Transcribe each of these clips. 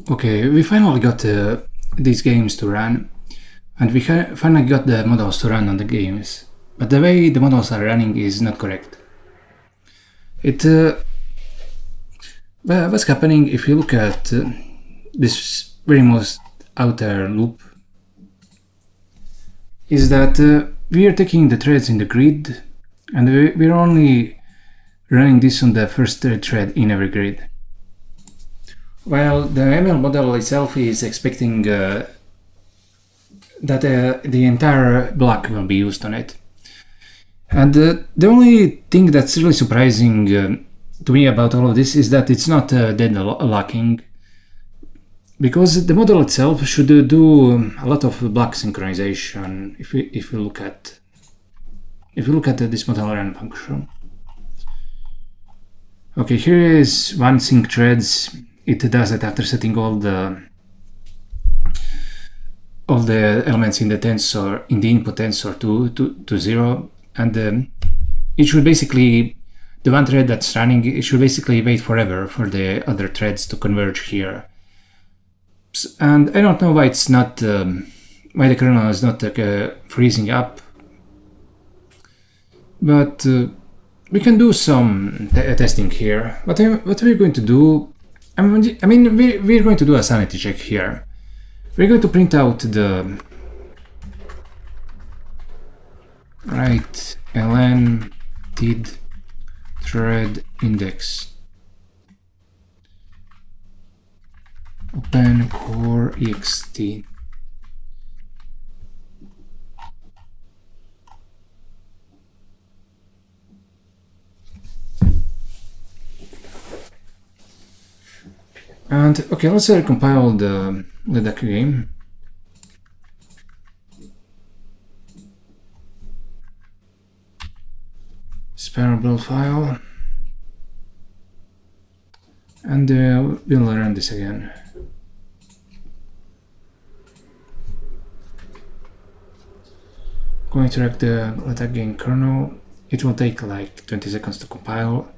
Okay, we finally got these games to run, and we finally got the models to run on the games. But the way the models are running is not correct. What's happening if you look at this very most outer loop is that we are taking the threads in the grid, and we're only running this on the first thread in every grid. Well, the ML model itself is expecting that the entire block will be used on it. And the only thing that's really surprising to me about all of this is that it's not deadlocking, because the model itself should do a lot of block synchronization. If we look at this model run function. Okay, here is one sync threads. It does it after setting all the elements in the tensor, in the input tensor to 0, and it should basically, the one thread that's running, it should basically wait forever for the other threads to converge here. And I don't know why it's not, why the kernel is not freezing up, but we can do some testing here. What we're going to do, I mean, we're going to do a sanity check here. We're going to print out the ln tid thread index open core ext. And okay, let's compile the deck game. Spare build file, and we'll run this again. Going to rect the LaTeX game kernel. It will take like 20 seconds to compile,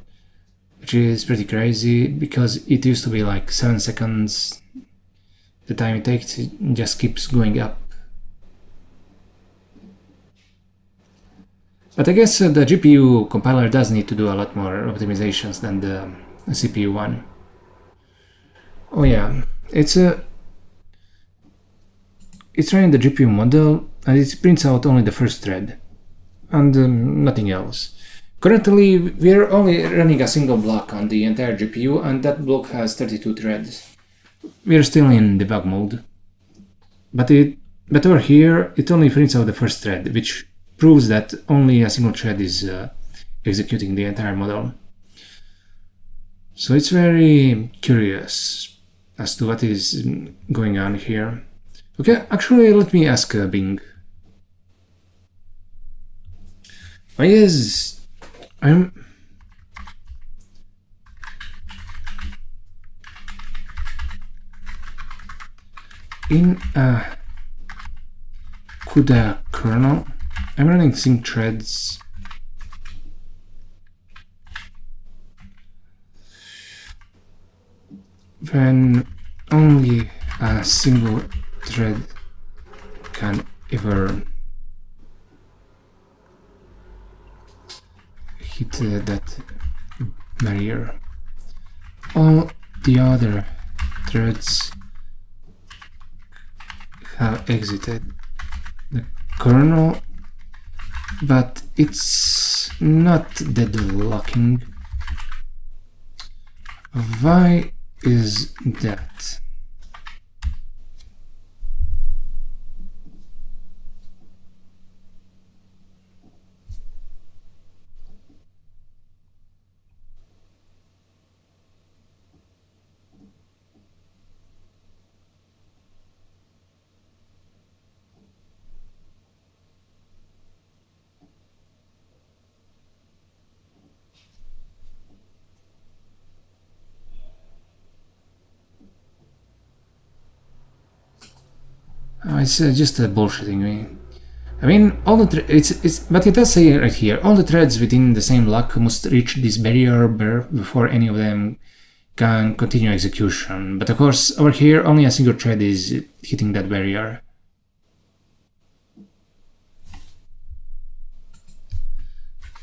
which is pretty crazy because it used to be like 7 seconds. The time it takes, it just keeps going up. But I guess the GPU compiler does need to do a lot more optimizations than the CPU one. Oh yeah, it's running the GPU model, and it prints out only the first thread and nothing else. Currently, we're only running a single block on the entire GPU, and that block has 32 threads. We're still in debug mode, but over here it only prints out the first thread, which proves that only a single thread is executing the entire model. So it's very curious as to what is going on here. Okay, actually, let me ask Bing. Why is in a CUDA kernel, I'm running sync threads when only a single thread can ever hit that barrier. All the other threads have exited the kernel, but it's not deadlocking. Why is that? It's just bullshitting me. I mean, all the but it does say right here, all the threads within the same block must reach this barrier before any of them can continue execution. But of course, over here, only a single thread is hitting that barrier.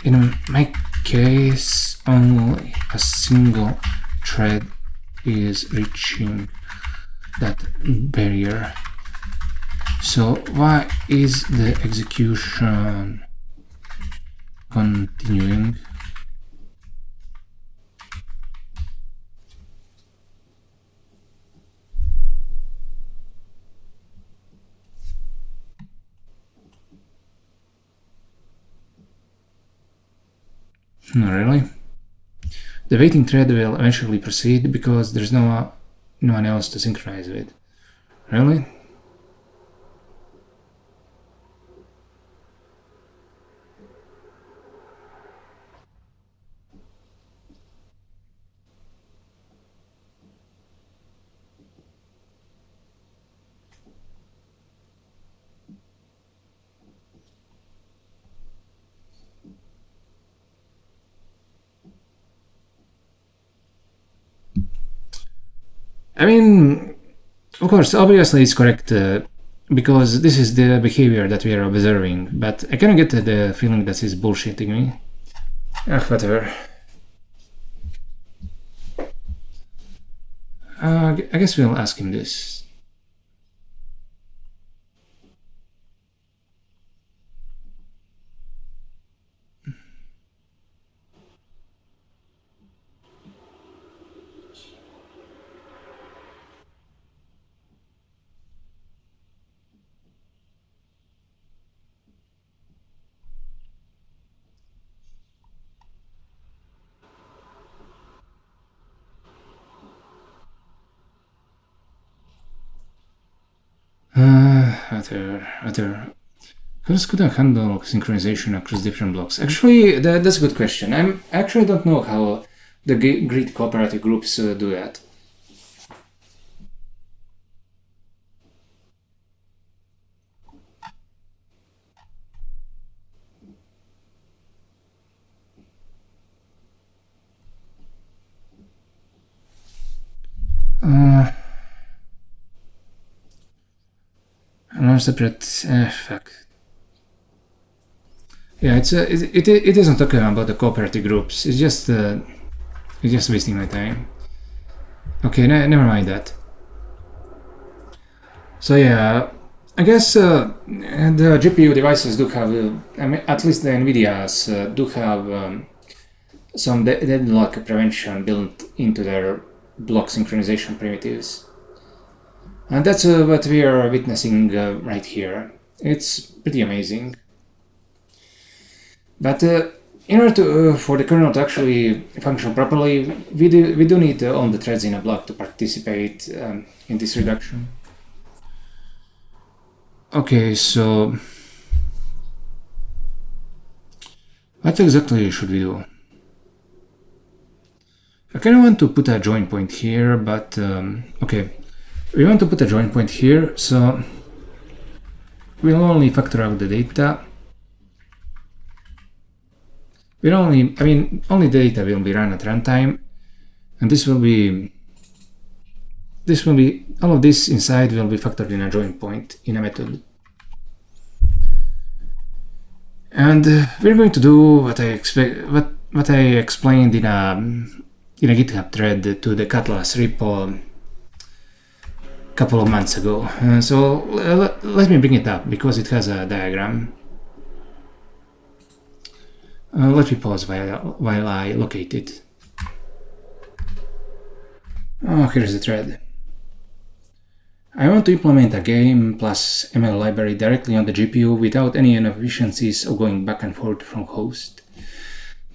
In my case, only a single thread is reaching that barrier. So why is the execution continuing? No, really? The waiting thread will eventually proceed because there's no one else to synchronize with. Really? I mean, of course, obviously it's correct because this is the behavior that we are observing, but I cannot get the feeling that he's bullshitting me. Whatever. I guess we'll ask him this. Whatever. Who's couldn't handle synchronization across different blocks? Actually, that's a good question. I actually don't know how the grid cooperative groups do that. Non-separate. Fuck. Yeah, it isn't talking about the cooperative groups. It's just wasting my time. Okay, never mind that. So yeah, I guess the GPU devices do have, I mean, at least the NVIDIA's do have some deadlock prevention built into their block synchronization primitives. And that's what we are witnessing right here. It's pretty amazing. But in order to, for the kernel to actually function properly, we do need all the threads in a block to participate in this reduction. Okay, so what exactly should we do? I kind of want to put a join point here, but okay. We want to put a join point here, so we'll only factor out the data. Only the data will be run at runtime, and this will be all of this inside will be factored in a join point in a method. And we're going to do what I explained in a GitHub thread to the Catlas repo couple of months ago. So let me bring it up because it has a diagram. Let me pause while I locate it. Oh, here's the thread. I want to implement a game plus ML library directly on the GPU without any inefficiencies of going back and forth from host.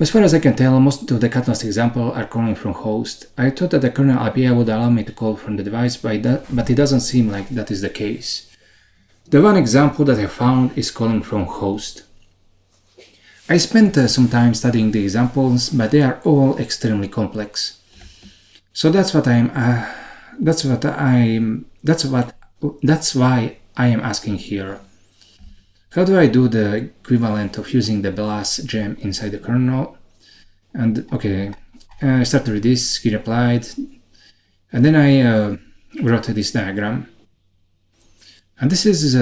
As far as I can tell, most of the Catalyst examples are calling from host. I thought that the kernel API would allow me to call from the device, but it doesn't seem like that is the case. The one example that I found is calling from host. I spent some time studying the examples, but they are all extremely complex. So that's why I am asking here. How do I do the equivalent of using the BLAS gem inside the kernel? And okay, I started with this, he replied, and then I wrote this diagram. And this is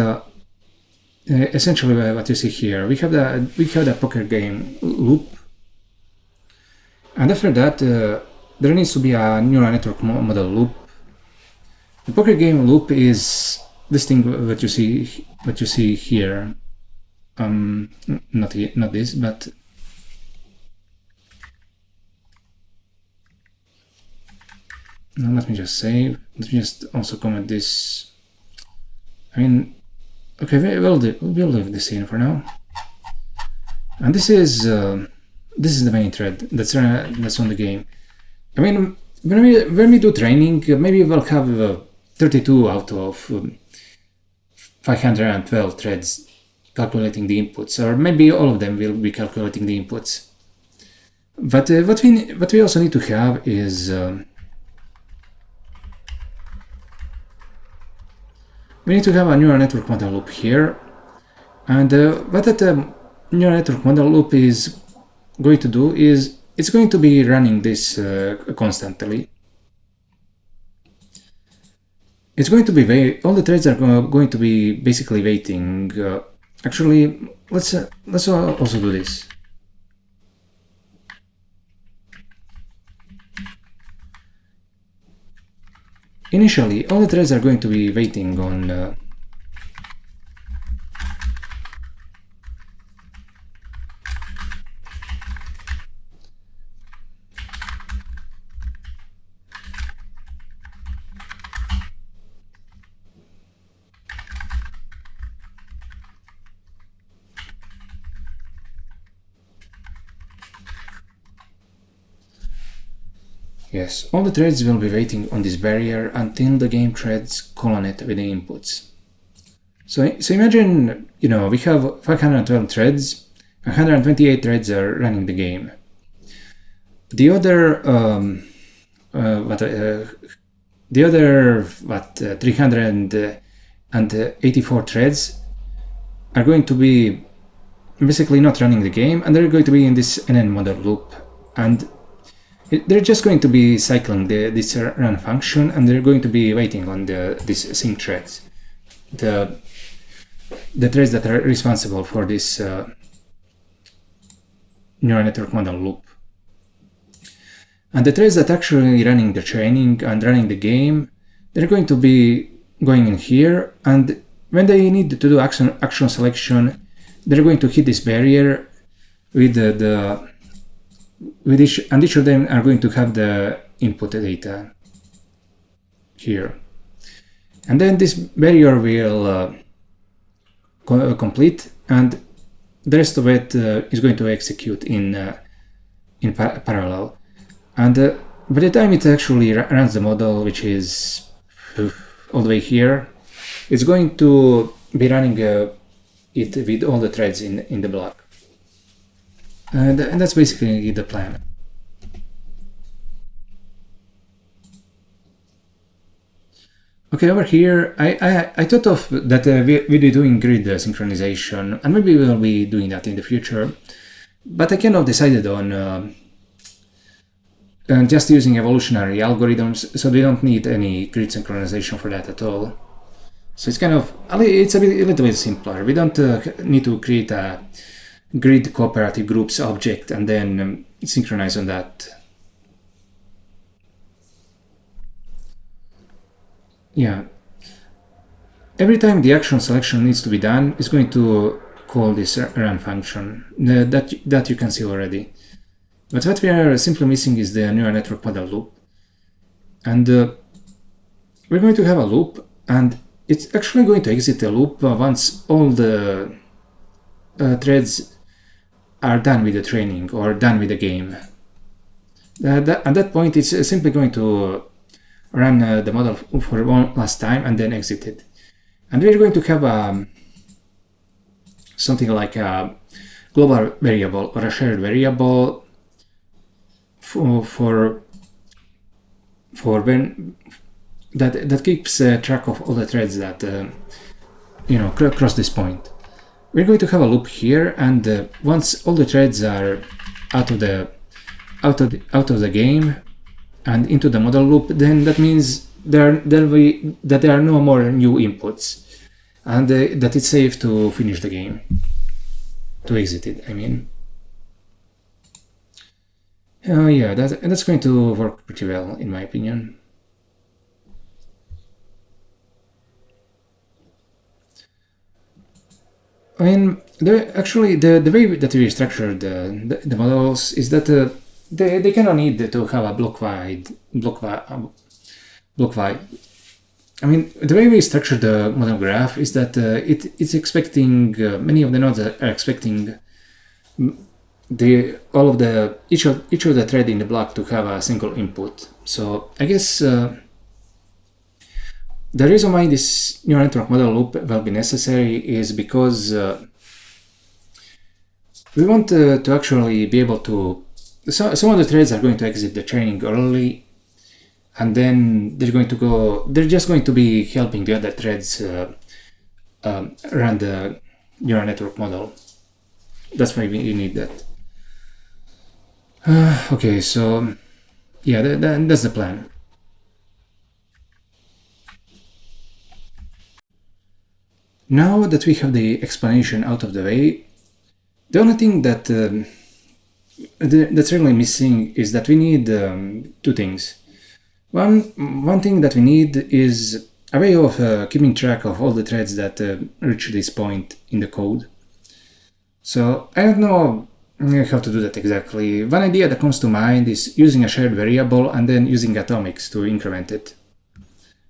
essentially what you see here. We have the poker game loop, and after that there needs to be a neural network model loop. The poker game loop is this thing that you see here. Not this, but let me just save. Let me just also comment this. I mean, okay, we'll leave this in for now. And this is the main thread that's on the game. I mean, when we do training, maybe we'll have 32 out of 512 threads calculating the inputs, or maybe all of them will be calculating the inputs. But what we also need to have is we need to have a neural network model loop here, and what that neural network model loop is going to do is it's going to be running this constantly. It's going to be all the threads are going to be basically waiting. Actually, let's also do this. Initially, all the threads are going to be waiting on yes, all the threads will be waiting on this barrier until the game threads call on it with the inputs. So imagine, we have 512 threads, 128 threads are running the game. The other 384 threads are going to be basically not running the game, and they're going to be in this NN model loop, and they're just going to be cycling this run function, and they're going to be waiting on these sync threads, the threads that are responsible for this neural network model loop. And the threads that are actually running the training and running the game, they're going to be going in here, and when they need to do action selection, they're going to hit this barrier with each of them are going to have the input data here, and then this barrier will complete, and the rest of it is going to execute in parallel. And by the time it actually runs the model, which is all the way here, it's going to be running it with all the threads in the block. And that's basically the plan. Okay, over here, I thought of that we'll be doing grid synchronization, and maybe we'll be doing that in the future, but I kind of decided on just using evolutionary algorithms, so we don't need any grid synchronization for that at all. So it's a little bit simpler. We don't need to create a grid cooperative groups object and then synchronize on that. Yeah. Every time the action selection needs to be done, it's going to call this run function that you can see already. But what we are simply missing is the neural network model loop. And we're going to have a loop, and it's actually going to exit the loop once all the threads are done with the training or done with the game. At that point, it's simply going to run the model for one last time and then exit it. And we're going to have something like a global variable or a shared variable for when that keeps track of all the threads that cross this point. We're going to have a loop here, and once all the threads are out of the out of the game and into the model loop, then that means there are no more new inputs, and that it's safe to finish the game, to exit it, I mean. Yeah, that's going to work pretty well, in my opinion. I mean, actually, the way that we structure the models is that they kind of need to have a block wide. I mean, the way we structure the model graph is that it's expecting many of the nodes are expecting each of the thread in the block to have a single input. So I guess the reason why this neural network model loop will be necessary is because we want to actually be able to. Some of the threads are going to exit the training early, and then they're just going to be helping the other threads run the neural network model. That's why we need that. Okay, so yeah, that's the plan. Now that we have the explanation out of the way, the only thing that's really missing is that we need two things. One thing that we need is a way of keeping track of all the threads that reach this point in the code. So I don't know how to do that exactly. One idea that comes to mind is using a shared variable and then using atomics to increment it.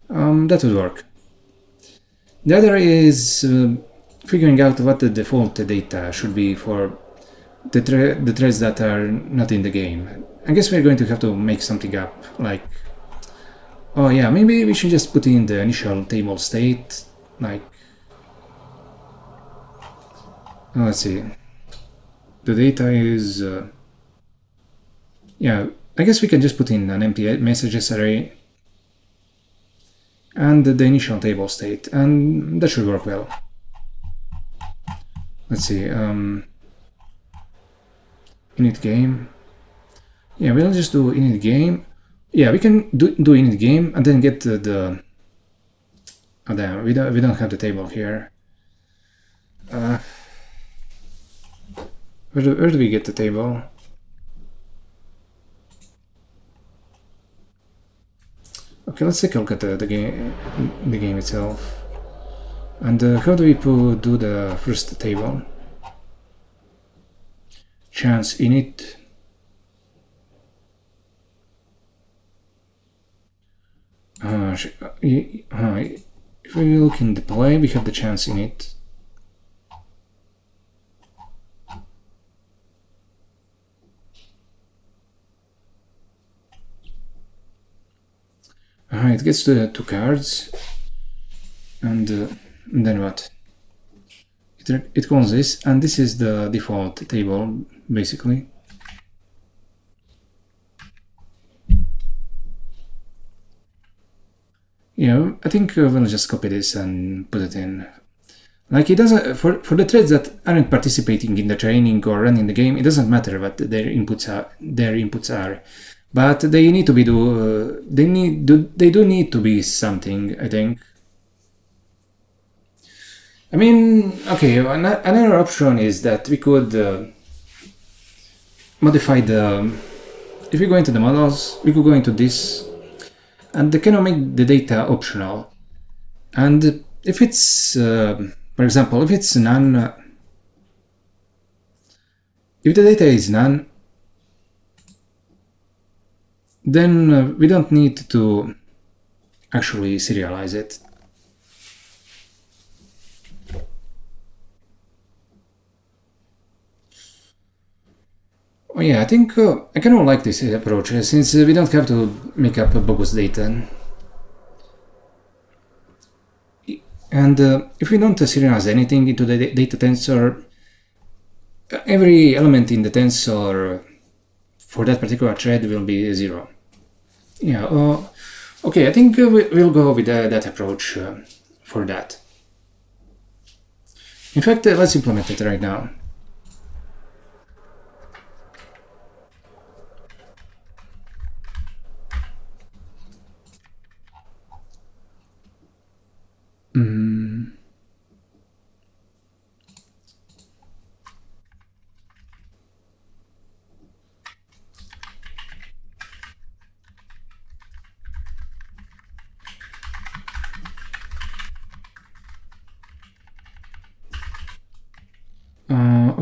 That would work. The other is figuring out what the default data should be for the threads that are not in the game. I guess we're going to have to make something up, like, oh yeah, maybe we should just put in the initial table state, like, let's see, the data is, yeah, I guess we can just put in an empty messages array and the initial table state, and that should work well. Let's see, init game. Yeah, we'll just do init game. Yeah, we can do init game and then get the oh damn, we don't have the table here. Where do we get the table? Okay, let's take a look at the game itself. And how do we do the first table? Chance init. If we look in the play, we have the chance init. It gets to the two cards, and then what? It calls this, and this is the default table, basically. Yeah, I think we'll just copy this and put it in. Like, it doesn't, for the threads that aren't participating in the training or running the game, it doesn't matter what their inputs are. But they need to be they do need to be something, I think. I mean, okay, another option is that we could modify if we go into the models, we could go into this, and they cannot make the data optional. And if it's, for example, if it's none, if the data is none, then we don't need to actually serialize it. Oh yeah, I think I kind of like this approach, since we don't have to make up bogus data. And if we don't serialize anything into the data tensor, every element in the tensor for that particular thread will be 0. Yeah, okay, I think we'll go with that approach for that. In fact, let's implement it right now.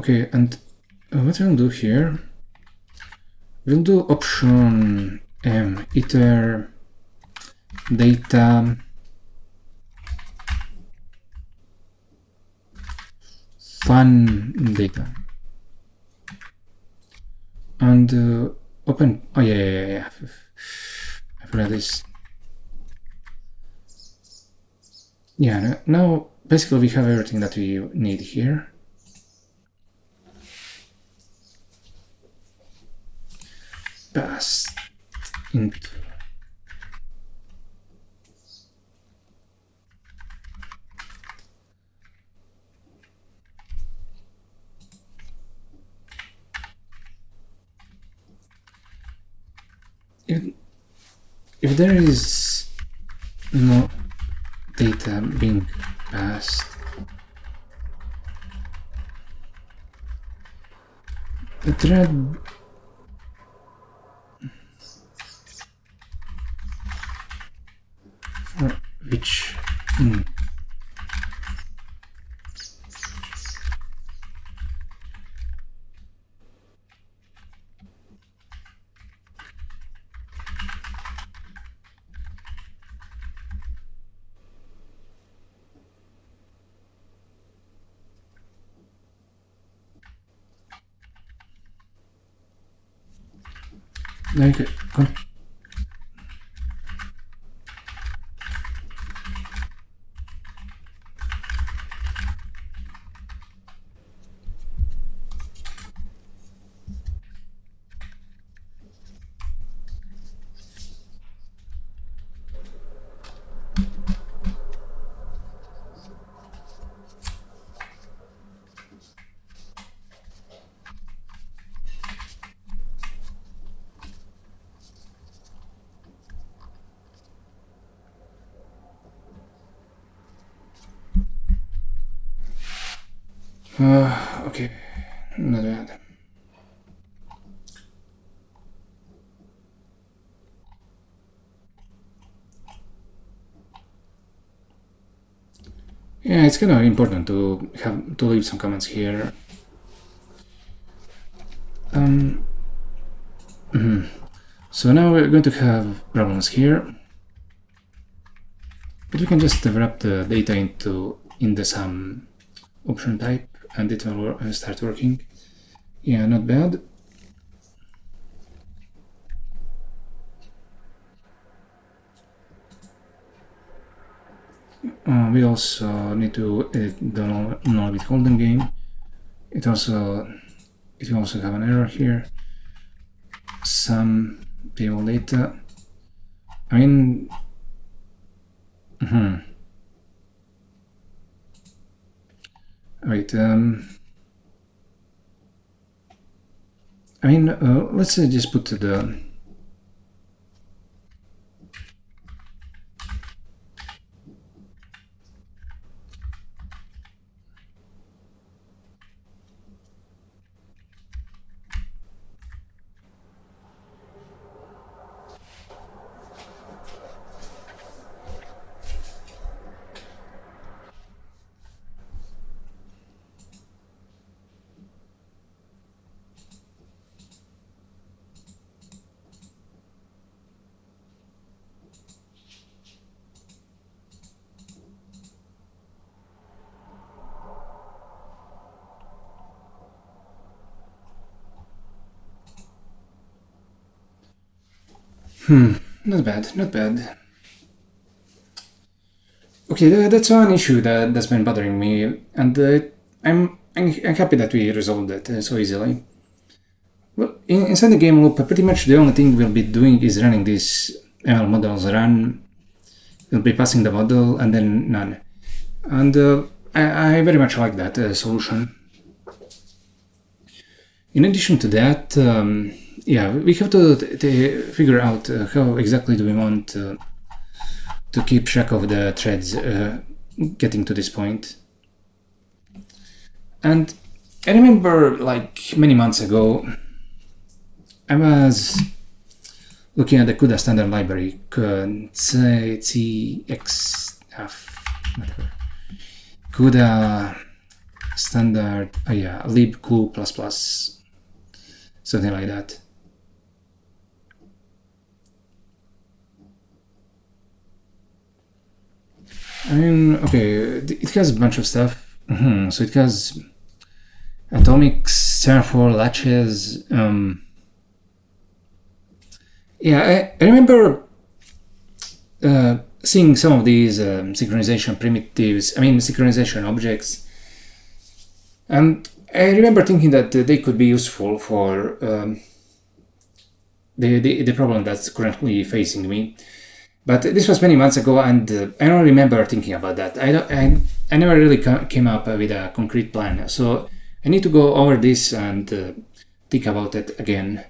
Okay, and what we'll do here, we'll do option iter data fun data, and open. Oh yeah. I forgot this. Yeah, now basically we have everything that we need here. Pass into if there is no data being passed, the thread for which like okay, not bad. Yeah, it's kind of important to have to leave some comments here. So now we're going to have problems here, but we can just wrap the data in the sum option type, and it will start working. Yeah, not bad. We also need to edit the null withholding game. It will also have an error here. Some table data. I mean, wait. Let's just put the not bad, not bad. Okay, that's one issue that's been bothering me, and I'm happy that we resolved it so easily. Well, inside the game loop, pretty much the only thing we'll be doing is running this ML models run. We'll be passing the model and then none, and I very much like that solution. In addition to that, yeah, we have to figure out how exactly do we want to keep track of the threads getting to this point. And I remember, like many months ago, I was looking at the CUDA standard library, CXF, whatever. CUDA standard, yeah, libclue++, something like that. I mean, okay, it has a bunch of stuff. So it has atomic semaphore latches. Yeah, I remember seeing some of these synchronization primitives, synchronization objects, and I remember thinking that they could be useful for the problem that's currently facing me. But this was many months ago, and I don't remember thinking about that. I never really came up with a concrete plan. So I need to go over this and think about it again.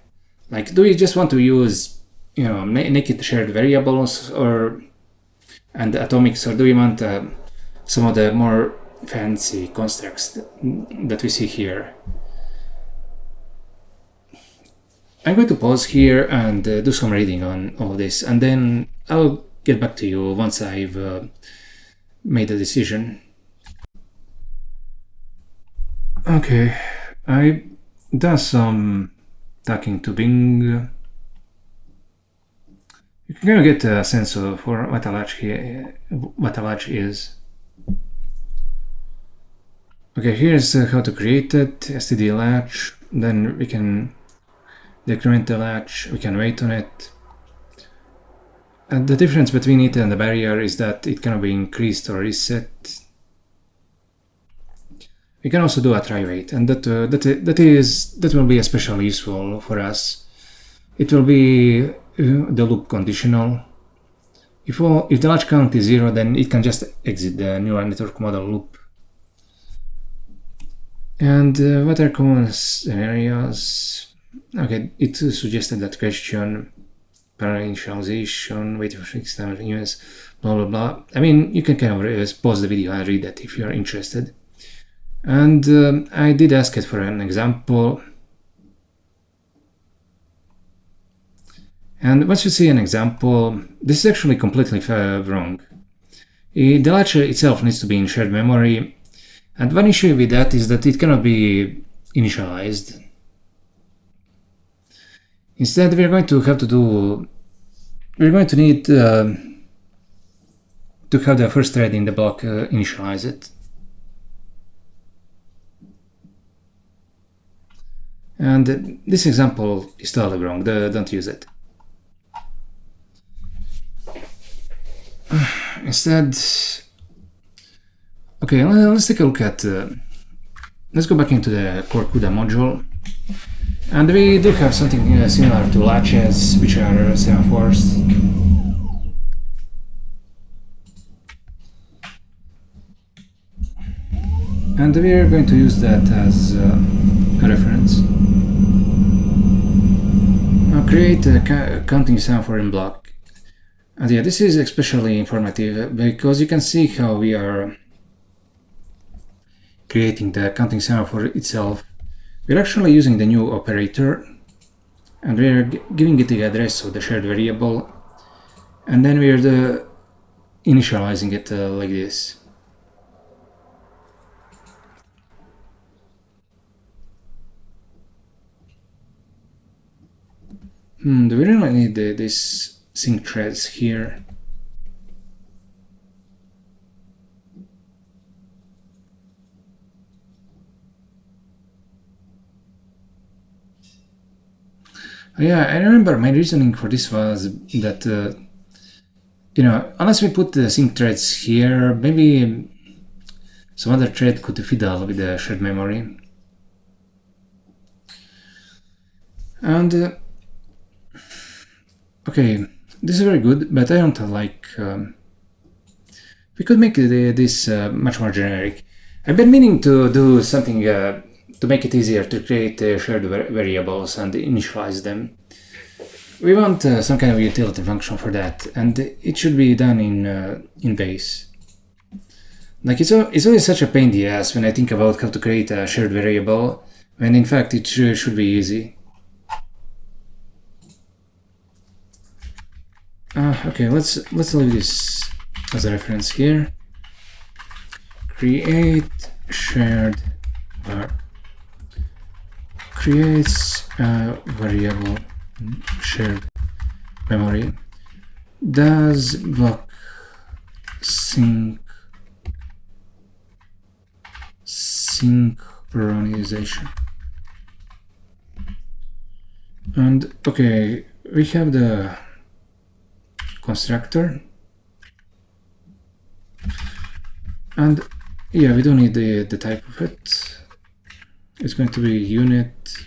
Like, do we just want to use, naked shared variables and atomics, or do we want some of the more fancy constructs that we see here? I'm going to pause here and do some reading on all this, and then I'll get back to you once I've made a decision. Okay, I done some talking to Bing. You can kind of get a sense of what a latch is. Okay, here's how to create it: std latch. Then we can decrement the latch, we can wait on it. And the difference between it and the barrier is that it cannot be increased or reset. We can also do a try wait, and that will be especially useful for us. It will be the loop conditional. If the latch count is 0, then it can just exit the neural network model loop. And what are common scenarios? Okay, it suggested that question, parallel initialization, wait for fixed time events, blah blah blah. I mean, you can kind of pause the video and read that if you're interested. And I did ask it for an example. And once you see an example, this is actually completely wrong. The latch itself needs to be in shared memory. And one issue with that is that it cannot be initialized. Instead, we're going to need to have the first thread in the block initialize it. And this example is totally wrong, don't use it. Instead, okay, let's take a look at, let's go back into the core CUDA module. And we do have something similar to latches, which are semaphores. And we are going to use that as a reference. Now create a counting semaphore in block. And yeah, this is especially informative because you can see how we are creating the counting semaphore itself. We're actually using the new operator, and we're giving it the address of the shared variable, and then we're initializing it like this. Do we really need this sync threads here? Yeah, I remember my reasoning for this was that, unless we put the sync threads here, maybe some other thread could fiddle with the shared memory. And, okay, this is very good, but I don't like, we could make this much more generic. I've been meaning to do something to make it easier to create shared variables and initialize them. We want some kind of utility function for that, and it should be done in base. Like, it's always such a pain in the ass when I think about how to create a shared variable, when in fact it should be easy. Okay, let's leave this as a reference here. Create shared var creates a variable in shared memory. Does block synchronization. And okay, we have the constructor, and yeah, we don't need the type of it. It's going to be unit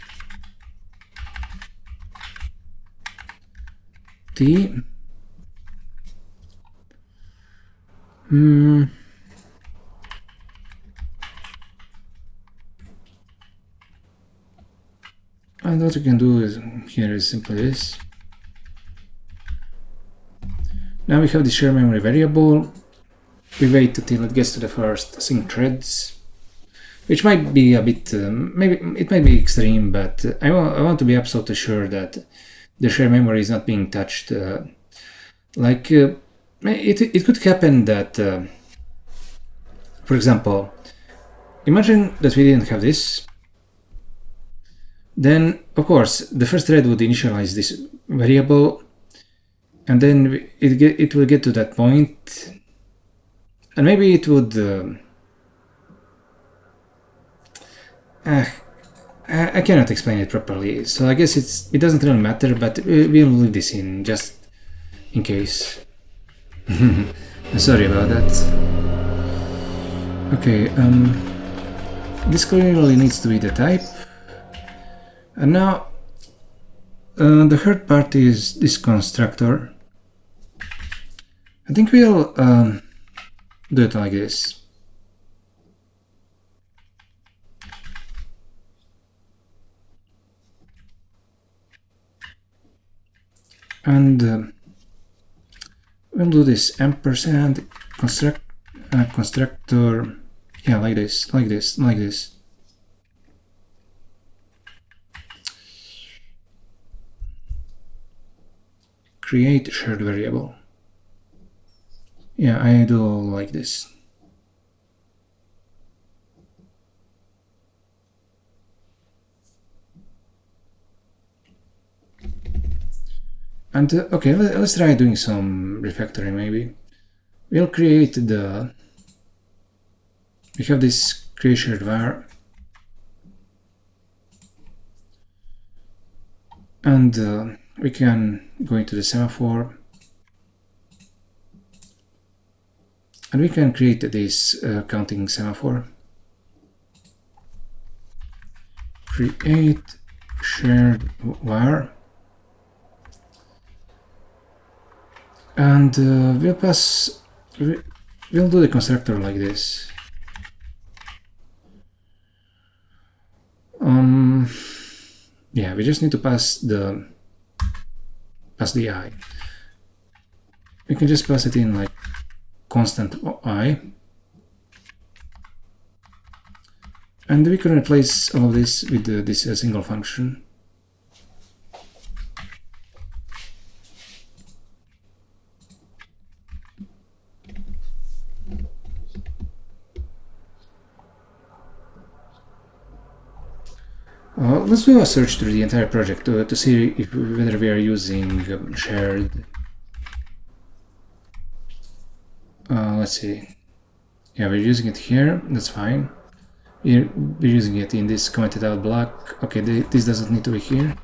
t. And what we can do is here is simply this. Now we have the share memory variable. We wait until it gets to the first sync threads, which might be a bit, maybe it might be extreme, but I want to be absolutely sure that the share memory is not being touched. It could happen that, for example, imagine that we didn't have this. Then, of course, the first thread would initialize this variable, and then it will get to that point, and maybe it would. I cannot explain it properly, so I guess it doesn't really matter, but we'll leave this in just in case. Sorry about that. Okay, this clearly needs to be the type. And now the third part is this constructor. I think we'll do it like this. And we'll do this ampersand constructor, yeah, like this. Create shared variable. Yeah, I do like this. And okay, let's try doing some refactoring maybe. We'll create we have this create shared var, and we can go into the semaphore, and we can create this counting semaphore. Create shared var, and we'll do the constructor like this. Yeah, we just need to pass the I. We can just pass it in like constant I, and we can replace all of this with this single function. Let's do a search through the entire project to see whether we are using shared. Let's see. Yeah, we're using it here. That's fine. We're using it in this commented out block. Okay, this doesn't need to be here.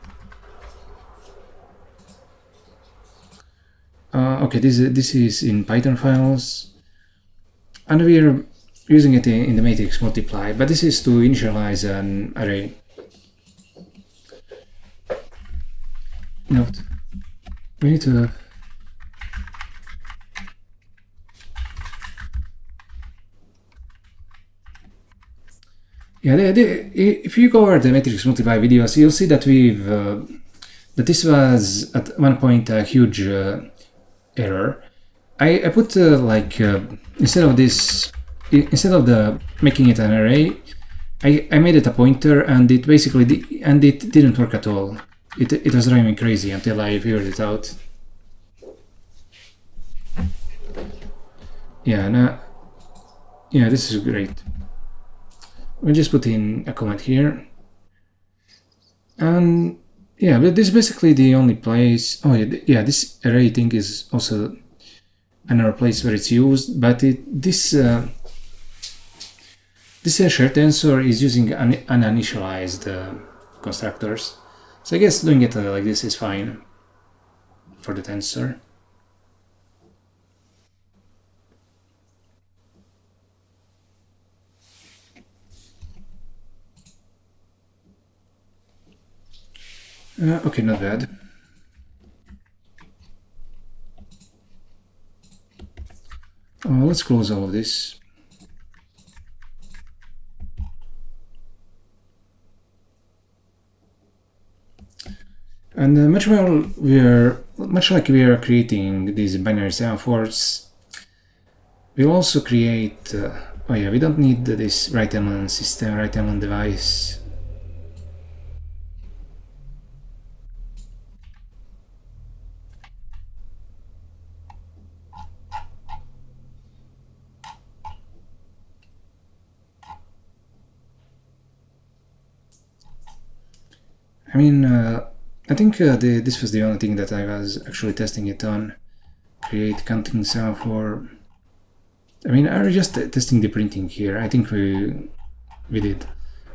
Okay, this is in Python files, and we're using it in the matrix multiply. But this is to initialize an array. Note, we need to if you go over the matrix multiply videos, you'll see that that this was at one point a huge error. I put instead of making it an array, I made it a pointer, and it didn't work at all. It was driving me crazy until I figured it out. Yeah, this is great. We'll just put in a comment here. And yeah, but this is basically the only place. Oh yeah, this array thing is also another place where it's used, but this shared tensor is using uninitialized constructors. So I guess doing it like this is fine for the tensor. Okay, not bad. Let's close all of this. And much like we are creating these binary semaphores, we'll also create. Oh yeah, we don't need this right element system, right element device. I mean, I think this was the only thing that I was actually testing it on. Create counting semaphore. I mean, I was just testing the printing here. I think we did.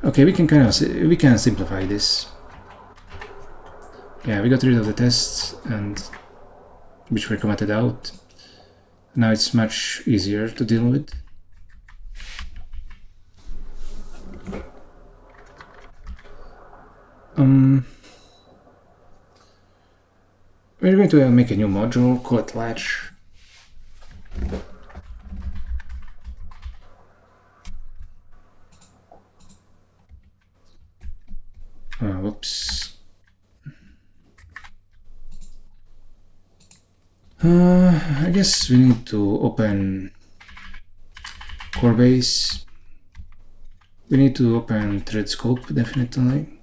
Okay, we can simplify this. Yeah, we got rid of the tests and which were commented out. Now it's much easier to deal with. We're going to make a new module, call it latch. Whoops. I guess we need to open Corebase. We need to open thread scope, definitely.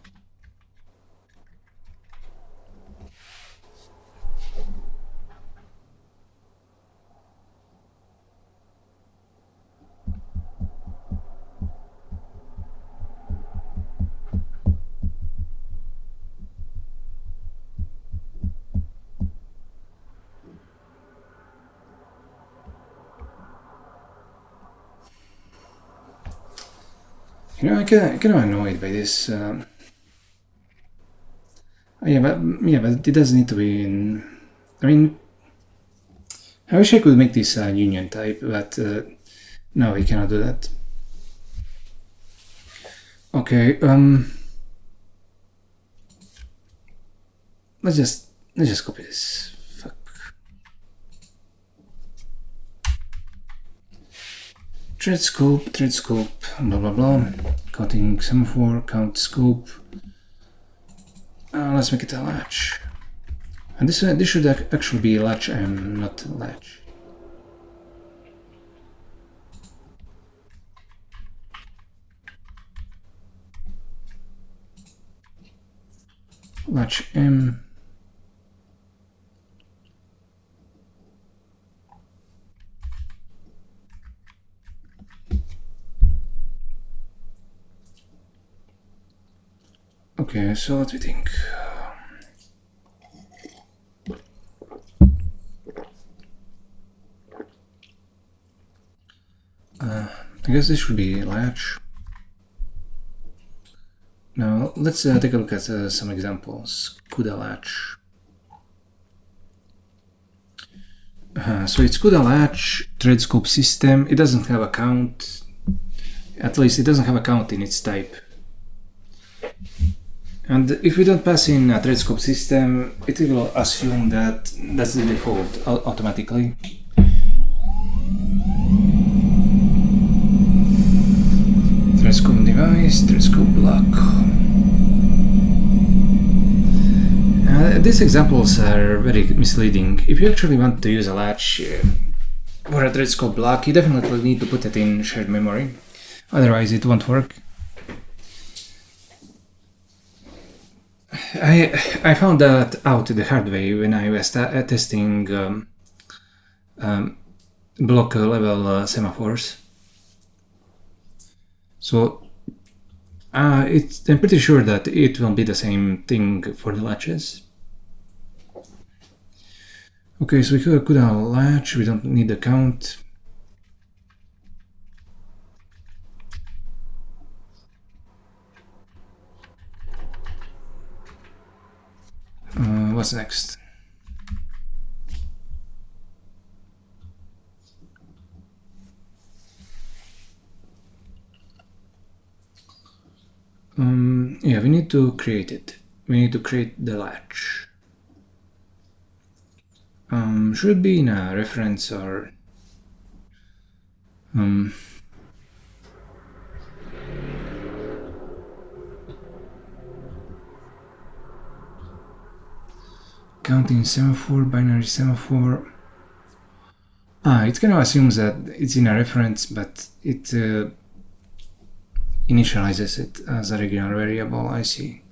You know, I'm kind of annoyed by this. Yeah, but it does need to be in. I mean, I wish I could make this union type, but no, we cannot do that. Okay, let's just copy this. Fuck. Thread scope, blah blah blah. Counting semaphore, count scope. Let's make it a latch. And this should actually be latch M, not latch. Latch M. Okay, so let me think. I guess this should be latch. Now let's take a look at some examples. CUDA latch. So it's CUDA latch, thread scope system. It doesn't have a count. At least it doesn't have a count in its type. And if we don't pass in a thread scope system, it will assume that that's the default automatically. Thread scope device, thread scope block. These examples are very misleading. If you actually want to use a latch or a thread scope block, you definitely need to put it in shared memory. Otherwise, it won't work. I found that out the hard way when I was testing block level semaphores. So I'm pretty sure that it will be the same thing for the latches. Okay, so we could have a latch, we don't need the count. What's next? Yeah, we need to create it. We need to create the latch. Should it be in a reference or counting semaphore, binary semaphore. It kind of assumes that it's in a reference, but it initializes it as a regular variable. I see.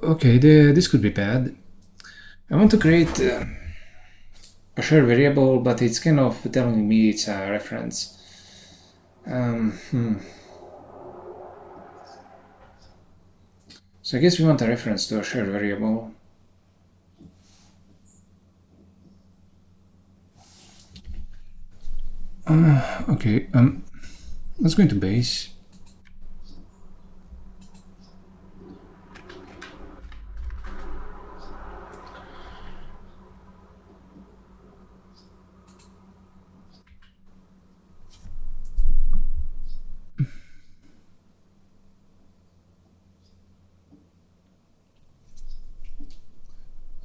Okay, this could be bad. I want to create a shared variable, but it's kind of telling me it's a reference. So I guess we want a reference to a shared variable. Okay, let's go into base.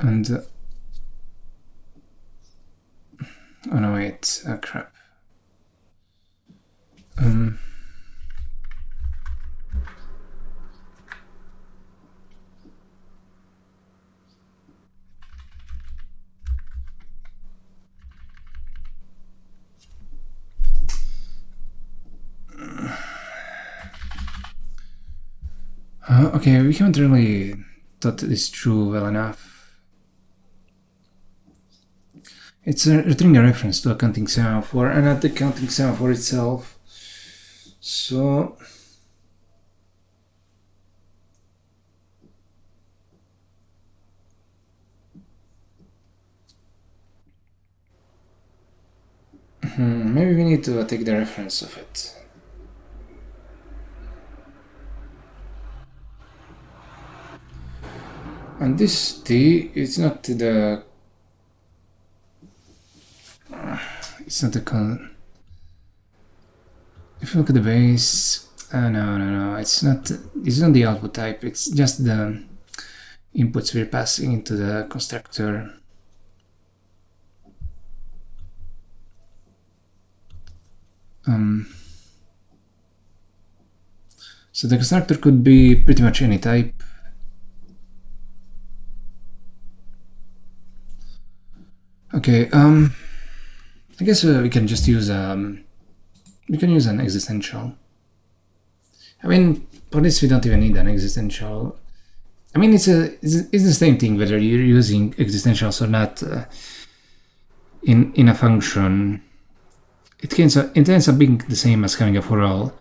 And oh no, wait, crap. Okay, we haven't really thought this through well enough. It's returning a reference to a counting semaphore and not the counting semaphore itself. So maybe we need to take the reference of it. And this T, it's not the if you look at the base, no, it's not the output type, it's just the inputs we're passing into the constructor. So the constructor could be pretty much any type. Okay, I guess we can just use an existential. I mean, for this we don't even need an existential. I mean, it's the same thing whether you're using existentials or not in a function. It ends up being the same as having a for all.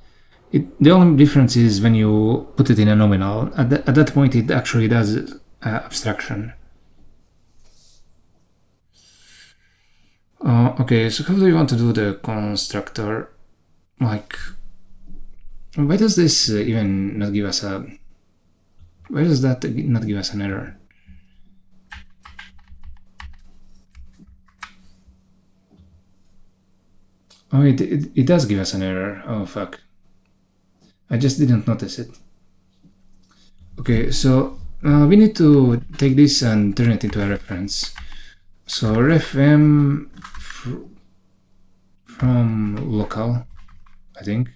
The only difference is when you put it in a nominal. At that point, it actually does abstraction. Okay, so how do you want to do the constructor? Like, why does this even not give us a... Why does that not give us an error? Oh, it does give us an error. Oh, fuck. I just didn't notice it. Okay, so we need to take this and turn it into a reference. So ref m from local, I think.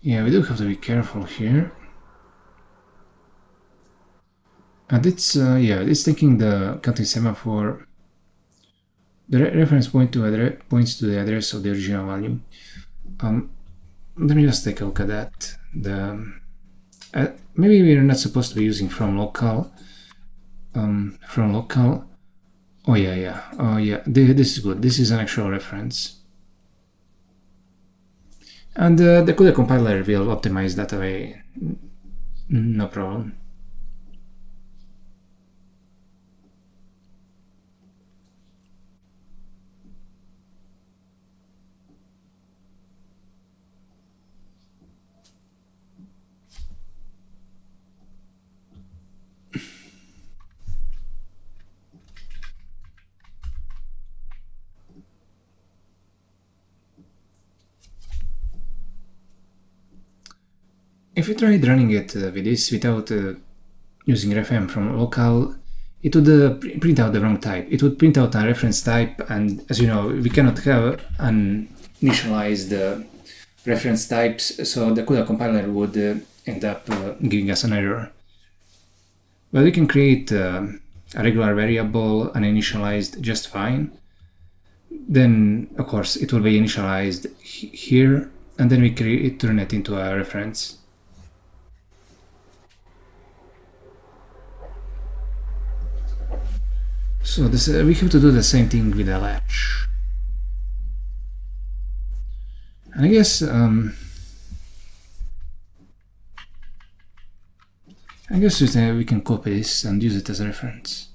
Yeah, we do have to be careful here. And it's it's taking the counting semaphore. The reference point to points to the address of the original value. Let me just take a look at that. Maybe we're not supposed to be using from local. From local. Oh yeah. Oh yeah. This is good. This is an actual reference. And the CUDA compiler will optimize that away. No problem. If you tried running it with this without using refm from local, it would print out the wrong type. It would print out a reference type, and as you know, we cannot have an initialized reference types, so the CUDA compiler would end up giving us an error. But we can create a regular variable uninitialized just fine. Then, of course, it will be initialized here, and then we turn it into a reference. So this, we have to do the same thing with the latch. And I guess we can copy this and use it as a reference.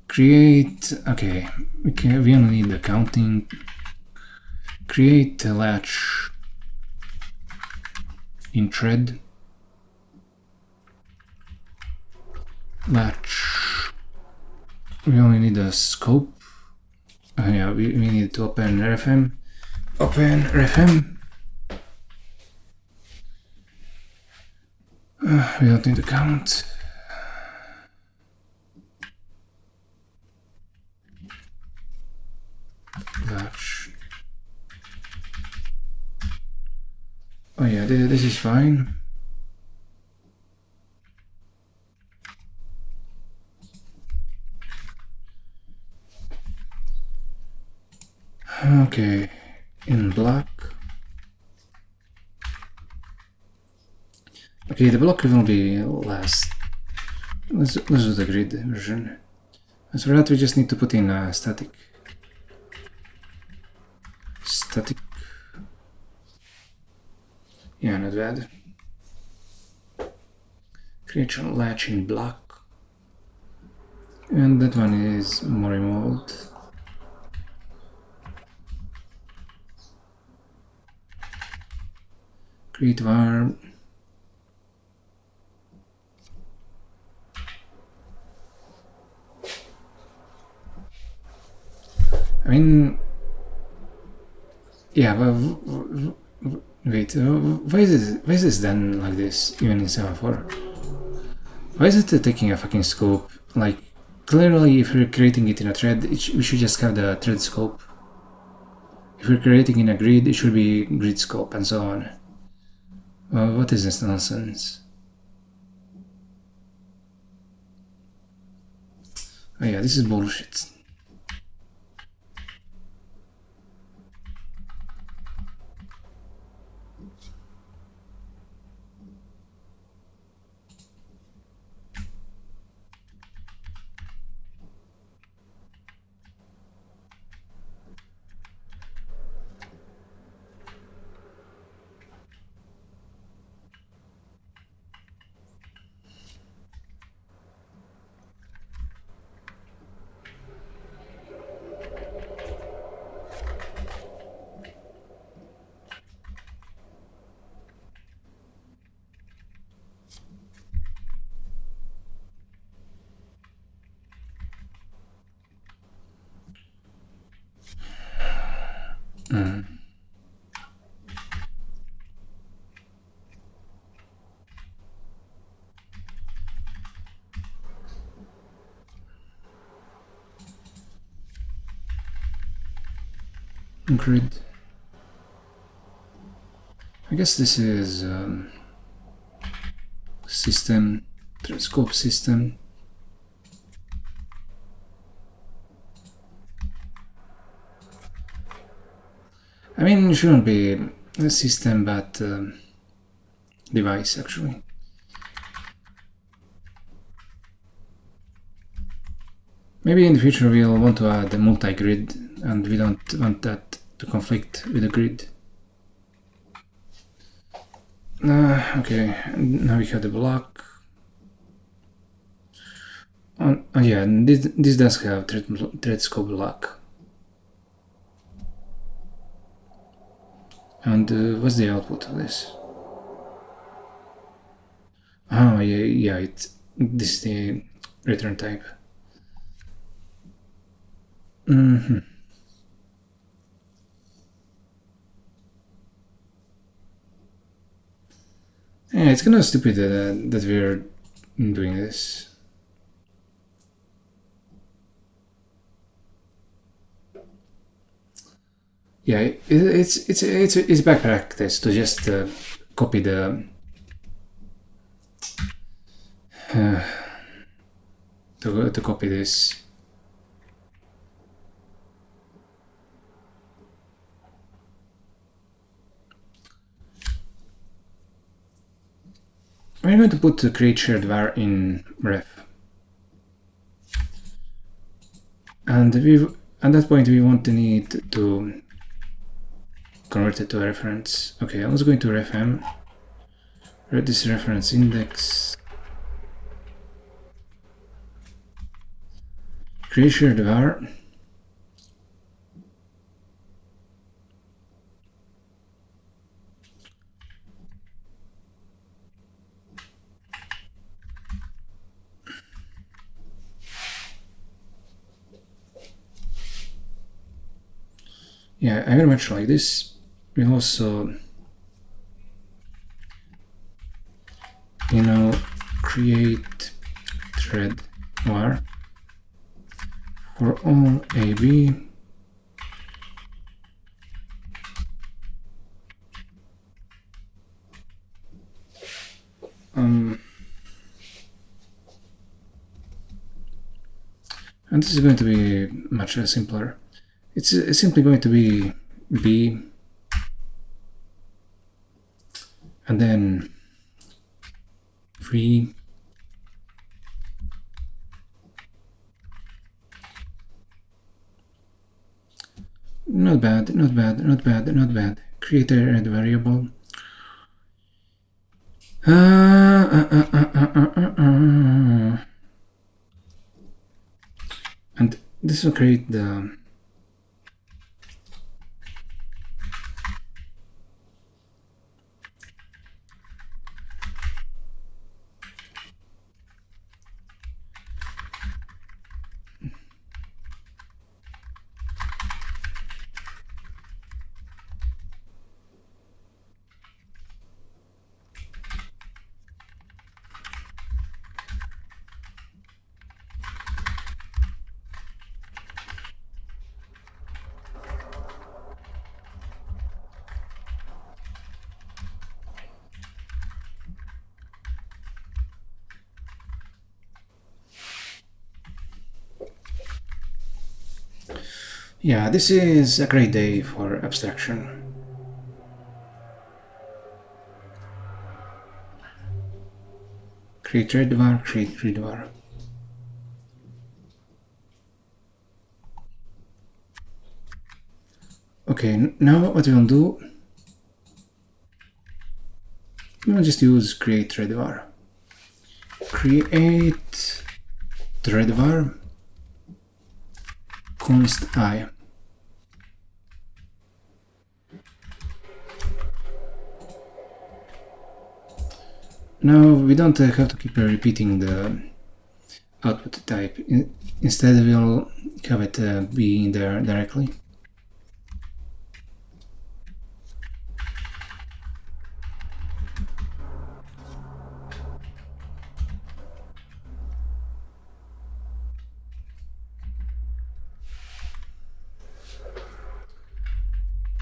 Create, okay, we only need the counting. Create a latch in thread. Latch. We only need a scope. Yeah, we need to open refm. Open refm. We don't need to count. Latch. Oh yeah, this is fine. Okay, in black. Okay, the block will be last. Let's do the grid version. As for that, we just need to put in a static. Static. Yeah, not bad. Create a latch in black. And that one is more remote. Create var. I mean, yeah, wait, why is this done like this, even in semaphore? Why is it taking a fucking scope? Like, clearly, if we're creating it in a thread, we should just have the thread scope. If we're creating in a grid, it should be grid scope, and so on. What is this nonsense? Oh yeah, this is bullshit. Grid. I guess this is system, scope system. I mean, it shouldn't be a system, but device actually. Maybe in the future we'll want to add a multi-grid, and we don't want that to conflict with the grid. Okay, now we have the block. Oh yeah, this does have thread scope block. And what's the output of this? Oh yeah, this is the return type. Yeah, it's kind of stupid that we're doing this. Yeah, it's bad practice to just copy the to copy this. We're going to put the create shared var in ref, and at that point we want to need to convert it to a reference. Okay, I was going to ref m, write this reference index, create shared var, yeah, I very much like this. We'll also, create thread var for all AB and this is going to be much simpler. It's simply going to be B and then 3 not bad. Create a red variable. And this will create the yeah, this is a great day for abstraction. Create red var, create read var. Okay, now what we'll do, we'll just use create red var. Create red var const I. Now we don't have to keep repeating the output type. Instead we'll have it be in there directly.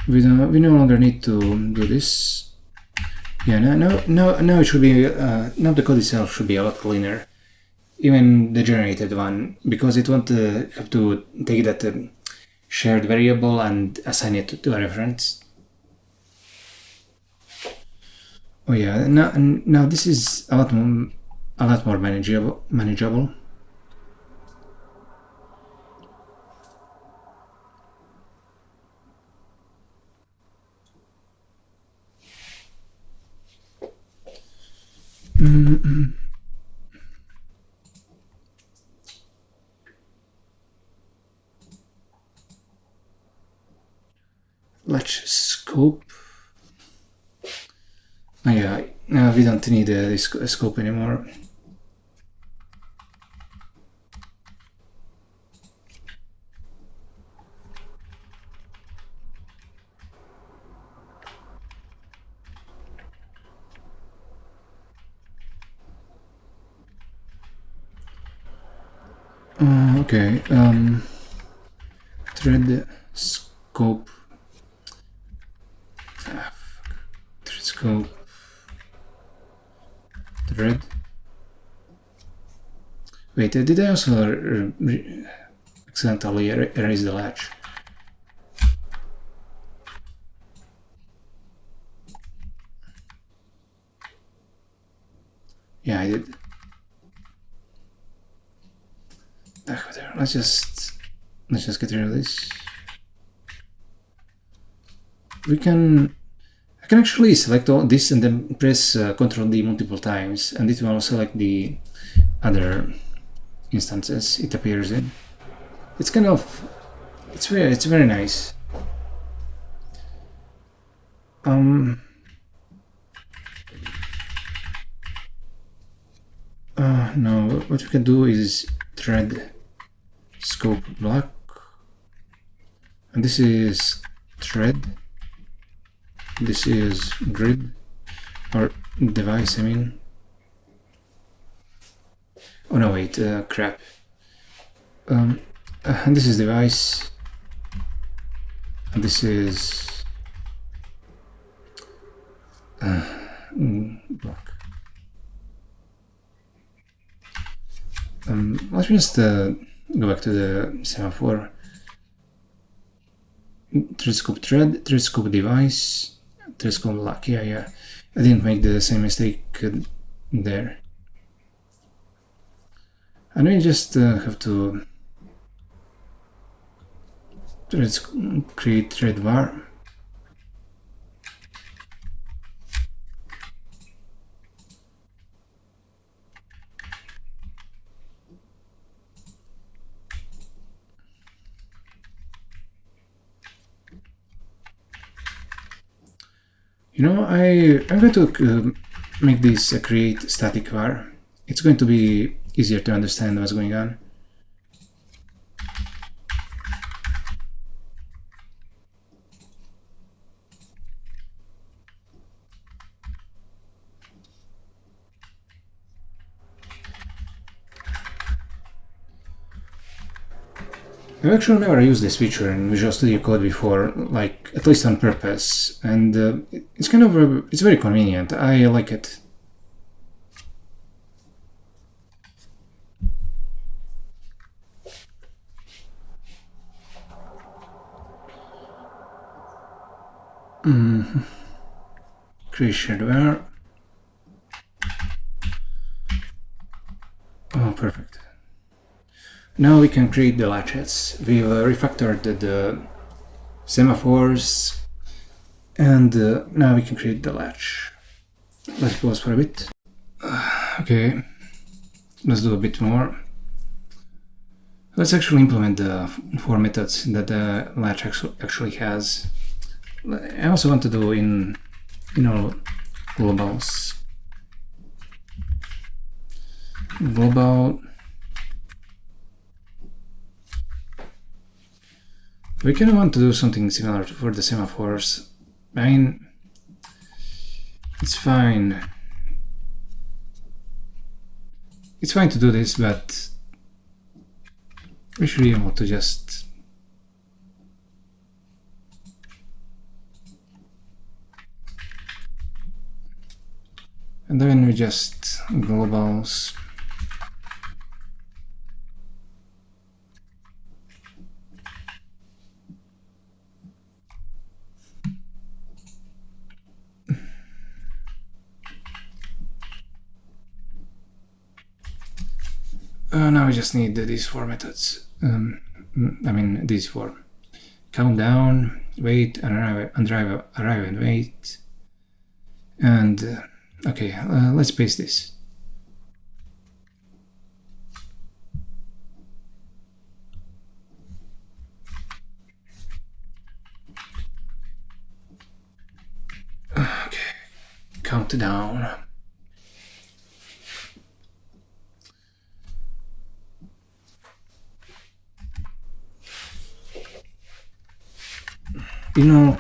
We no longer need to do this. Yeah, now it should be, now the code itself should be a lot cleaner. Even the generated one, because it won't have to take that shared variable and assign it to a reference. Oh yeah, now this is a lot more manageable. Let's scope. Oh yeah, we don't need this scope anymore. Okay, thread scope. Thread scope. Thread. Wait, did I also accidentally erase the latch? Yeah, I did. Let's just get rid of this. I can actually select all this and then press Ctrl D multiple times, and it will select the other instances it appears in. It's kind of, it's very nice. Now what we can do is thread scope block, and this is thread, this is grid, or device, I mean. Oh no, wait, crap. And this is device, and this is block. Let's just go back to the semaphore. Thread scope thread, thread scope device, thread scope block. Yeah. I didn't make the same mistake there. And we just have to create thread var. You know, I'm going to make this create static var. It's going to be easier to understand what's going on. I've actually never used this feature in Visual Studio Code before, like at least on purpose, and it's kind of it's very convenient. I like it. Create shared var. Oh, perfect. Now we can create the latches. We've refactored the semaphores, and now we can create the latch. Let's pause for a bit. Okay, let's do a bit more. Let's actually implement the 4 methods that the latch actually has. I also want to do in all globals. Global. We kind of want to do something similar for the semaphores. I mean, it's fine. It's fine to do this, but we should be able to just And then we just globals. Now we just need these four methods. I mean, these four. Countdown, wait, and arrive and wait. And okay, let's paste this. Okay, countdown.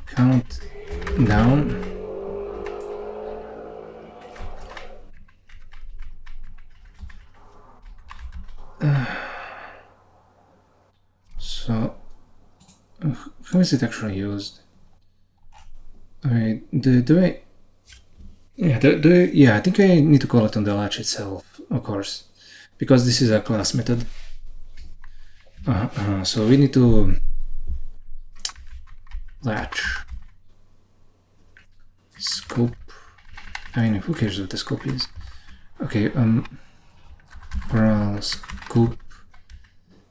Count down. So, how is it actually used? Do I? Yeah, I think I need to call it on the latch itself, of course, because this is a class method. So we need to latch scope. I mean, who cares what the scope is? Okay, for all scope,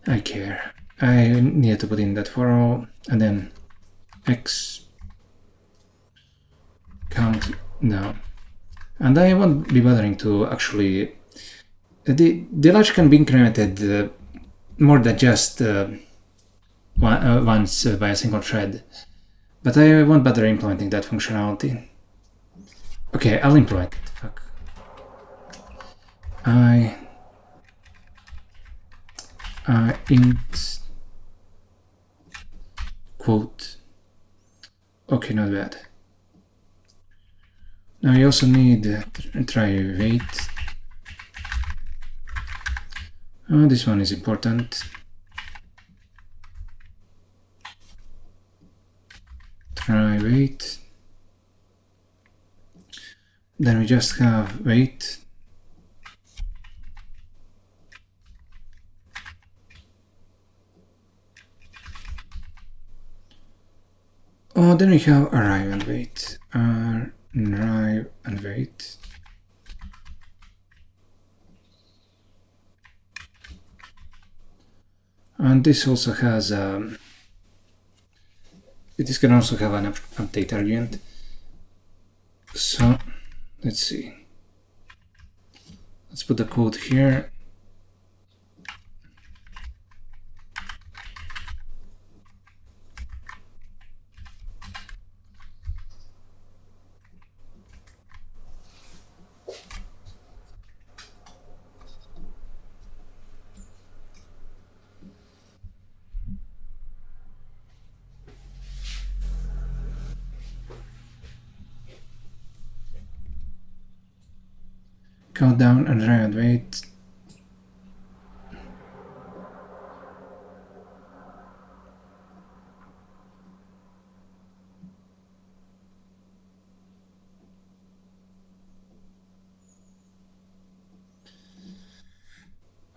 I care. I need to put in that for all, and then x count down. And I won't be bothering to actually. The latch can be incremented more than just once by a single thread, but I won't bother implementing that functionality. Okay, I'll implement it. Fuck. Int quote. Okay, not bad. Now you also need try wait. Oh, this one is important. Try wait. Then we just have wait. Oh, then we have arrive and wait. Arrive and wait. And this also has this can also have an update argument. So let's see. Let's put the code here. Countdown and arrive and wait.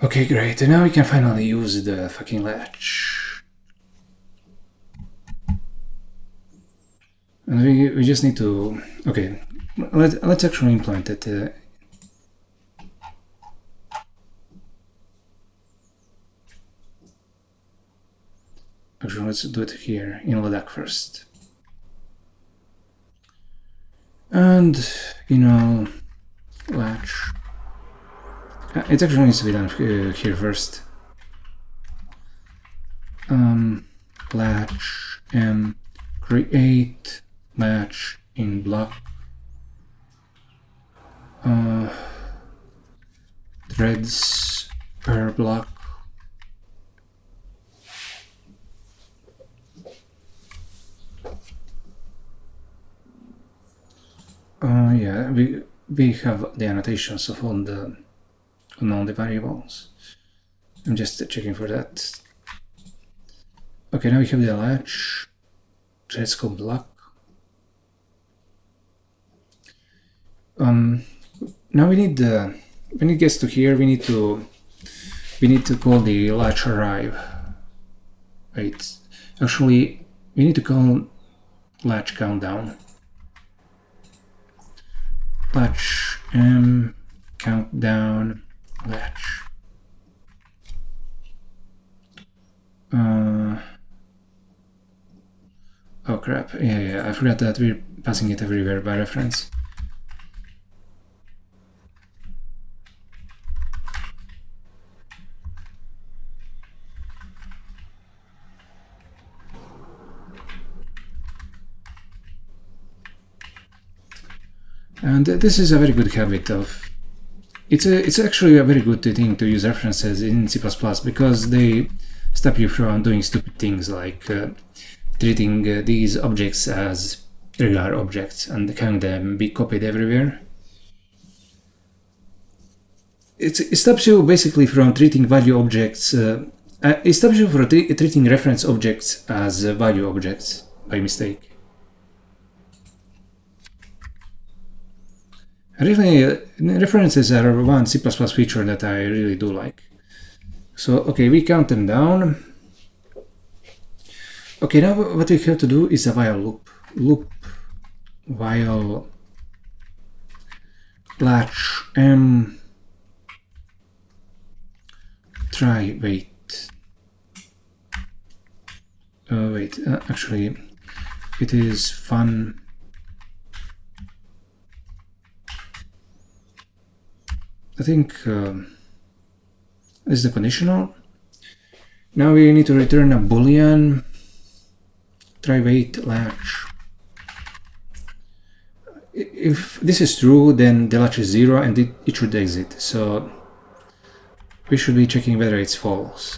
Okay, great. And now we can finally use the fucking latch. And we just need to. Okay, let's actually implement it. Actually, let's do it here in LDAC first. And, latch. It actually needs to be done here first. Latch and create latch in block. Threads per block. Yeah, we have the annotations of all the variables. I'm just checking for that. Okay, now we have the latch. Let's go block. Now we need when it gets to here, we need to call the latch arrive. Wait, actually, we need to call latch countdown. Latch countdown latch. Oh crap! Yeah, I forgot that we're passing it everywhere by reference. And this is a very good habit of. It's actually a very good thing to use references in C++ because they stop you from doing stupid things like treating these objects as regular objects and having them be copied everywhere. It stops you basically from treating value objects. It stops you from treating reference objects as value objects by mistake. Really, references are one C++ feature that I really do like. So, okay, we count them down. Okay, now what we have to do is a while loop. Loop while latch try wait. Wait, actually, it is fun. I think this is the conditional. Now we need to return a boolean. Try wait latch. If this is true, then the latch is 0 and it should exit. So we should be checking whether it's false.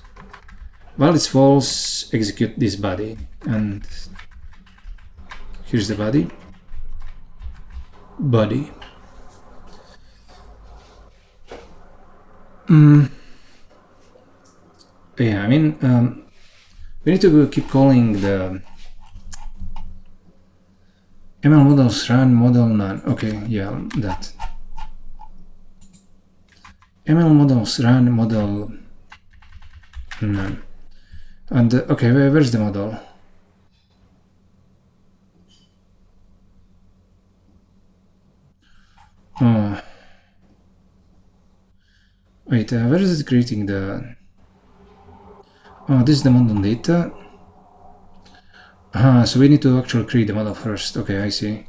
While it's false, execute this body. And here's the body. Body. Yeah, I mean, we need to keep calling the ML models run model none. Okay, yeah, that. ML models run model none. And okay, where's the model? Oh. Wait, where is it creating the... Oh, this is the model data. So we need to actually create the model first. Okay, I see.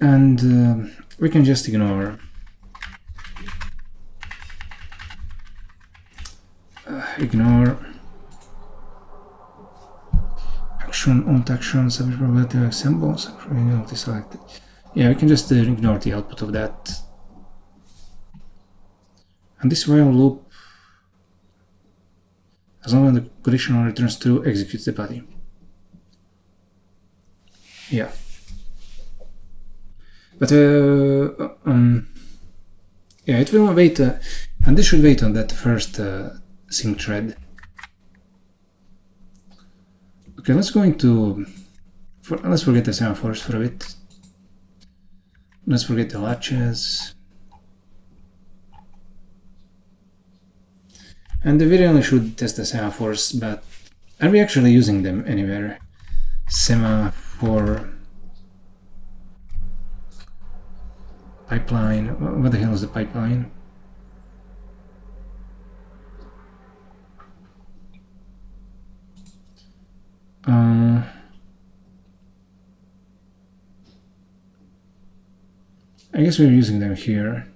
And we can just ignore action, alt action, subject probability examples, selected. Yeah, we can just ignore the output of that. And this while loop, as long as the conditional returns true, executes the body. Yeah. But yeah, it will wait, and this should wait on that first sync thread. Okay, let's go into. Let's forget the semaphores for a bit. Let's forget the latches. And we really should test the semaphores, but are we actually using them anywhere? Semaphore pipeline. What the hell is the pipeline? I guess we're using them here.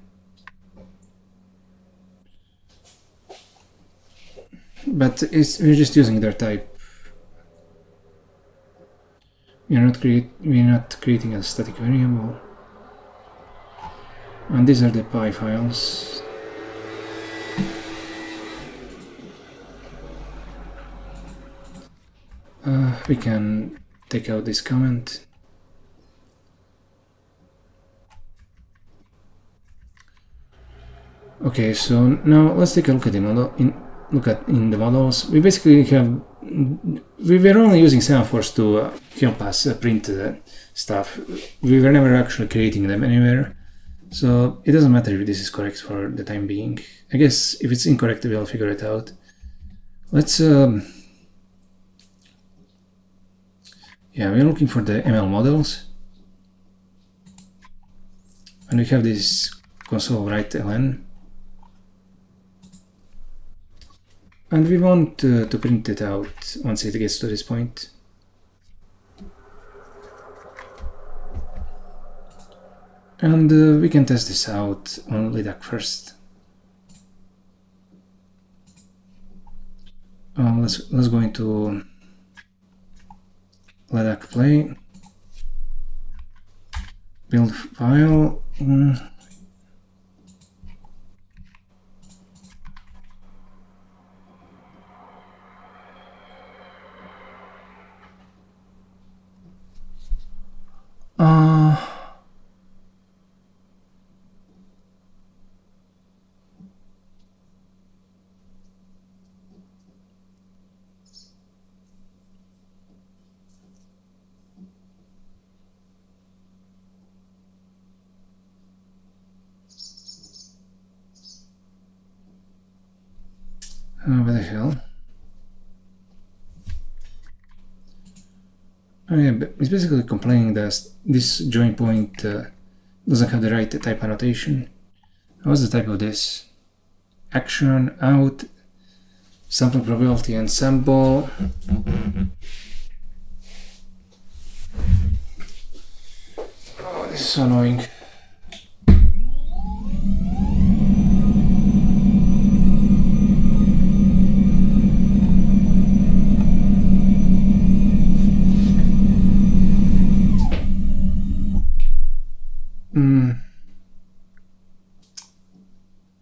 But we're just using their type. We're not creating a static variable. And these are the py files. We can take out this comment. Okay, so now let's take a look at the model. In the models, we basically have we were only using semaphores to help us print stuff. We were never actually creating them anywhere. So it doesn't matter if this is correct for the time being. I guess if it's incorrect, we'll figure it out. Let's... yeah, we're looking for the ML models. And we have this console write ln. And we want to print it out once it gets to this point. And we can test this out on LIDAC first. Let's go into LIDAC play, build file. What the hell? Oh yeah, but it's basically complaining that this join point doesn't have the right type annotation. What's the type of this? Action, out, sampling probability ensemble. Oh, this is so annoying.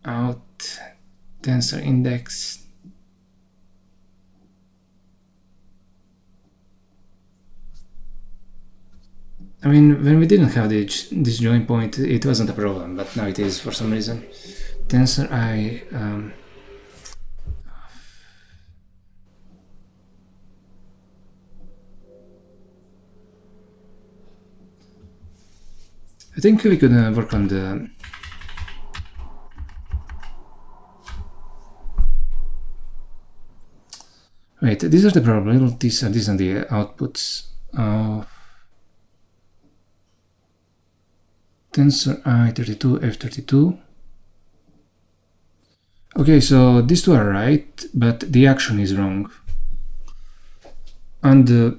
Out, tensor index. I mean, when we didn't have this join point, it wasn't a problem, but now it is for some reason. Tensor I. I think we could work on the wait, these are the probabilities and these are the outputs of tensor I32 F32. Okay, so these two are right, but the action is wrong. And the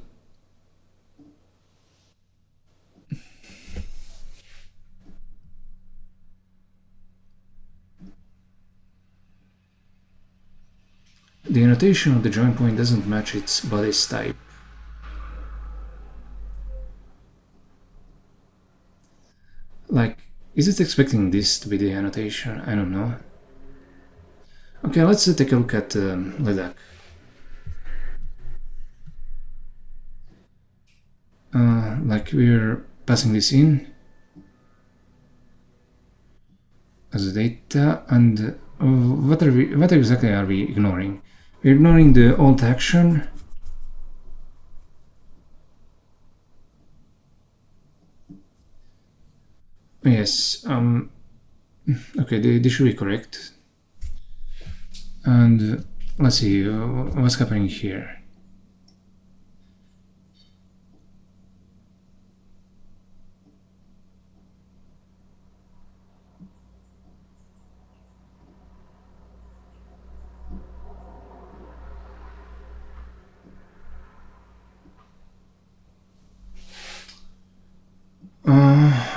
annotation of the join point doesn't match its bodice type. Like, is it expecting this to be the annotation? I don't know. Okay, let's take a look at LIDAC. Like, we're passing this in as data, and what exactly are we ignoring? We're ignoring the alt action. Yes, okay, this should be correct. And let's see, what's happening here?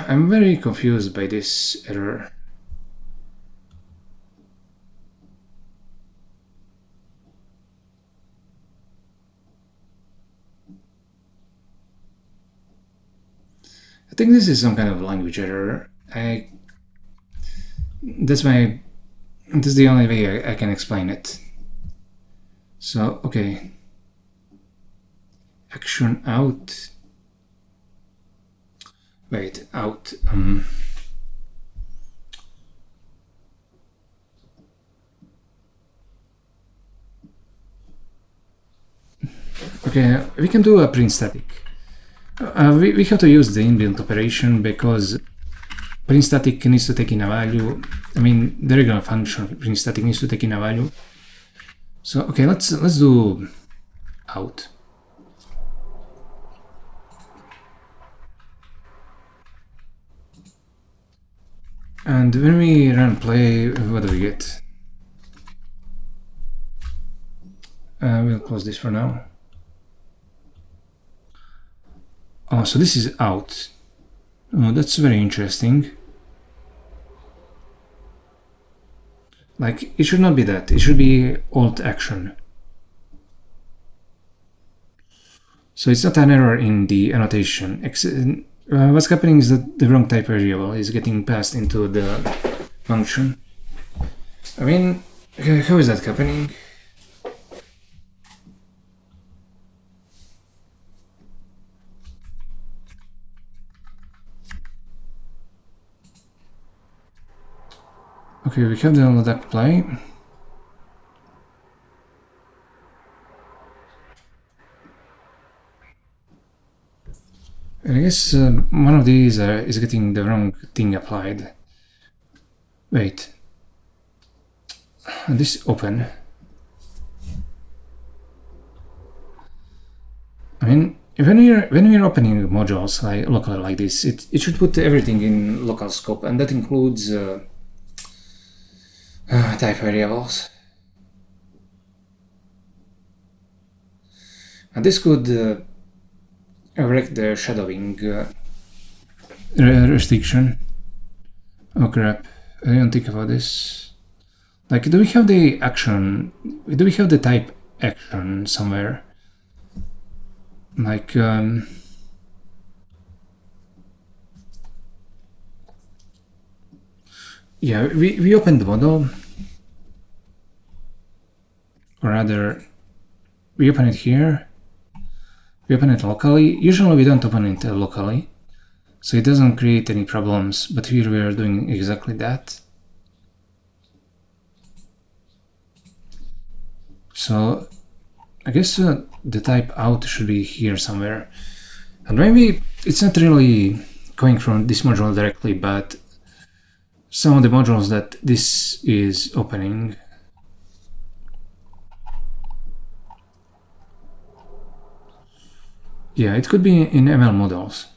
I'm very confused by this error. I think this is some kind of language error. That's the only way I can explain it. So, okay. Action out. Wait, out. Okay, we can do a print static. We have to use the inbuilt operation because print static needs to take in a value. I mean, the regular function of print static needs to take in a value. So okay, let's do out. And when we run play, what do we get? We'll close this for now. Oh, so this is out. Oh, that's very interesting. Like, it should not be that. It should be alt action. So it's not an error in the annotation. What's happening is that the wrong type variable is getting passed into the function. I mean, how is that happening? Okay, we have the load apply. And I guess one of these is getting the wrong thing applied. Wait. This open. I mean, when we're opening modules like locally like this, it should put everything in local scope, and that includes type variables. And this could correct the shadowing restriction. Oh crap, I didn't think about this. Like, do we have the action? Do we have the type action somewhere? Like, yeah, we opened the model, or rather, we open it here. We open it locally. Usually we don't open it locally, so it doesn't create any problems, but here we are doing exactly that. So I guess the type out should be here somewhere, and maybe it's not really going from this module directly, but some of the modules that this is opening. Yeah, it could be in ML models.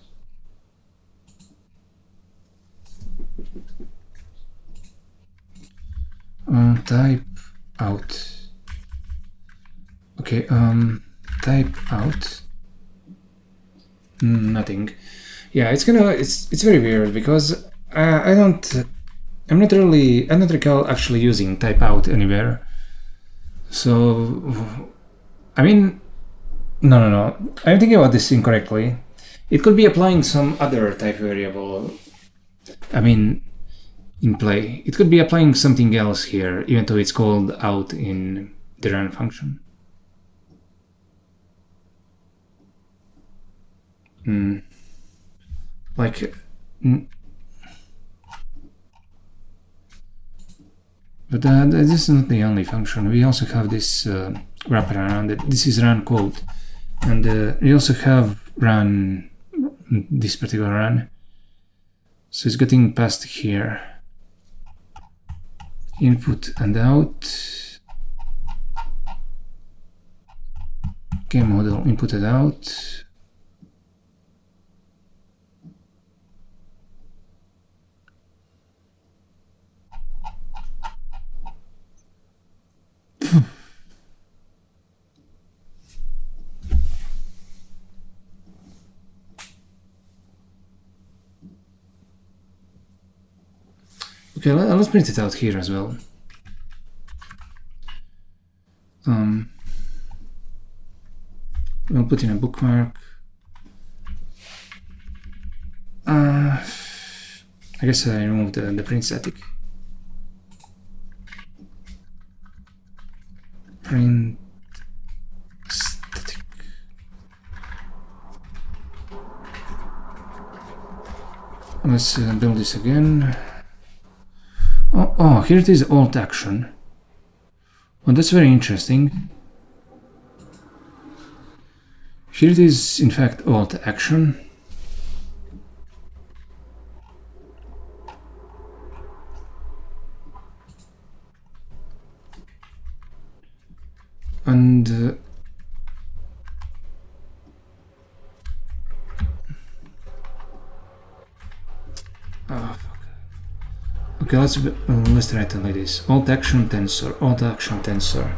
Type out. Okay, type out. Nothing. Yeah, it's very weird because I'm not recall actually using type out anywhere. So, I mean, no. I'm thinking about this incorrectly. It could be applying some other type variable. I mean, in play. It could be applying something else here, even though it's called out in the run function. Like, but this is not the only function. We also have this wrapper around it. This is run code, and we also have run this particular run. So it's getting passed here. Input and out. Game model inputted out. Okay, let's print it out here as well. We'll put in a bookmark. I guess I removed the print static. Print static. Let's build this again. Oh, here it is, alt action. Well, that's very interesting. Here it is, in fact, Alt Action. And okay, let's try to like this. Alt Action Tensor, Alt Action Tensor.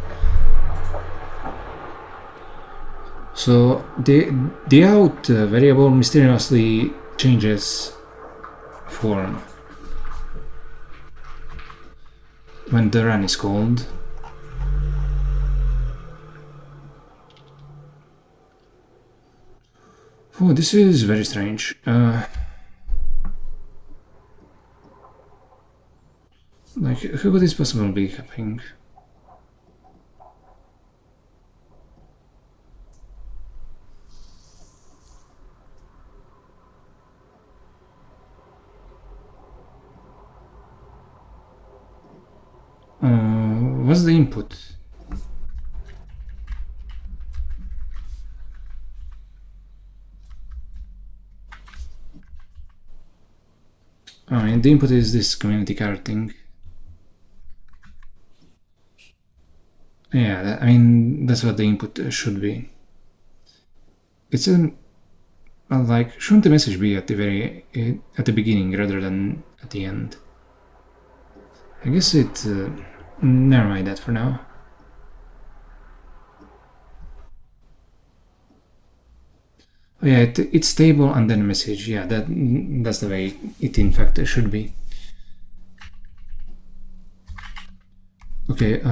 So the out variable mysteriously changes form when the run is called. Oh, this is very strange. Like, how could this possibly be happening? What's the input? And the input is this community card thing. Yeah, I mean, that's what the input should be. It's like, shouldn't the message be at the beginning rather than at the end? I guess it, never mind that for now. Oh yeah, it's stable and then message. Yeah, that's the way it in fact should be. Okay.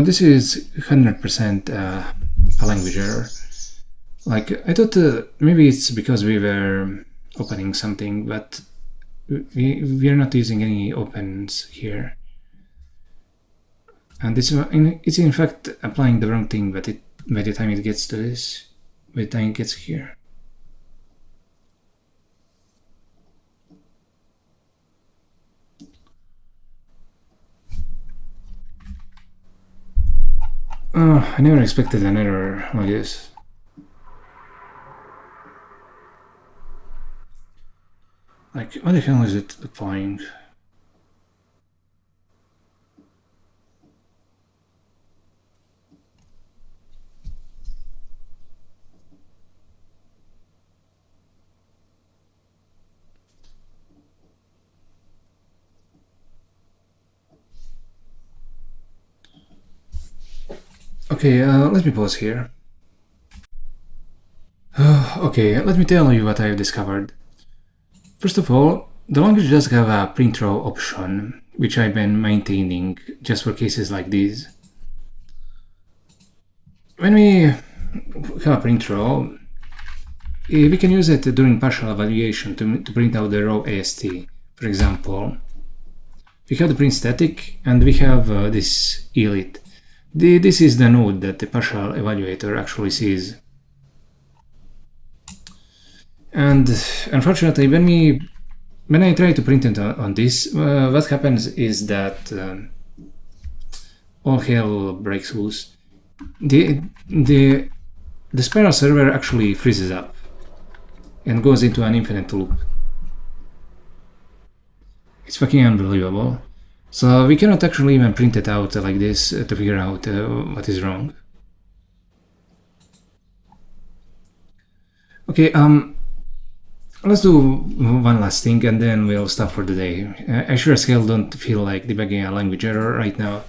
This is 100% a language error. Like, I thought maybe it's because we were opening something, but we are not using any opens here. And it's in fact applying the wrong thing, but by the time it gets to this, by the time it gets here. I never expected an error like this. Like, what the hell is it applying? Okay, let me pause here. Okay, let me tell you what I've discovered. First of all, the language does have a print row option, which I've been maintaining just for cases like these. When we have a print row, we can use it during partial evaluation to print out the row AST. For example, we have the print static and we have this elit. This is the node that the partial evaluator actually sees. And unfortunately, when I try to print it on this, what happens is that all hell breaks loose. The spiral server actually freezes up and goes into an infinite loop. It's fucking unbelievable. So we cannot actually even print it out like this to figure out what is wrong. Okay, let's do one last thing and then we'll stop for the day. I sure as hell don't feel like debugging a language error right now.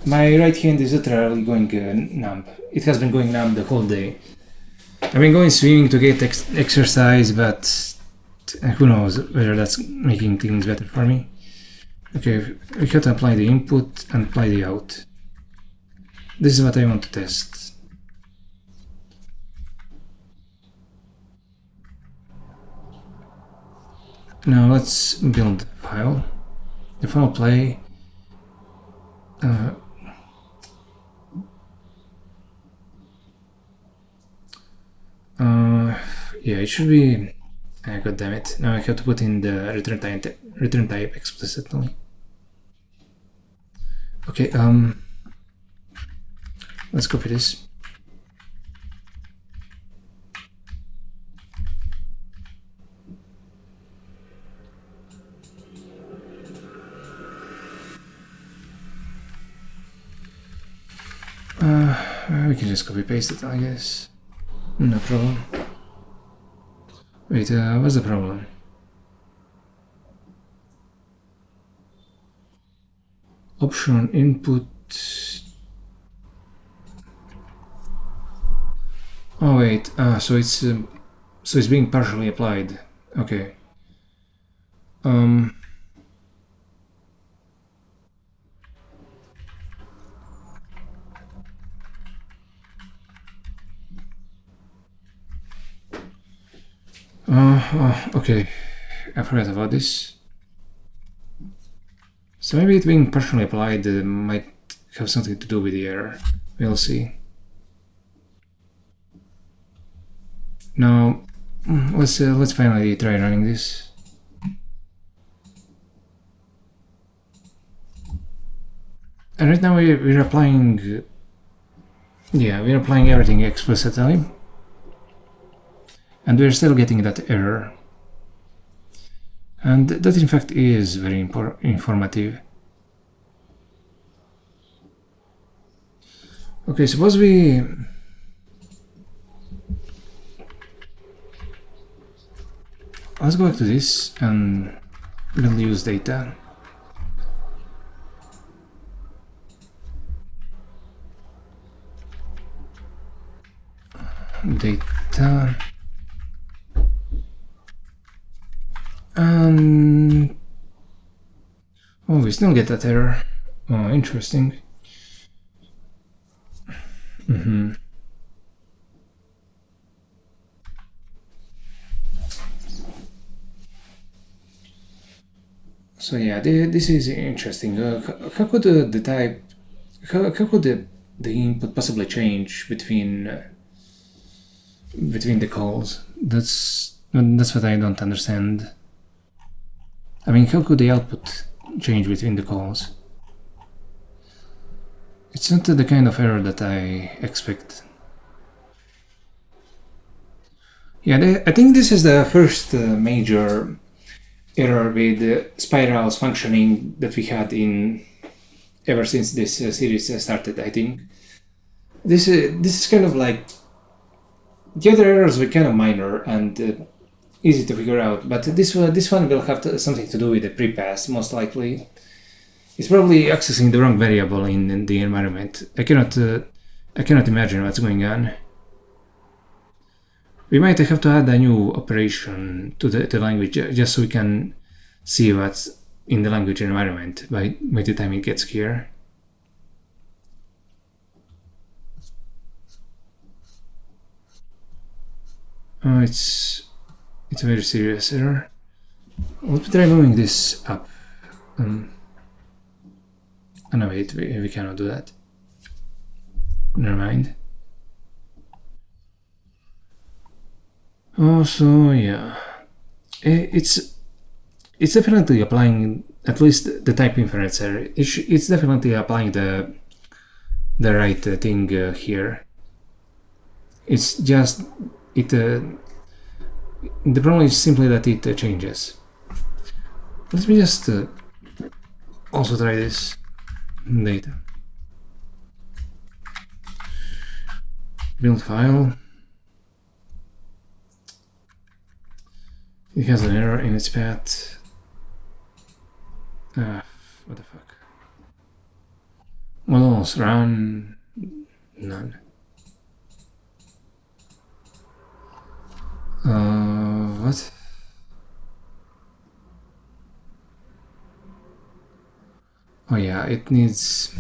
My right hand is literally going numb. It has been going numb the whole day. I've been going swimming to get exercise, but who knows whether that's making things better for me. Okay, we have to apply the input and apply the out. This is what I want to test. Now let's build the file. The file play. Yeah, it should be. God damn it! Now I have to put in the return type explicitly. Okay. Let's copy this. We can just copy paste it, I guess. No problem. Wait, what's the problem? Option input. Oh wait, so it's being partially applied. Okay. Okay, I forgot about this. So maybe it being partially applied might have something to do with the error. We'll see. Now, let's finally try running this. And right now we're applying. Yeah, we're applying everything explicitly. And we're still getting that error. And that in fact is very informative. Okay, suppose we... Let's go back to this and we'll use data. Data. And... Oh, we still get that error. Oh, interesting. So yeah, this is interesting. How could the type, how could the input possibly change between the calls? That's what I don't understand. I mean, how could the output change between the calls? It's not the kind of error that I expect. Yeah, I think this is the first major error with spirals functioning that we had in ever since this series started. I think this is kind of like the other errors were kind of minor and easy to figure out, but this one will have something to do with the prepass most likely. It's probably accessing the wrong variable in the environment. I cannot imagine what's going on. We might have to add a new operation to the language just so we can see what's in the language environment by the time it gets here. It's a very serious error. Let's try moving this up. Oh no, wait, we cannot do that. Never mind. Oh, so yeah, it's definitely applying at least the type inference error. It's definitely applying the right thing here. It's just the problem is simply that it changes. Let me just also try this data. Build file. It has an error in its path. What the fuck? Models run. None. What? Oh yeah, it needs...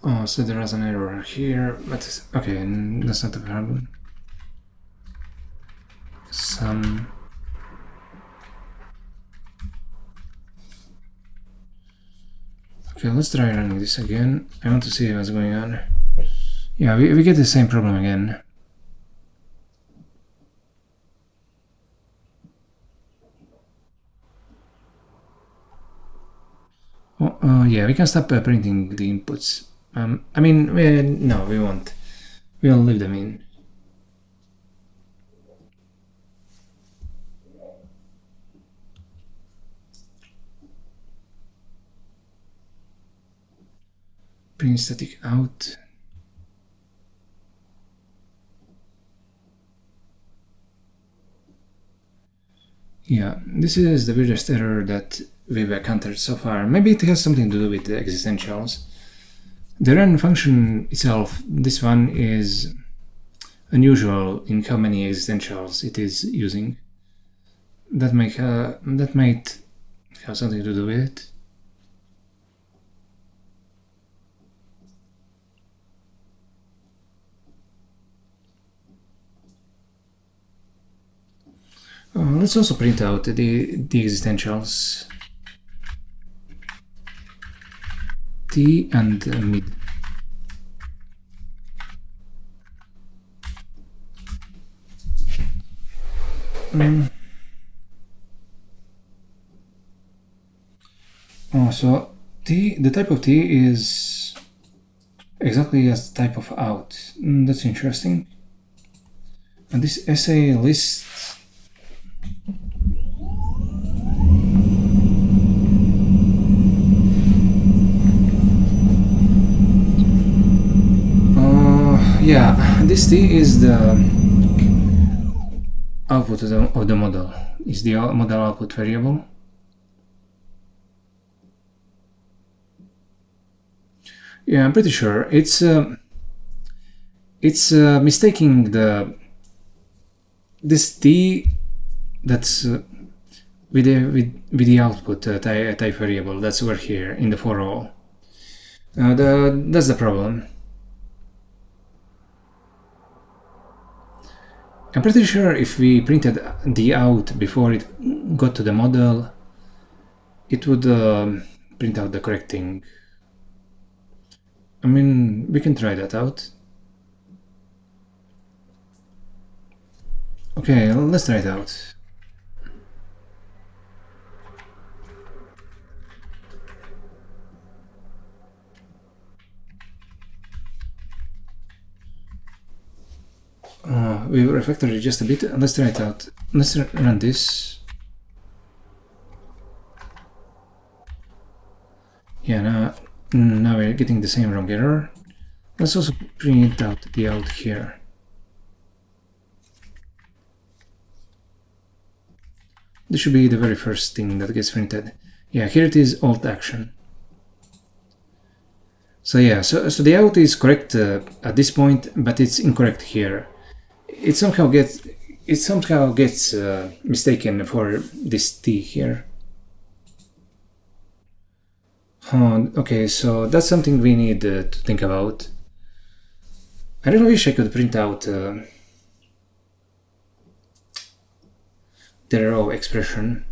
Oh, so there was an error here, but okay, that's not a problem. Okay, let's try running this again. I want to see what's going on. Yeah, we get the same problem again. Yeah, we can stop printing the inputs. I mean, no, we won't. We'll leave them in. Print static out. Yeah, this is the weirdest error that we've encountered so far. Maybe it has something to do with the existentials. The run function itself, this one is unusual in how many existentials it is using. That might have something to do with it. Let's also print out the existentials. T and mid. So T, the type of T is exactly as the type of out. That's interesting. And this essay list yeah, this T is the output of the model. Is the model output variable. Yeah, I'm pretty sure it's mistaking this T that's with the output type variable that's over here in the for all. That's the problem. I'm pretty sure if we printed the out before it got to the model, it would print out the correct thing. I mean, we can try that out. Okay, let's try it out. We refactored it just a bit. Let's try it out. Let's run this. Yeah, now we're getting the same wrong error. Let's also print out the out here. This should be the very first thing that gets printed. Yeah, here it is, alt action. So yeah, so the out is correct at this point, but it's incorrect here. It somehow gets mistaken for this T here. Okay, so that's something we need to think about. I really wish I could print out the row expression.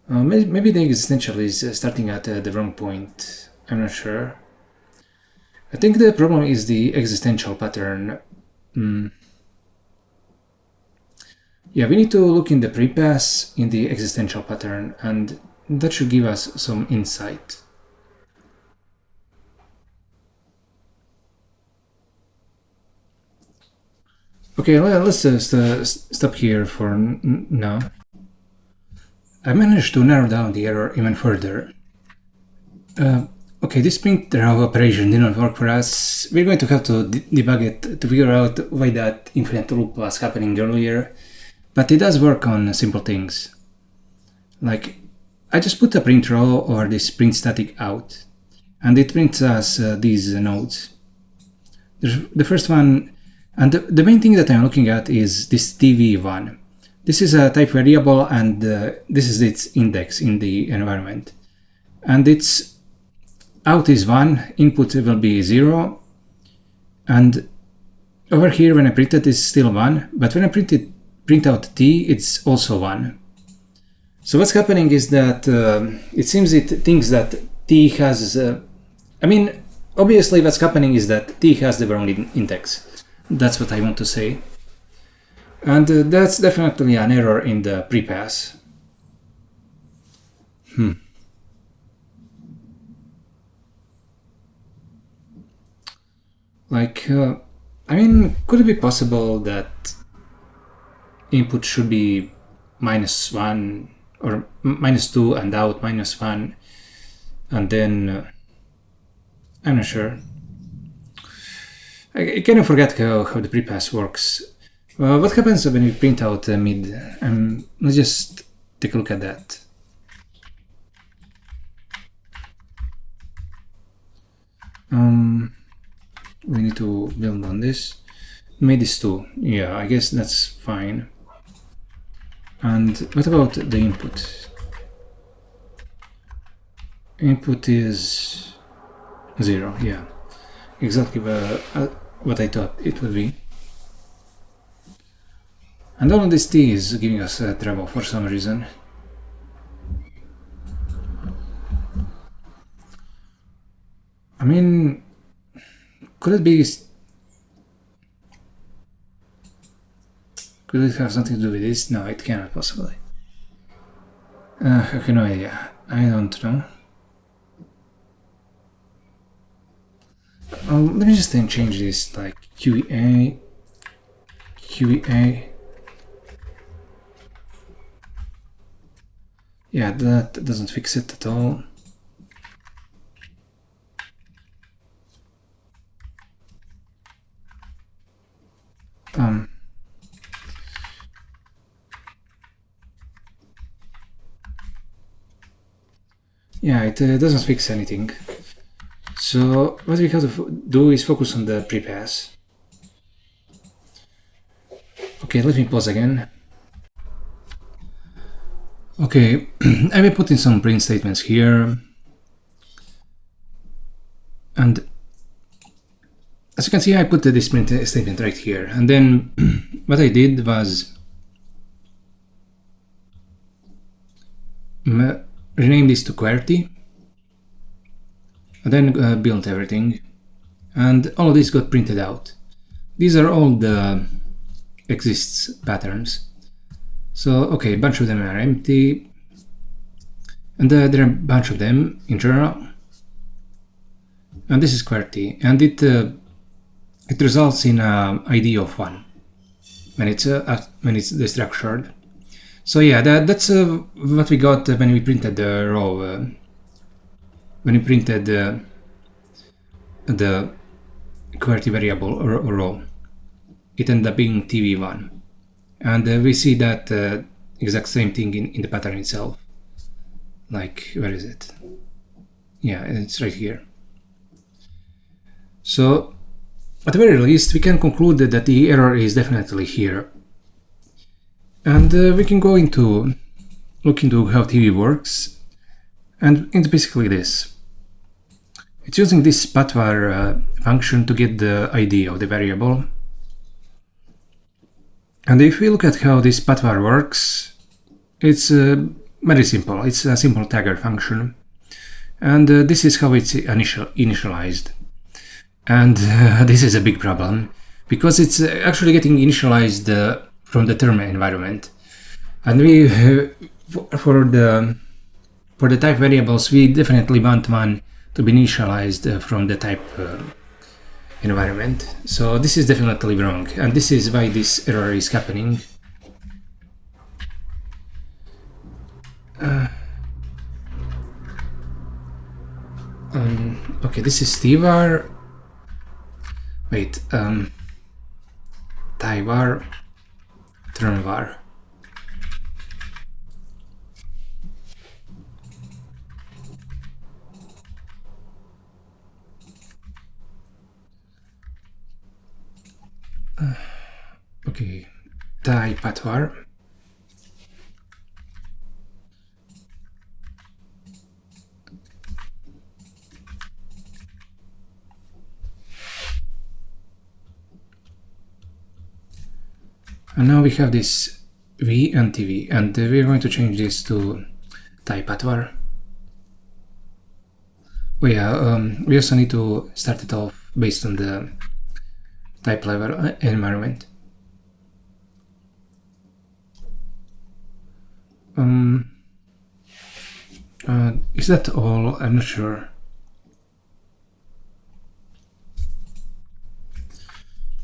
Maybe the existential is starting at the wrong point. I'm not sure. I think the problem is the existential pattern. Yeah, we need to look in the prepass in the existential pattern, and that should give us some insight. Okay, let's stop here for now. I managed to narrow down the error even further. Okay, this print row operation did not work for us. We're going to have to debug it to figure out why that infinite loop was happening earlier, but it does work on simple things. Like, I just put a print row over this print static out, and it prints us these nodes. The first one, and the main thing that I'm looking at is this TV1. This is a type variable, and this is its index in the environment. and its out is 1, input will be 0, and over here when I print it is still 1, but when I print out t, it's also 1. So what's happening is that it seems it thinks that t has, I mean, obviously what's happening is that t has the wrong index. That's what I want to say. And that's definitely an error in the prepass. Like, I mean, could it be possible that input should be -1 or -2 and out -1, and then I'm not sure. I kind of forget how the prepass works. What happens when we print out mid? Let's just take a look at that. We need to build on this. Mid is 2. Yeah, I guess that's fine. And what about the input? Input is 0. Yeah, exactly what I thought it would be. And all of this t is giving us trouble for some reason. I mean, could it be? Could it have something to do with this? No, it cannot possibly. I have no idea. I don't know. Let me just then change this, like QEA. Yeah, that doesn't fix it at all. Yeah, it doesn't fix anything. So what we have to do is focus on the prepass. Okay, let me pause again. Okay, I will put in some print statements here. And as you can see, I put this print statement right here. And then what I did was rename this to QWERTY, and then built everything, and all of this got printed out. These are all the exists patterns. So okay, a bunch of them are empty, and there are a bunch of them in general. And this is QWERTY, and it results in an ID of 1 when it's destructured. So yeah, that's what we got when we printed the row. When we printed the QWERTY variable row, it ended up being TV1, and we see that exact same thing in the pattern itself. Like, where is it? Yeah, it's right here. So at the very least, we can conclude that the error is definitely here. And we can go into look into how TV works, and it's basically this. It's using this patvar function to get the ID of the variable. And if we look at how this patvar works, it's very simple. It's a simple tagger function, and this is how it's initialized. And this is a big problem, because it's actually getting initialized from the term environment, and we for the type variables we definitely want one to be initialized from the type environment. So this is definitely wrong, and this is why this error is happening. Okay, this is tvar. Wait, tyvar, termvar. Okay, ty patvar. And now we have this V and TV, and we're going to change this to type atvar. Oh yeah, we also need to start it off based on the type level environment. Is that all? I'm not sure.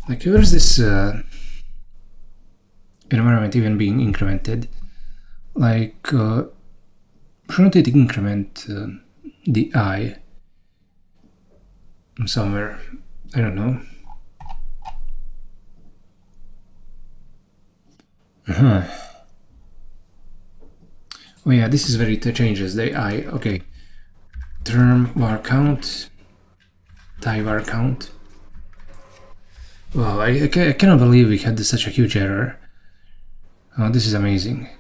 Like, where is this environment even being incremented? Like, shouldn't it increment the I somewhere? I don't know. Oh yeah, this is where it changes the I. Okay, term var count, tie var count. Wow, I cannot believe we had such a huge error. Oh, this is amazing.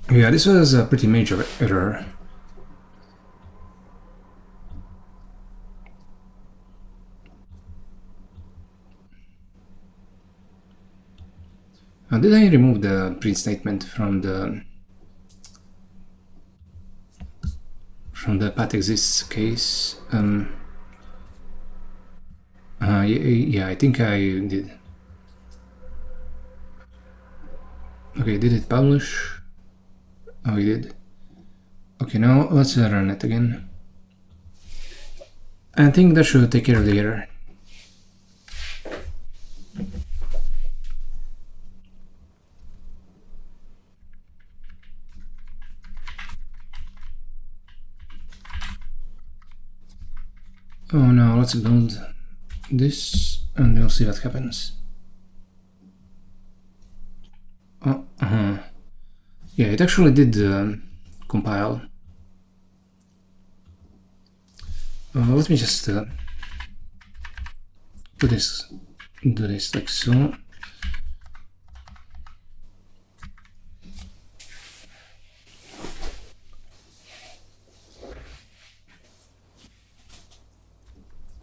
Yeah, this was a pretty major error. Did I remove the print statement from the path exists case? Yeah, I think I did. Okay, did it publish? Oh, we did. Okay, now let's run it again. I think that should take care of the error. Oh no, let's build this and we'll see what happens. Oh, yeah, it actually did compile. Let me just do this like so.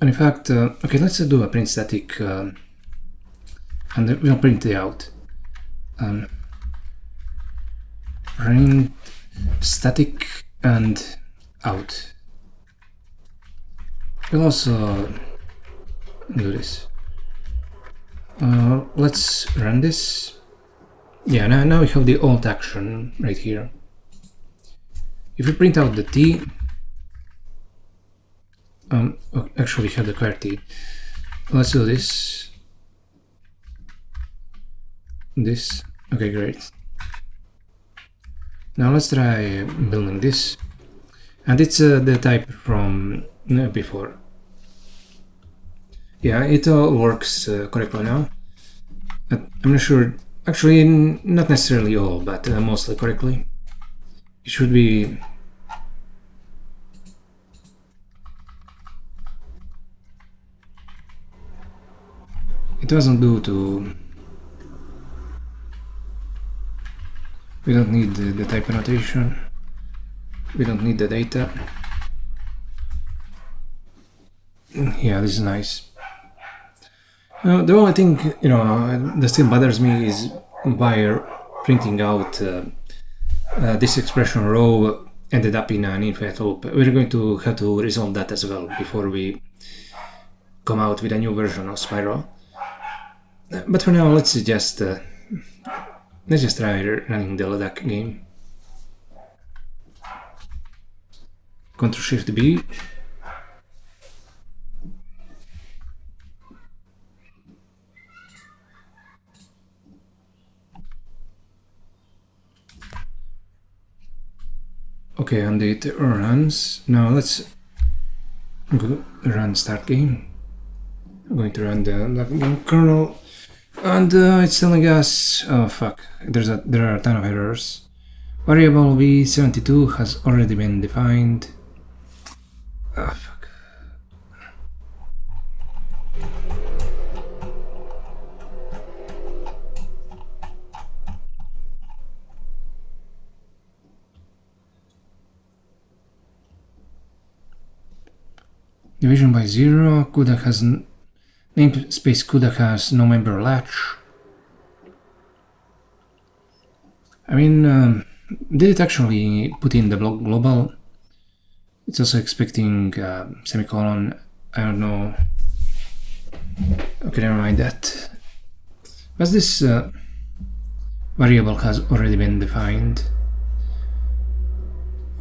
And in fact, okay, let's do a print static, and we'll print it out. Print static and out. We'll also do this. Let's run this. Yeah, now we have the alt action right here. If we print out the T, actually we have the QWERTY. Let's do this. This. Okay, great. Now let's try building this. And it's the type from before. Yeah, it all works correctly now. I'm not sure. Actually, not necessarily all, but mostly correctly. It should be. It doesn't do to. We don't need the type annotation. We don't need the data. Yeah, this is nice. The only thing, that still bothers me is by printing out this expression row ended up in an infinite loop. We're going to have to resolve that as well before we come out with a new version of Spyro. But for now, let's just try running the LDAC game. Ctrl-Shift-B. Okay, and it runs. Now let's go run start game. I'm going to run the game kernel, and it's telling us, oh fuck, there are a ton of errors. Variable v72 has already been defined. Oh fuck. Division by 0. CUDA has namespace CUDA has no member latch. I mean, did it actually put in the block global? It's also expecting semicolon. I don't know. Okay, never mind that. But this variable has already been defined.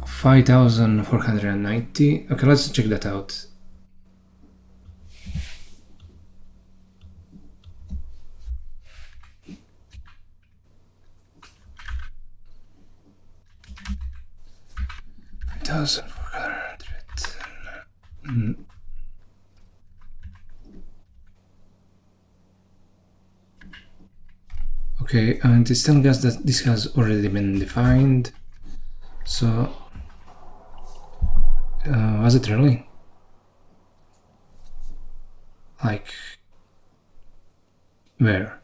5490. Okay, let's check that out. Okay, and it's telling us that this has already been defined. So, was it really? Like, where?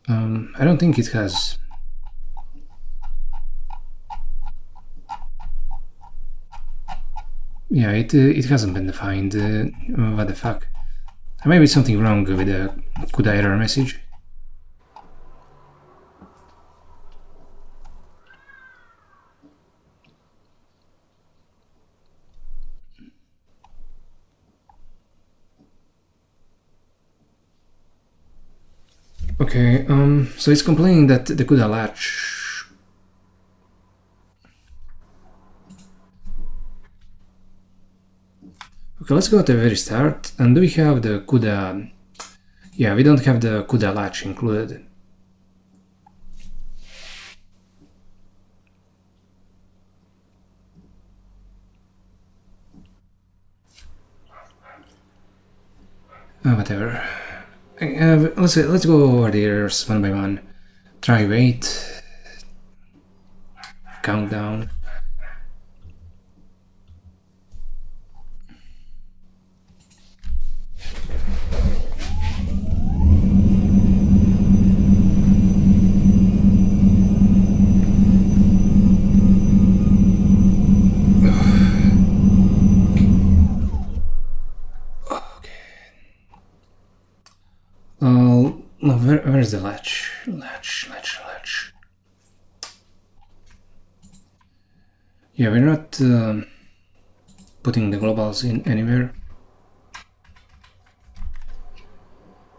I don't think it has. Yeah, it hasn't been defined. What the fuck? Maybe something wrong with the CUDA error message. Okay, so it's complaining that the CUDA latch. Okay, let's go to the very start. And do we have the CUDA? Yeah, we don't have the CUDA latch included. Whatever. Let's go over the errors one by one. Try wait. Countdown. Where's the latch? Latch. Yeah, we're not putting the globals in anywhere.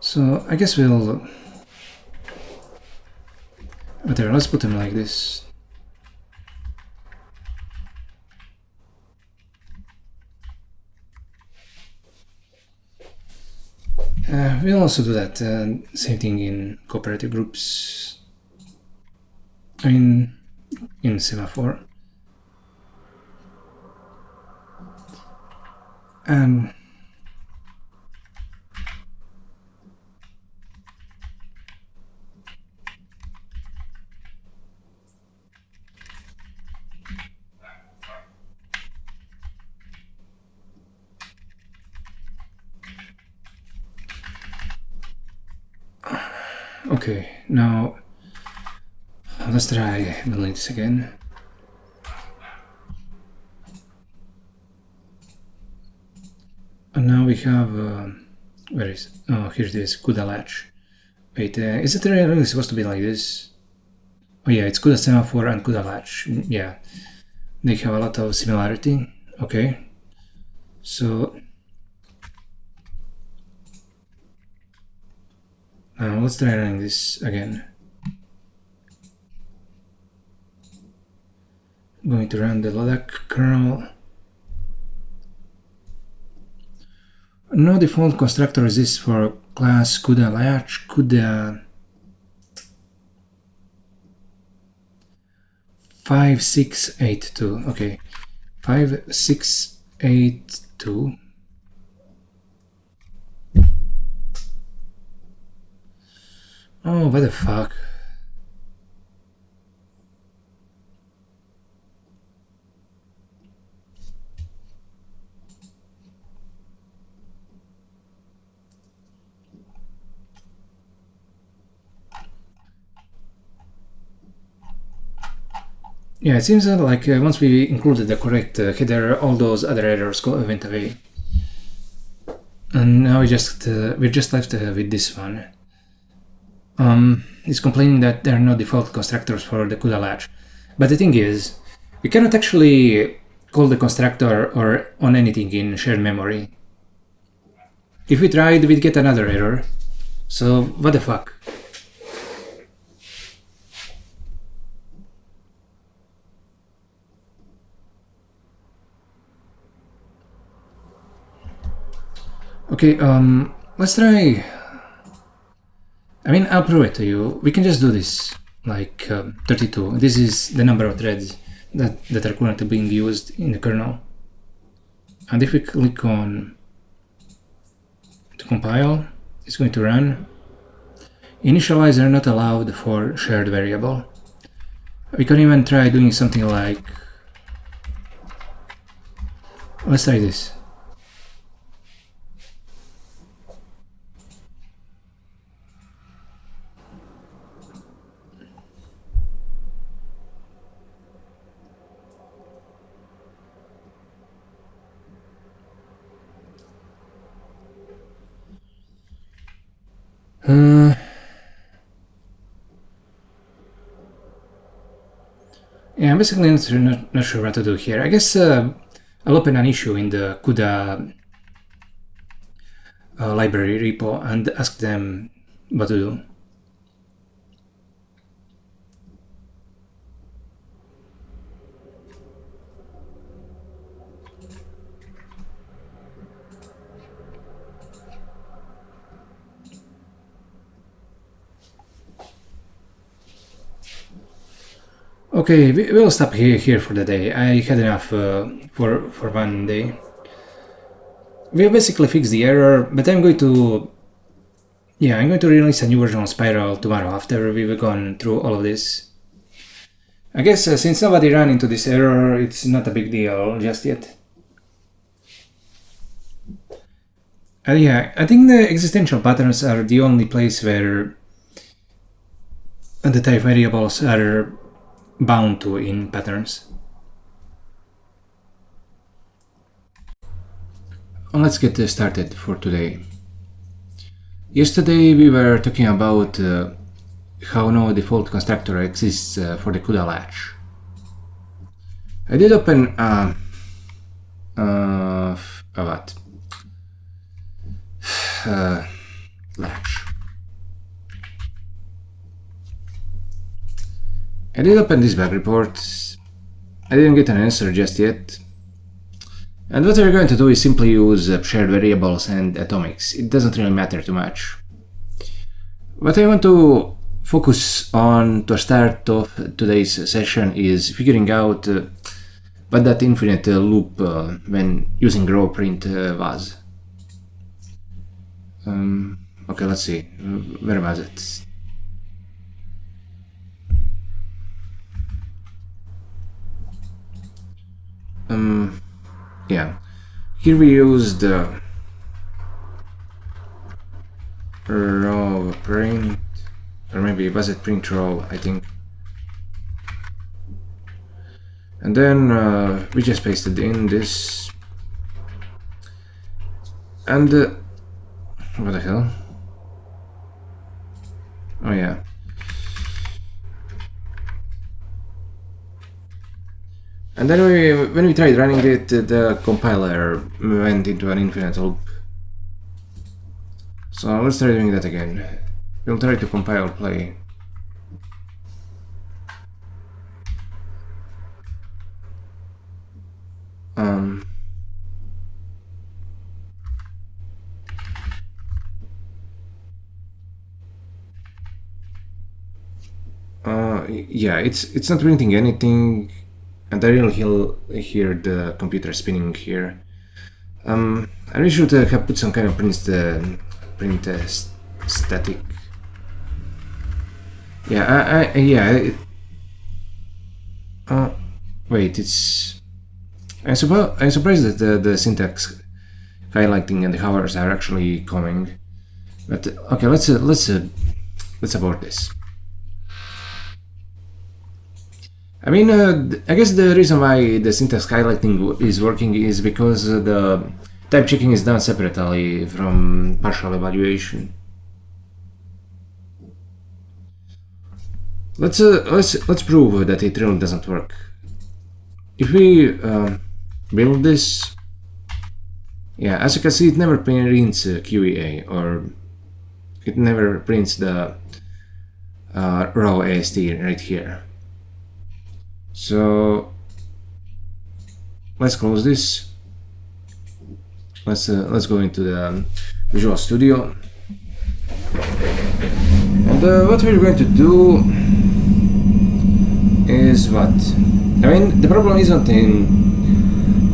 So I guess we'll... Whatever, let's put them like this. We'll also do that same thing in cooperative groups. I mean, in semaphore. And okay, now let's try building this again. And now we have where is it? Oh, here it is, CUDA latch. Wait, is it really supposed to be like this? Oh yeah, it's CUDA semaphore and CUDA latch. Yeah, they have a lot of similarity. Okay, so now let's try running this again. I'm going to run the LODAC kernel. No default constructor exists for class CUDA latch, CUDA 5682. Okay, 5682. Oh, what the fuck? Yeah, it seems like once we included the correct header, all those other errors went away. And now we're just left with this one. It's complaining that there are no default constructors for the CUDA latch. But the thing is, we cannot actually call the constructor or on anything in shared memory. If we tried, we'd get another error. So what the fuck? Okay, let's try. I mean, I'll prove it to you. We can just do this, like 32. This is the number of threads that are currently being used in the kernel. And if we click on to compile, it's going to run. Initialize are not allowed for shared variable. We can even try doing something like, let's try this. Yeah, I'm basically not sure what to do here. I guess I'll open an issue in the CUDA library repo and ask them what to do. Okay, we'll stop here for the day. I had enough for one day. We basically fixed the error, but I'm going to release a new version of Spiral tomorrow after we've gone through all of this. I guess since nobody ran into this error, it's not a big deal just yet. Yeah, I think the existential patterns are the only place where the type variables are bound to in patterns. Let's get started for today. Yesterday we were talking about how no default constructor exists for the CUDA latch. I did open what? Latch. I did open this bug report. I didn't get an answer just yet. And what we're going to do is simply use shared variables and atomics. It doesn't really matter too much. What I want to focus on to start off today's session is figuring out what that infinite loop when using raw print was. Okay, let's see. Where was it? Yeah, here we used raw print, or maybe was it print raw, I think. And then we just pasted in this, and what the hell? Oh yeah. And then when we tried running it, the compiler went into an infinite loop. So let's try doing that again. We'll try to compile play. Yeah, it's not printing anything. And I really hear the computer spinning here. I should have put some kind of print static. Yeah, yeah. Wait, it's. I'm surprised that the syntax highlighting and the hovers are actually coming. But okay, let's abort this. I mean, I guess the reason why the syntax highlighting is working is because the type checking is done separately from partial evaluation. Let's prove that it really doesn't work. If we build this, yeah, as you can see, it never prints QEA, or it never prints the raw AST right here. So let's close this. Let's go into the Visual Studio, and what we're going to do is what? I mean, the problem isn't in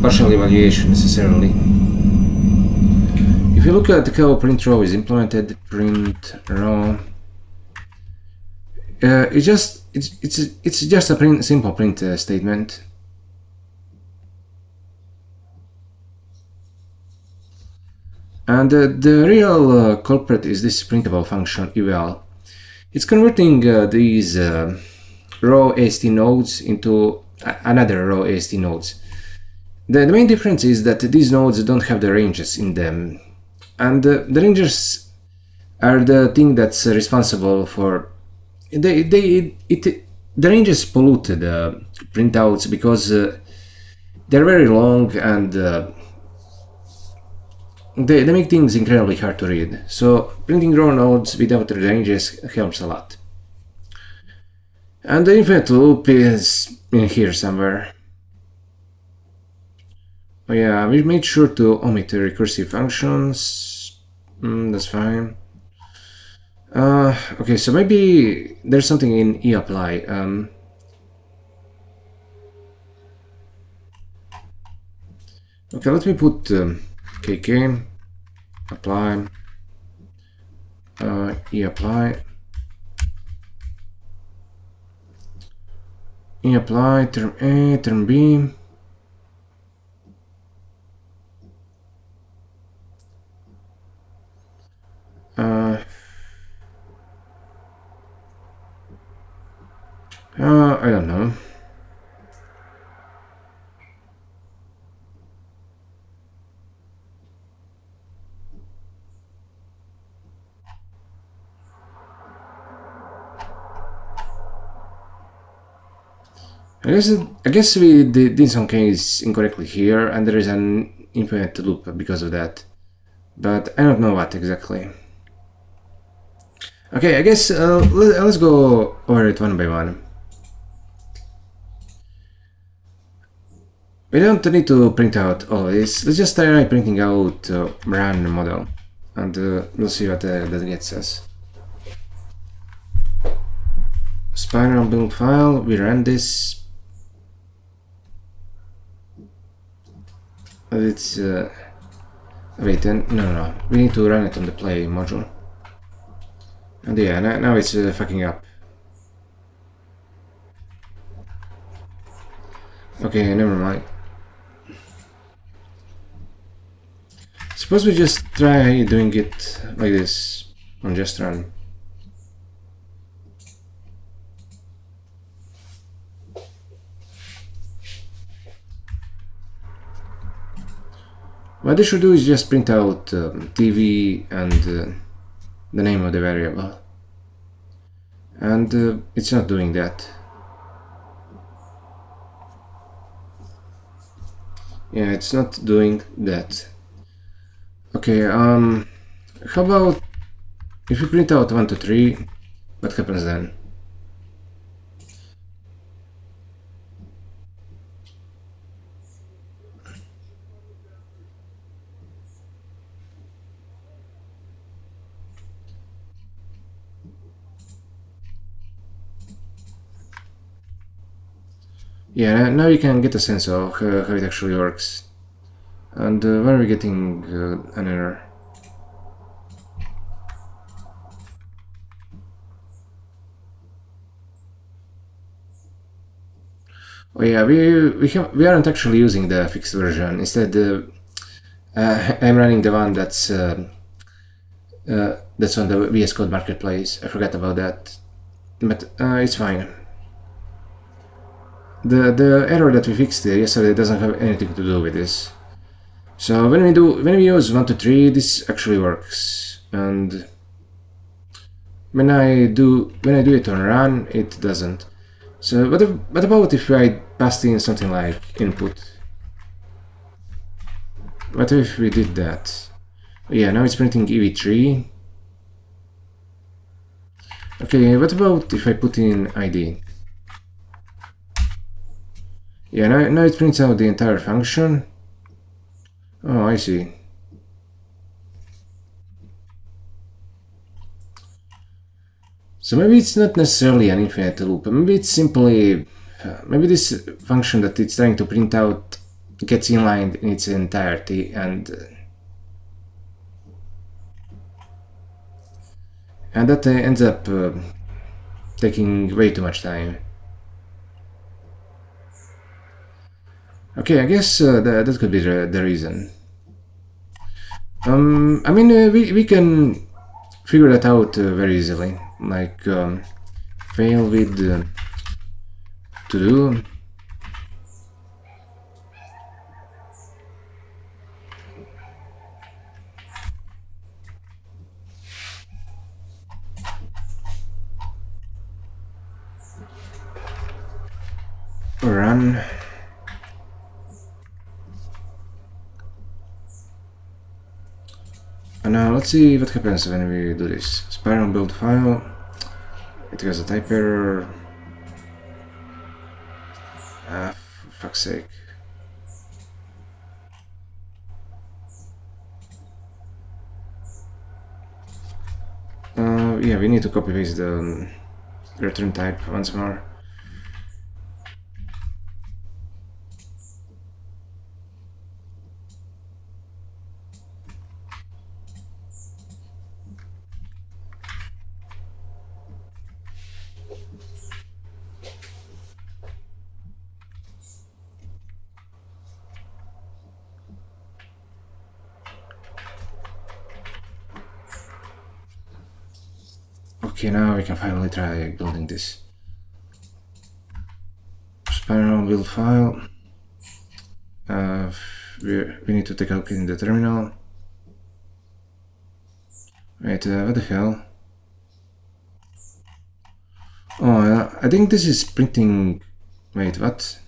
partial evaluation necessarily. If you look at how print row is implemented, print row, it's just a simple print statement. And the real culprit is this printable function eval. It's converting these raw AST nodes into another raw AST nodes. The main difference is that these nodes don't have the ranges in them, and the ranges are the thing that's responsible for the ranges pollute the printouts because they're very long and they make things incredibly hard to read. So printing raw nodes without the ranges helps a lot. And the infinite loop is in here somewhere. Oh yeah, we made sure to omit the recursive functions. That's fine. Okay, so maybe there's something in eApply. Okay, let me put KK, apply, eApply, term A, term B. I don't know. I guess we did some case incorrectly here, and there is an infinite loop because of that. But I don't know what exactly. Okay, I guess let's go over it one by one. We don't need to print out all of this. Let's just try printing out run model, and we'll see what that gets us. Spiral build file. We run this. It's wait, no. We need to run it on the play module. And yeah, now it's fucking up. Okay, never mind. Suppose we just try doing it like this on just run. What they should do is just print out TV and the name of the variable. And it's not doing that. Yeah, it's not doing that. Okay, how about if you print out 1, 2, 3, what happens then? Yeah, now you can get a sense of how it actually works. And why are we getting an error? Oh yeah, we aren't actually using the fixed version. Instead, I'm running the one that's on the VS Code Marketplace. I forgot about that, but it's fine. the error that we fixed yesterday doesn't have anything to do with this. So when we use 1 to 3, this actually works, and when I do it on run, it doesn't. So what about if I passed in something like input? What if we did that? Yeah, now it's printing EV3. Okay, what about if I put in ID? Yeah, now it prints out the entire function. Oh, I see. So maybe it's not necessarily an infinite loop. Maybe it's simply... maybe this function that it's trying to print out gets inlined in its entirety, and that ends up taking way too much time. Okay, I guess that could be the reason. I mean, we can figure that out very easily, like fail with to do. Run. And now let's see what happens when we do this. Spiral build file. It has a type error. Ah, for fuck's sake. Yeah, we need to copy paste the return type once more. Okay, now we can finally try building this. Spiral build file. We need to take a look in the terminal. Wait, what the hell? Oh, I think this is printing... Wait, what?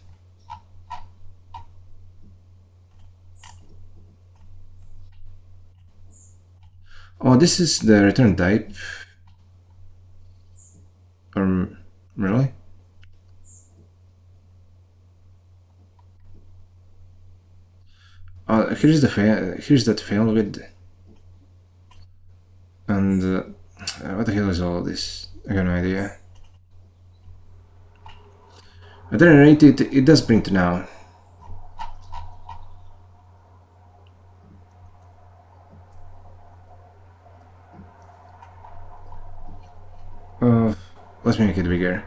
Oh, this is the return type. Really? Here's that fail with, and what the hell is all this? I got no idea. At any rate, it does print now. Let me make it bigger.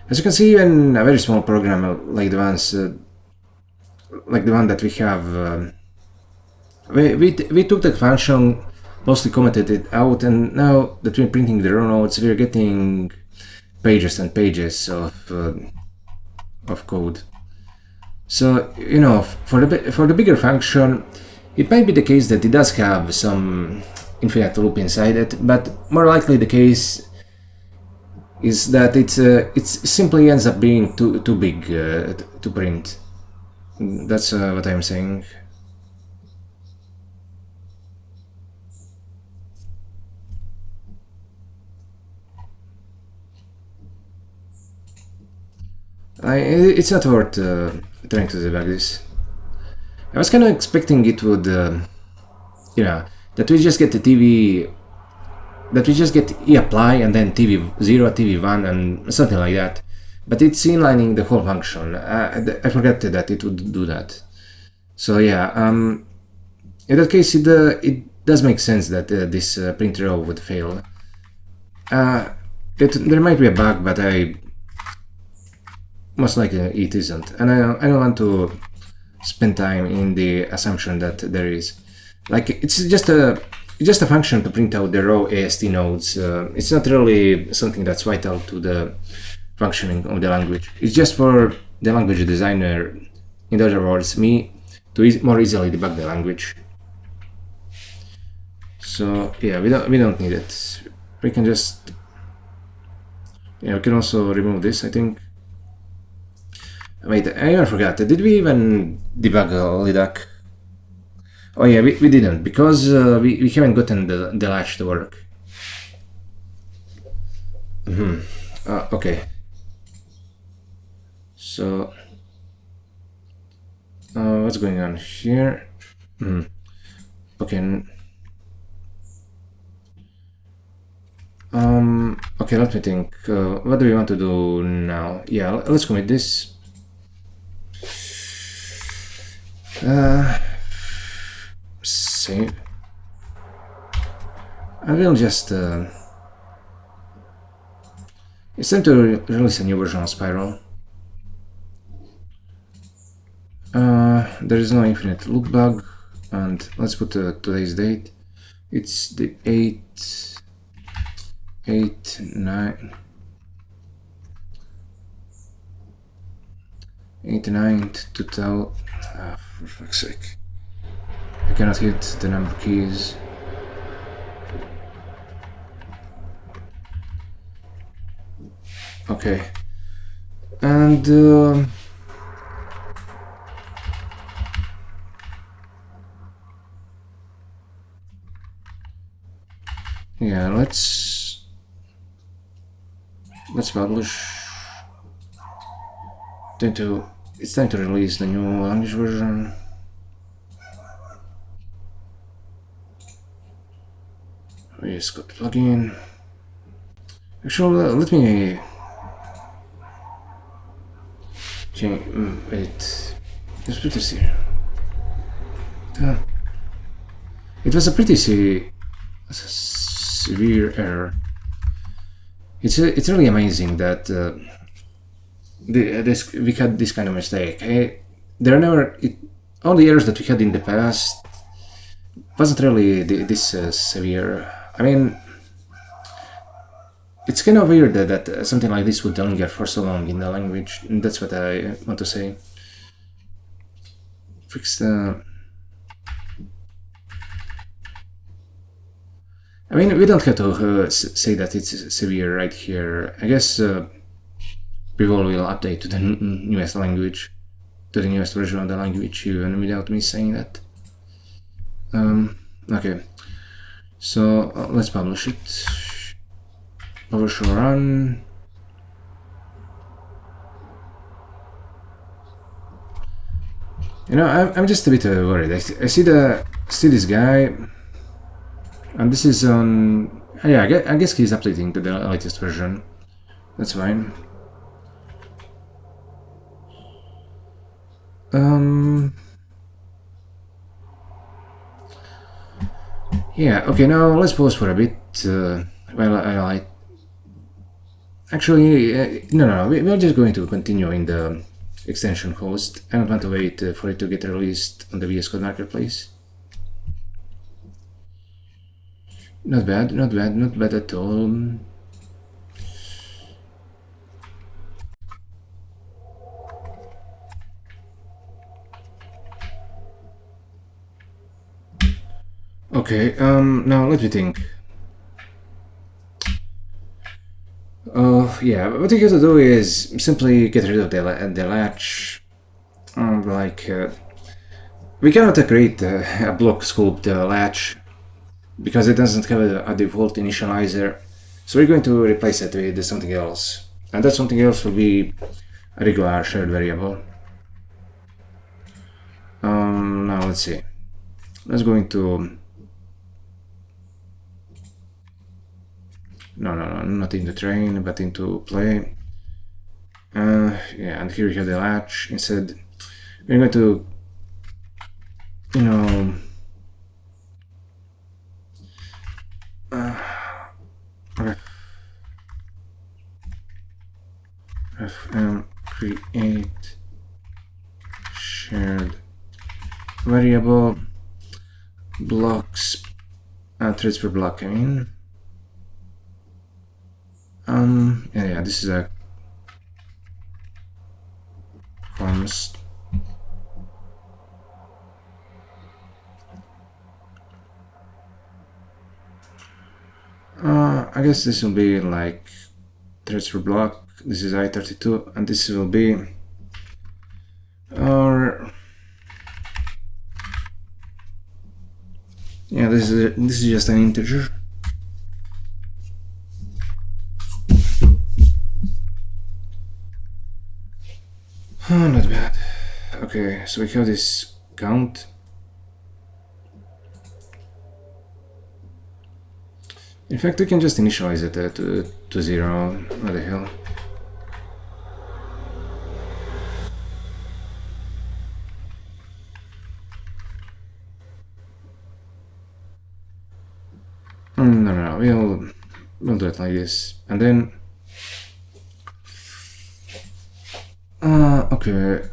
As you can see, even a very small program like the ones, like the one that we have, we took the function, mostly commented it out, and now that we're printing the raw nodes, we're getting pages and pages of code. So you know, for the bigger function, it might be the case that it does have some infinite loop inside it, but more likely the case is that it simply ends up being too big to print. That's what I'm saying. It's not worth trying to debug this. I was kind of expecting it would, you know, that we just get the TV, that we just get eApply and then TV0, TV1 and something like that. But it's inlining the whole function. I forgot that it would do that. So yeah, in that case it does make sense that this print row would fail. There might be a bug, but most likely it isn't. And I don't want to spend time in the assumption that there is. Like, it's just a function to print out the raw AST nodes. It's not really something that's vital to the functioning of the language. It's just for the language designer, in other words, me, to more easily debug the language. So yeah, we don't need it. We can just, yeah, we can also remove this, I think. Wait, I even forgot. Did we even debug LDAC? Oh yeah, we didn't, because we haven't gotten the latch to work. Okay. So what's going on here? Okay. Okay, let me think. What do we want to do now? Yeah, let's commit this. Save. I will just. It's time to release a new version of Spiral. There is no infinite loop bug, and let's put today's date. It's the 8th, 9th, 2000. For fuck's sake. I cannot hit the number keys. Okay. And yeah, let's publish. It's time to release the new language version. VS Code plugin. Actually, let me change. Wait, let's put this here. It was a pretty severe error. It's really amazing that we had this kind of mistake. There are never all the errors that we had in the past wasn't really this severe. I mean, it's kind of weird that something like this would linger for so long in the language. And that's what I want to say. Fix the. I mean, we don't have to say that it's severe right here. I guess people will update to the newest language, to the newest version of the language, even without me saying that. Okay, so let's publish it. PowerShell run. You know, I'm just a bit worried. I see this guy, and this is on. Yeah, I guess he's updating to the latest version. That's fine. Yeah. Okay. Now let's pause for a bit. Well, I actually no. We're just going to continue in the extension host. I don't want to wait for it to get released on the VS Code Marketplace. Not bad at all. Okay, now let me think. Yeah, what you have to do is simply get rid of the latch. We cannot create a block sculpt latch because it doesn't have a default initializer. So we're going to replace it with something else. And that something else will be a regular shared variable. Now let's see. Let's go into... No, not into train, but into play. Yeah, and here we have the latch. Instead, we're going to, you know, fm create shared variable blocks threads per block. I mean, yeah, this is a honest. I guess this will be like threads per block. This is I32, and this will be our yeah. This is just an integer. Oh, not bad. Okay, so we have this count. In fact, we can just initialize it to 0. What the hell? No, we'll do it like this, and then okay.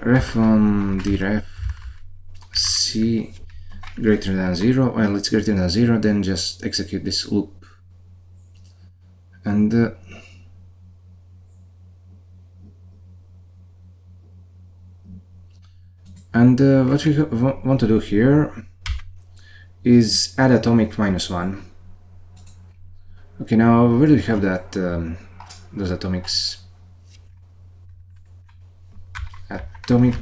Ref on the c greater than 0. Well, it's greater than 0, then just execute this loop. And what we want to do here is add atomic -1. Okay, now where do we have that those atomics? Atomic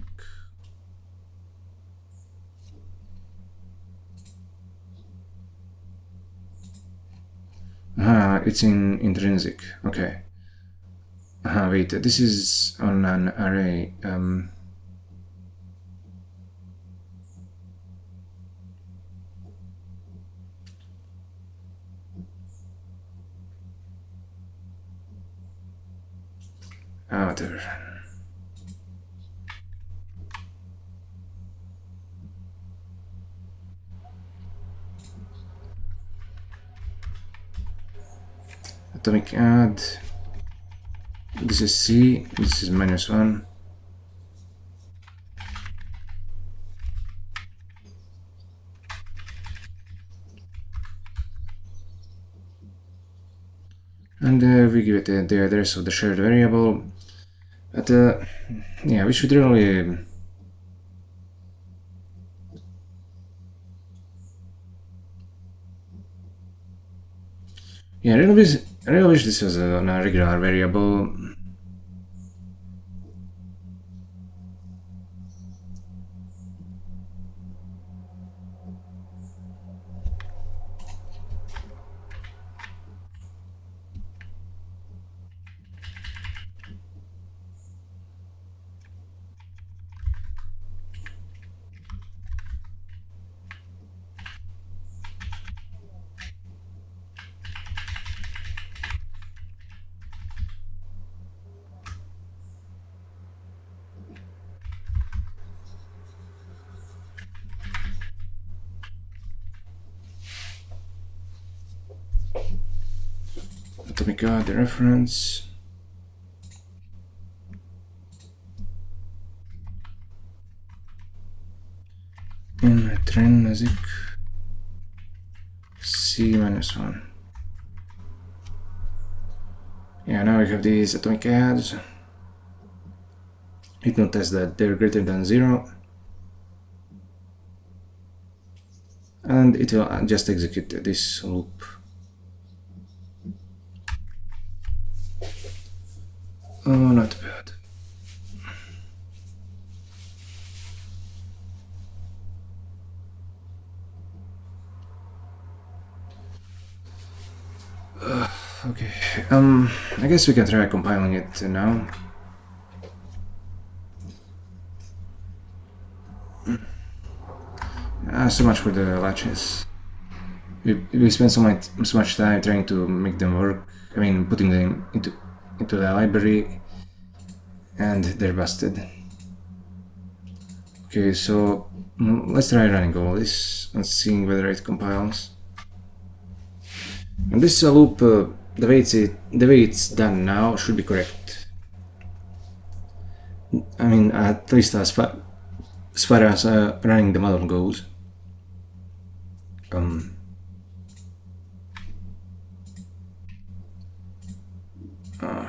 it's in intrinsic. Okay. Wait, this is on an array. Whatever. Atomic add. This is C. This is -1. And we give it the address of the shared variable. But yeah, we should really yeah, I really wish this was a regular variable. Atomic add the reference. Intrinsic C-1. Yeah, now we have these atomic adds. It will test that they're greater than 0. And it will just execute this loop. Oh, not bad. Okay, I guess we can try compiling it now. So much for the latches. We spent so much time trying to make them work. I mean, putting them into the library, and they're busted. Okay, so let's try running all this and seeing whether it compiles. And this loop, the way it's done now, should be correct. I mean, at least as far as running the model goes.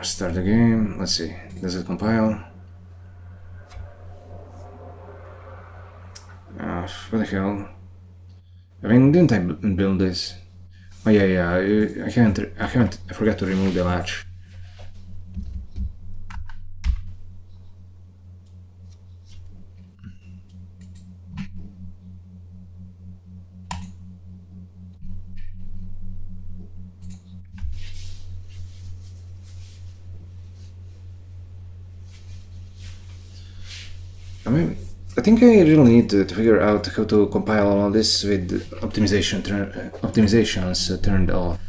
Start the game. Let's see. Does it compile? What the hell? I mean, didn't I build this? Oh yeah, yeah. I forgot to remove the latch. I mean, I think I really need to figure out how to compile all this with optimizations turned off.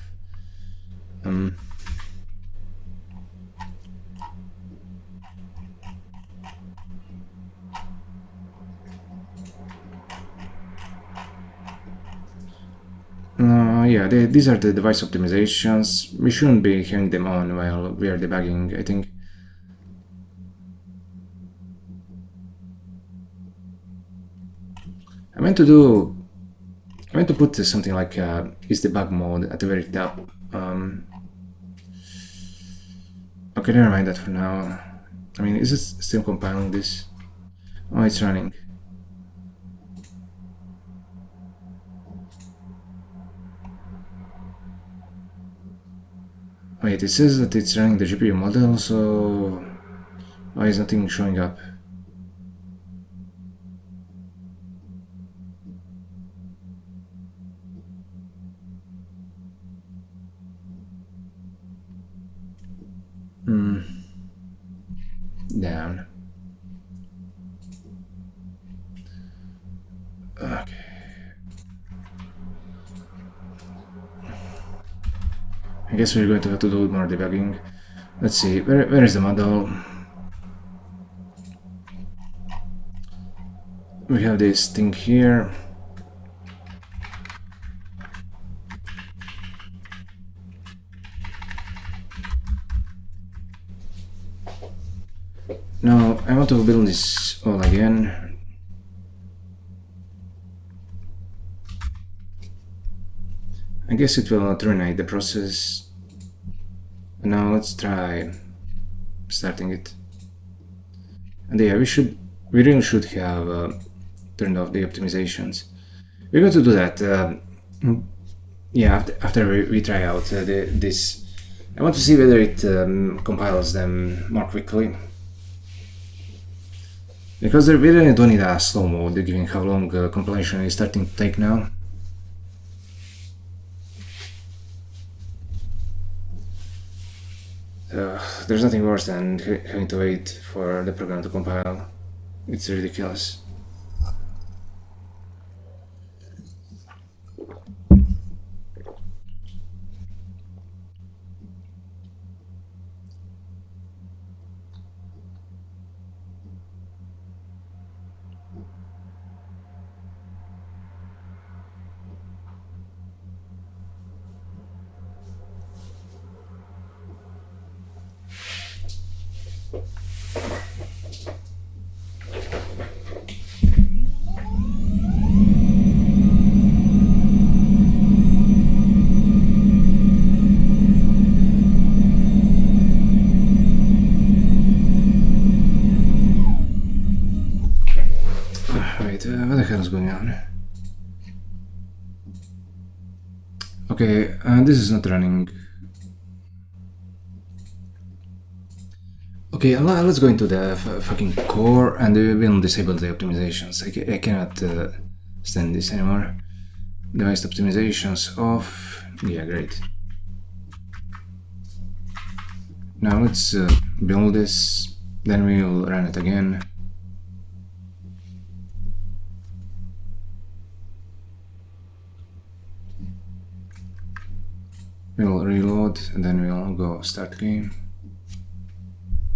Yeah, these are the device optimizations. We shouldn't be having them on while we are debugging, I think. I meant to do. I meant to put something like is debug mode at the very top. Okay, never mind that for now. I mean, is it still compiling this? Oh, it's running. Wait, it says that it's running the GPU model, so why is nothing showing up? Down. Okay. I guess we're going to have to do more debugging. Let's see, where is the model? We have this thing here. Now I want to build this all again. I guess it will terminate the process. Now let's try starting it. And yeah, we really should have turned off the optimizations. We're going to do that. Yeah, after we try out this, I want to see whether it compiles them more quickly. Because we really don't need a slow mode, given how long compilation is starting to take now. There's nothing worse than having to wait for the program to compile. It's ridiculous. Wait, what the hell is going on? Okay, this is not running. Okay, let's go into the fucking core and we will disable the optimizations. I cannot stand this anymore. Device optimizations off. Yeah, great. Now let's build this, then we'll run it again. We'll reload and then we'll go start game.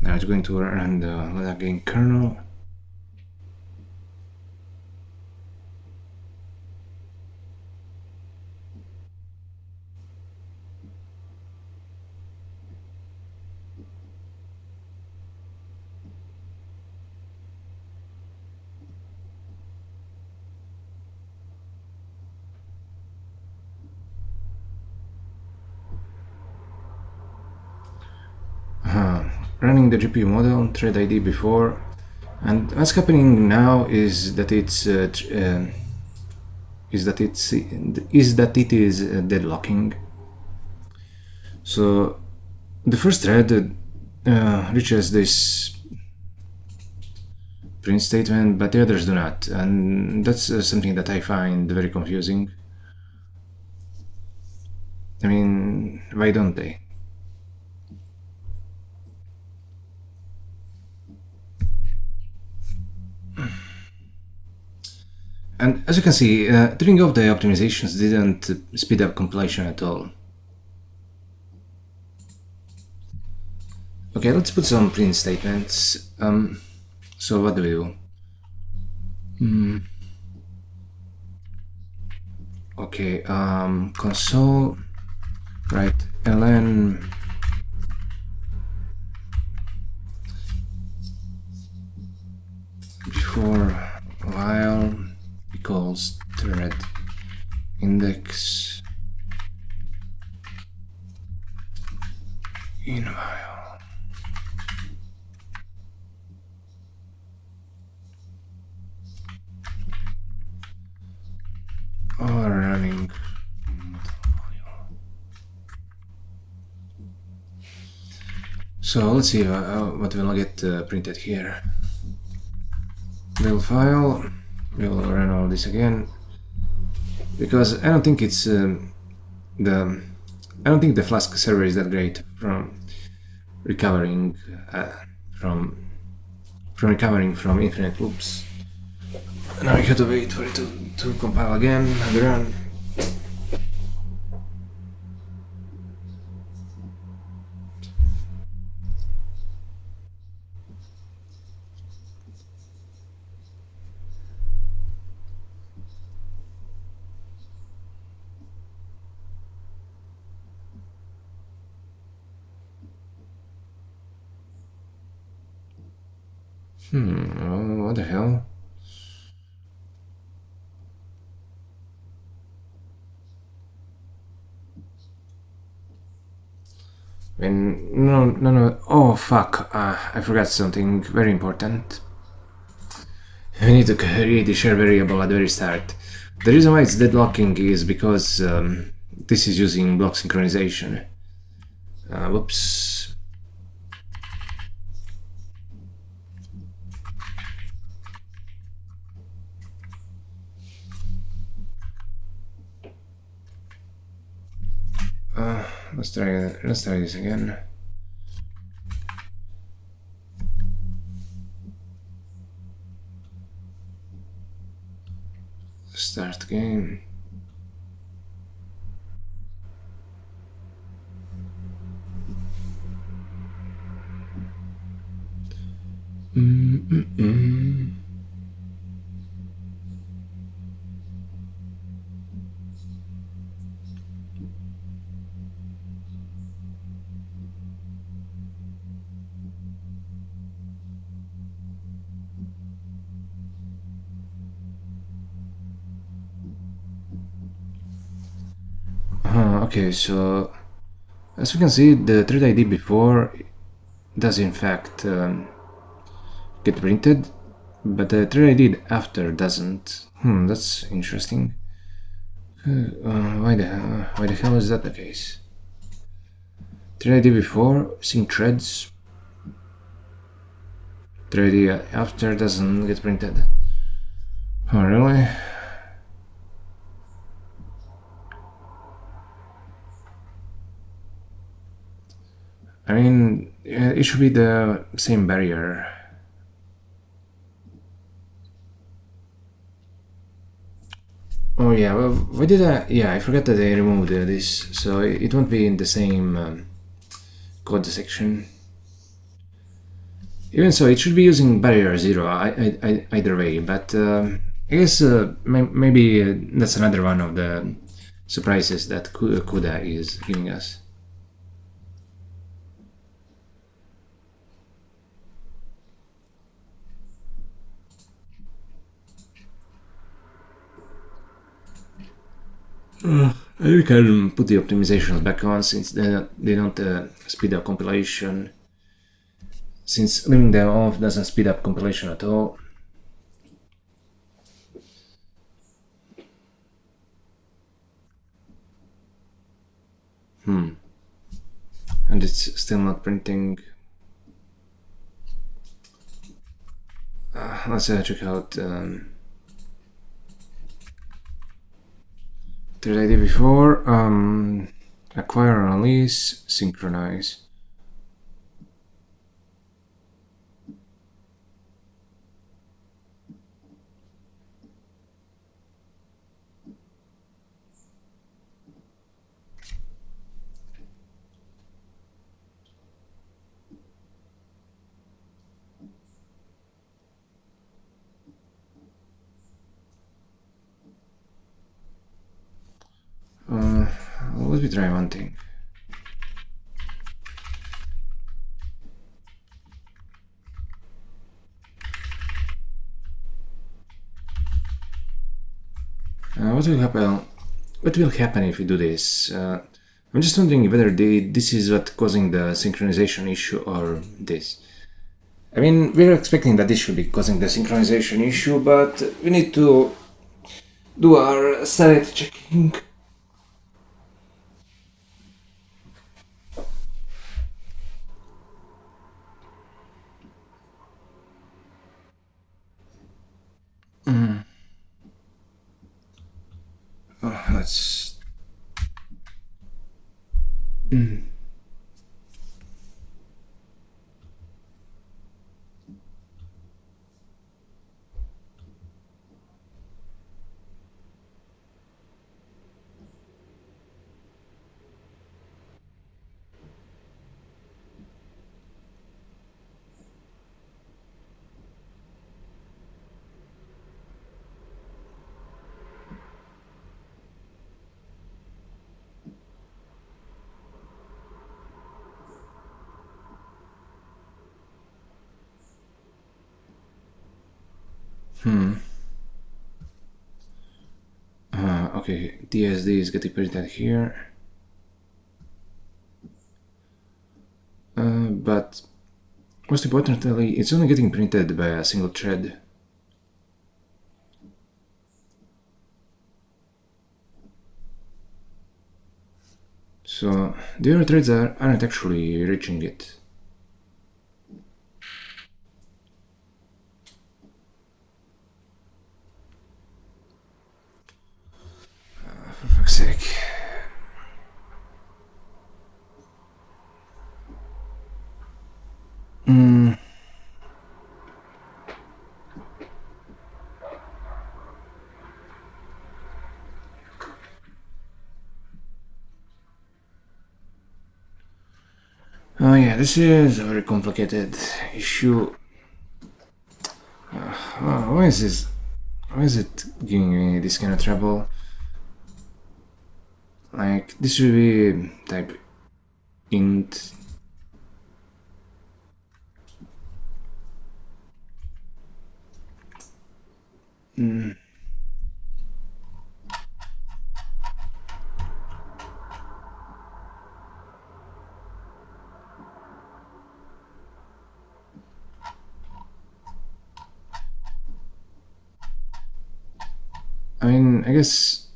Now it's going to run the Ladaging kernel. running the GPU model thread ID before, and what's happening now is that it is deadlocking. So the first thread reaches this print statement, but the others do not, and that's something that I find very confusing. I mean, why don't they? And as you can see, turning off the optimizations didn't speed up compilation at all. Okay, let's put some print statements. So what do we do? Okay, console, write ln before while equals thread index in while. Or running. So let's see what will get printed here. Build file. We'll run all this again because I don't think it's I don't think the Flask server is that great from recovering from infinite loops. Now we have to wait for it to compile again and run. What the hell? No. Oh, fuck. I forgot something very important. We need to create the share variable at the very start. The reason why it's deadlocking is because this is using block synchronization. Whoops. Let's try this again. Start game. Okay, so as we can see, the thread ID before does in fact get printed, but the thread ID after doesn't. That's interesting. Why the hell is that the case? Thread ID before sync threads. Thread ID after doesn't get printed. Oh, really? I mean, it should be the same barrier. Oh yeah, well, why did I? Yeah, I forgot that I removed this, so it won't be in the same code section. Even so, it should be using barrier 0 either way, but I guess maybe that's another one of the surprises that CUDA is giving us. We can put the optimizations back on since they don't speed up compilation. since leaving them off doesn't speed up compilation at all. And it's still not printing. Let's check out third idea before. Acquire and release, synchronize. Let me try one thing. What will happen? What will happen if we do this? I'm just wondering whether this is what causing the synchronization issue or this. I mean, we're expecting that this should be causing the synchronization issue, but we need to do our sanity checking. Let's. Okay, DSD is getting printed here. But most importantly, it's only getting printed by a single thread. So the other threads aren't actually reaching it. For fuck's sake. Oh yeah, this is a very complicated issue. Why is this? Why is it giving me this kind of trouble? Like, this should be type int. I mean, I guess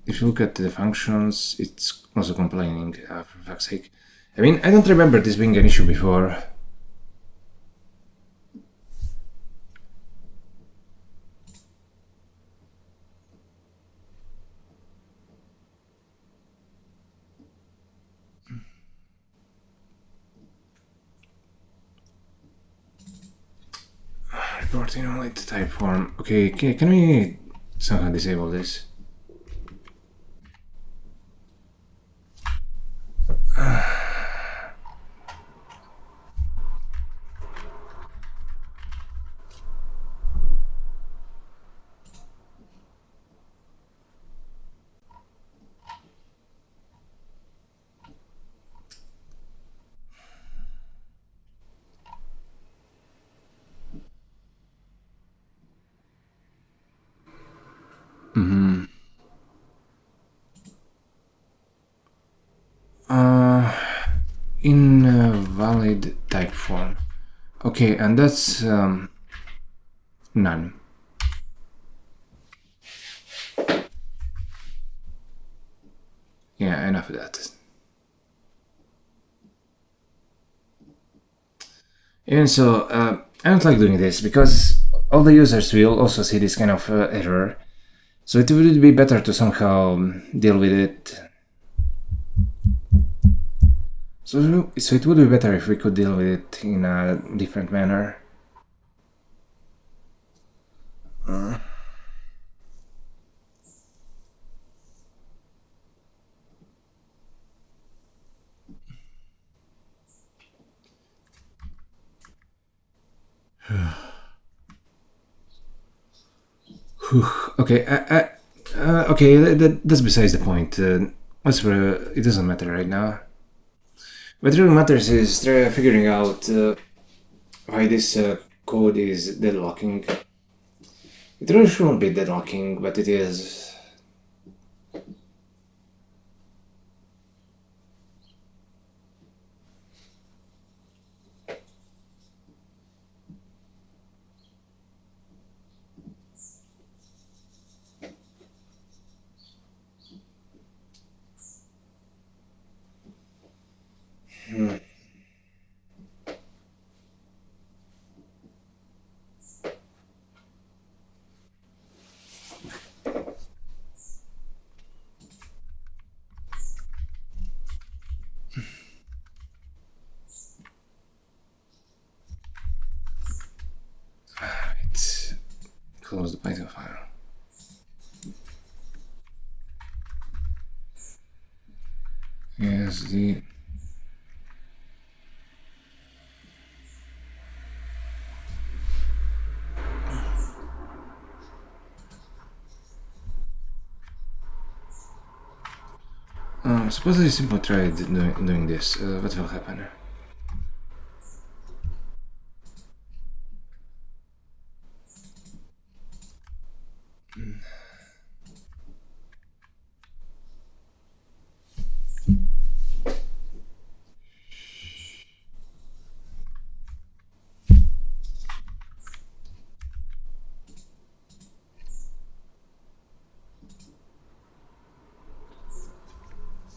if you look at the functions, it's also complaining, for fuck's sake. I mean, I don't remember this being an issue before. Reporting only to type form. Okay, can we somehow disable this? Invalid type form. Okay, and that's none. Yeah, enough of that. Even so, I don't like doing this because all the users will also see this kind of error. So it would be better to somehow deal with it. So it would be better if we could deal with it in a different manner. Okay, okay, that's besides the point. It doesn't matter right now. What really matters is figuring out why this code is deadlocking. It really shouldn't be deadlocking, but it is. Right. Close the Python file. Yes, the. Suppose I simply tried doing this. What will happen?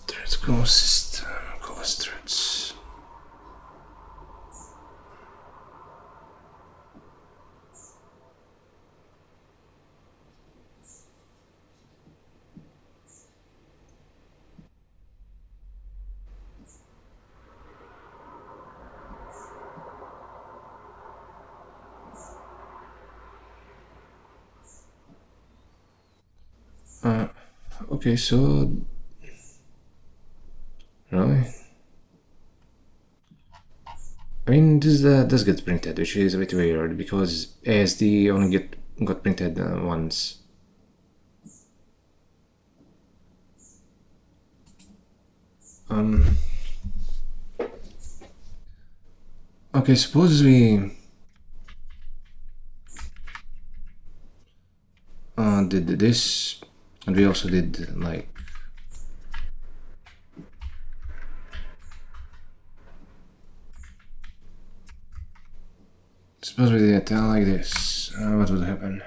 Threads go system, cause threads. Okay, so really, I mean, this does get printed, which is a bit weird because ASD only got printed once. Okay, suppose we did this, and we also did like. Suppose we did it like this. What would happen?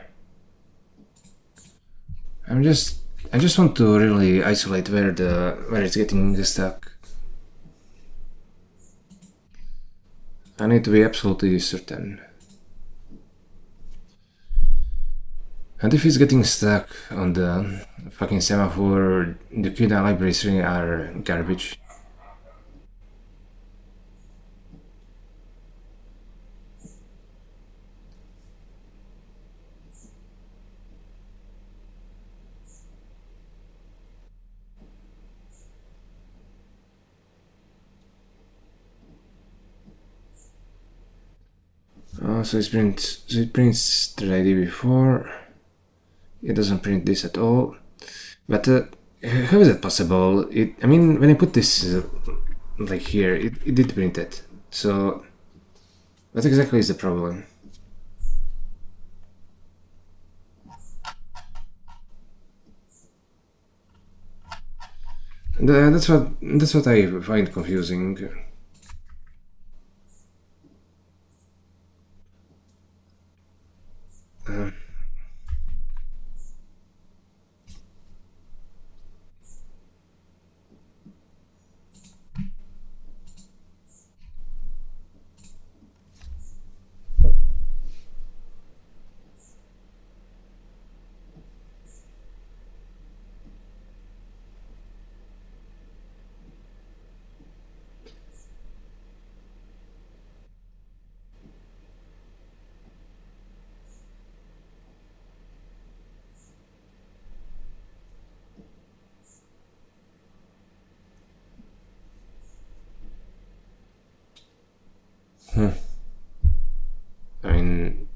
I just want to really isolate where it's getting stuck. I need to be absolutely certain. And if it's getting stuck on the fucking semaphore, the CUDA libraries really are garbage. So it prints the ID before. It doesn't print this at all. But how is that possible? I mean, when I put this like here, it did print it. So what exactly is the problem? That's what I find confusing. I mean,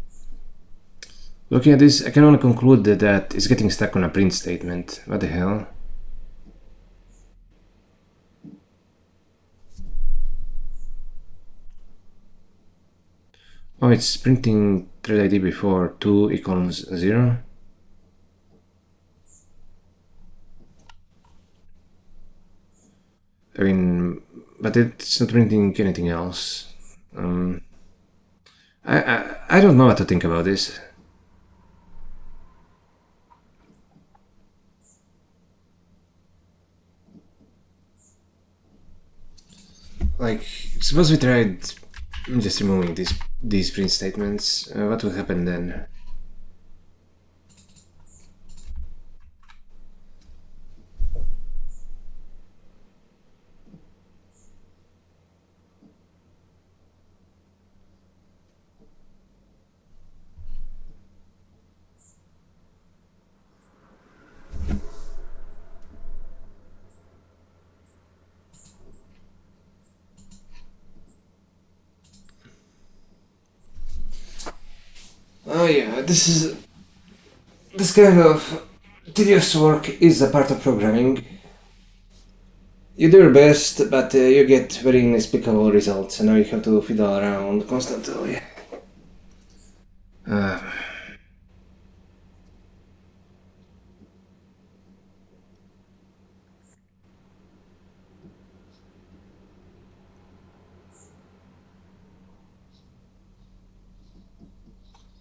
looking at this, I can only conclude that it's getting stuck on a print statement. What the hell? Oh, it's printing thread ID before 2 equals 0. I mean, but it's not printing anything else. I don't know what to think about this. Like, suppose we tried just removing these print statements. What would happen then? Oh yeah, this kind of tedious work is a part of programming. You do your best, but you get very inexplicable results, and now you have to fiddle around constantly.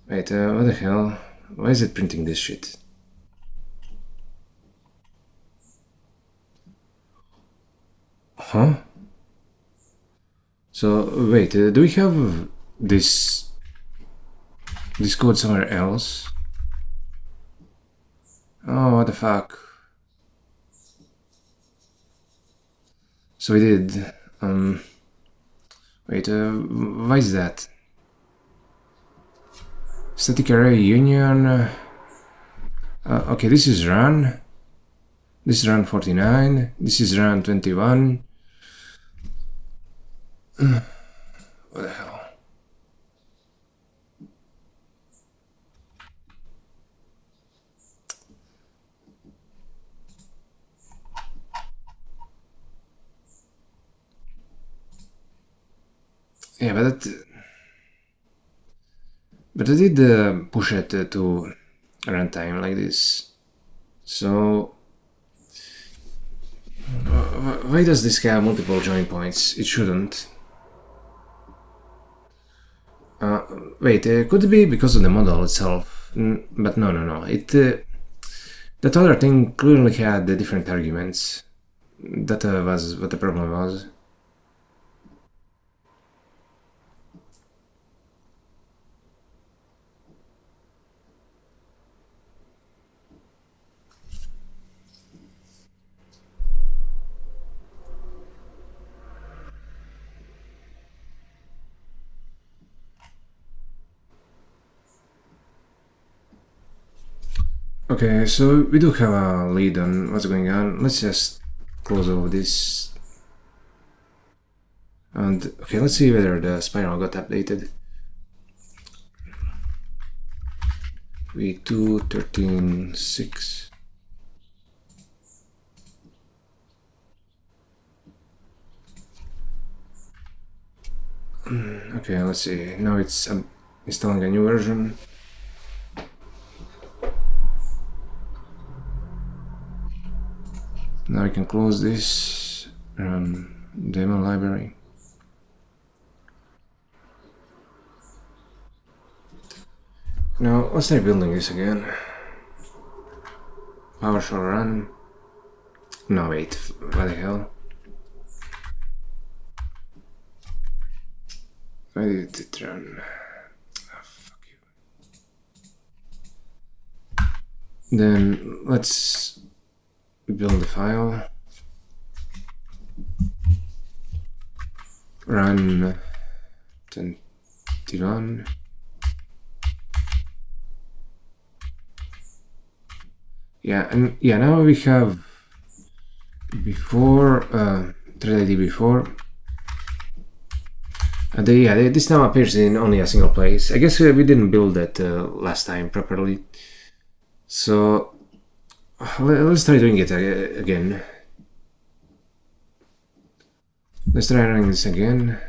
Wait, what the hell? Why is it printing this shit? Huh? So, wait, do we have this code somewhere else? Oh, what the fuck? So we did. Wait, why is that? Static array union. Okay, this is run. This is run 49. This is run 21. What the hell? Yeah, but I did push it to runtime like this. So why does this guy have multiple join points? It shouldn't. Wait, could it be because of the model itself? But no. That other thing clearly had the different arguments. That was what the problem was. Okay, so we do have a lead on what's going on. Let's just close over this. And okay, let's see whether the spiral got updated. V2 13.6. Okay, let's see. Now it's installing a new version. Now we can close this, run demo library. Now let's try building this again. PowerShell run. No, wait, what the hell? Why did it run? Oh, fuck you. Then let's build the file. Run 21. Yeah, and yeah, now we have before thread ID before. This now appears in only a single place. I guess we didn't build that last time properly. So let's try doing it again. Let's try running this again.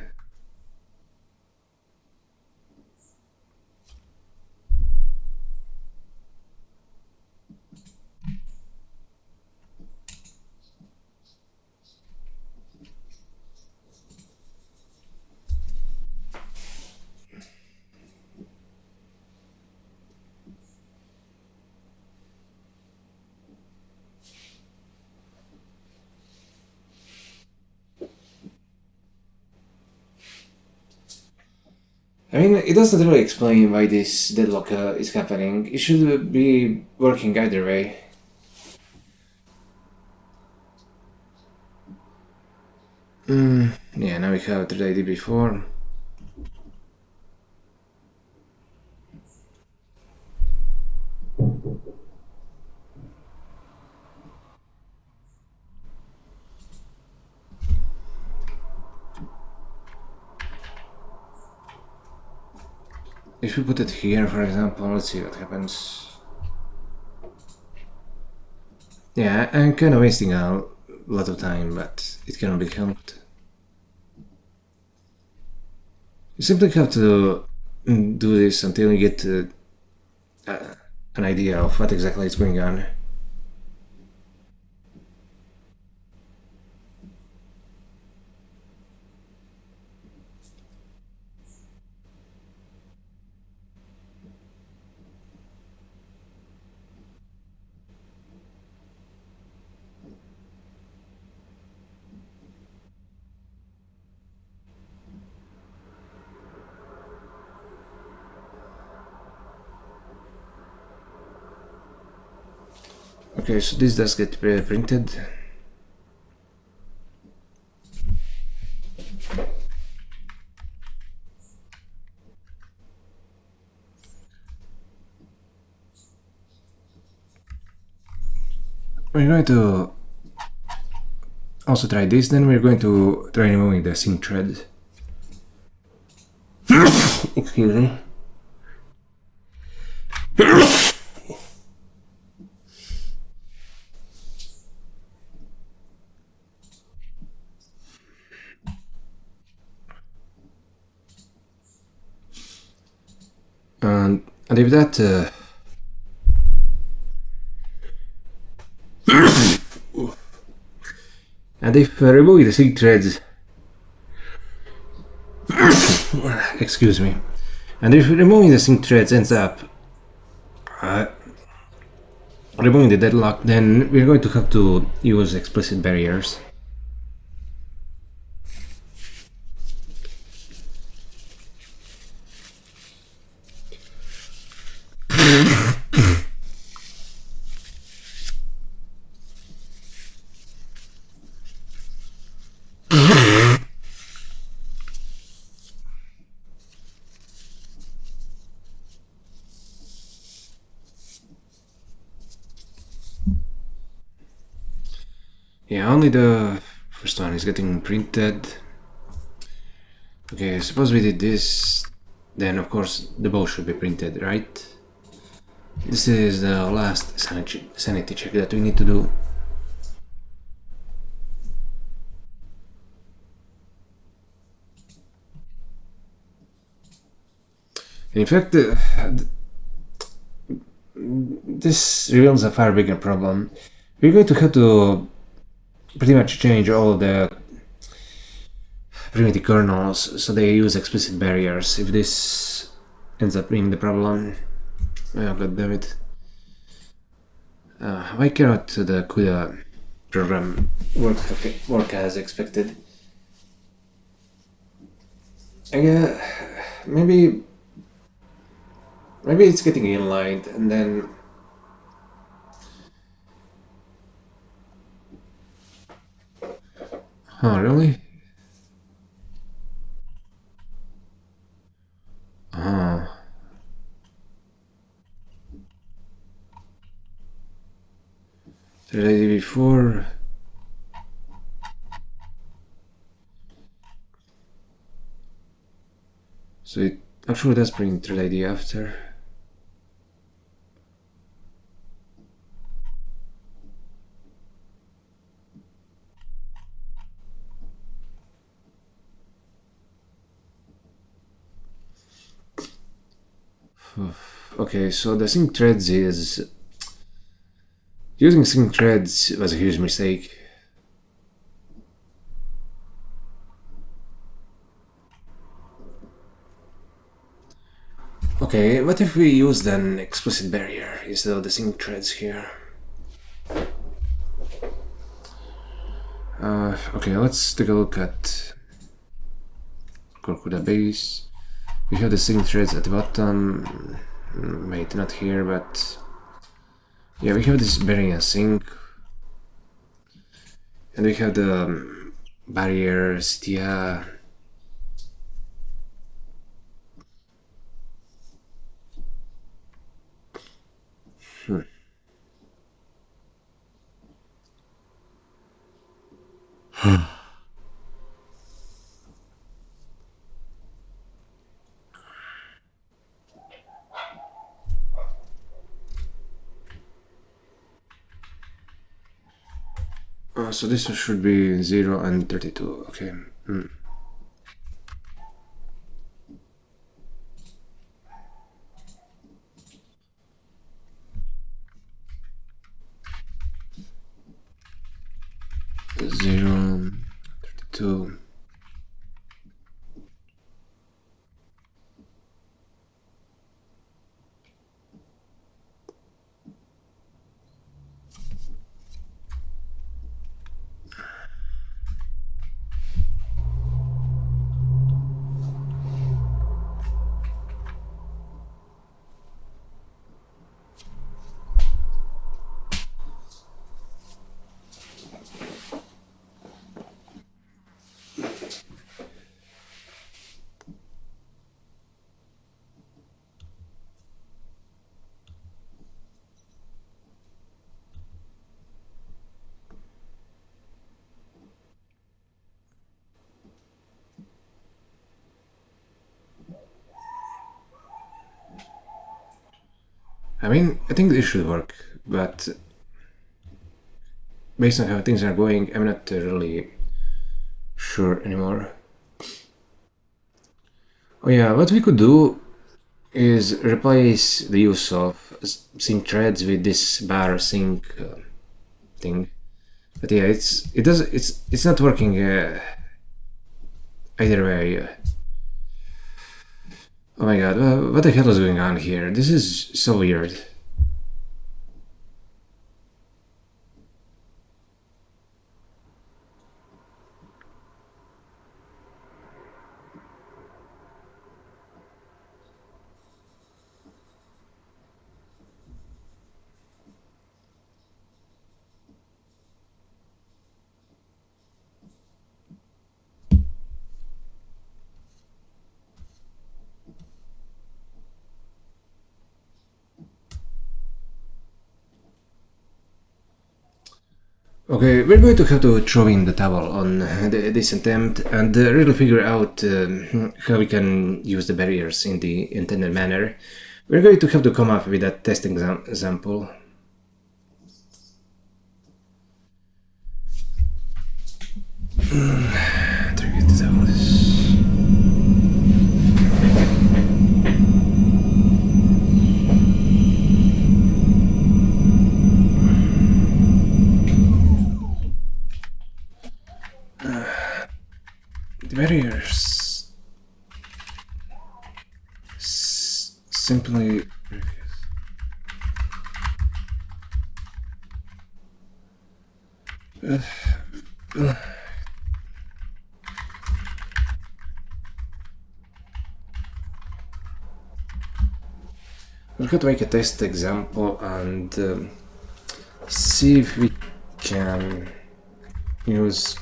I mean, it doesn't really explain why this deadlock is happening. It should be working either way. Yeah, now we have the ID before. If we put it here, for example, let's see what happens. Yeah, I'm kind of wasting a lot of time, but it cannot be helped. You simply have to do this until you get an idea of what exactly is going on. Okay, so this does get printed. We're going to also try this, then we're going to try removing the sync thread. Excuse me. And if that and if removing the sync threads excuse me, and if removing the sync threads ends up removing the deadlock, then we're going to have to use explicit barriers. Yeah, only the first one is getting printed. Okay, suppose we did this, then of course the bow should be printed, right? This is the last sanity check that we need to do. In fact, this reveals a far bigger problem. We're going to have to pretty much change all the primitive kernels so they use explicit barriers if this ends up being the problem. Oh, god damn it. Why cannot the CUDA program work as expected? Maybe it's getting inlined and then oh really? Oh. Did I did before? So it actually does print thread ID after. Okay, so the sync threads is... Using sync threads was a huge mistake. Okay, what if we used an explicit barrier instead of the sync threads here? Okay, let's take a look at Corcuda base. We have the sync threads at the bottom. Wait, not here, but yeah, we have this barrier sync, and we have the barriers, yeah. So this one should be 0 and 32, okay. 0, 32. I mean, I think this should work, but based on how things are going, I'm not really sure anymore. Oh yeah, what we could do is replace the use of sync threads with this bar sync thing. But yeah, it's not working either way. Oh my god, what the hell is going on here? This is so weird. Okay, we're going to have to throw in the towel on this attempt and really figure out how we can use the barriers in the intended manner. We're going to have to come up with a test example. Target the towels. The barriers simply we're going to make a test example and see if we can use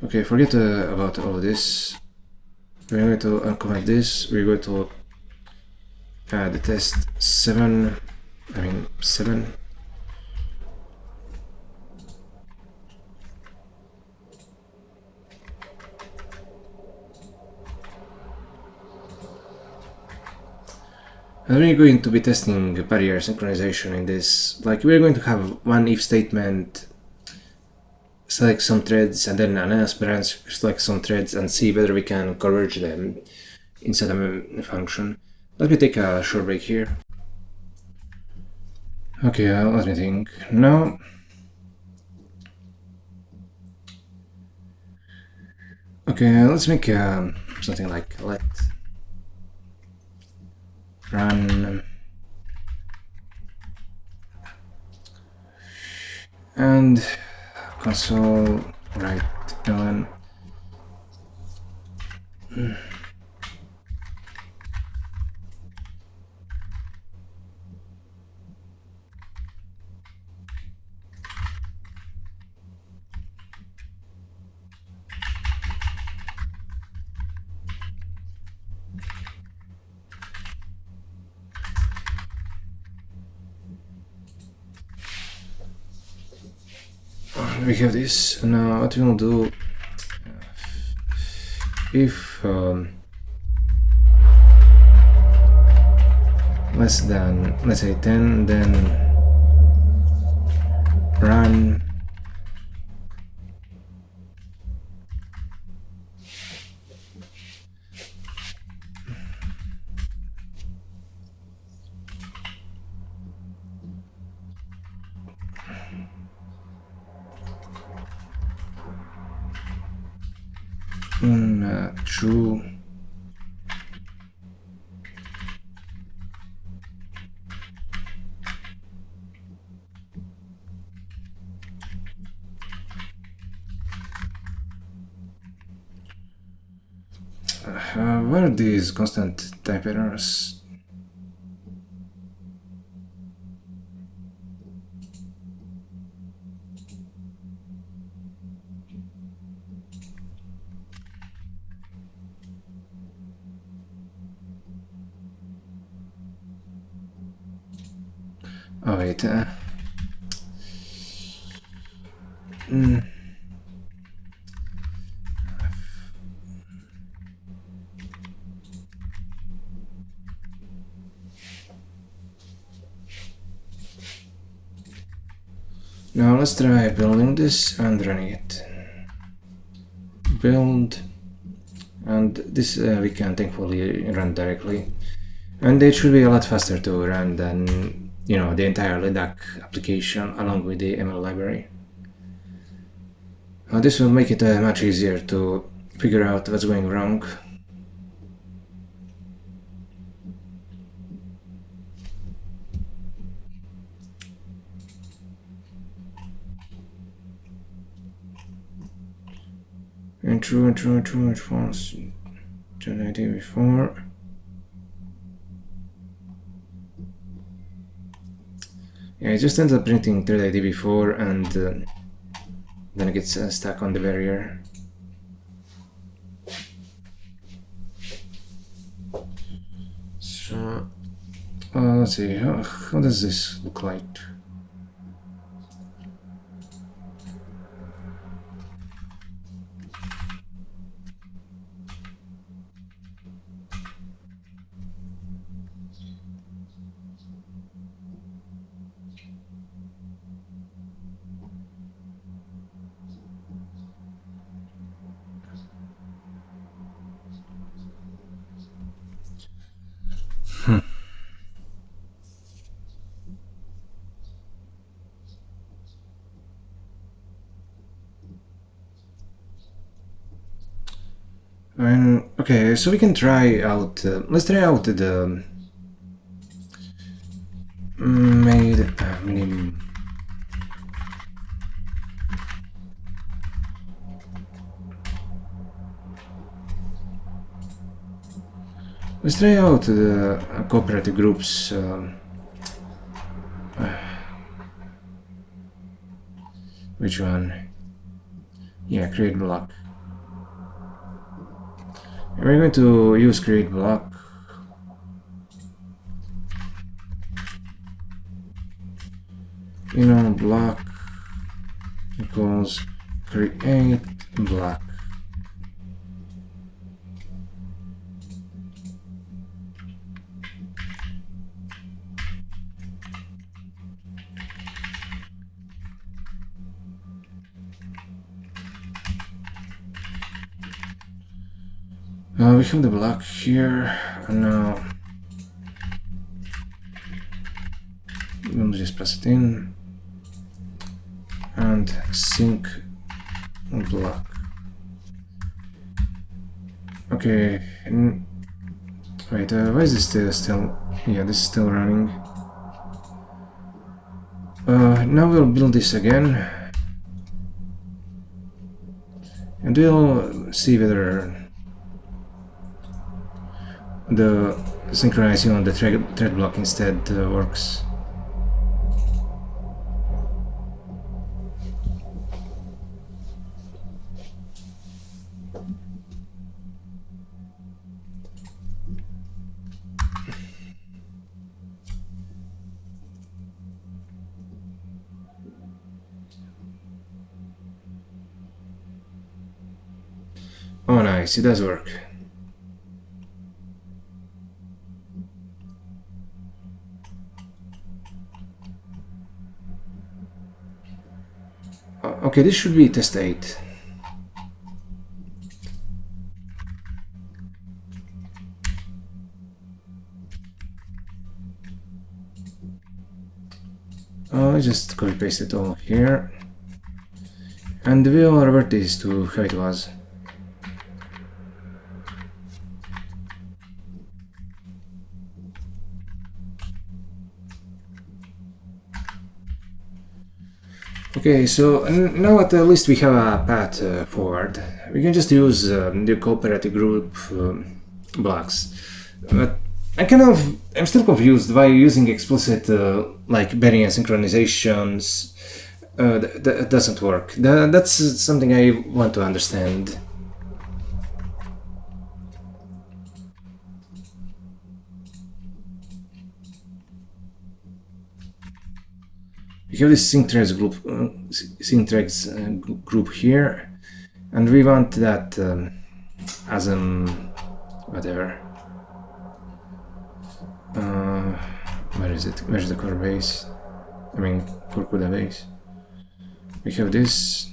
Okay, forget about all of this. We're going to uncomment this. We're going to add the test 7. 7. And we're going to be testing barrier synchronization in this. Like, we're going to have one if statement, select some threads, and then an else branch, select some threads, and see whether we can converge them inside a function. Let me take a short break here. Okay, let me think. Now, okay, let's make something like let run and console write ln. We have this. Now what we will do, if less than, let's say 10, then run in true what are these constant type errors? Oh wait. Now let's try building this and running it. Build, and this we can thankfully run directly, and it should be a lot faster to run than the entire LDAC application along with the ML library. This will make it much easier to figure out what's going wrong. And true, false. Did I do before? Yeah, it just ends up printing thread ID before, and then it gets stuck on the barrier. So, let's see, how does this look like? Okay, so we can try out. Let's try out the made minimum. Let's try out the cooperative groups. Which one? Yeah, create block. And we're going to use create block. Block equals create block. We have the block here, and now we'll just press it in and sync block. Okay, wait, why is this still? Yeah, this is still running. Now we'll build this again, and we'll see whether the synchronizing on the thread block instead works. Oh nice, it does work. Okay, this should be test 8. I just copy paste it all here, and we'll revert this to how it was. Okay, so now at least we have a path forward. We can just use the cooperative group blocks. But I'm still confused why using explicit like Berian synchronizations that doesn't work. That's something I want to understand. We have this sync threads group here, and we want that as whatever. Where is it? Where's the core base? I mean, core CUDA base. We have this.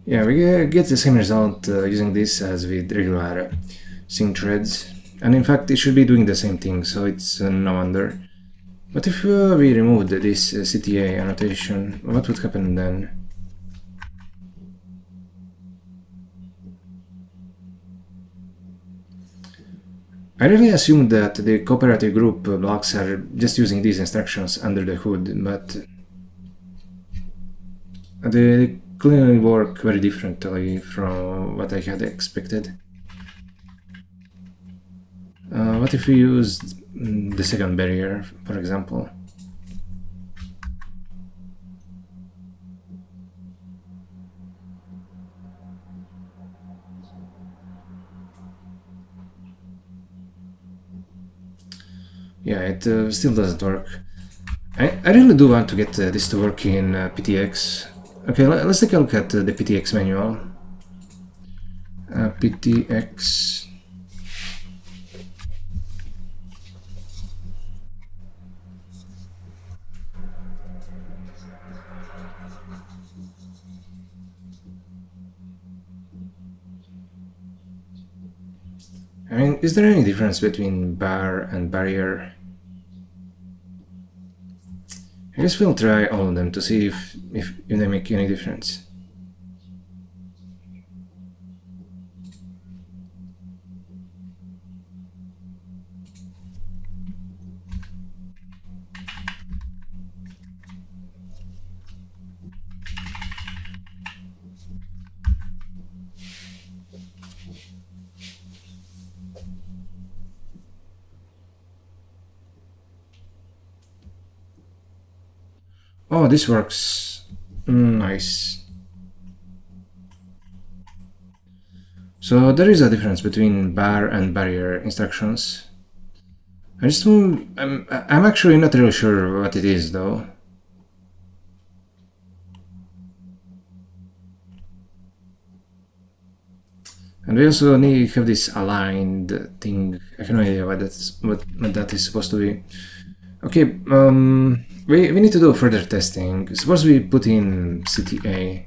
Yeah, we get the same result using this as with regular sync threads, and in fact it should be doing the same thing, so it's no wonder. But if we removed this CTA annotation, what would happen then? I really assumed that the cooperative group blocks are just using these instructions under the hood, but they clearly work very differently from what I had expected. What if we used the second barrier, for example? Yeah, it still doesn't work. I really do want to get this to work in PTX. Okay, let's take a look at the PTX manual. PTX. I mean, is there any difference between bar and barrier? I guess we'll try all of them to see if they make any difference. Oh, this works. Nice. So there is a difference between bar and barrier instructions. I'm actually not really sure what it is though. And we also need to have this aligned thing. I have no idea what that is supposed to be. Okay, we need to do further testing. Suppose we put in CTA.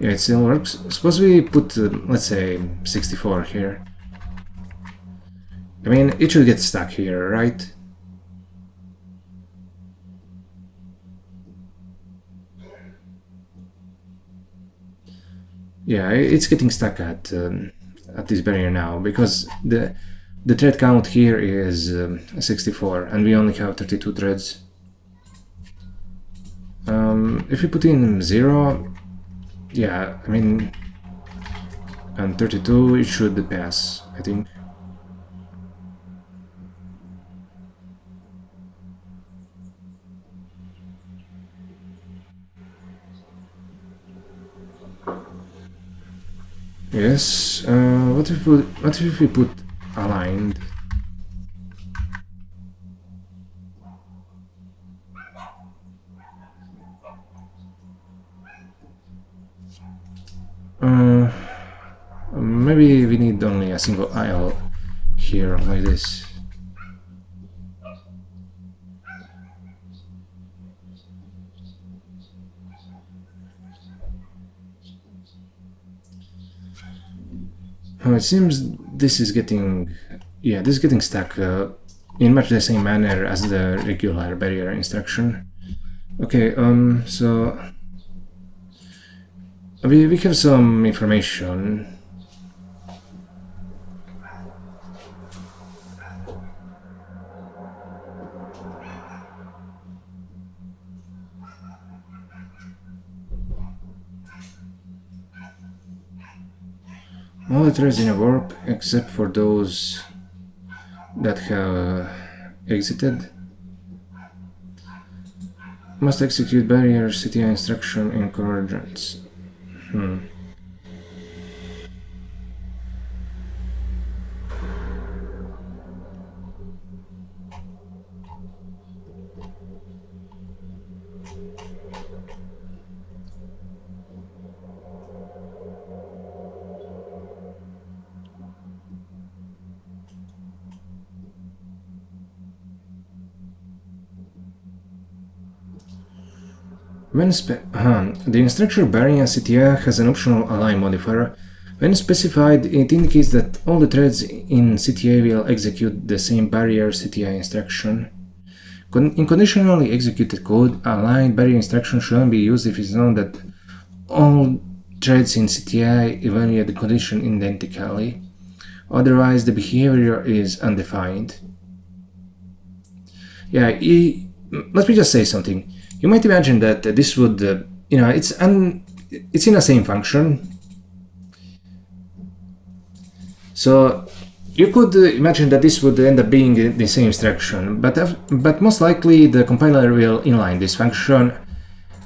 Yeah, it still works. Suppose we put, let's say, 64 here. I mean, it should get stuck here, right? Yeah, it's getting stuck at this barrier now because the thread count here is 64 and we only have 32 threads. If we put in 0, yeah, I mean, and 32, it should pass, I think. Yes. What if we put aligned? Maybe we need only a single aisle here like this. It seems this is getting, yeah, this is getting stuck in much the same manner as the regular barrier instruction. Okay, so we have some information. All the threads in a warp except for those that have exited must execute barrier CTI instruction in coordinates. The instructor barrier CTA has an optional align modifier. When specified, it indicates that all the threads in CTA will execute the same barrier CTI instruction. In conditionally executed code, aligned barrier instruction shouldn't be used if it's known that all threads in CTI evaluate the condition identically. Otherwise, the behavior is undefined. Yeah, let me just say something. You might imagine that this would, it's in the same function. So you could imagine that this would end up being the same instruction, but most likely the compiler will inline this function,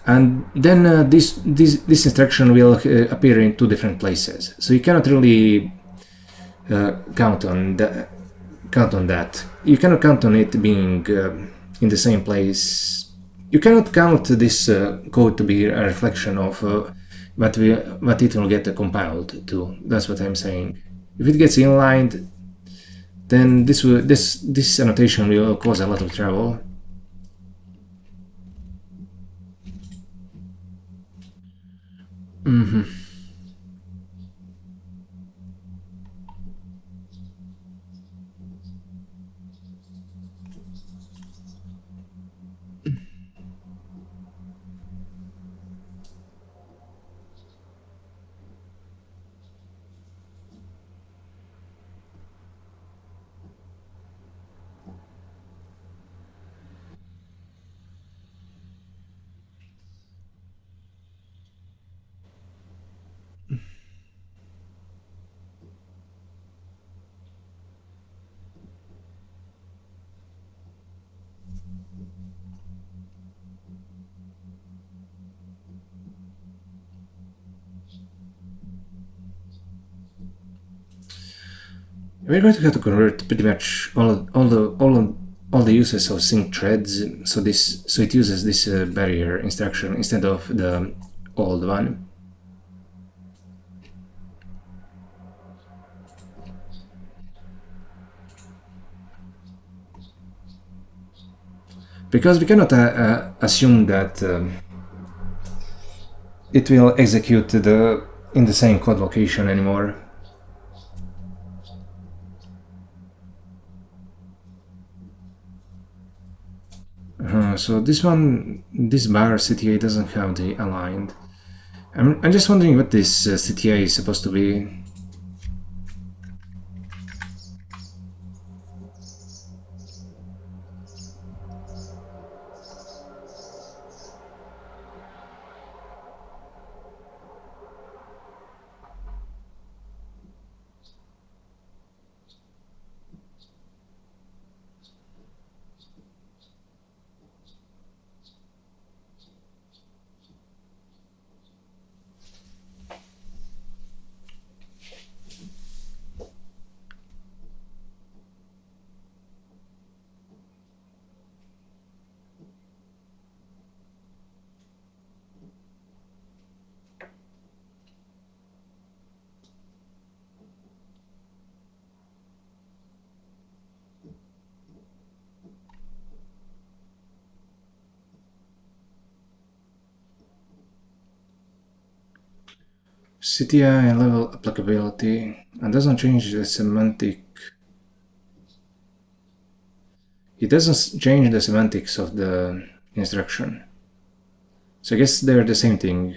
and then this instruction will appear in two different places. So you cannot really count on that. You cannot count on it being in the same place. You cannot count this code to be a reflection of what it will get compiled to. That's what I'm saying. If it gets inlined, then this annotation will cause a lot of trouble. We're going to have to convert pretty much all the uses of sync threads, so it uses this barrier instruction instead of the old one. Because we cannot assume that it will execute in the same code location anymore. So this bar CTA doesn't have the aligned. I'm just wondering what this CTA is supposed to be. CTI level applicability, and doesn't change the semantic. It doesn't change the semantics of the instruction. So I guess they're the same thing.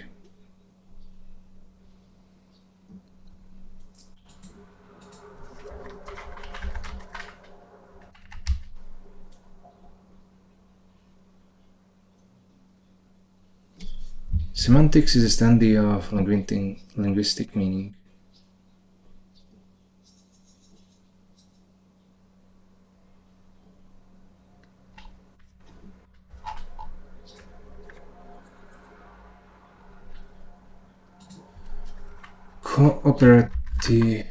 Semantics is a study of linguistic meaning. Cooperative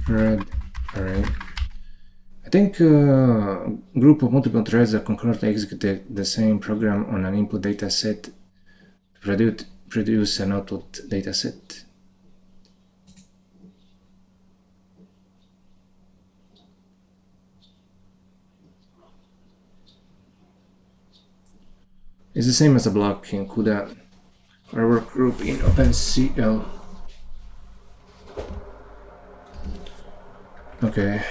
thread array. I think a group of multiple threads that concurrently execute the same program on an input data set to produce an output data set. It's the same as a block in CUDA or a work group in OpenCL. Okay,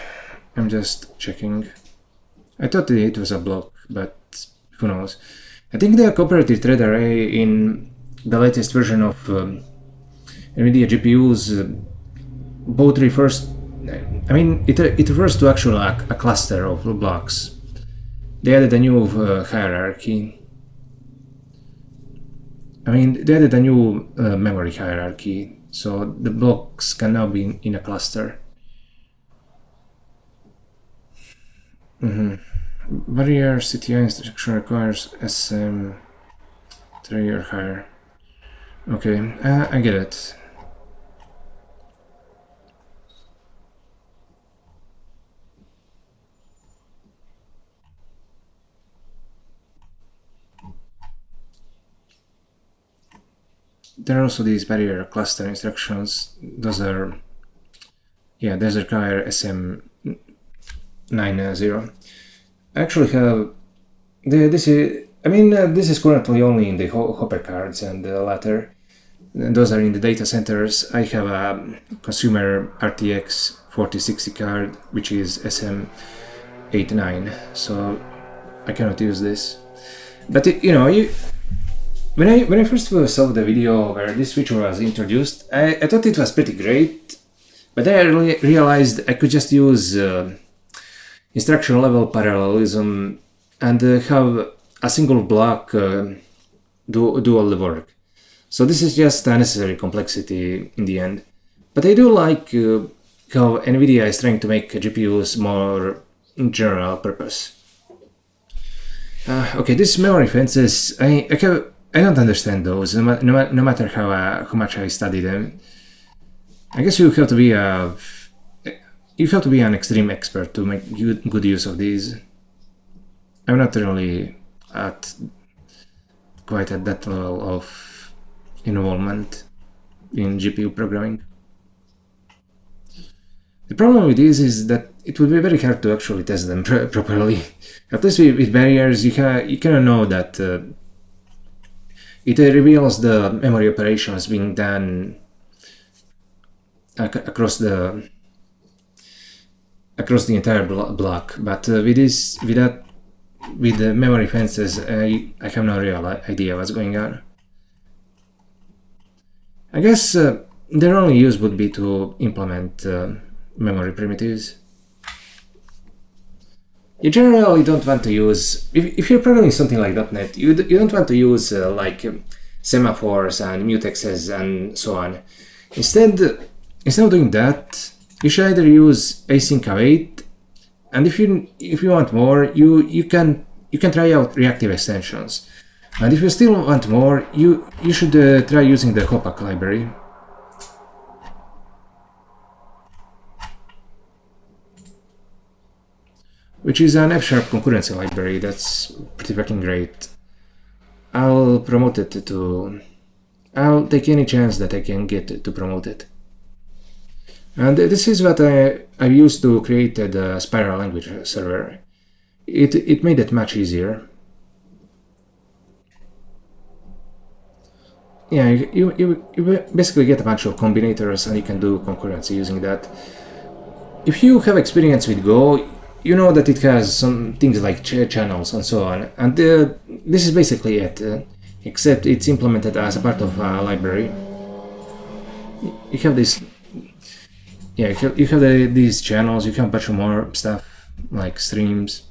I'm just checking. I thought it was a block, but who knows. I think the cooperative thread array in the latest version of NVIDIA GPUs both refers, I mean, it refers to actually a cluster of blocks. They added a new hierarchy. I mean, they added a new memory hierarchy, so the blocks can now be in a cluster. Barrier CTI instruction requires SM3 or higher. Okay, I get it. There are also these barrier cluster instructions. Those are, yeah, those require SM90. I actually have this is currently only in the Hopper cards and the latter. Those are in the data centers. I have a consumer RTX 4060 card, which is SM89, so I cannot use this. But when I first saw the video where this feature was introduced, I thought it was pretty great, but then I realized I could just use instruction level parallelism and have a single block do all the work. So this is just unnecessary complexity in the end. But I do like how NVIDIA is trying to make GPUs more general purpose. Okay, these memory fences, I don't understand those, no matter how much I study them. I guess you have to be an extreme expert to make good use of these. I'm not really at quite at that level of involvement in GPU programming. The problem with these is that it will be very hard to actually test them properly. At least with barriers, you cannot know that it reveals the memory operations being done across the entire block. But with the memory fences, I have no real idea what's going on. I guess their only use would be to implement memory primitives. You generally don't want to use, if you're programming something like .NET, you don't want to use semaphores and mutexes and so on. Instead of doing that, you should either use async await, and if you want more, you can try out reactive extensions. And if you still want more, you should try using the Hopak library. Which is an F-sharp concurrency library that's pretty fucking great. I'll promote it to... I'll take any chance that I can get to promote it. And this is what I've used to create the Spiral language server. It made it much easier. Yeah, you basically get a bunch of combinators and you can do concurrency using that. If you have experience with Go, you know that it has some things like channels and so on, and this is basically it, except it's implemented as a part of a library. You have this, yeah, you have these channels, you have a bunch of more stuff, like streams,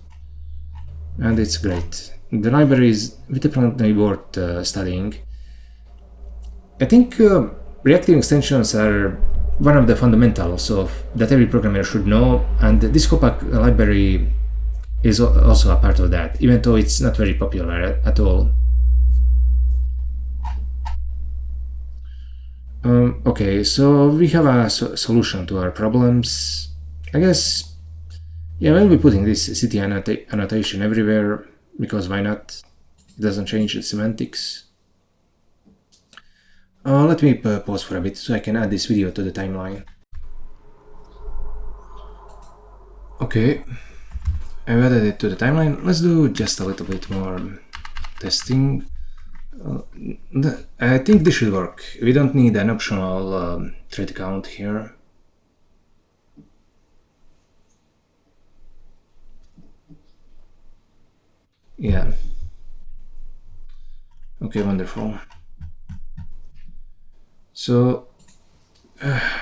and it's great. The library is definitely worth studying. I think reactive extensions are one of the fundamentals of that every programmer should know, and this Hopak library is also a part of that, even though it's not very popular at all. Okay, so we have a solution to our problems. I guess, yeah, we'll be putting this city annotation everywhere, because why not? It doesn't change the semantics. Let me pause for a bit so I can add this video to the timeline. Okay, I've added it to the timeline. Let's do just a little bit more testing. I think this should work. We don't need an optional thread count here. Yeah. Okay, wonderful. So,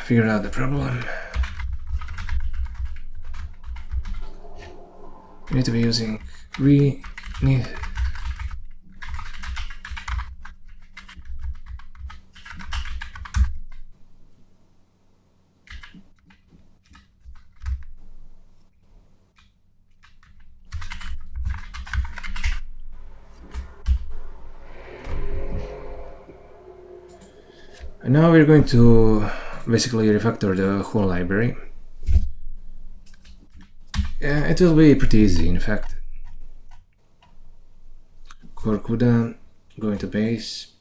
figure out the problem. We need to be using and now we're going to basically refactor the whole library. Yeah, it will be pretty easy, in fact. Core CUDA, go into base.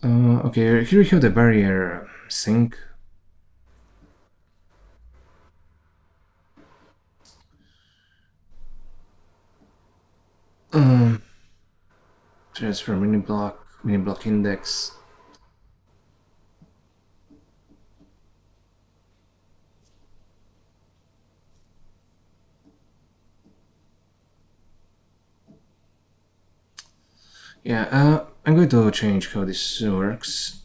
Okay, here we have the barrier sync. Transfer mini block index. Yeah, I'm going to change how this works.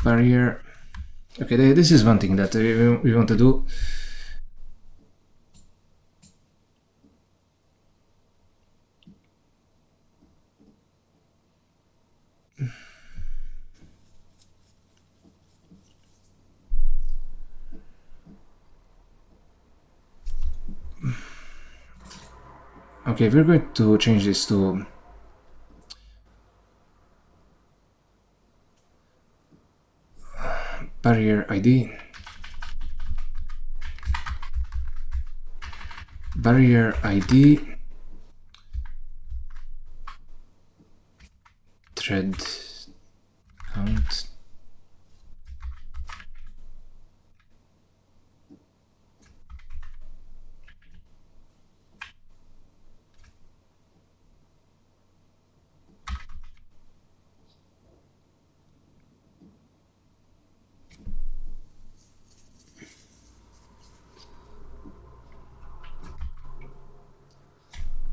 Barrier. Okay, this is one thing that we want to do. Okay, we're going to change this to barrier ID. Barrier ID thread count.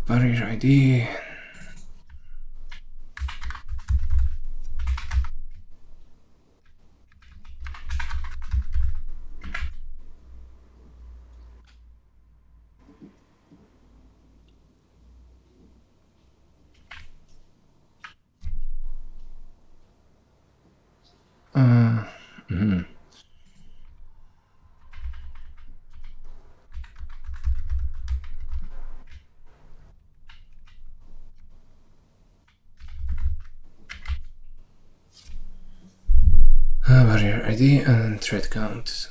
Barrier ID. Barrier ID and thread count.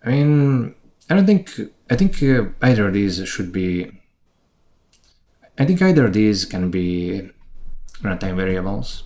I mean, I think either of these should be. I think either of these can be runtime variables.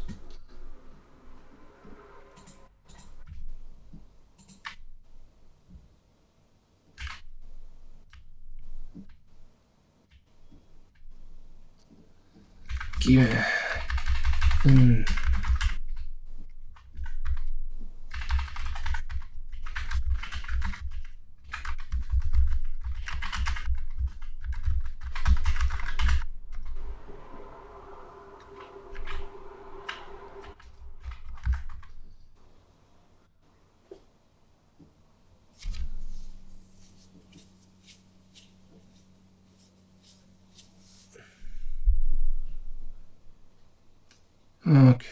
Okay.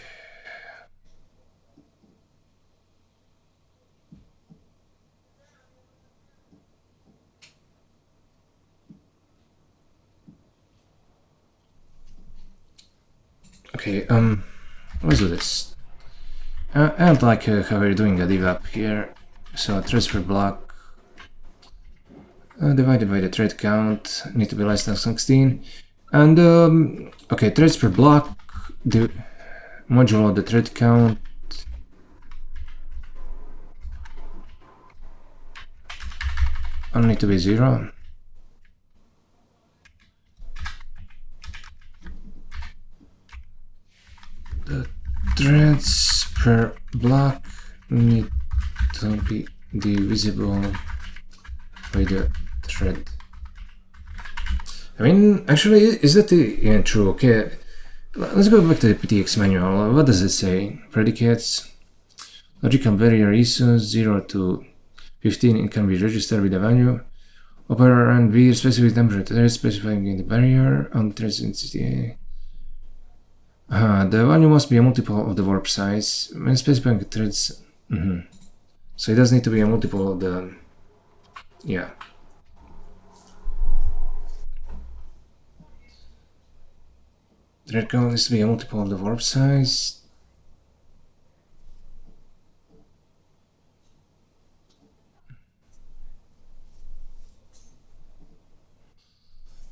Okay, let's do this. I don't like how we're doing a div up here. So threads per block divided by the thread count need to be less than 16. And okay, threads per block, the modulo the thread count. Only need to be 0. The threads per block need to be divisible by the thread. I mean, actually, is that true? Okay, let's go back to the PTX manual. What does it say? Predicates, logical barrier issues 0 to 15. It can be registered with a value. Operand B specific temperature specifying the barrier on thread density. The value must be a multiple of the warp size when specifying threads. So it does need to be a multiple of the. Yeah. Thread count needs to be a multiple of the warp size.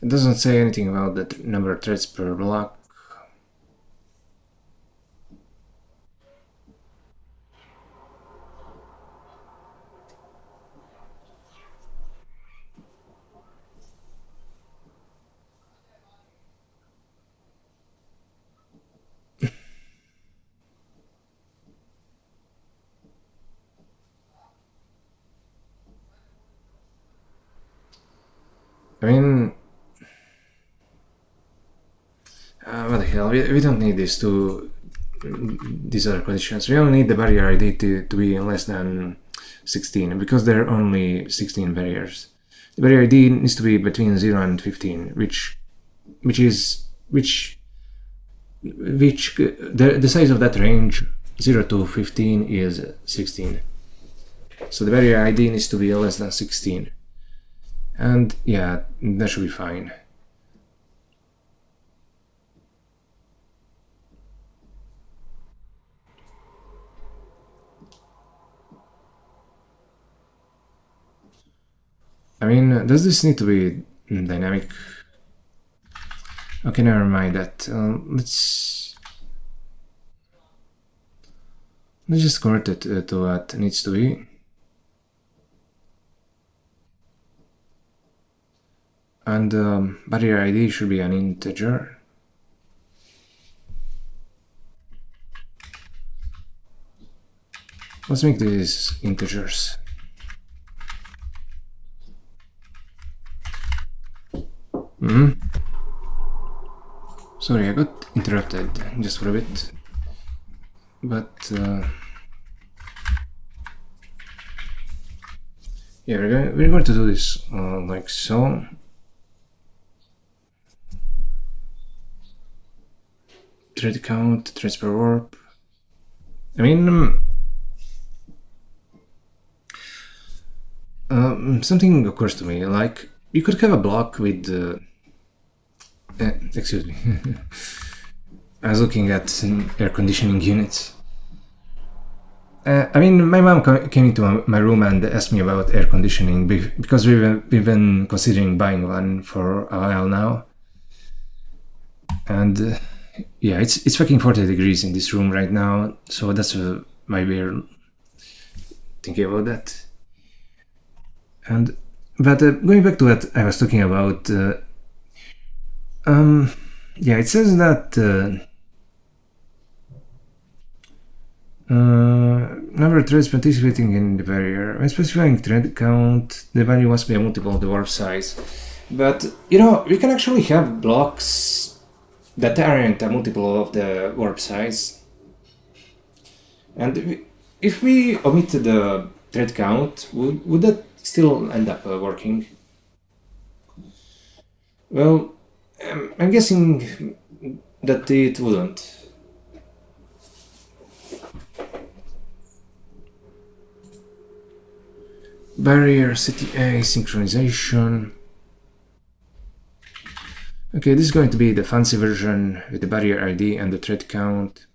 It doesn't say anything about the number of threads per block. I mean, what the hell, we don't need these other conditions. We only need the barrier ID to be less than 16, because there are only 16 barriers. The barrier ID needs to be between 0 and 15, which is which the size of that range 0 to 15 is 16. So the barrier ID needs to be less than 16. And yeah, that should be fine. I mean, does this need to be dynamic? Okay, never mind that. Let's just convert it to what it needs to be. And barrier ID should be an integer. Let's make these integers. Sorry, I got interrupted just for a bit. But yeah, we're going to do this like so. Thread count, threads per warp. I mean, something occurs to me, like you could have a block with excuse me. I was looking at some air conditioning units. I mean, my mom came into my room and asked me about air conditioning because we've been considering buying one for a while now. And yeah, it's fucking 40 degrees in this room right now, so that's why we're thinking about that. But going back to what I was talking about, yeah, it says that number of threads participating in the barrier. When specifying thread count, the value must be a multiple of the warp size. But you know, we can actually have blocks that aren't a multiple of the warp size. And if we omit the thread count, would that still end up working? Well, I'm guessing that it wouldn't. Barrier CTA synchronization. Okay, this is going to be the fancy version with the barrier ID and the thread count.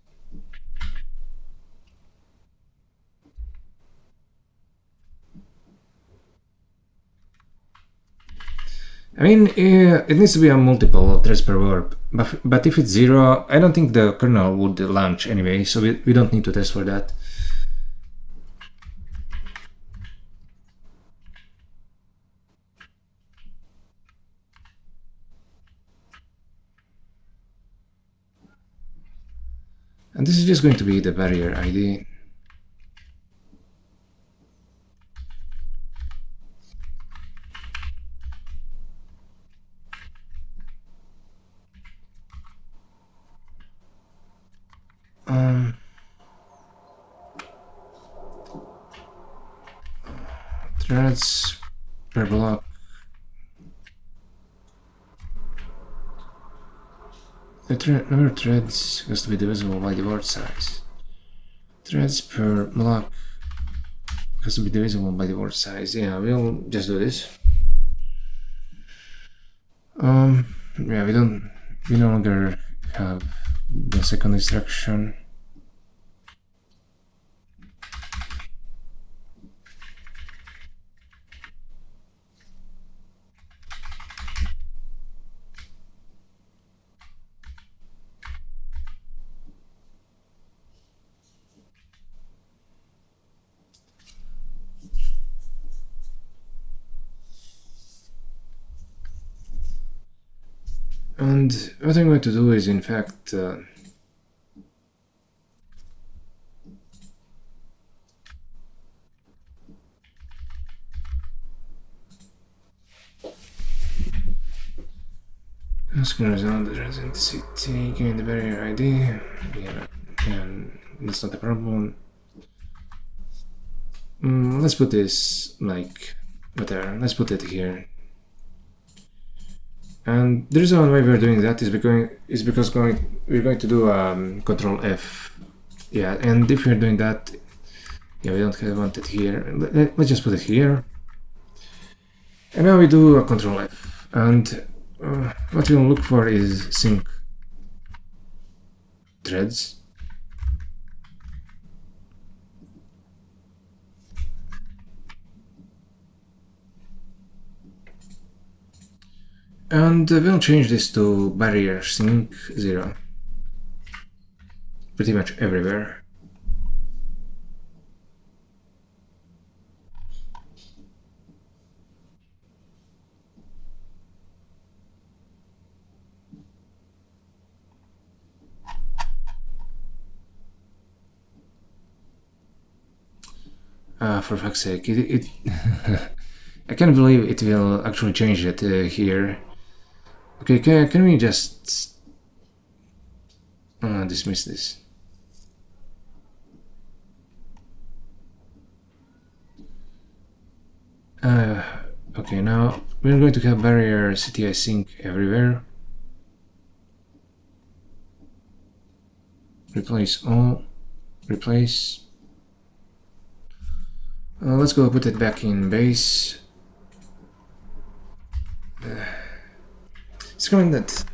I mean, it needs to be a multiple of threads per warp, but if it's 0, I don't think the kernel would launch anyway, so we don't need to test for that. And this is just going to be the barrier ID. Threads per block. The number of threads has to be divisible by the word size. Threads per block has to be divisible by the word size. Yeah, we'll just do this. Yeah, we no longer have the second instruction. And what I'm going to do is, in fact, Screws on the intensity, give me the barrier ID. Yeah, that's not a problem. Let's put this like whatever. Let's put it here. And the reason why we're doing that is because we're going to do Control F. Yeah, and if we're doing that, yeah, we don't want it here. Let's just put it here. And now we do a Control F, and what we'll look for is sync threads. And we'll change this to barrier sync 0. Pretty much everywhere. For fuck's sake, it I can't believe it will actually change it here. Okay, can we just dismiss this? Okay, now we're going to have barrier CTI sync everywhere. Replace all. Replace. Let's go put it back in base. It's coming that.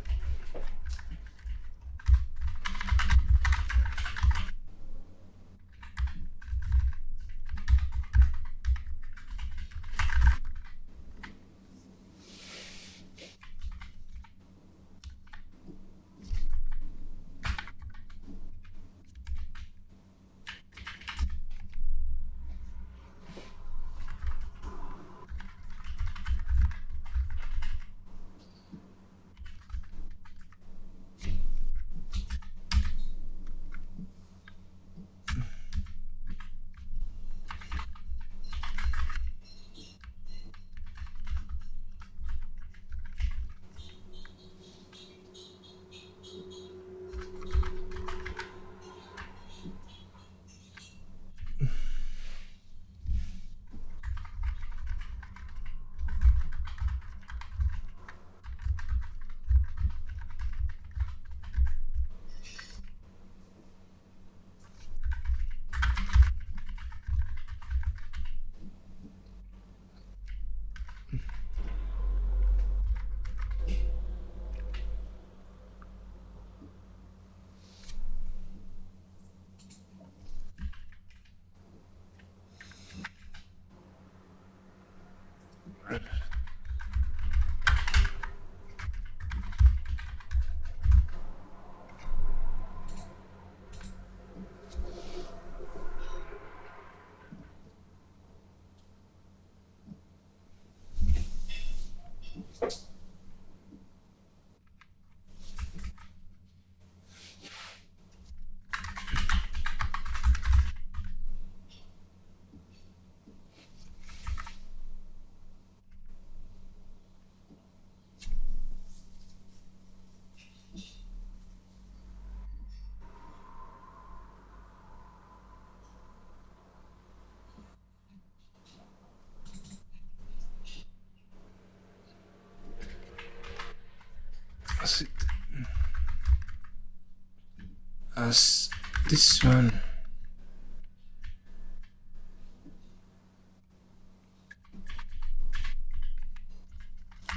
As this one.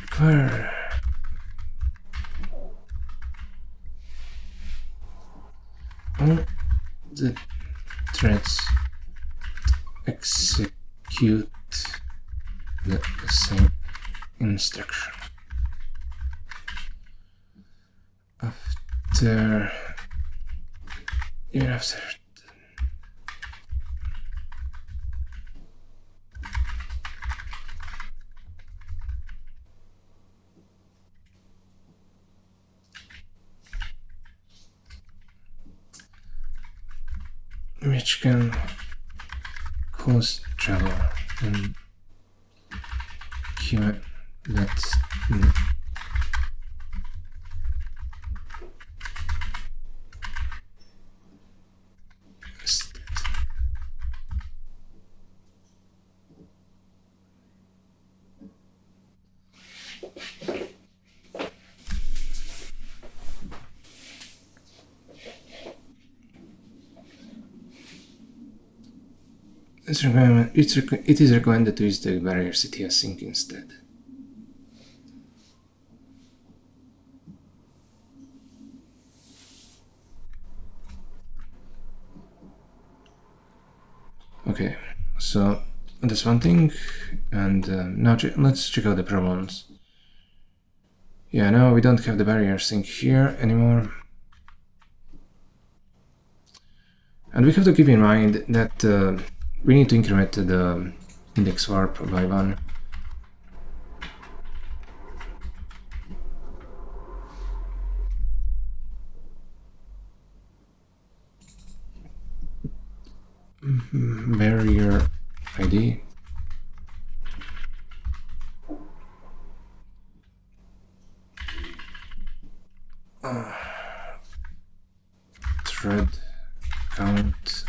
Require all the threads execute the same instruction after even after which can cause trouble and cure that. it is recommended to use the barrier city async instead. Okay, so that's one thing, and now let's check out the problems. Yeah, now we don't have the barrier sync here anymore. And we have to keep in mind that we need to increment the index warp by 1. Barrier ID. Thread count.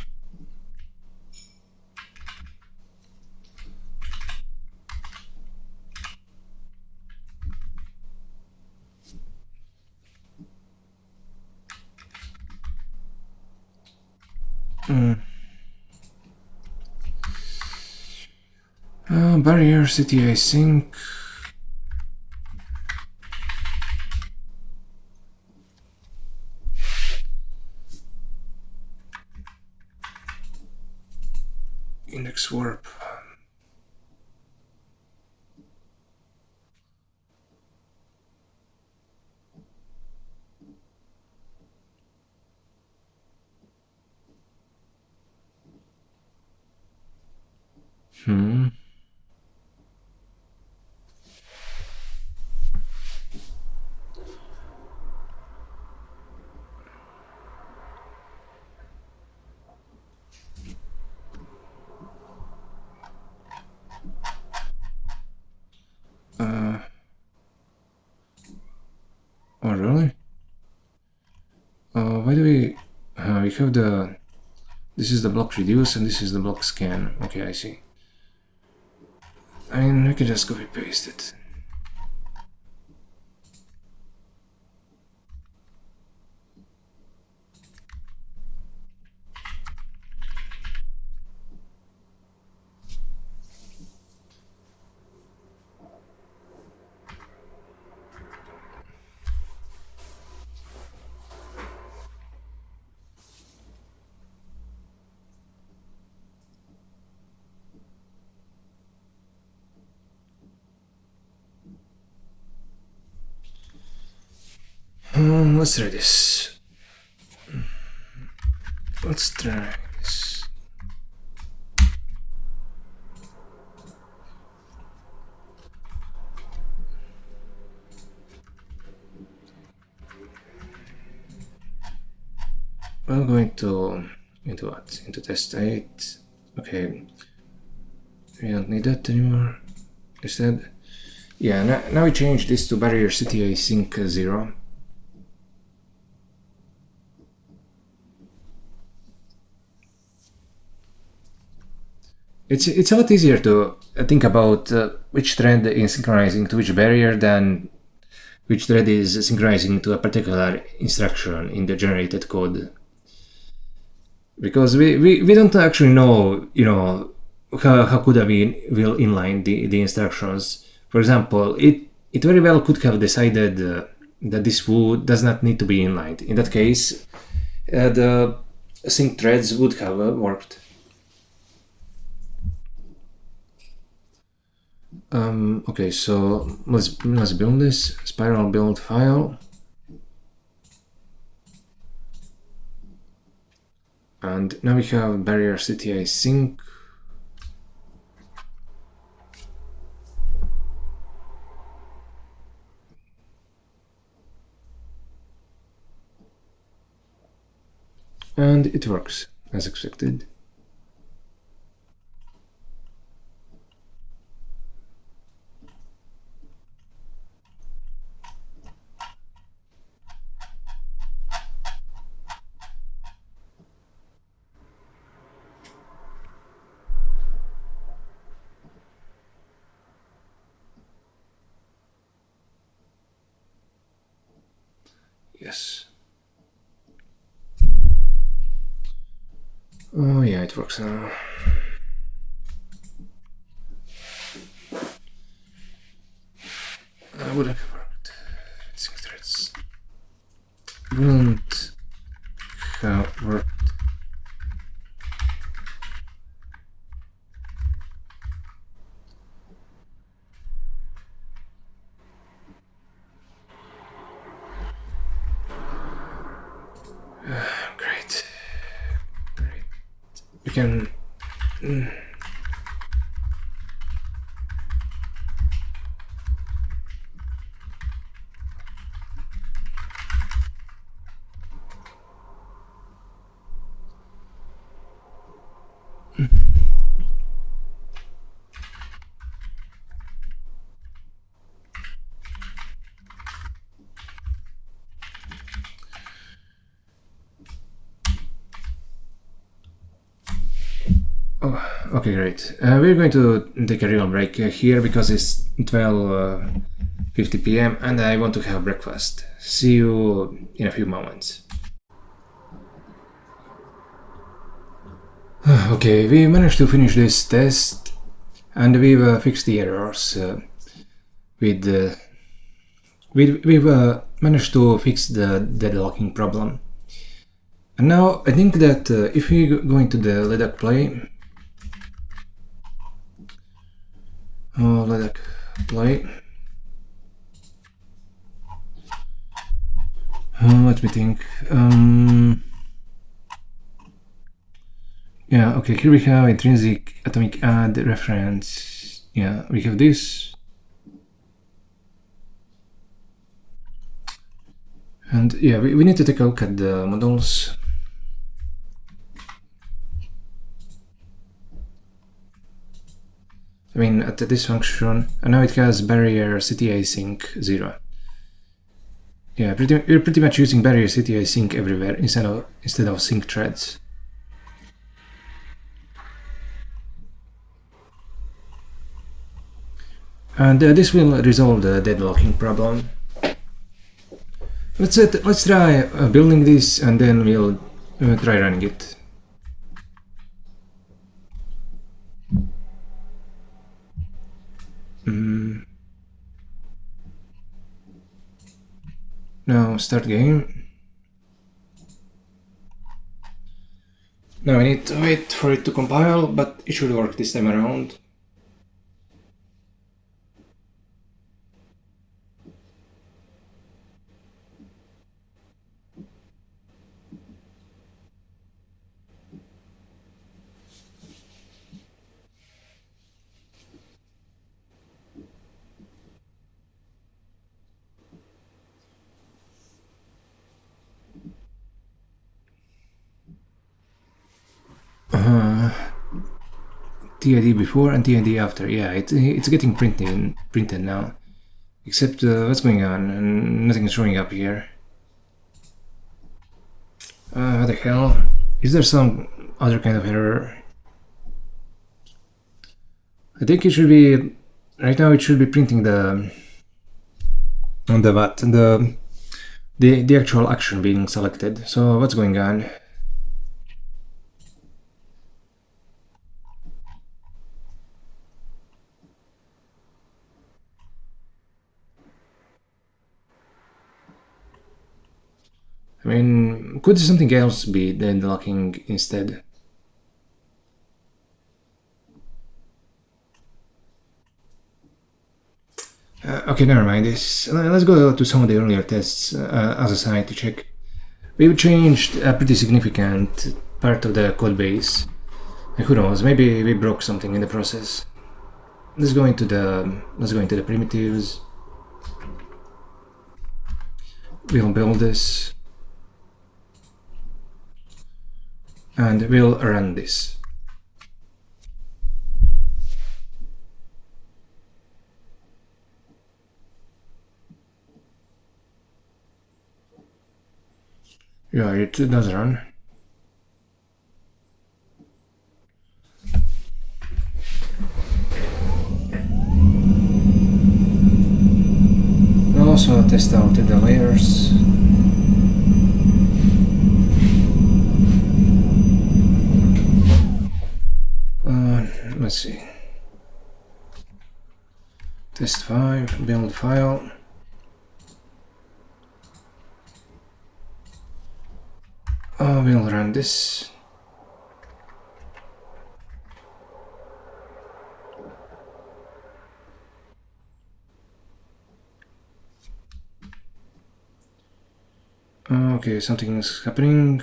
Barrier city async. Index warp. Oh really? Why do we have the, this is the block reduce and this is the block scan. Okay, I see. I mean, we can just copy paste it. Let's try this. Let's try this. We'll go into what? Into test 8. Okay. We don't need that anymore. Instead, yeah, now we change this to barrier city async 0. It's a lot easier to think about which thread is synchronizing to which barrier than which thread is synchronizing to a particular instruction in the generated code. Because we don't actually know, how could we will inline the instructions. For example, it very well could have decided that this foo does not need to be inlined. In that case, the sync threads would have worked. Okay, so let's build this spiral build file. And now we have barrier city async. And it works as expected. Yes. Oh yeah, it works now. would have worked. Sync threads wouldn't have worked. Great. We can. Oh, okay, great. We're going to take a real break here because it's 12:50 p.m. and I want to have breakfast. See you in a few moments. Okay, we managed to finish this test and we've fixed the errors. We've managed to fix the deadlocking problem. And now I think that if we go into the LEDAC play, LEDAC play. Let me think. Yeah, okay, here we have intrinsic atomic add reference. Yeah, we have this. And yeah, we need to take a look at the models. I mean, at this function, and now it has barrier CTI sync 0. Yeah, we're pretty much using barrier CTI sync everywhere instead of sync threads. And this will resolve the deadlocking problem. Let's try building this and then we'll try running it. Now start game. Now I need to wait for it to compile, but it should work this time around. TID before and TID after. Yeah, it's getting printed now. Except what's going on? And nothing is showing up here. What the hell? Is there some other kind of error? I think it should be right now. It should be printing the the actual action being selected. So what's going on? I mean, could something else be deadlocking instead? Okay, never mind this. Let's go to some of the earlier tests as a side to check. We've changed a pretty significant part of the code base. Who knows? Maybe we broke something in the process. Let's go into the primitives. We'll build this. And we'll run this. Yeah, it does run. We'll also test out the layers. Let's see. Test 5, build file. We'll run this. Okay, something's happening.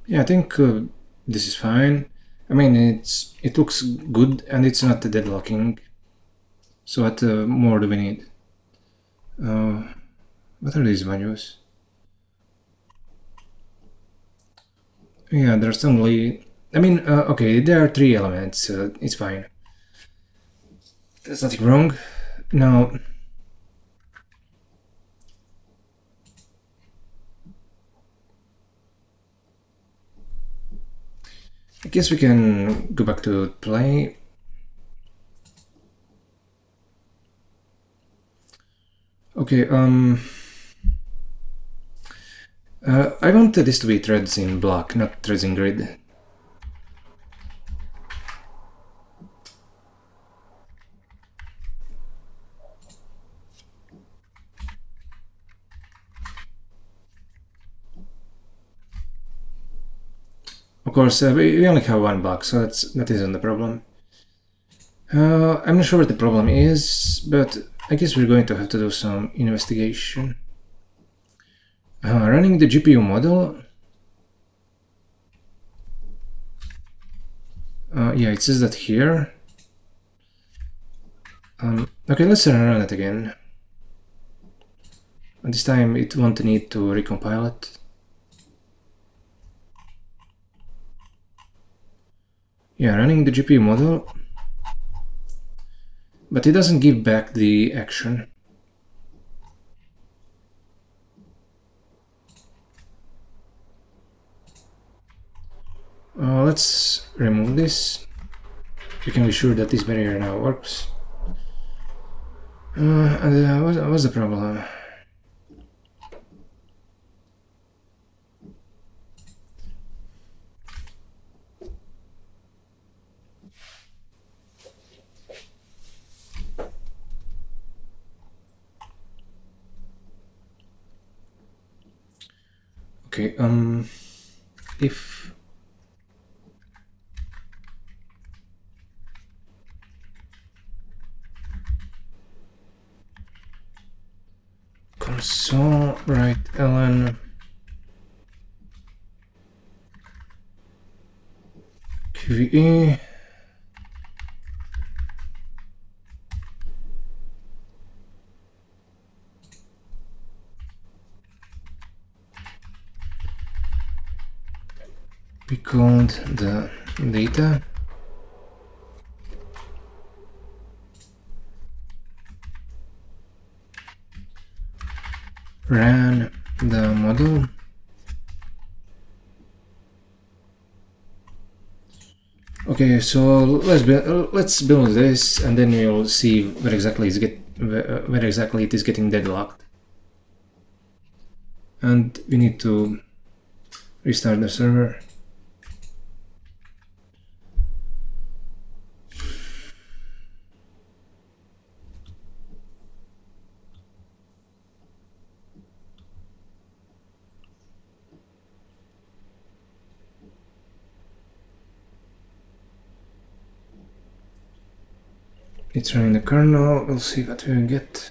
Yeah, I think this is fine. I mean, it looks good and it's not deadlocking. So what more do we need? What are these values? Yeah, there's only... I mean, okay, there are 3 elements. It's fine. There's nothing wrong. Now... I guess we can go back to play. Okay, I want this to be threads in block, not threads in grid. Of course, we only have 1 block, so that isn't the problem. I'm not sure what the problem is, but I guess we're going to have to do some investigation. Running the GPU model. Yeah, it says that here. Okay, let's run it again. And this time it won't need to recompile it. Yeah, running the GPU model. But it doesn't give back the action. Let's remove this. We can be sure that this barrier now works. And what's the problem? Okay, if console write ln QE we called the data ran the model Okay, so let's build this, and then we'll see where exactly it is getting deadlocked. And we need to restart the server. It's running the kernel. We'll see what we get.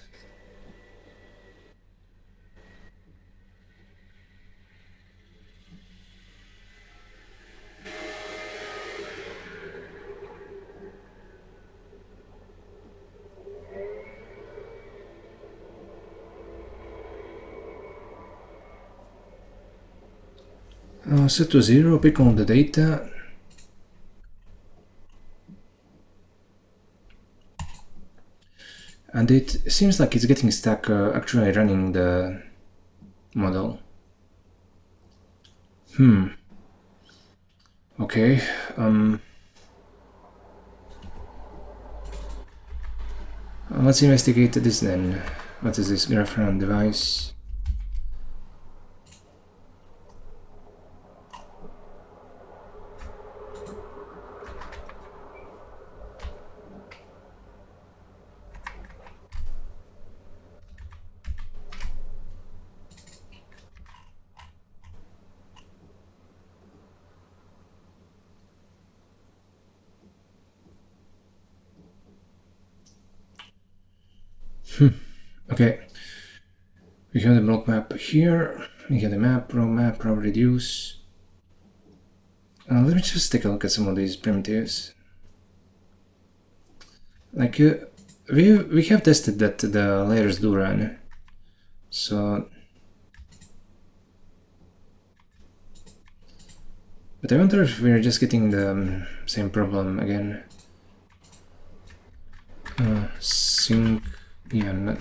Set to 0, pick on the data. And it seems like it's getting stuck actually running the model. Okay. Let's investigate this then. What is this graph run device? Okay, we have the block map here. We have the map, row reduce. Let me just take a look at some of these primitives. Like we have tested that the layers do run, so. But I wonder if we're just getting the same problem again. Sync, yeah, not.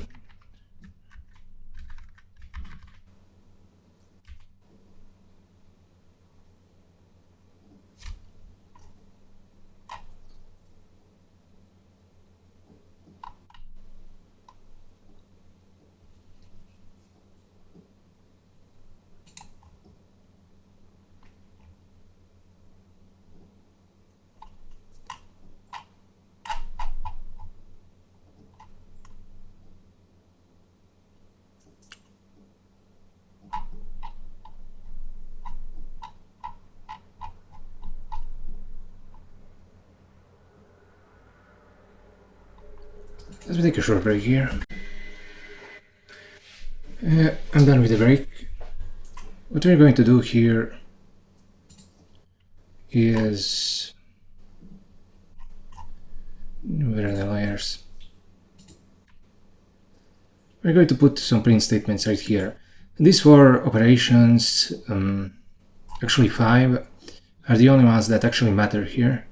Let's take a short break here. I'm done with the break. What we're going to do here is, where are the layers? We're going to put some print statements right here. These 4 operations, actually 5, are the only ones that actually matter here.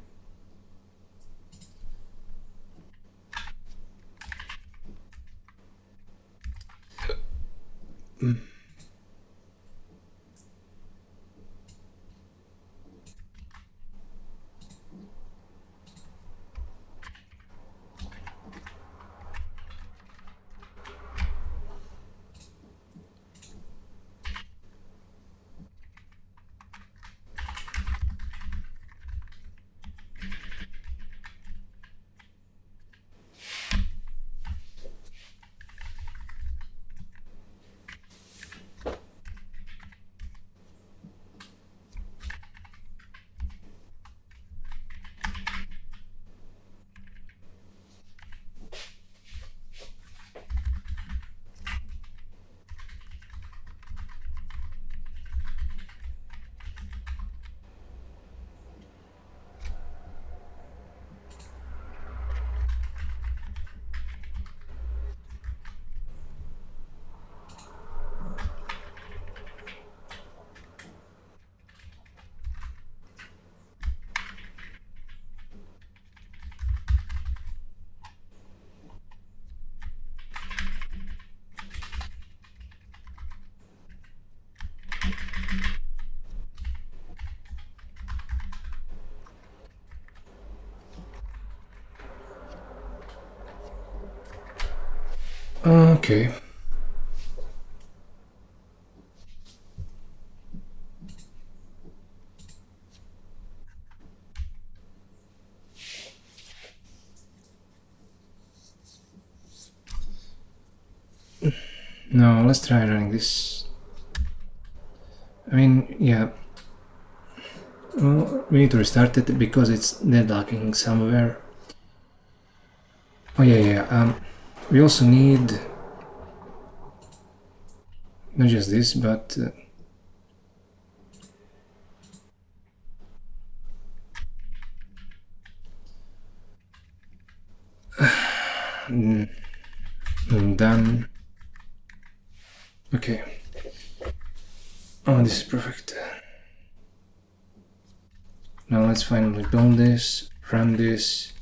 Okay. Now let's try running this. I mean, yeah. Well, we need to restart it because it's deadlocking somewhere. Oh yeah. We also need not just this, but done. Okay. Oh, this is perfect. Now let's finally build this, run this,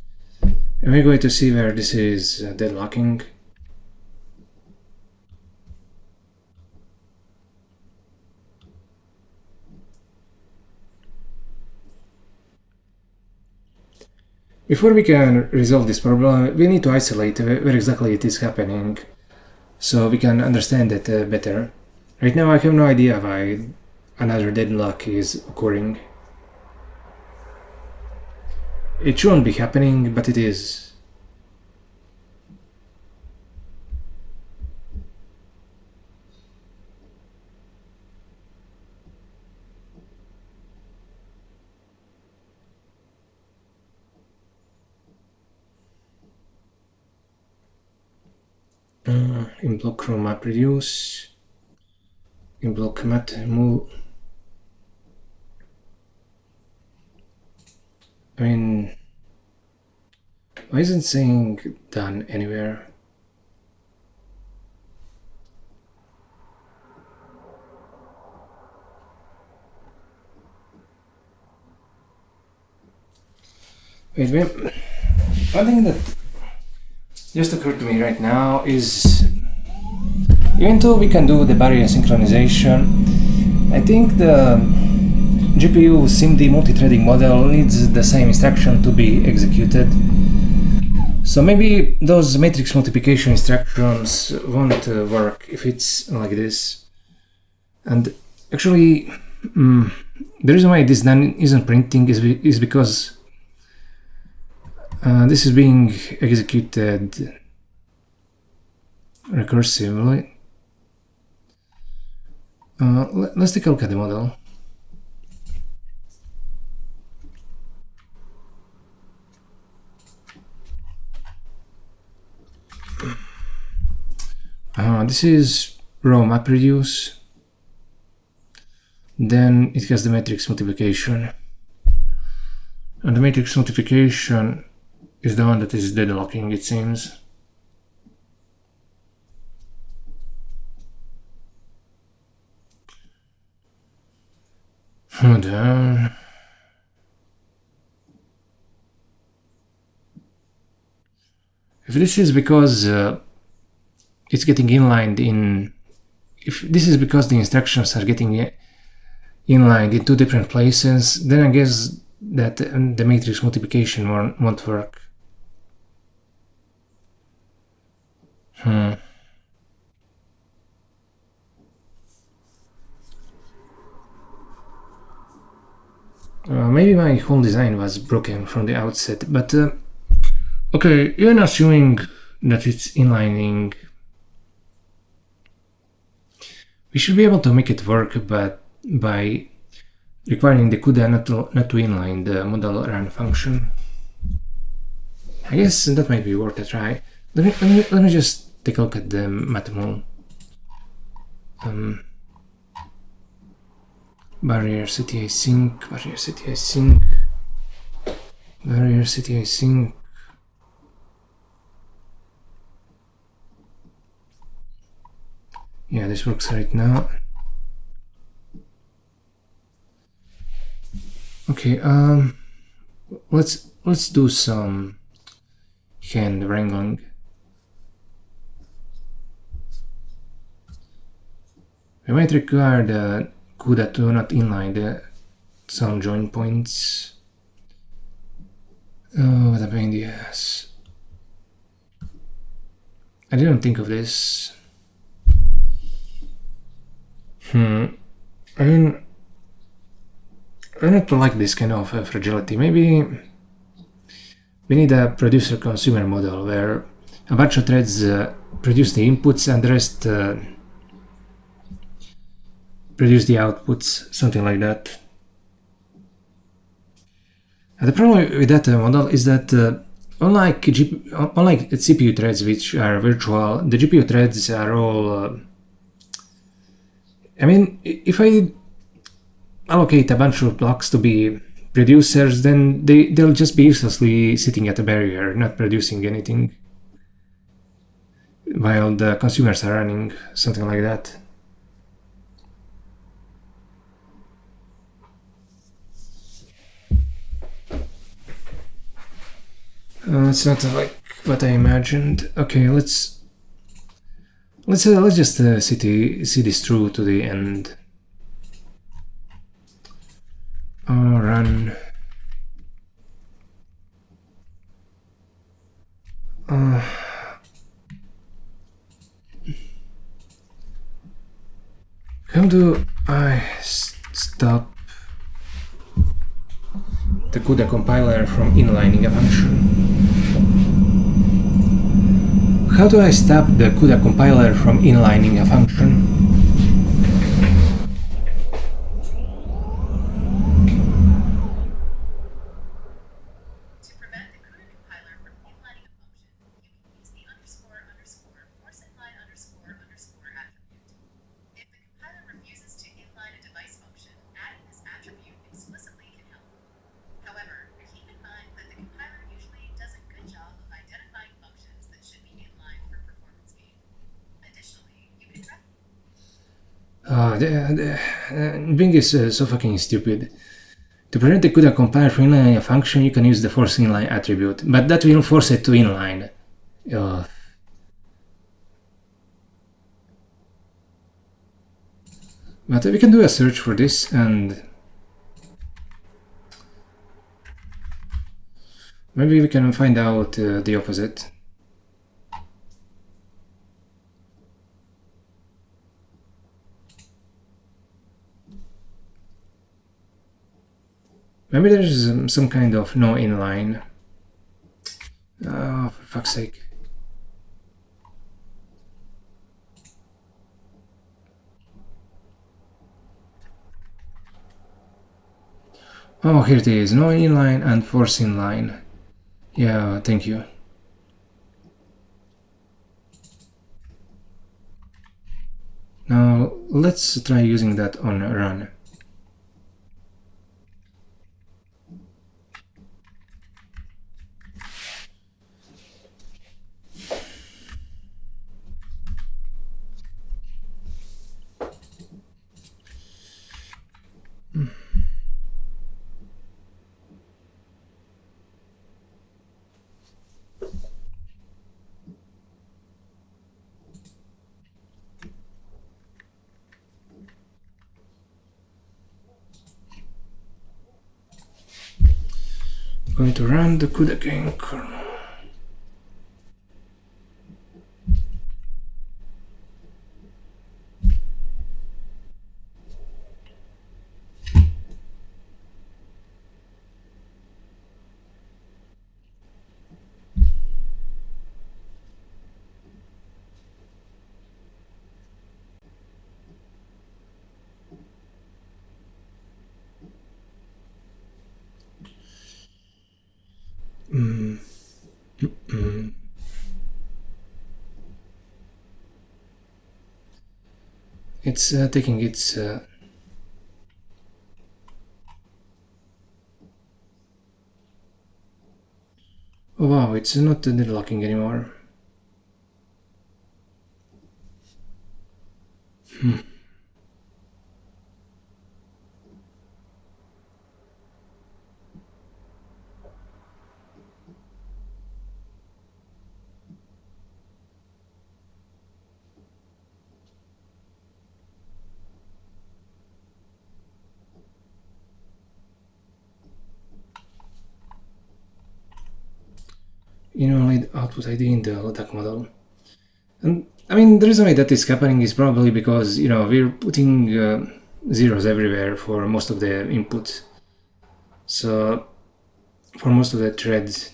and we're going to see where this is deadlocking. Before we can resolve this problem, we need to isolate where exactly it is happening, so we can understand it better. Right now I have no idea why another deadlock is occurring. It shouldn't be happening, but it is. in block from MapReduce, in block mat move. I mean, why isn't saying done anywhere? Wait, one thing that just occurred to me right now is, even though we can do the barrier synchronization, I think the GPU SIMD multi-threading model needs the same instruction to be executed. So maybe those matrix multiplication instructions won't work if it's like this. And actually, the reason why this then isn't printing is because this is being executed recursively. Let's take a look at the model. This is raw MapReduce. Then it has the matrix multiplication. And the matrix multiplication is the one that is deadlocking, it seems. Hold on. If this is because it's getting inlined in... If this is because the instructions are getting inlined in two different places, then I guess that the matrix multiplication won't work. Maybe my whole design was broken from the outset, but okay, even assuming that it's inlining, we should be able to make it work, but by requiring the CUDA not to inline the model run function. I guess that might be worth a try. Let me just take a look at the matmul. Barrier CTI sync, barrier CTI sync, barrier CTI sync. Yeah, this works right now. Okay, let's do some hand wrangling. We might require the CUDA to not inline some join points. Oh, what a pain in the ass. I didn't think of this. I mean, I don't like this kind of fragility. Maybe we need a producer-consumer model where a bunch of threads produce the inputs and the rest produce the outputs, something like that. And the problem with that model is that unlike CPU threads, which are virtual, the GPU threads are all... I mean, if I allocate a bunch of blocks to be producers, then they'll just be uselessly sitting at a barrier, not producing anything, while the consumers are running, something like that. It's not like what I imagined. Okay, let's just see this through to the end. Run. How do I stop the CUDA compiler from inlining a function? How do I stop the CUDA compiler from inlining a function? Bing is so fucking stupid. To prevent the CUDA compiler from inlining a function, you can use the force inline attribute, but that will force it to inline. But we can do a search for this, and maybe we can find out the opposite. Maybe there's some kind of no inline. Oh, for fuck's sake. Oh, here it is. No inline and force inline. Yeah, thank you. Now, let's try using that on run. Going to run the CUDA game kernel. It's taking its oh wow, it's not deadlocking anymore. Invalid output ID in the LDAC model. And I mean, the reason why that is happening is probably because, you know, we're putting zeros everywhere for most of the inputs. So, for most of the threads.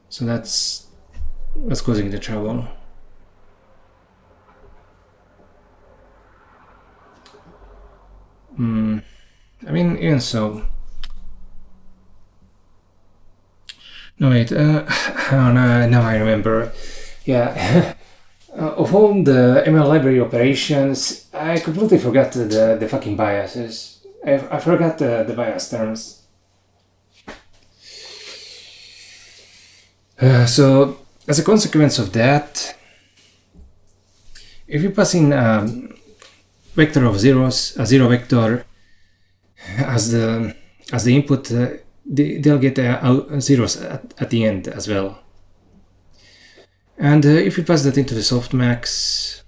So that's what's causing the trouble. I mean, even so. No, wait, oh no, now I remember. Yeah, of all the ML library operations, I completely forgot the fucking biases. I forgot the bias terms. So, as a consequence of that, if you pass in a vector of zeros, a zero vector, as the input, they'll get zeros at the end as well. And if you pass that into the softmax,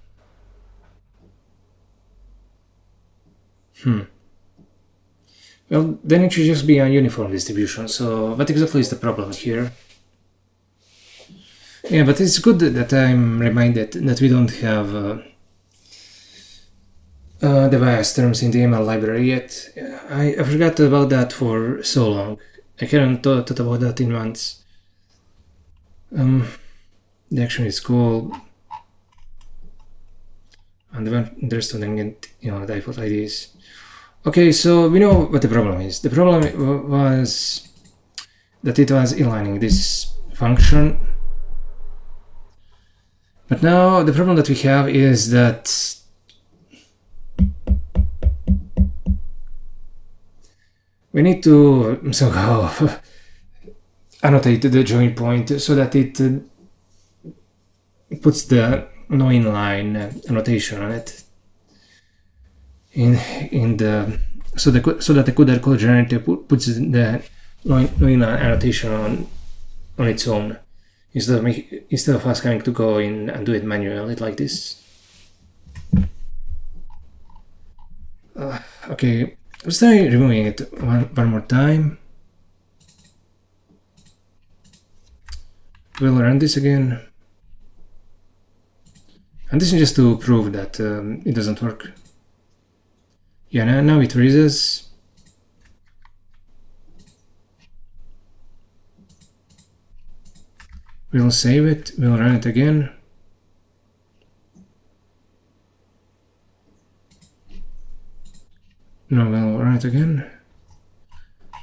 well, then it should just be a uniform distribution. So what exactly is the problem here? Yeah, but it's good that I'm reminded that we don't have the bias terms in the ML library yet. I forgot about that for so long. I haven't thought about that in months. The action is called understanding and, you know, default IDs. Okay, so we know what the problem is. The problem was that it was inlining this function. But now the problem that we have is that we need to somehow annotate the join point so that it puts the no inline annotation on it. in the so that the CUDA code generator puts the line annotation on its own instead of us having to go in and do it manually like this. Okay, let's try removing it one more time. We'll run this again. And this is just to prove that it doesn't work. Yeah, now it freezes. We'll save it, we'll run it again. No, we'll run it again.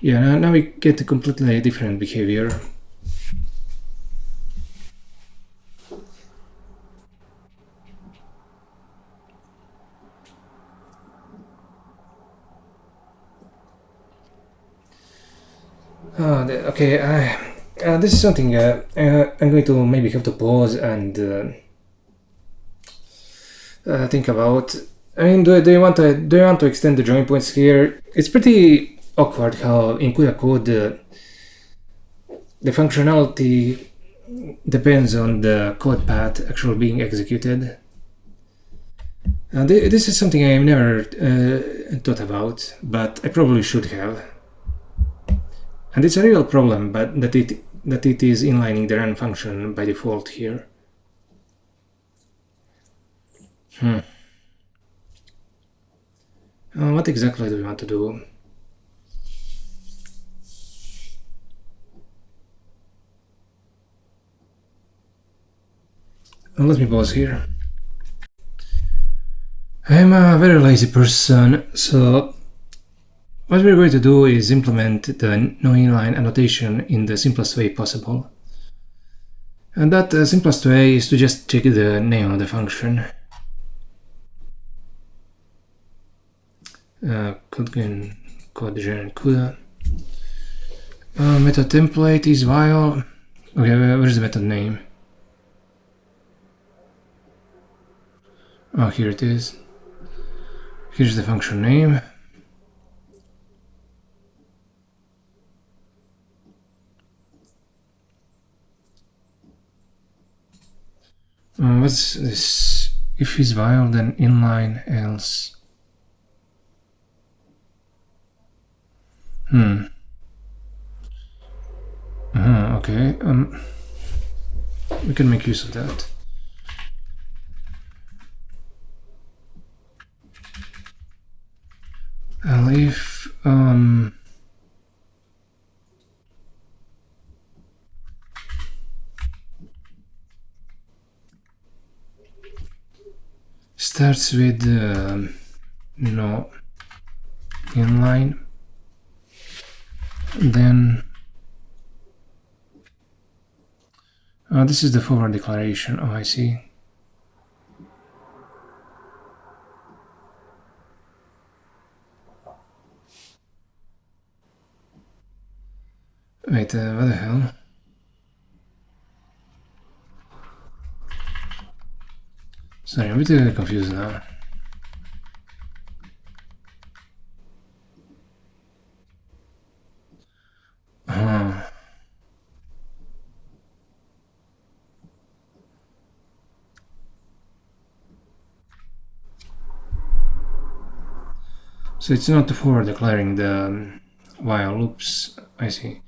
Yeah, now we get a completely different behavior. Okay, this is something I'm going to maybe have to pause and think about. I mean, do you want to extend the join points here? It's pretty awkward how in CUDA code the functionality depends on the code path actually being executed. And this is something I've never thought about, but I probably should have. And it's a real problem, but that it is inlining the run function by default here. What exactly do we want to do? Let me pause here. I'm a very lazy person, so what we're going to do is implement the no inline annotation in the simplest way possible. And that simplest way is to just check the name of the function. Code generate CUDA. Method template is while. Okay, where's the method name? Oh, here it is. Here's the function name. What's this? If is while, then inline, else. Okay. We can make use of that. And if starts with no inline, then this is the forward declaration. Oh, I see. Wait, what the hell? Sorry, I'm a bit confused now. So it's not for declaring the while loops. I see.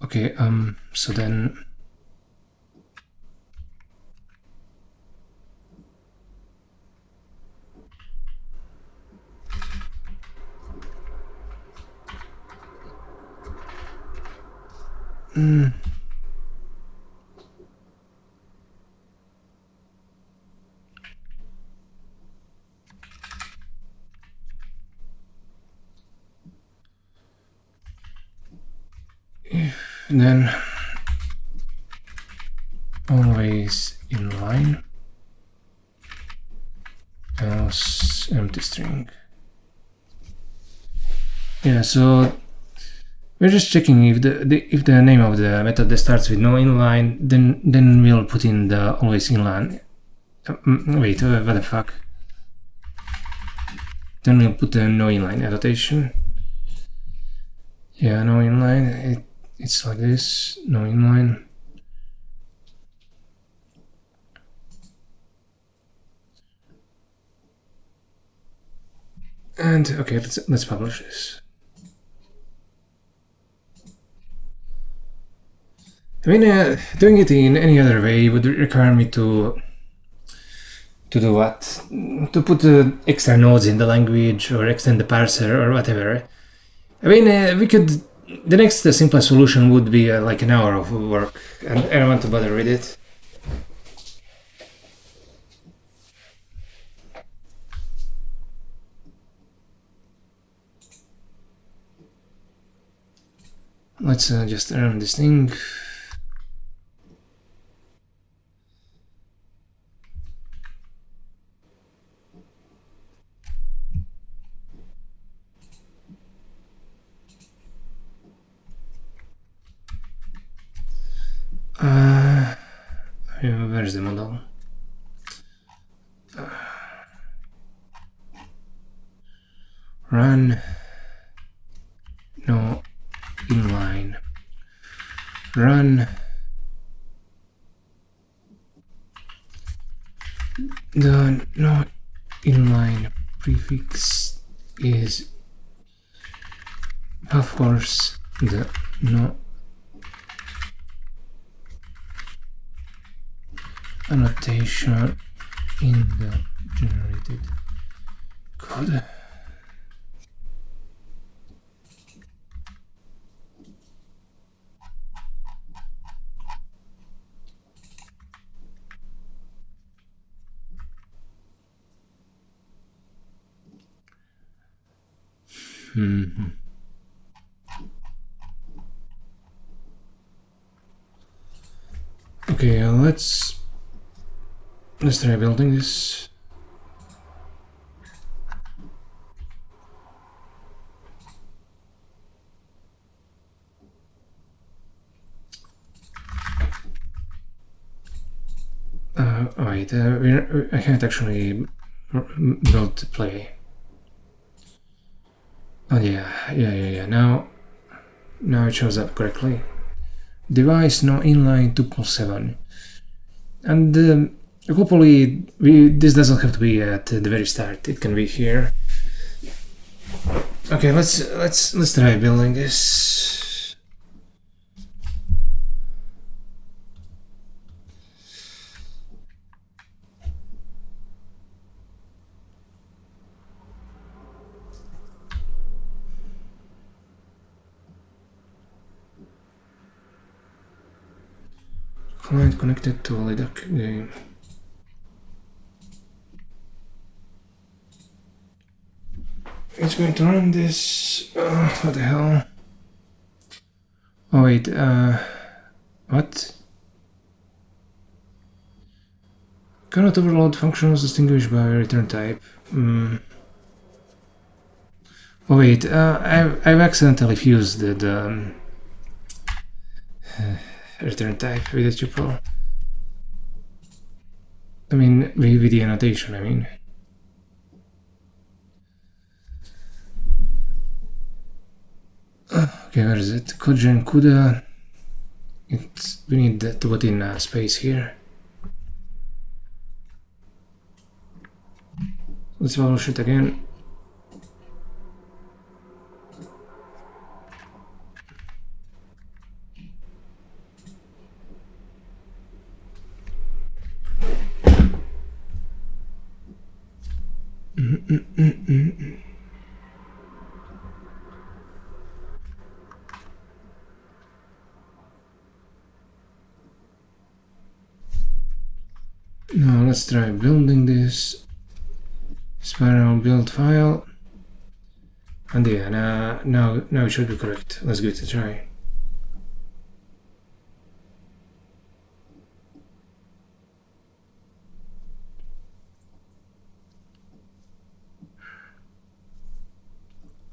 Okay. So then. Then always inline, else empty string. Yeah, so We're just checking if the name of the method that starts with no inline, then we'll put in the always inline. Wait, what the fuck? Then we'll put the no inline annotation. Yeah, no inline. It's like this. No inline. And okay, let's publish this. I mean, doing it in any other way would require me to do what? To put extra nodes in the language or extend the parser or whatever. I mean, we could. The next simplest solution would be like an hour of work, and I don't want to bother with it. Let's just run this thing. Where's the model? Run. No inline. Run. The no inline prefix is, of course, the no annotation in the generated code. Okay, let's try building this. Wait, I can't actually build the play. Oh yeah. Now it shows up correctly. Device no inline 2.7, and hopefully this doesn't have to be at the very start. It can be here. Okay, let's try building this. Client connected to LIDAC game. It's going to run this. What the hell? Oh wait, what? Cannot overload functions distinguished by return type. Oh wait, I've accidentally fused the return type with a tuple. I mean, with the annotation, I mean. Okay, where is it? Cogen CUDA. We need to put in space here. Let's publish it again. Now let's try building this spiral build file, and yeah, now it should be correct. Let's give it a try.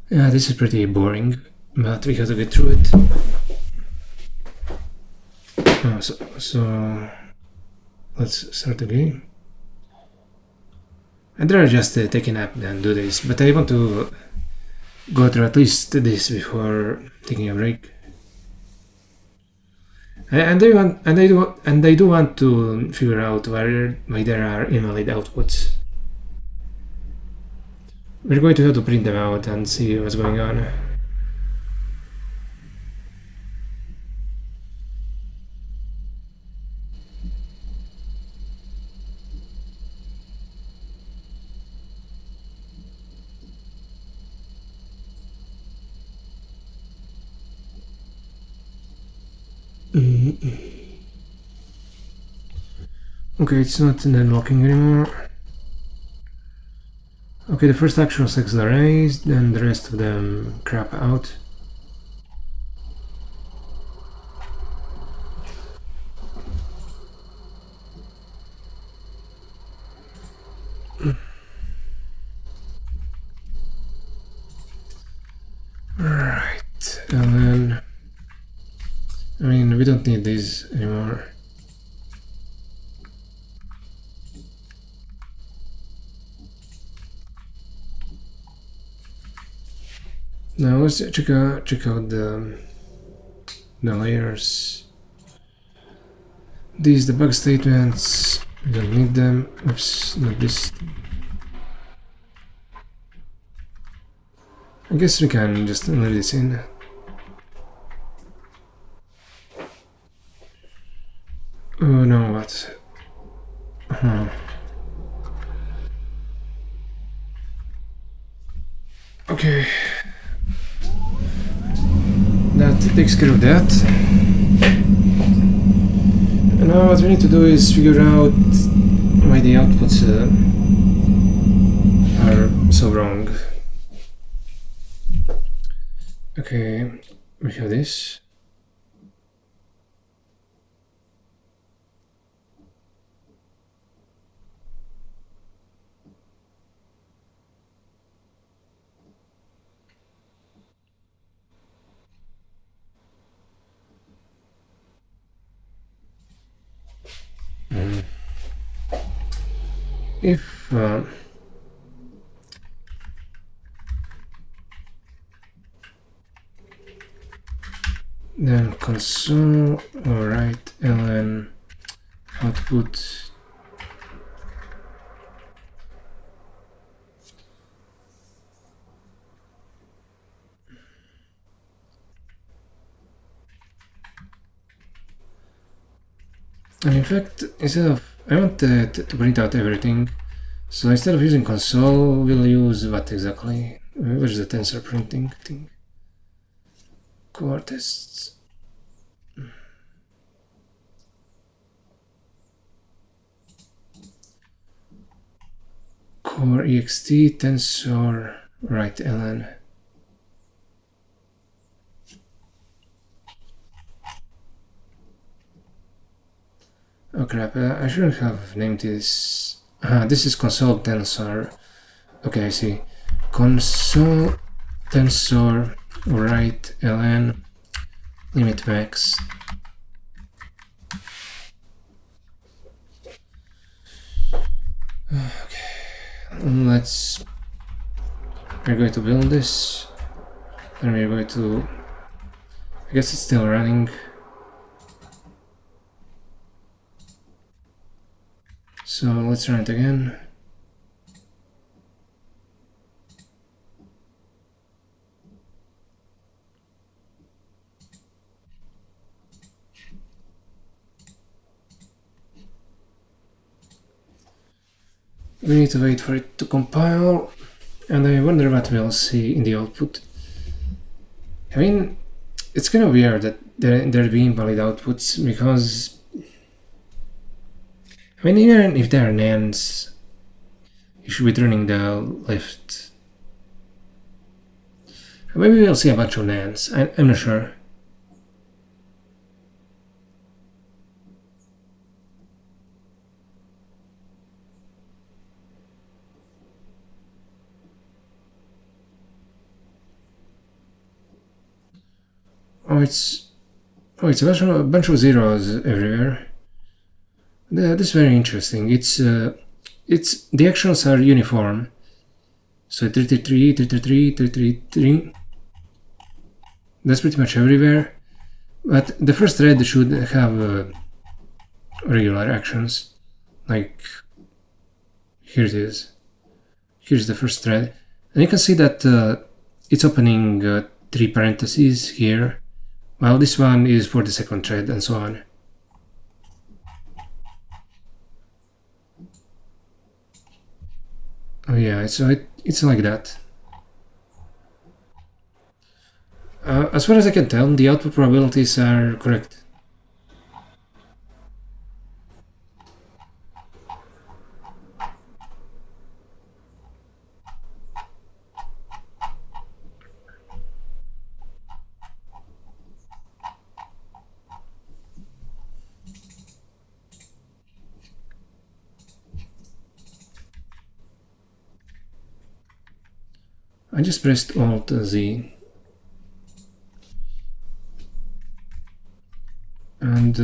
Yeah, this is pretty boring. but we have to get through it. So let's start the game. I'd rather just take a nap than do this, but I want to go through at least this before taking a break. And I do want to figure out why there are invalid outputs. We're going to have to print them out and see what's going on. Okay, it's not unlocking anymore. Okay, the first actual 6 are raised, then the rest of them crap out. Right, and then... I mean, we don't need these anymore. Now let's check out the layers. These debug statements, we don't need them. Oops, not this. I guess we can just leave this in. Oh no, what? Okay. That takes care of that. And now what we need to do is figure out why the outputs are so wrong. Okay, we have this. If then console, alright, ln output and in fact, instead of I want to print out everything, so instead of using console, we'll use what exactly? Where's the tensor printing thing? Core tests. Core ext tensor right ln. Oh crap, I shouldn't have named this. This is console tensor. Okay, I see. Console tensor right ln limit max. Okay, we're going to build this, and we're going to, I guess it's still running. So let's run it again. We need to wait for it to compile, and I wonder what we'll see in the output. I mean, it's kind of weird that there be invalid outputs, because I mean, even if there are NANDs, you should be turning the left. Maybe we'll see a bunch of NANDs, I'm not sure. Oh, it's a bunch of zeros everywhere. This is very interesting. It's the actions are uniform. So 33, 33, 33. That's pretty much everywhere. But the first thread should have regular actions. Like here it is. Here's the first thread. And you can see that it's opening 3 parentheses here, while this one is for the second thread, and so on. Oh yeah, so it's like that. As far as I can tell, the output probabilities are correct. I just pressed Alt Z. And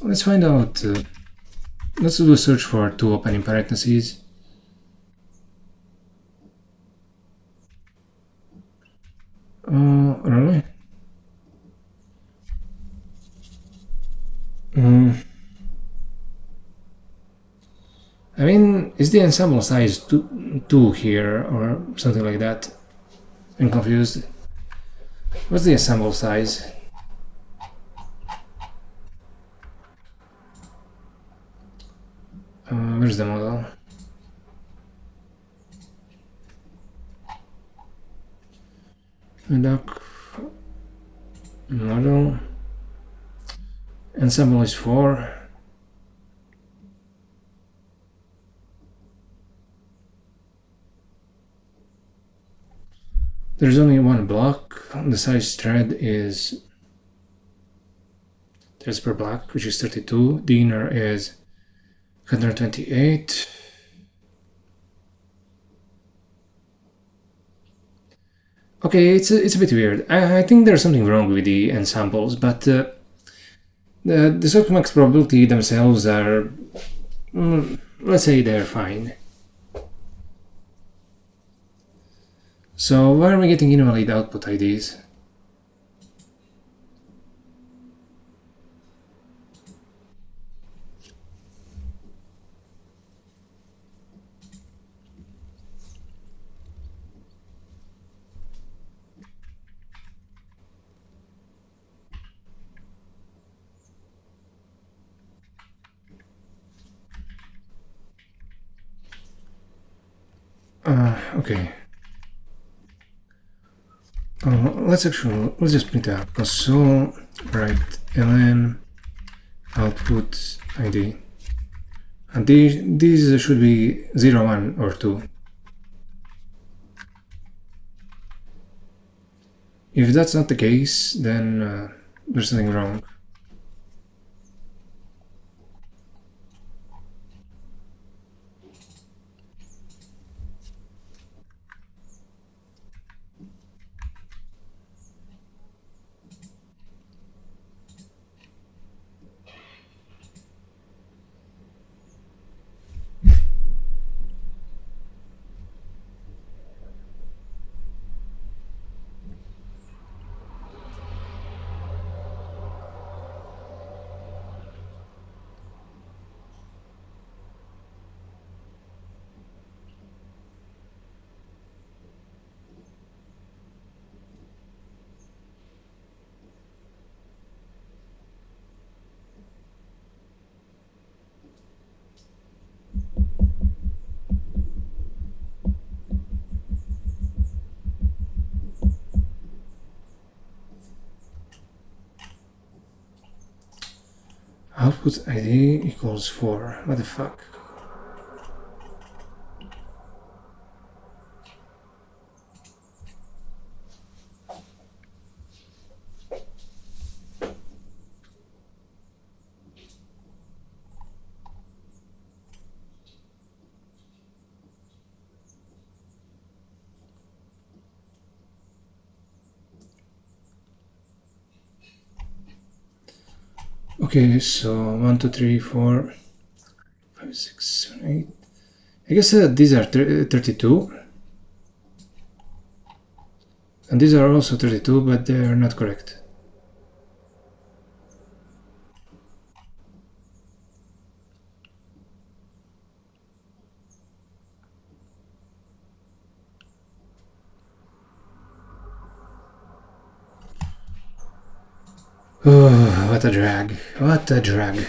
let's find out. Let's do a search for 2 opening parentheses. Really? I mean, is the ensemble size 2 here or something like that? I'm confused. What's the ensemble size? Where's the model? Doc model. Ensemble is 4. There's only one block. The size thread is threads per block, which is 32. The inner is 128. Okay, it's a bit weird. I think there's something wrong with the ensembles, but the softmax probability themselves are, let's say they're fine. So why are we getting invalid output IDs? Okay. Let's just print out console write ln output ID, and these should be 0, 1 or 2. If that's not the case, then there's something wrong. Output ID equals 4. What the fuck? Okay, so 1, 2, 3, 4, 5, 6, 7, 8. I guess these are 32. And these are also 32, but they are not correct. Oh, what a drag. What a drag.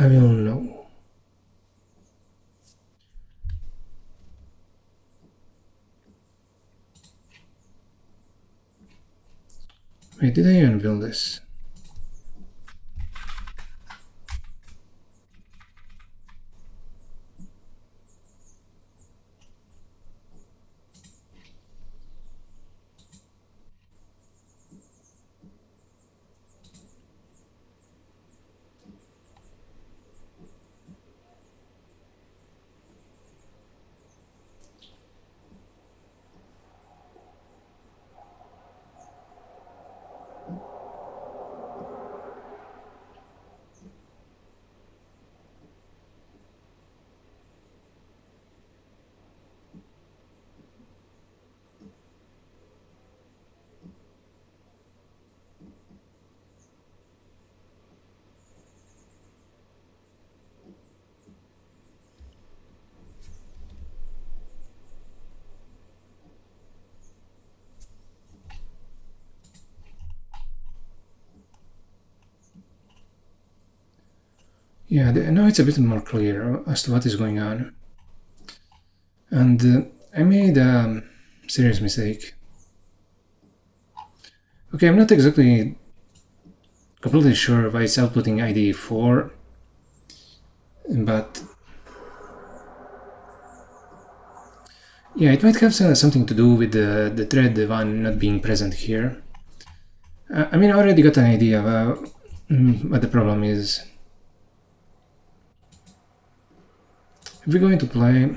I will know. Wait, did I even build this? Yeah, now it's a bit more clear as to what is going on. And I made a serious mistake. Okay, I'm not exactly completely sure why it's outputting ID 4, but yeah, it might have something to do with the thread 1 not being present here. I mean, I already got an idea of what the problem is. If we're going to play,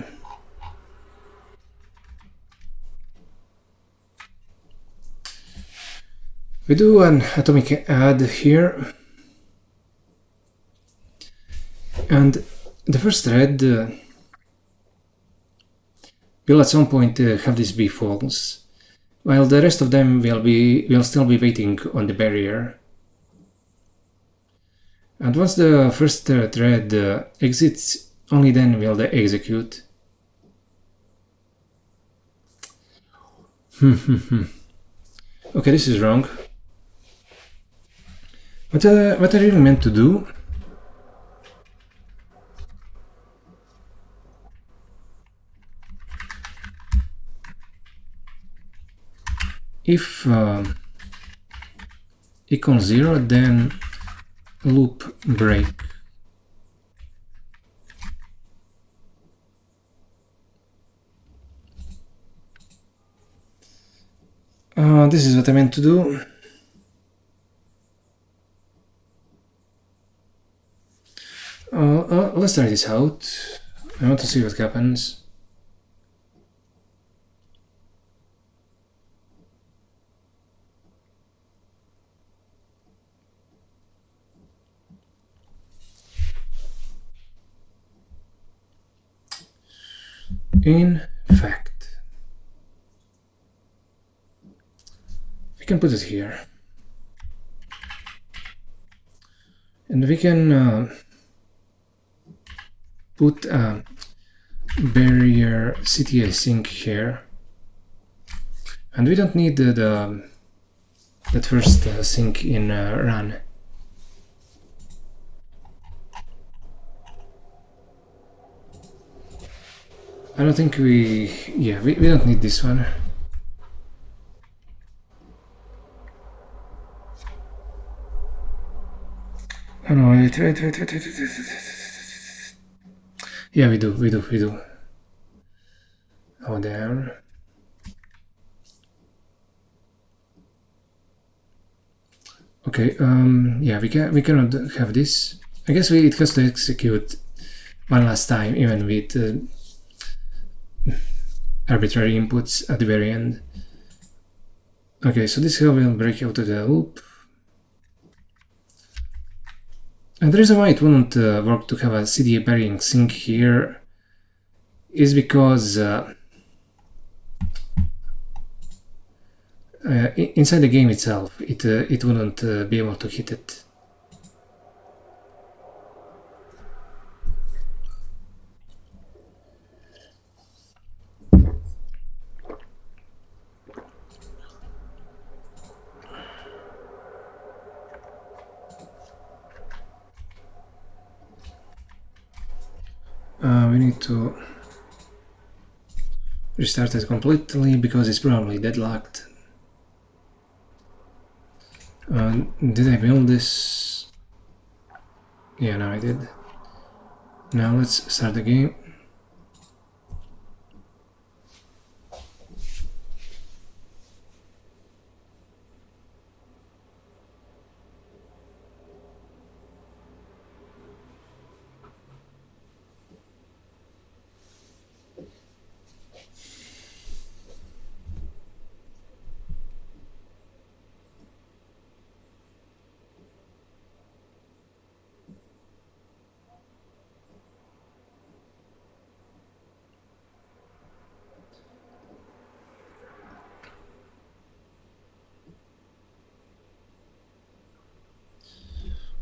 we do an atomic add here, and the first thread will at some point have this be false, while the rest of them will still be waiting on the barrier. And once the first thread exits, only then will they execute. Okay, this is wrong. What I really meant to do if equals 0, then loop break. This is what I meant to do. Let's try this out. I want to see what happens. In fact, we can put it here. And we can put a barrier CTI sync here. And we don't need that first sync in run. I don't think we don't need this one. Oh no, wait. Yeah, we do. Oh, there. Okay, yeah, we cannot have this. I guess it has to execute one last time, even with arbitrary inputs at the very end. Okay, so this will break out of the loop. And the reason why it wouldn't work to have a CD burying sink here is because inside the game itself, it wouldn't be able to hit it. We need to restart it completely because it's probably deadlocked. Did I build this? Yeah, no, I did. Now let's start the game.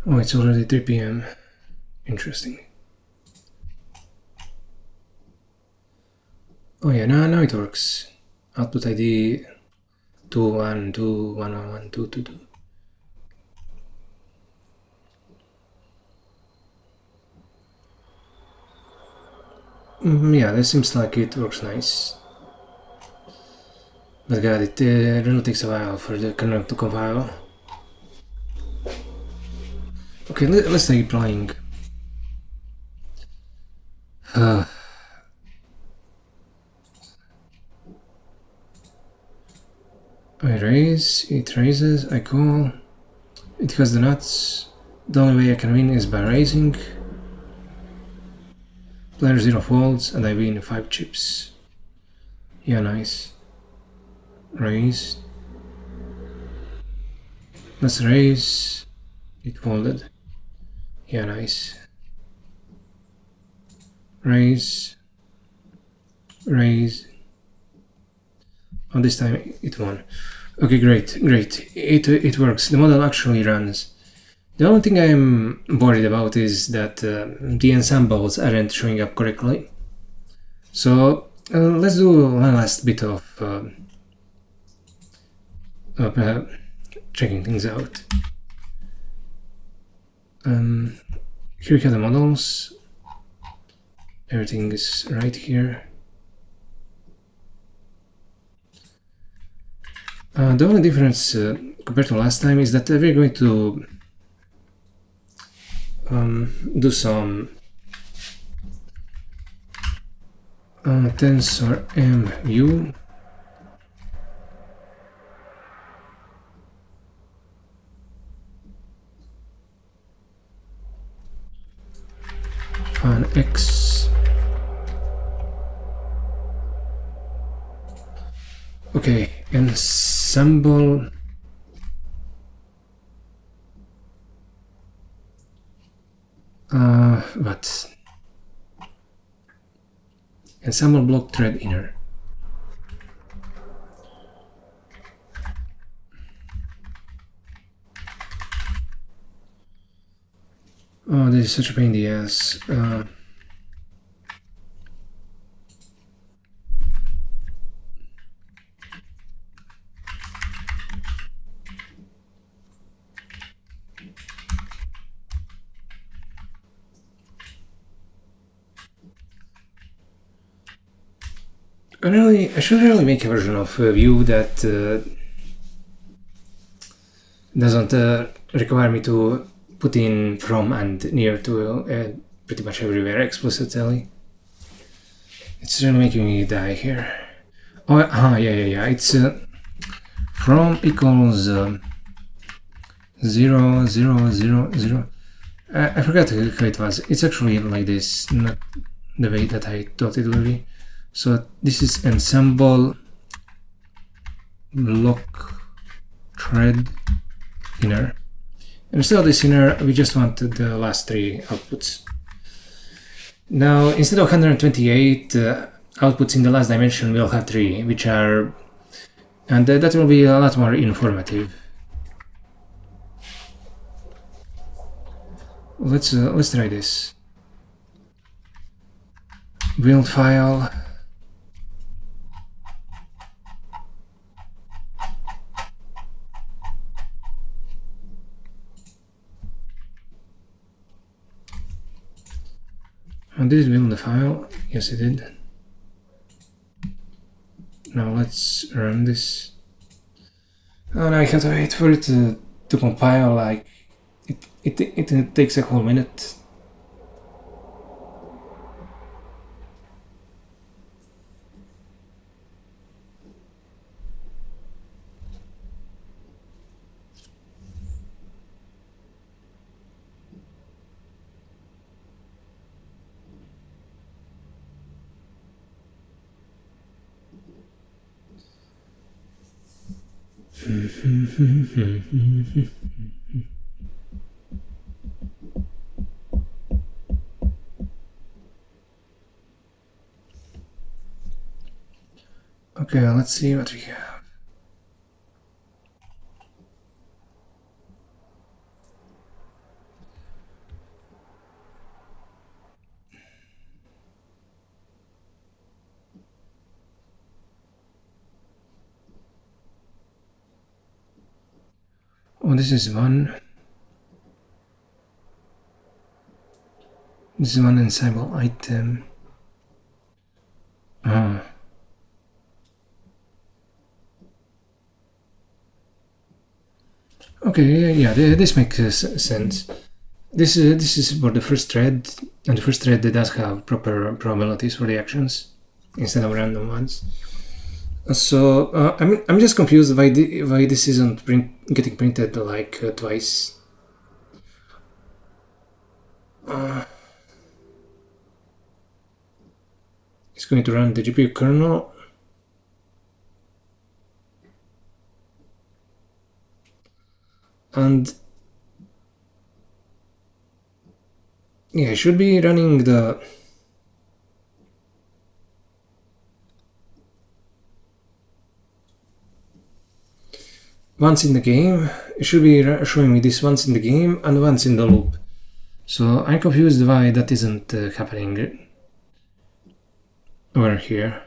Oh, it's already 3 p.m. Interesting. Oh yeah, now it works. Output ID 212111222. Yeah, that seems like it works nice. But god, it really takes a while for the kernel to compile. Okay, let's keep playing. I raise, it raises, I call. It has the nuts. The only way I can win is by raising. Player 0 folds and I win 5 chips. Yeah, nice. Raise. Let's raise. It folded. Yeah, nice. Raise. Raise. Oh, this time it won. Okay, great. It works. The model actually runs. The only thing I'm worried about is that the ensembles aren't showing up correctly. So let's do one last bit of checking things out. Here we have the models. Everything is right here. The only difference compared to last time is that we're going to do some tensor MU. Fan X. Okay, ensemble. What? Ensemble block thread inner. Oh, this is such a pain in the ass. I should really make a version of Vue that doesn't require me to put in from and near to pretty much everywhere explicitly. It's really making me die here. Oh, yeah. It's from equals 0, 0, 0, 0. I forgot how it was. It's actually like this, not the way that I thought it would be. So this is ensemble block thread inner. And instead of this inner, we just want the last three outputs. Now, instead of 128 outputs in the last dimension, we'll have 3, which are... And that will be a lot more informative. Let's try this. Build file. And did it build the file? Yes, it did. Now let's run this. And I have to wait for it to compile. Like it takes a whole minute. Okay, let's see what we have. Oh, this is one. This is one ensemble item. Okay, yeah, this makes sense. This is for the first thread, and the first thread does have proper probabilities for the actions instead of random ones. So I'm just confused why this isn't getting printed like twice. It's going to run the GPU kernel. And yeah, I should be running the once in the game. It should be showing me this once in the game and once in the loop. So I'm confused why that isn't happening over here.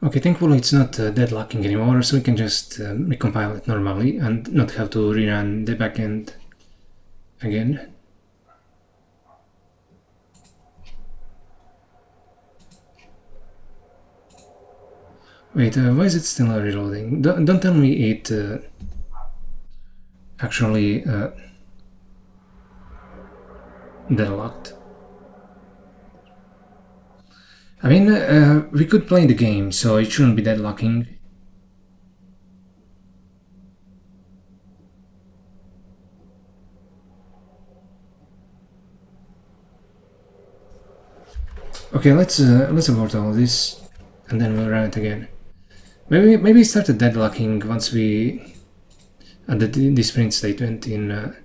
Okay, thankfully it's not deadlocking anymore, so we can just recompile it normally and not have to rerun the backend again. Wait, why is it still reloading? Don't tell me it actually deadlocked. I mean, we could play the game, so it shouldn't be deadlocking. Okay, let's abort all this, and then we'll run it again. Maybe it started deadlocking once we added this print statement in.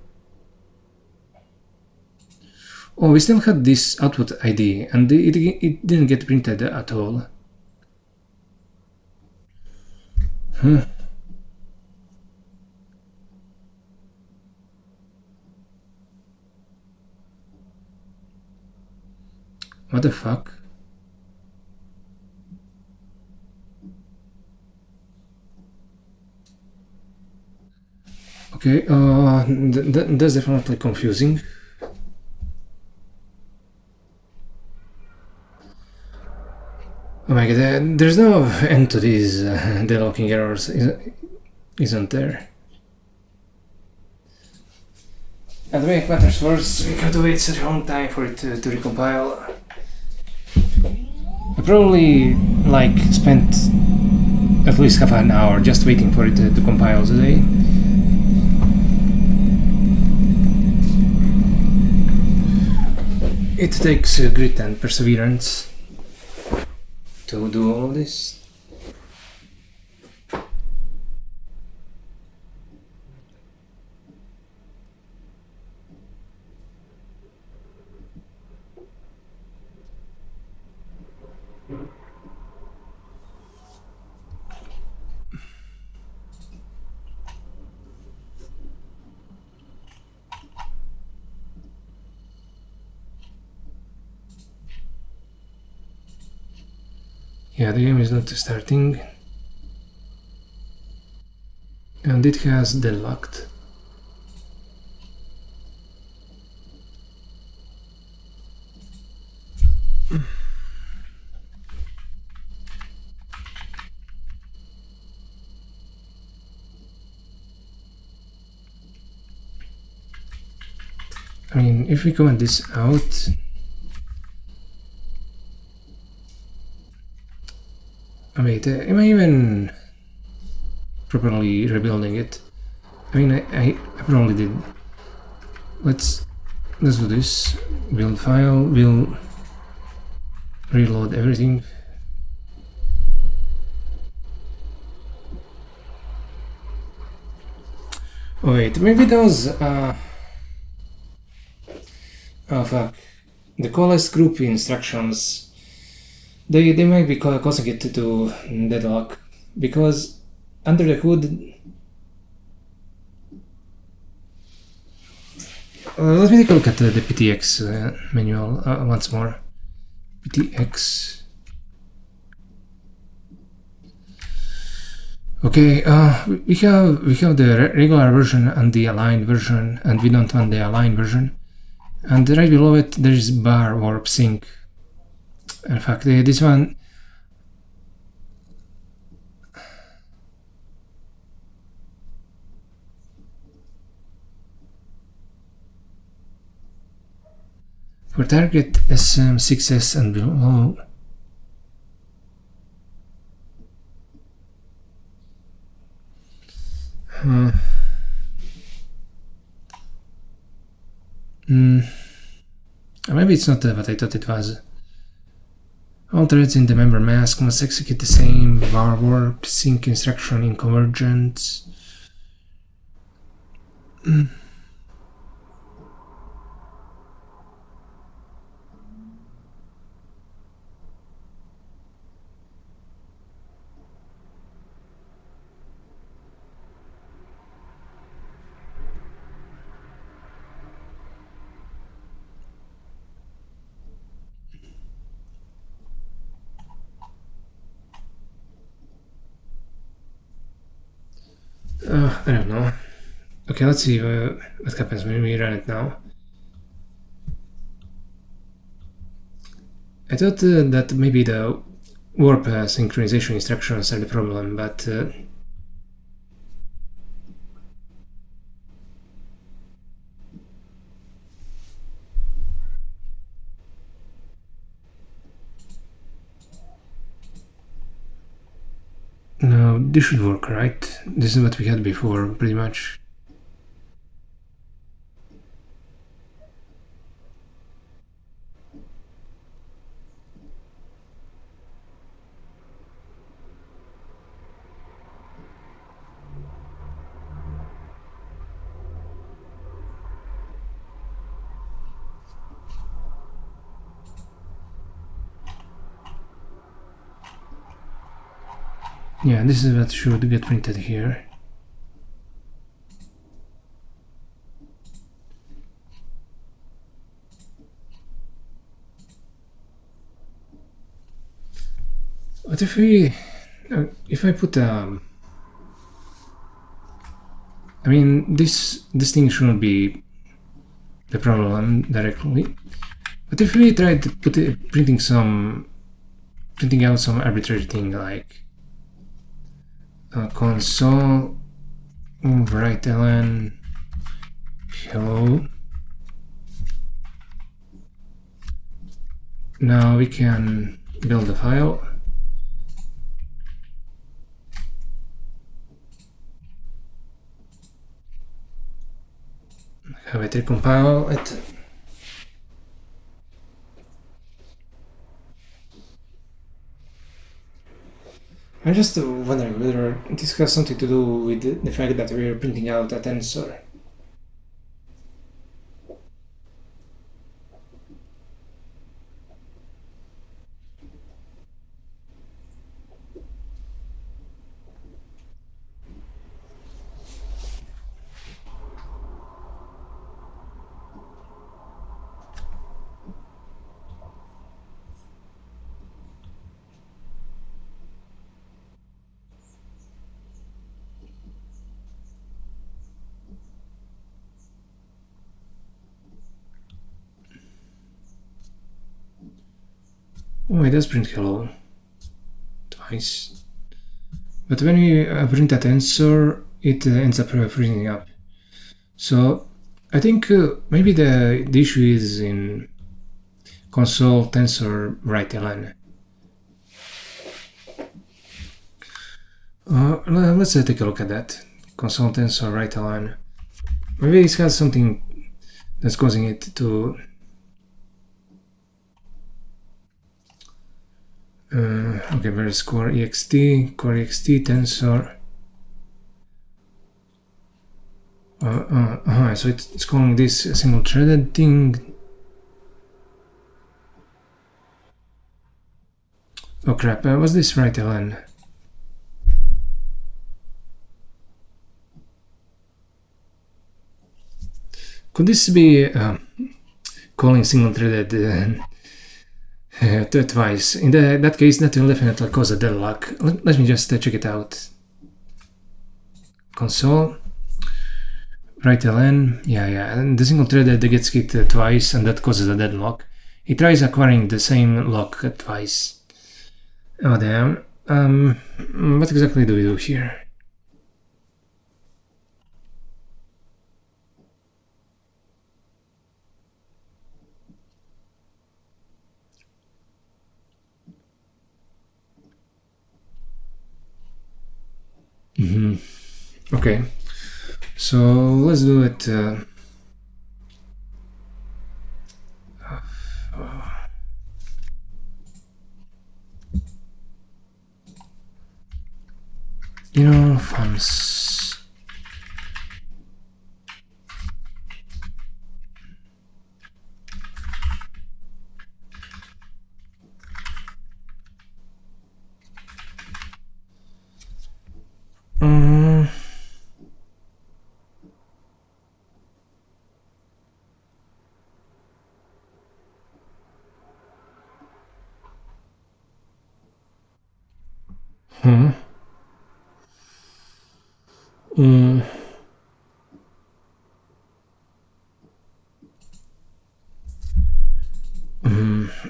Oh, we still had this output ID, and it didn't get printed at all. What the fuck? Okay, that's definitely confusing. Oh my god, there's no end to these deadlocking errors, isn't there? And to make matters worse, we have to wait such a long time for it to recompile. I probably spent at least half an hour just waiting for it to compile today. It takes grit and perseverance to do all of this. Yeah, the game is not starting. And it has deadlocked. I mean, if we comment this out, wait, am I even properly rebuilding it? I mean, I probably did. Let's do this. Build file. We'll reload everything. Oh, wait, maybe those. Oh fuck. The coalesce group instructions. They might be causing it to deadlock because under the hood. Let me take a look at the PTX manual once more. PTX. Okay, we have the regular version and the aligned version, and we don't want the aligned version. And right below it, there is bar warp sync. In fact, this one. For target SM6S and below. Maybe it's not what I thought it was. All threads in the member mask must execute the same bar warp sync instruction in convergence. I don't know. Okay, let's see what happens when we run it now. I thought that maybe the warp synchronization instructions are the problem, but no, this should work, right? This is what we had before, pretty much. Yeah, this is what should get printed here. But if I put I mean, this thing shouldn't be the problem directly. But if we try to put printing out some arbitrary thing like console write ln hello, now we can build a file. Have it recompile it. I'm just wondering whether this has something to do with the fact that we're printing out a tensor. Oh, it does print hello twice. But when we print a tensor, it ends up freezing up. So I think maybe the issue is in console tensor write ln. Let's take a look at that. Console tensor write ln. Maybe it has something that's causing it to okay, where's core ext tensor. So it's calling this a single threaded thing. Oh crap, what's this write ln? Could this be calling single threaded twice? In that case, that will definitely cause a deadlock. Let me just check it out. Console write ln, yeah, and the single threaded gets hit twice, and that causes a deadlock. It tries acquiring the same lock twice. Oh damn. What exactly do we do here? Okay, so let's do it. Funds.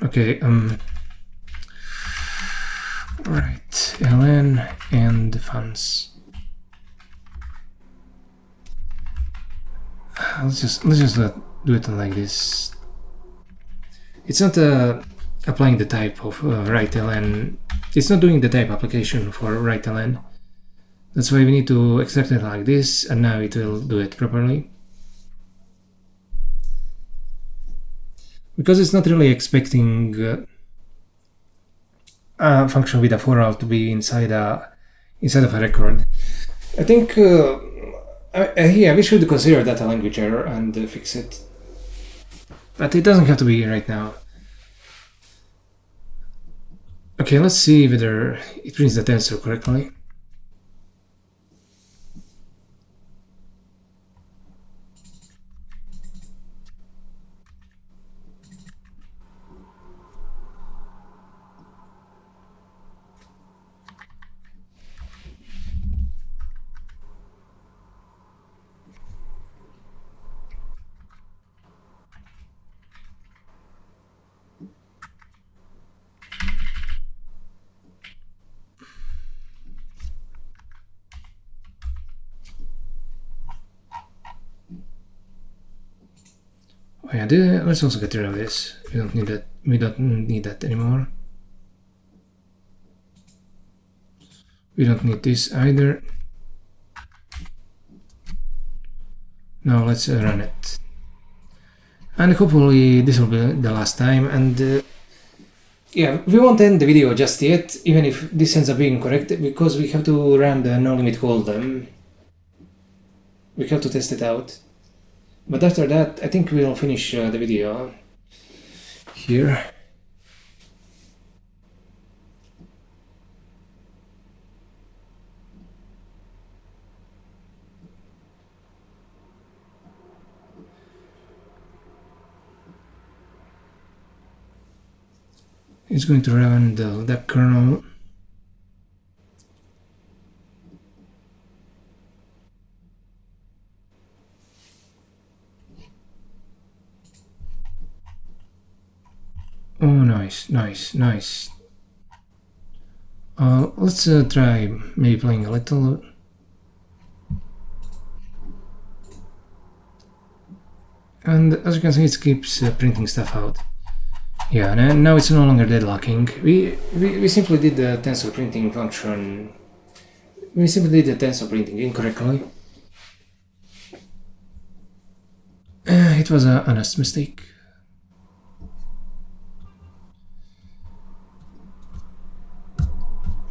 Okay, right, ln and funds. Let's just do it like this. It's not applying the type of write ln. It's not doing the type application for write ln. That's why we need to extract it like this, and now it will do it properly. Because it's not really expecting a function with a for all to be inside of a record. I think we should consider that a language error and fix it. But it doesn't have to be right now. Okay, let's see whether it prints the tensor correctly. yeah, let's also get rid of this. We don't need that. We don't need that anymore. We don't need this either. Now let's run it. And hopefully this will be the last time. And yeah, we won't end the video just yet, even if this ends up being correct, because we have to run the no limit hold'em. We have to test it out. But after that, I think we'll finish the video here. It's going to run the kernel. Oh, nice, nice, nice. Let's try maybe playing a little. And as you can see, it keeps printing stuff out. Yeah, and now it's no longer deadlocking. We simply did the tensor printing function. We simply did the tensor printing incorrectly. It was an honest mistake.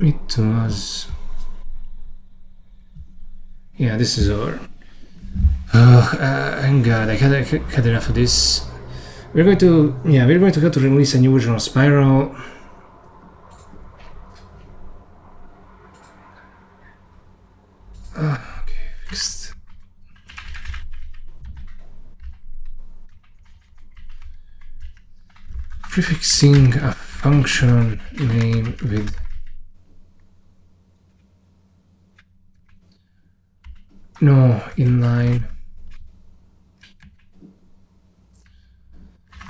It was... Yeah, this is over. Thank God, I had enough of this. We're going to have to release a new version of Spiral. Okay, fixed. Prefixing a function name with no inline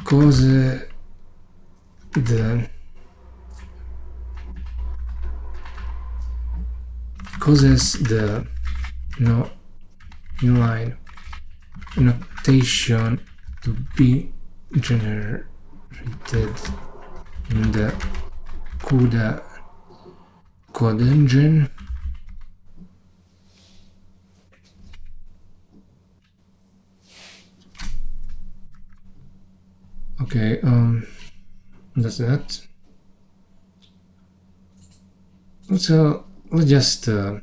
causes the no inline notation to be generated in the CUDA code engine. Okay, that's that. So let's just I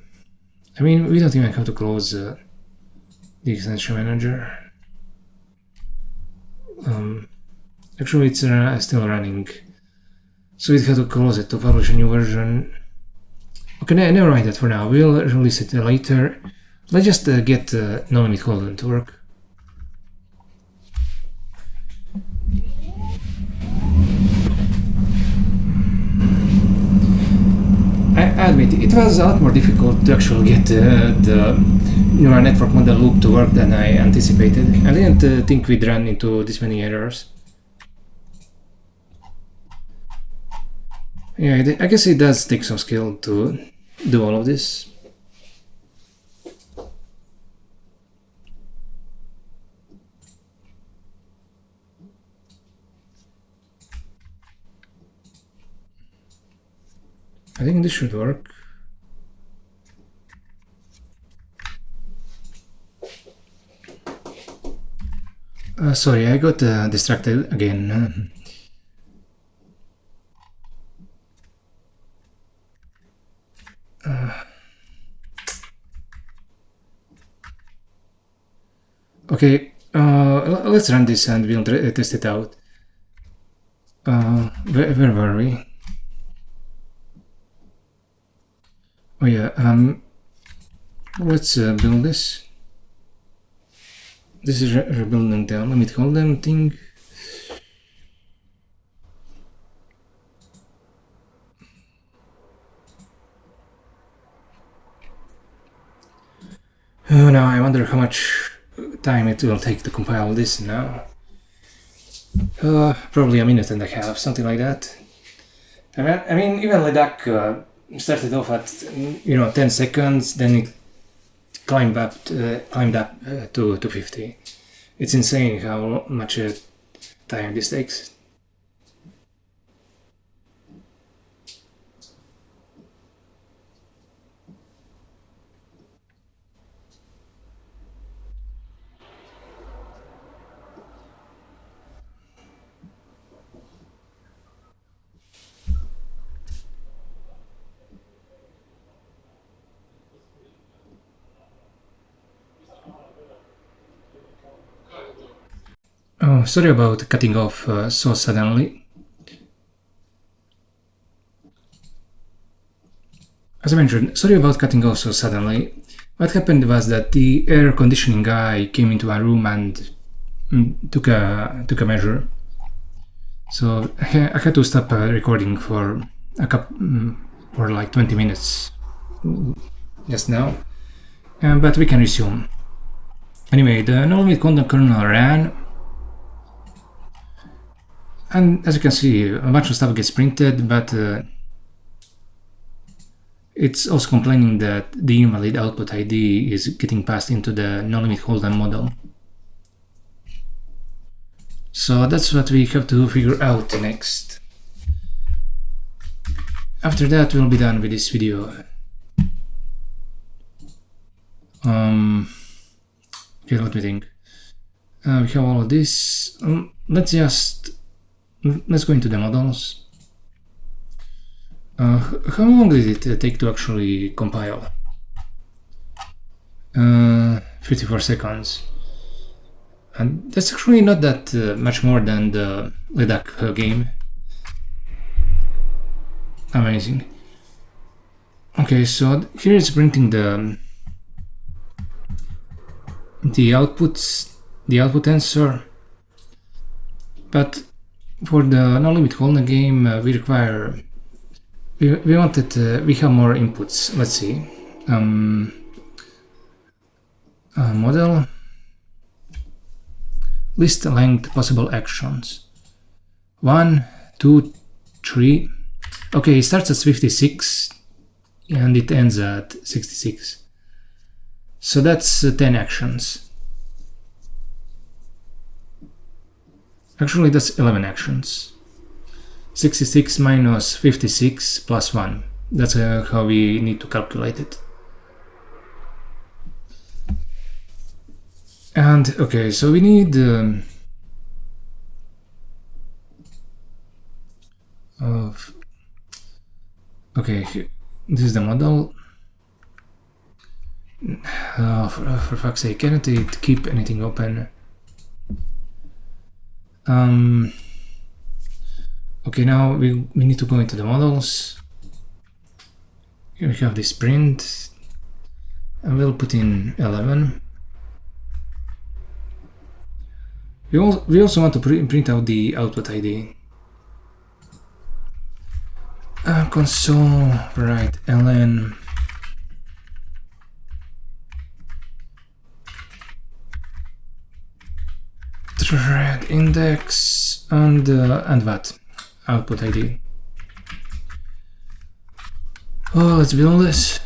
mean, we don't even have to close the extension manager. Actually, it's still running, so we have to close it to publish a new version. Okay, never mind that for now. We'll release it later. Let's just get no limit hold'em to work. I admit, it was a lot more difficult to actually get the neural network model loop to work than I anticipated. I didn't think we'd run into this many errors. Yeah, I guess it does take some skill to do all of this. I think this should work. Sorry, I got distracted again. Okay, let's run this and we'll test it out. Where were we? Oh yeah, let's build this. This is rebuilding the limit hold'em thing. Oh, now I wonder how much time it will take to compile this now. Probably a minute and a half, something like that. I mean, even Ledak started off at 10 seconds, then it climbed up to 50. It's insane how much time this takes. Oh, sorry about cutting off so suddenly. As I mentioned, sorry about cutting off so suddenly. What happened was that the air conditioning guy came into our room and took a measure. So I had to stop recording for for like 20 minutes just now, but we can resume. Anyway, the no-limit content kernel ran, and as you can see, a bunch of stuff gets printed, but it's also complaining that the invalid output ID is getting passed into the no-limit Holden model. So that's what we have to figure out next. After that, we'll be done with this video. Okay, let me think. We have all of this. Let's go into the models. How long did it take to actually compile? 54 seconds. And that's actually not that much more than the LEDAC game. Amazing. Okay, so here it's printing the output answer, but for the no-limit Holden game we require we have more inputs. Let's see. Model list length possible actions 1, 2, 3. Okay, it starts at 56 and it ends at 66. So that's 10 actions. Actually, that's 11 actions. 66 minus 56 plus 1. That's how we need to calculate it. And okay, so we need okay, this is the model. For fuck's sake, can't it keep anything open? Okay, now we need to go into the models. Here we have this print, and we'll put in 11. We also want to print out the output ID. Console, right, ln thread index and what? Output ID. Oh, let's build this.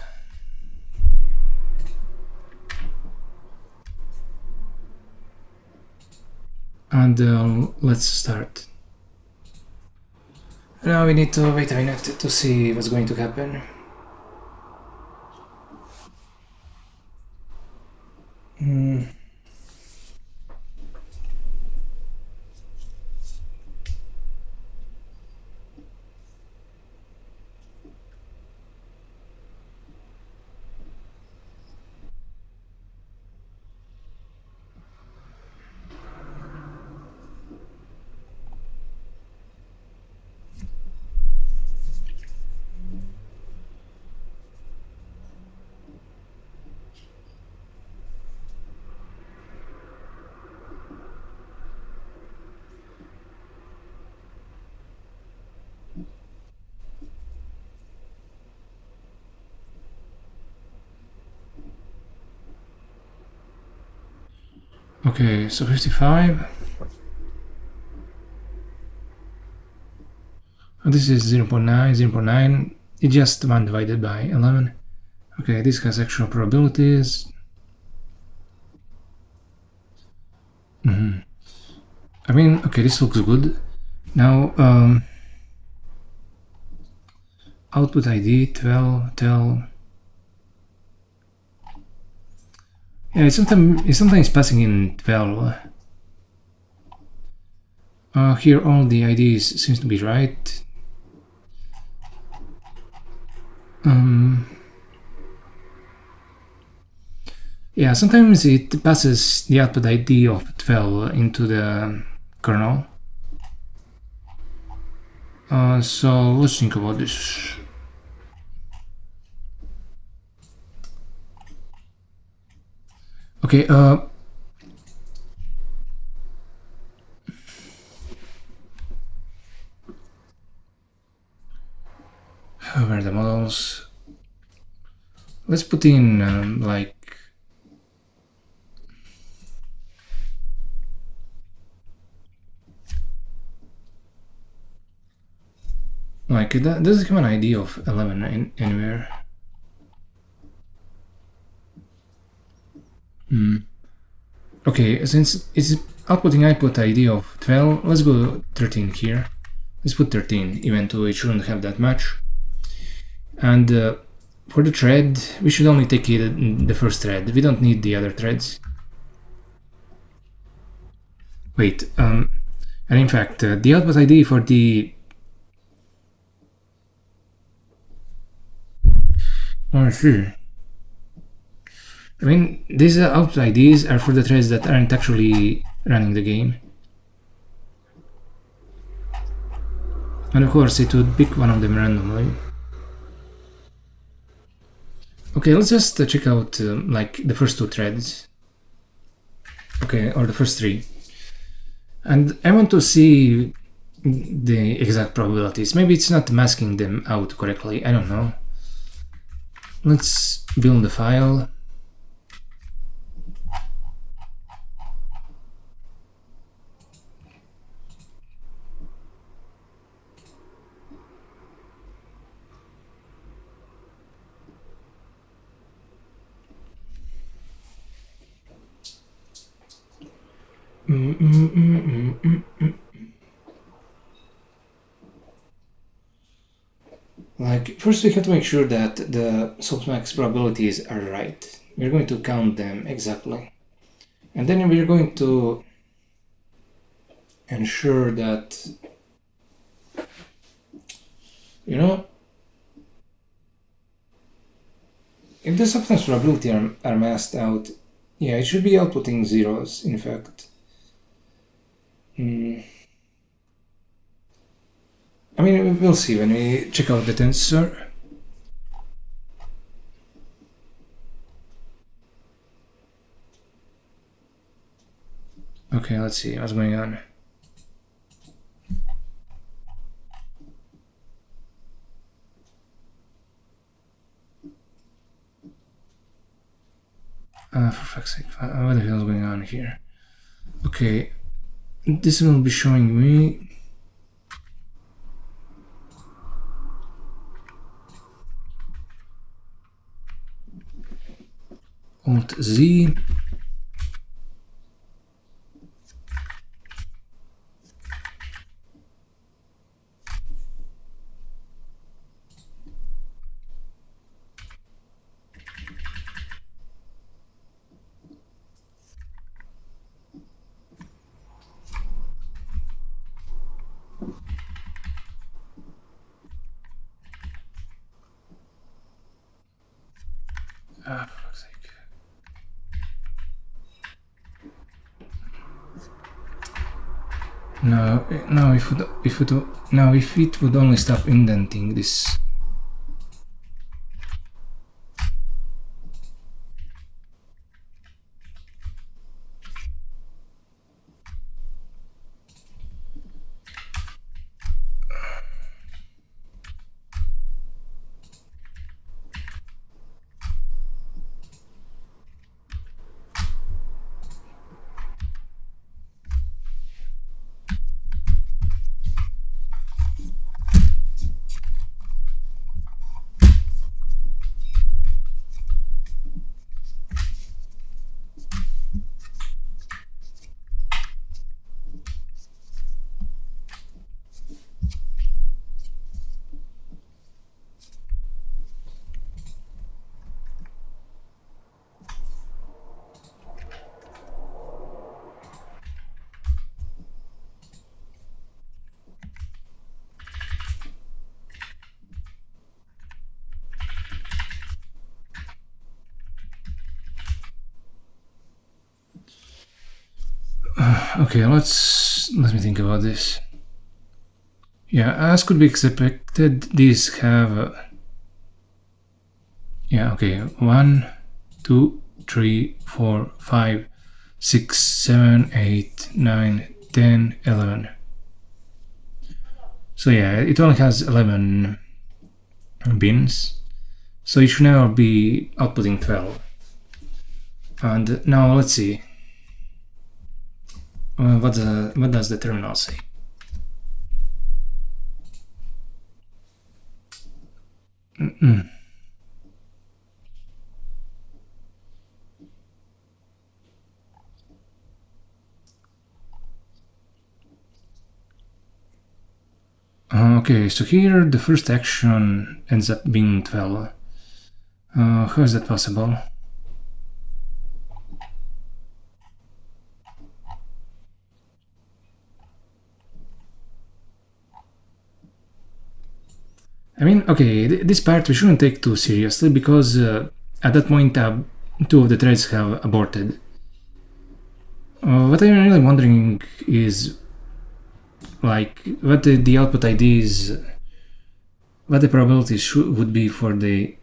And let's start. Now we need to wait a minute to see what's going to happen. Okay, so 55. This is 0.9, 0.9. It's just 1 divided by 11. Okay, this has actual probabilities. I mean, okay, this looks good. Now, output ID 12 tell. Yeah, it's sometimes passing in 12. Here all the IDs seems to be right. Yeah, sometimes it passes the output ID of 12 into the kernel. So let's think about this. Okay, where are the models? Let's put in like that doesn't give an ID of 11 anywhere. Okay, since it's outputting output ID of 12, let's go 13 here. Let's put 13, even though it shouldn't have that much. And for the thread, we should only take the first thread. We don't need the other threads. Wait, and in fact, the output ID for the sure. I mean, these output IDs are for the threads that aren't actually running the game. And of course, it would pick one of them randomly. Okay, let's just check out like the first two threads. Okay, or the first three. And I want to see the exact probabilities. Maybe it's not masking them out correctly, I don't know. Let's build the file. Like, first we have to make sure that the softmax probabilities are right. We're going to count them exactly. And then we're going to ensure that, you know, if the softmax probability are masked out, yeah, it should be outputting zeros, in fact. I mean, we'll see when we check out the tensor. Okay, let's see what's going on. For fuck's sake, what the hell is going on here? Okay, this will be showing me Alt Z. For fuck's sake. No, if it would only stop indenting this. Okay, let me think about this. Yeah, as could be expected, these have yeah, okay, 1 2 3 4 5 6 7 8 9 10 11. So yeah, it only has 11 bins, so it should now be outputting 12. And now let's see, what does the terminal say? Okay, so here the first action ends up being 12. How is that possible? I mean, okay, this part we shouldn't take too seriously because at that point two of the threads have aborted. What I'm really wondering is like what the output IDs, what the probabilities would be for the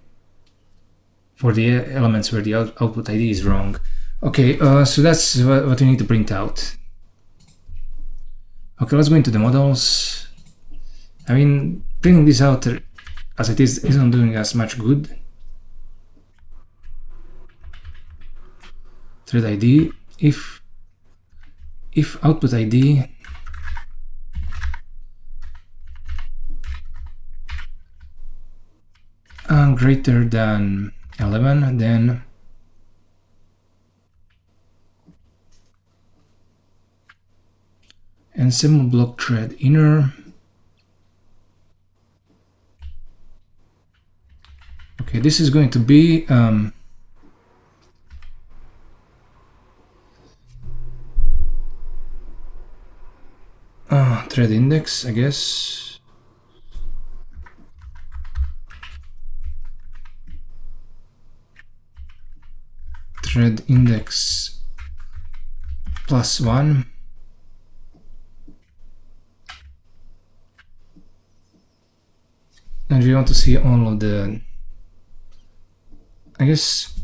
elements where the output ID is wrong. Okay, so that's what we need to print out. Okay, let's go into the models. I mean, printing this out as it is isn't doing us much good. Thread ID, if output ID greater than 11, then ensemble block thread inner. Okay, this is going to be thread index, I guess. Thread index +1. And we want to see all of the, I guess,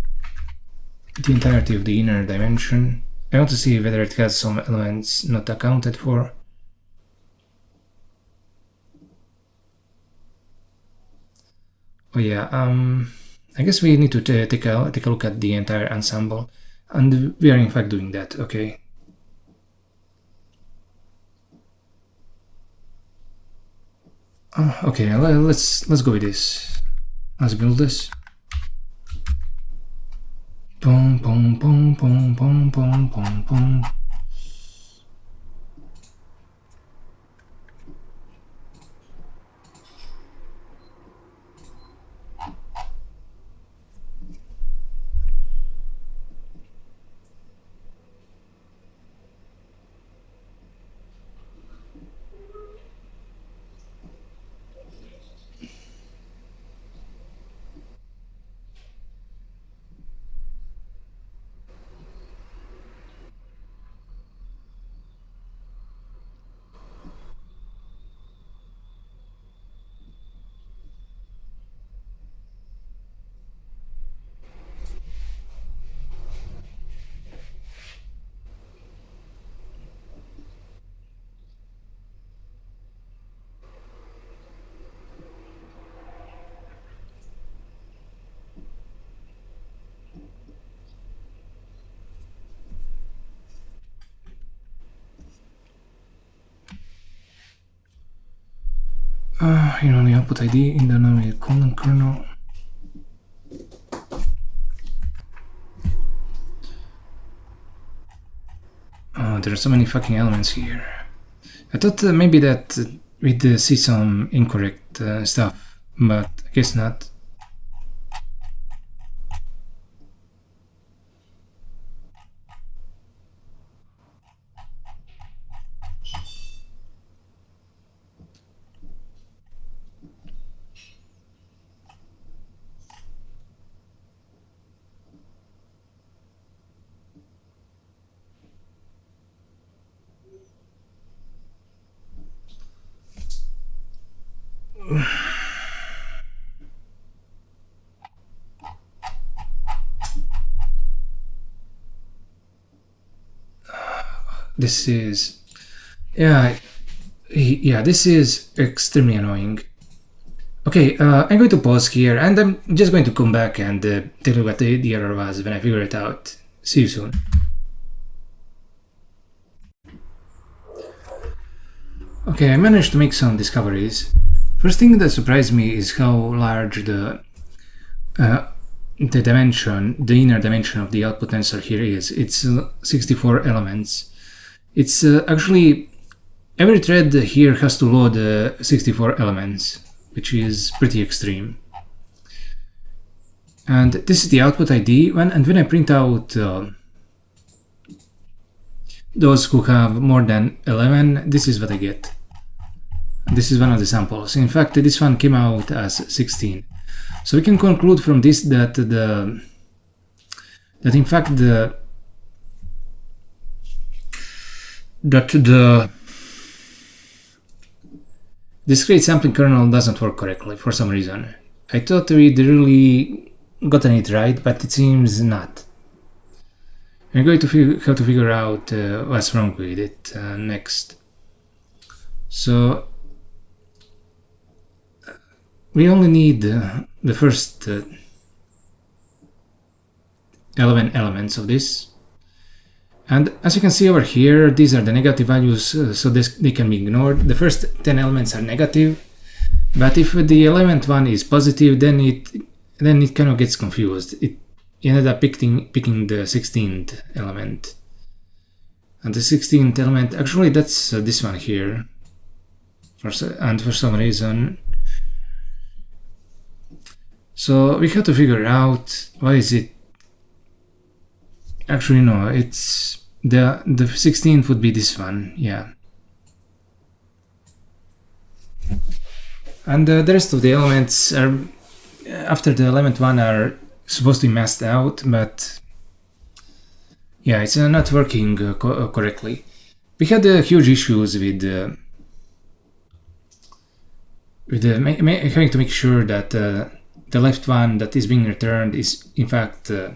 the entirety of the inner dimension. I want to see whether it has some elements not accounted for. Oh yeah, I guess we need to take a look at the entire ensemble, and we are in fact doing that. Okay. Okay, let's go with this. Let's build this. Boom, boom, boom, boom, boom, boom, boom, boom. You know, the output ID in the dynamic colon kernel. There are so many fucking elements here. I thought maybe that we'd see some incorrect stuff, but I guess not. this is... yeah, this is extremely annoying. Okay, I'm going to pause here, and I'm just going to come back and tell you what the error was when I figure it out. See you soon. Okay, I managed to make some discoveries. First thing that surprised me is how large the dimension, the inner dimension of the output tensor here is. It's 64 elements. It's actually, every thread here has to load 64 elements, which is pretty extreme. And this is the output ID, and when I print out those who have more than 11, this is what I get. This is one of the samples. In fact, this one came out as 16. So we can conclude from this that in fact the discrete sampling kernel doesn't work correctly for some reason. I thought we'd really gotten it right, but it seems not. I'm going to have to figure out what's wrong with it next. So we only need the first 11 elements of this. And as you can see over here, these are the negative values, so they can be ignored. The first 10 elements are negative, but if the 11th one is positive, then it kind of gets confused. It ended up picking the 16th element. And the 16th element, actually that's this one here. And for some reason, so we have to figure out why is it. Actually, no, it's the 16th would be this one, yeah. And the rest of the elements are after the 11th one are supposed to be masked out, but yeah, it's not working correctly. We had huge issues with having to make sure that the left one that is being returned is in fact that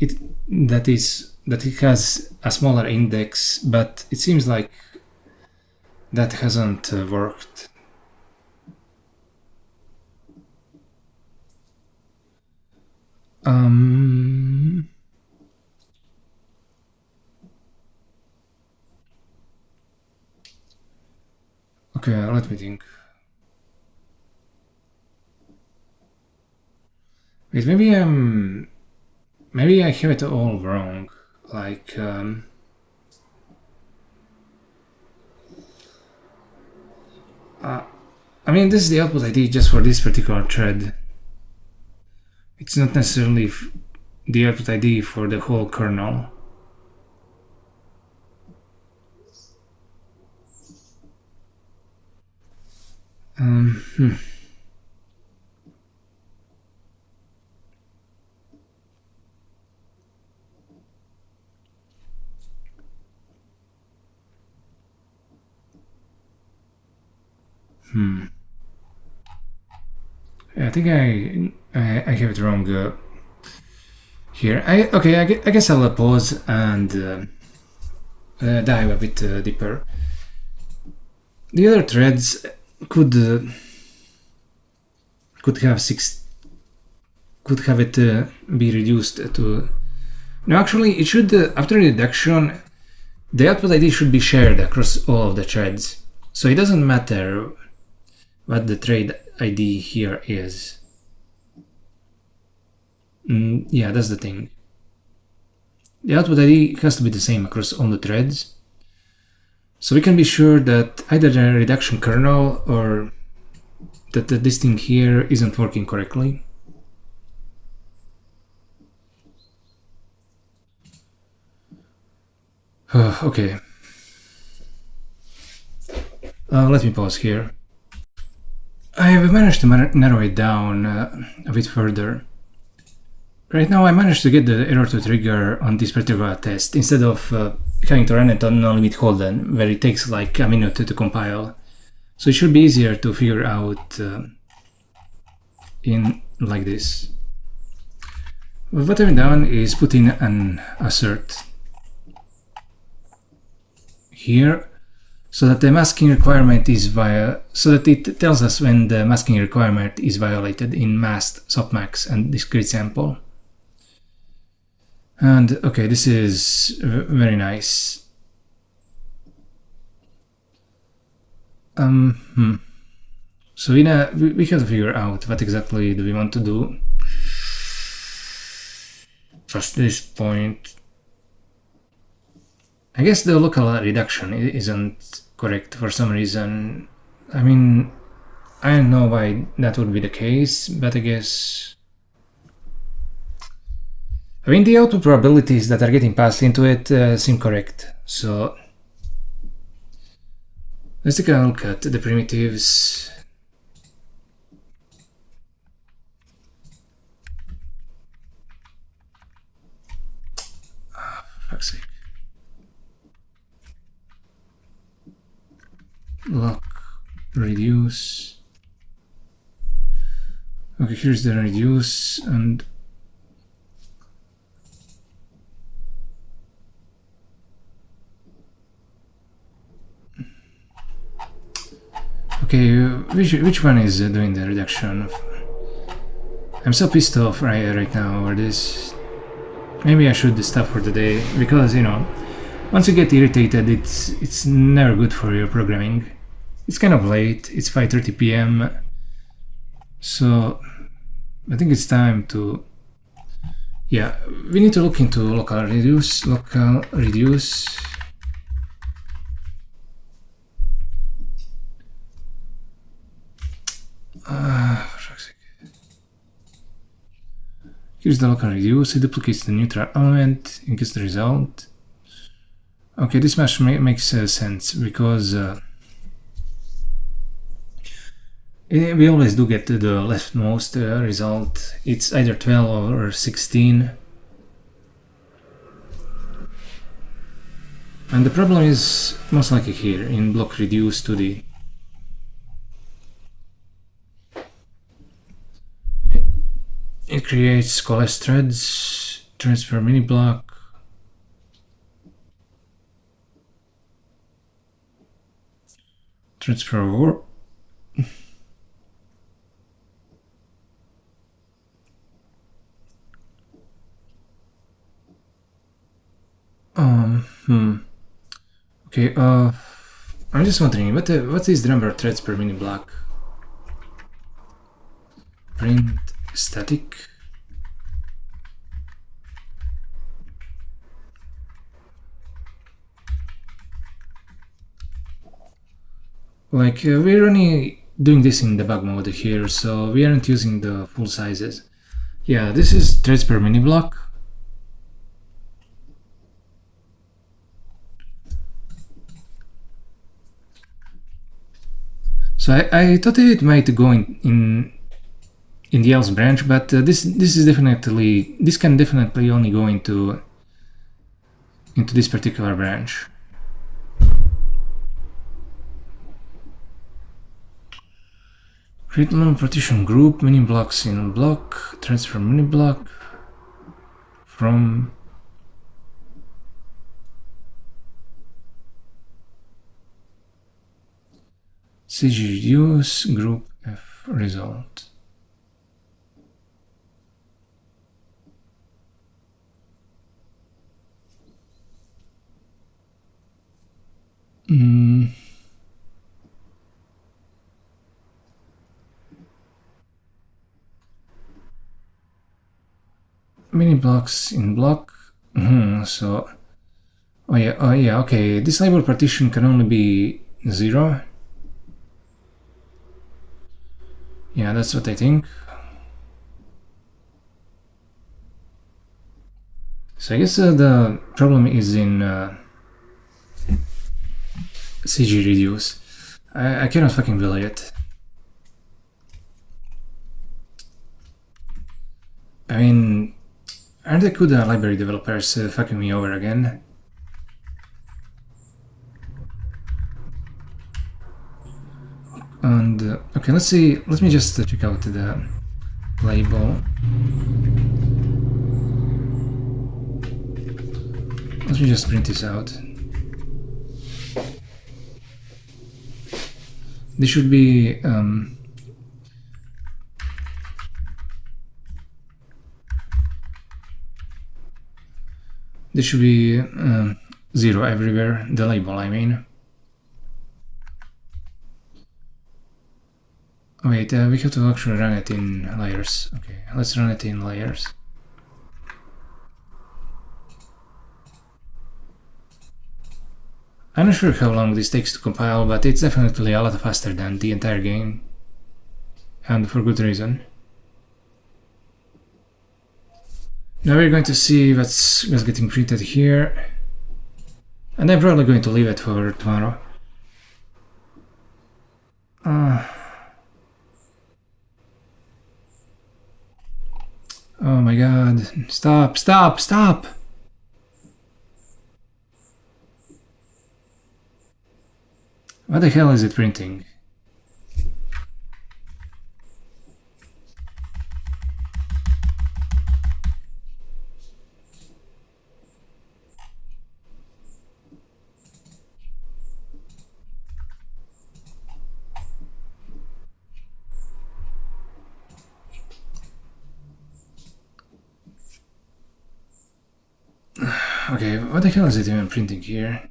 it has a smaller index, but it seems like that hasn't worked. Okay, let me think. Wait, maybe I have it all wrong. Like, I mean, this is the output ID just for this particular thread. It's not necessarily the output ID for the whole kernel. I think I have it wrong here. I guess I'll pause and dive a bit deeper. The other threads could have it be reduced to. No, actually, it should after reduction, the output ID should be shared across all of the threads. So it doesn't matter what the thread ID here is. Yeah, that's the thing. The output ID has to be the same across all the threads. So we can be sure that either the reduction kernel or that this thing here isn't working correctly. Okay. Let me pause here. I have managed to narrow it down a bit further. Right now I managed to get the error to trigger on this particular test instead of having to run it on no limit Holden, where it takes like a minute to compile. So it should be easier to figure out in like this. What I've done is put in an assert here, so that the masking requirement is so that it tells us when the masking requirement is violated in masked softmax and discrete sample. And okay, this is very nice. So we have to figure out what exactly do we want to do. First, this point. I guess the local reduction isn't correct for some reason. I mean, I don't know why that would be the case, but I guess... I mean, the output probabilities that are getting passed into it seem correct, so... Let's take a look at the primitives. For fuck's sake. Lock, reduce. Okay, here's the reduce, and okay, which one is doing the reduction? I'm so pissed off right now over this. Maybe I should stop for today, because, you know, once you get irritated, it's never good for your programming. It's kind of late, it's 5:30 p.m. So I think it's time to... Yeah, we need to look into local reduce. For fuck's sake. Here's the local reduce, it duplicates the neutral element, it gets the result. Okay, this match makes sense, because we always do get the leftmost result. It's either 12 or 16. And the problem is most likely here, in block reduce to the... It creates coalesce threads, transfer mini block, transfer over. Okay, I'm just wondering, what is the number of threads per mini block? Print static. Like, we're only doing this in debug mode here, so we aren't using the full sizes. Yeah, this is threads per mini block. So I thought it might go in the else branch, but this can definitely only go into this particular branch. Create normal partition group, mini blocks in block, transfer mini block from CG reduce group F result. Mini blocks in block. So, oh yeah, okay. This label partition can only be 0. Yeah, that's what I think. So I guess the problem is in CG reduce. I cannot fucking believe it. I mean, aren't the CUDA library developers fucking me over again? okay, let's see. Let me just check out the label. Let me just print this out. This should be this should be 0 everywhere, the label I mean. Wait, we have to actually run it in layers. Okay, let's run it in layers. I'm not sure how long this takes to compile, but it's definitely a lot faster than the entire game. And for good reason. Now we're going to see what's getting printed here. And I'm probably going to leave it for tomorrow. Oh my god. Stop, stop, stop! What the hell is it printing? Okay, what the hell is it even printing here?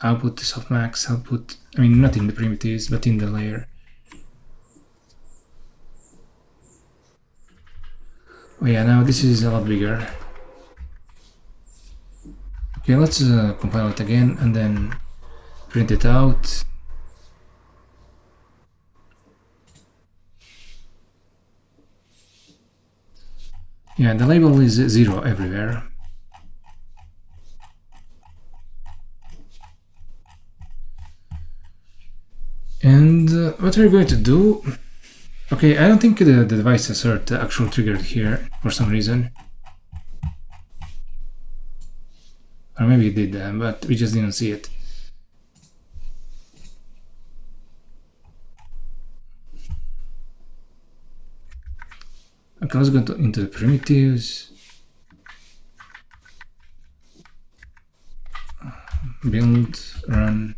Output softmax, output, I mean not in the primitives, but in the layer. Oh yeah, now this is a lot bigger. Okay, let's compile it again and then print it out. Yeah, the label is 0 everywhere. And what we're going to do... Okay, I don't think the device assert actually triggered here for some reason. Or maybe it did, but we just didn't see it. Okay, let's go into the primitives. Build, run.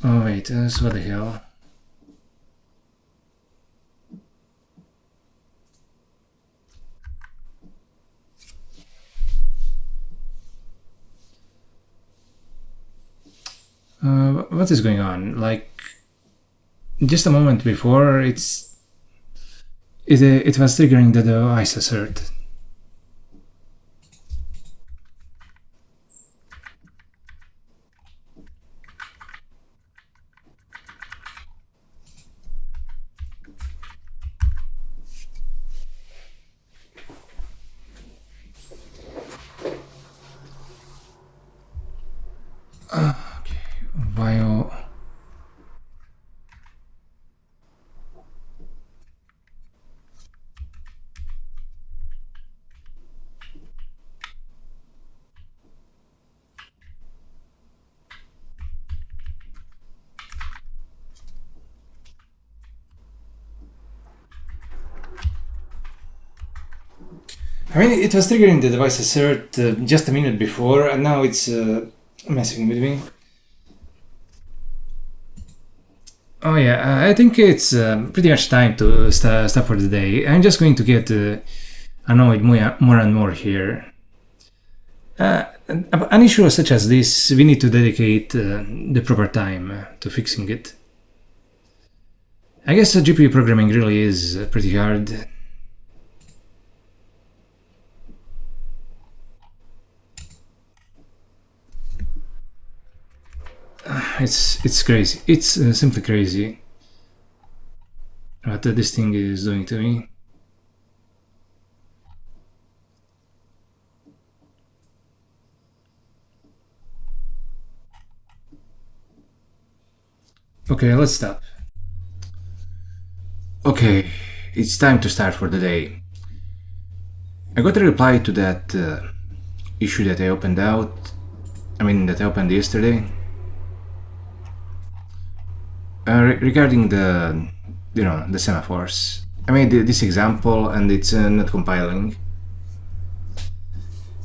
Oh wait, so what the hell? What is going on? Like, just a moment before, it was triggering the device assert. While I mean, it was triggering the device assert just a minute before, and now it's messing with me. Oh yeah, I think it's pretty much time to stop for the day. I'm just going to get annoyed more and more here. An issue such as this, we need to dedicate the proper time to fixing it. I guess GPU programming really is pretty hard. It's crazy. It's simply crazy what this thing is doing to me. Okay, let's stop. Okay, it's time to start for the day. I got a reply to that issue that I opened out, I mean that I opened yesterday. Regarding the semaphores, I made this example and it's not compiling.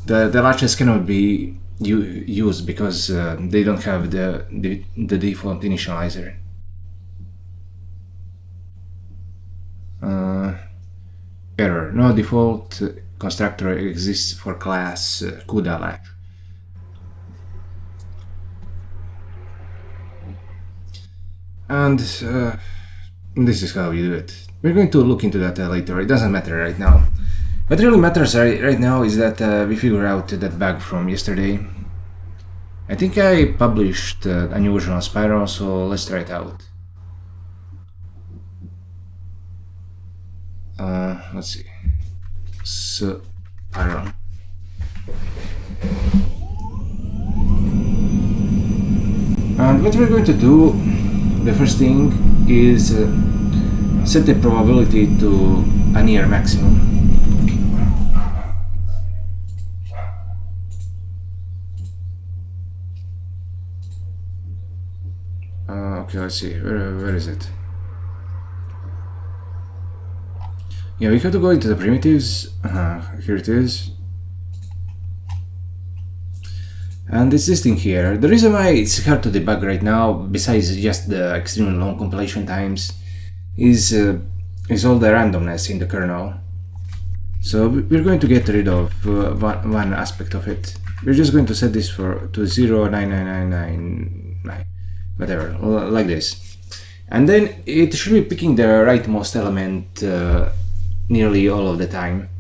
The latches cannot be used because they don't have the default initializer. Error: no default constructor exists for class CUDA latch. And this is how you do it. We're going to look into that later. It doesn't matter right now. What really matters right now is that we figure out that bug from yesterday. I think I published unusual spiral, so let's try it out. Let's see. Spiral. And what we're going to do, the first thing is set the probability to a near maximum. Okay, let's see, where is it? Yeah, we have to go into the primitives. Here it is. And it's this thing here. The reason why it's hard to debug right now, besides just the extremely long compilation times, is all the randomness in the kernel. So we're going to get rid of one aspect of it. We're just going to set this to 0.99999, whatever, like this. And then it should be picking the rightmost element nearly all of the time.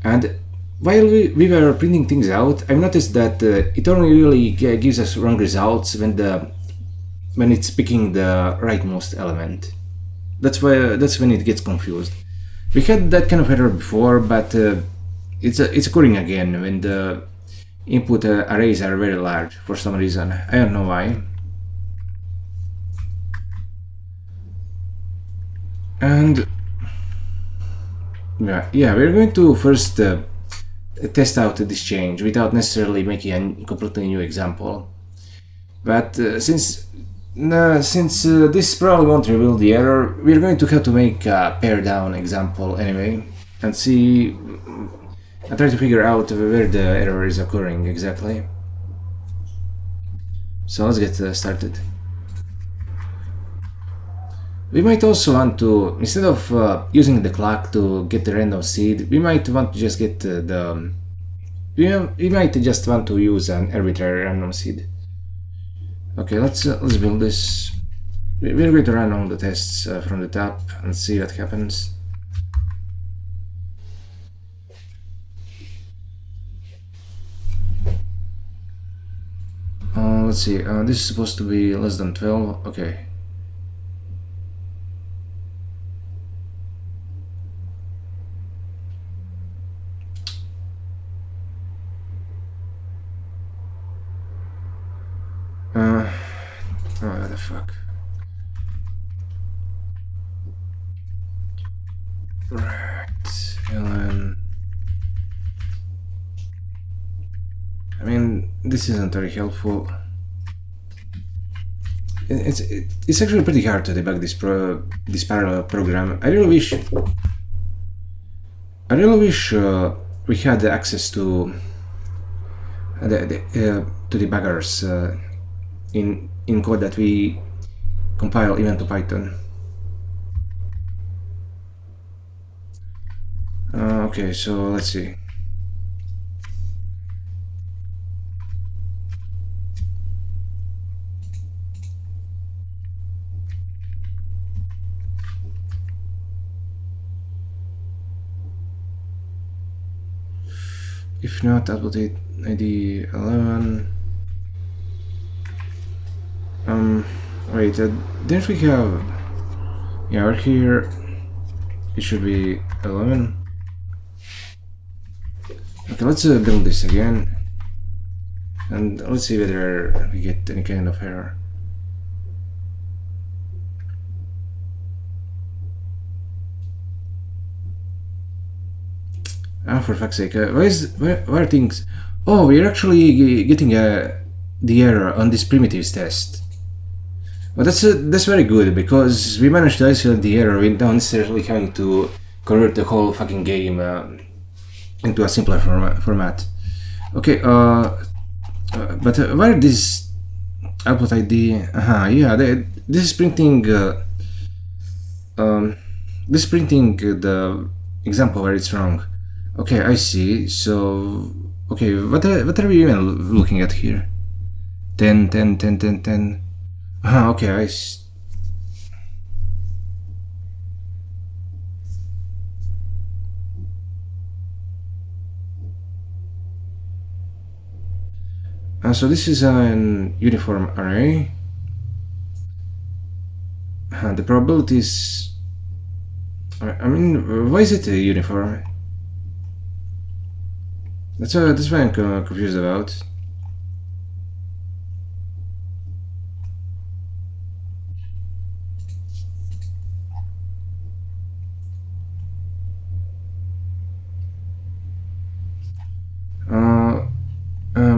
And while we were printing things out, I've noticed that it only really gives us wrong results when it's picking the rightmost element. That's when it gets confused. We had that kind of error before, but it's occurring again when the input arrays are very large for some reason. I don't know why. And yeah, we're going to first test out this change without necessarily making a completely new example. But since this probably won't reveal the error, we're going to have to make a pair down example anyway and see and try to figure out where the error is occurring exactly. So let's get started. We might also want to, instead of using the clock to get the random seed, we might want to just get we might just want to use an arbitrary random seed. Okay, let's build this. We're going to run all the tests from the top and see what happens. Let's see, this is supposed to be less than 12, okay. Oh, what the fuck. Right, ln. I mean, this isn't very helpful. It's actually pretty hard to debug this parallel program. I really wish we had access to debuggers in code that we compile even to Python. Okay, so let's see. If not, output ID 11. Wait, didn't we have... Yeah, we're here. It should be 11. Okay, let's build this again. And let's see whether we get any kind of error. Oh, for fuck's sake, why are things... Oh, we're actually getting the error on this primitives test. Well, that's very good because we managed to isolate the error without necessarily having to convert the whole fucking game into a simpler format. Okay, but where this output ID? Yeah, this is printing. This is printing the example where it's wrong. Okay, I see. So, okay, what are we even looking at here? 10, 10, 10, 10, 10. Okay, so this is an uniform array. The probabilities. I mean, why is it uniform? That's what I'm confused about.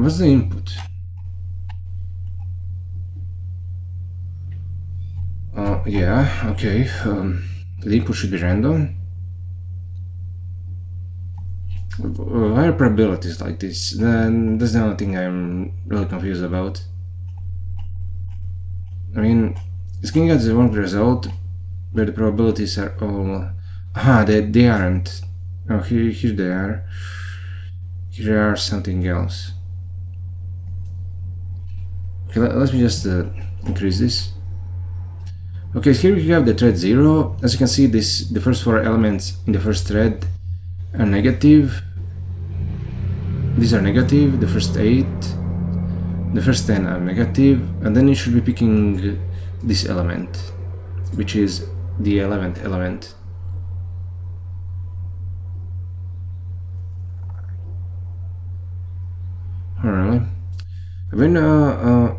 What's the input? Yeah, okay. The input should be random. Why are probabilities like this? Then that's the only thing I'm really confused about. I mean, it's gonna get the wrong result, where the probabilities are all. They aren't. Oh, here they are. Here they are something else. Okay, let me just increase this. Okay, here we have the thread 0. As you can see, the first 4 elements in the first thread are negative. These are negative, the first 8. The first 10 are negative, and then you should be picking this element, which is the 11th element. Alright. When how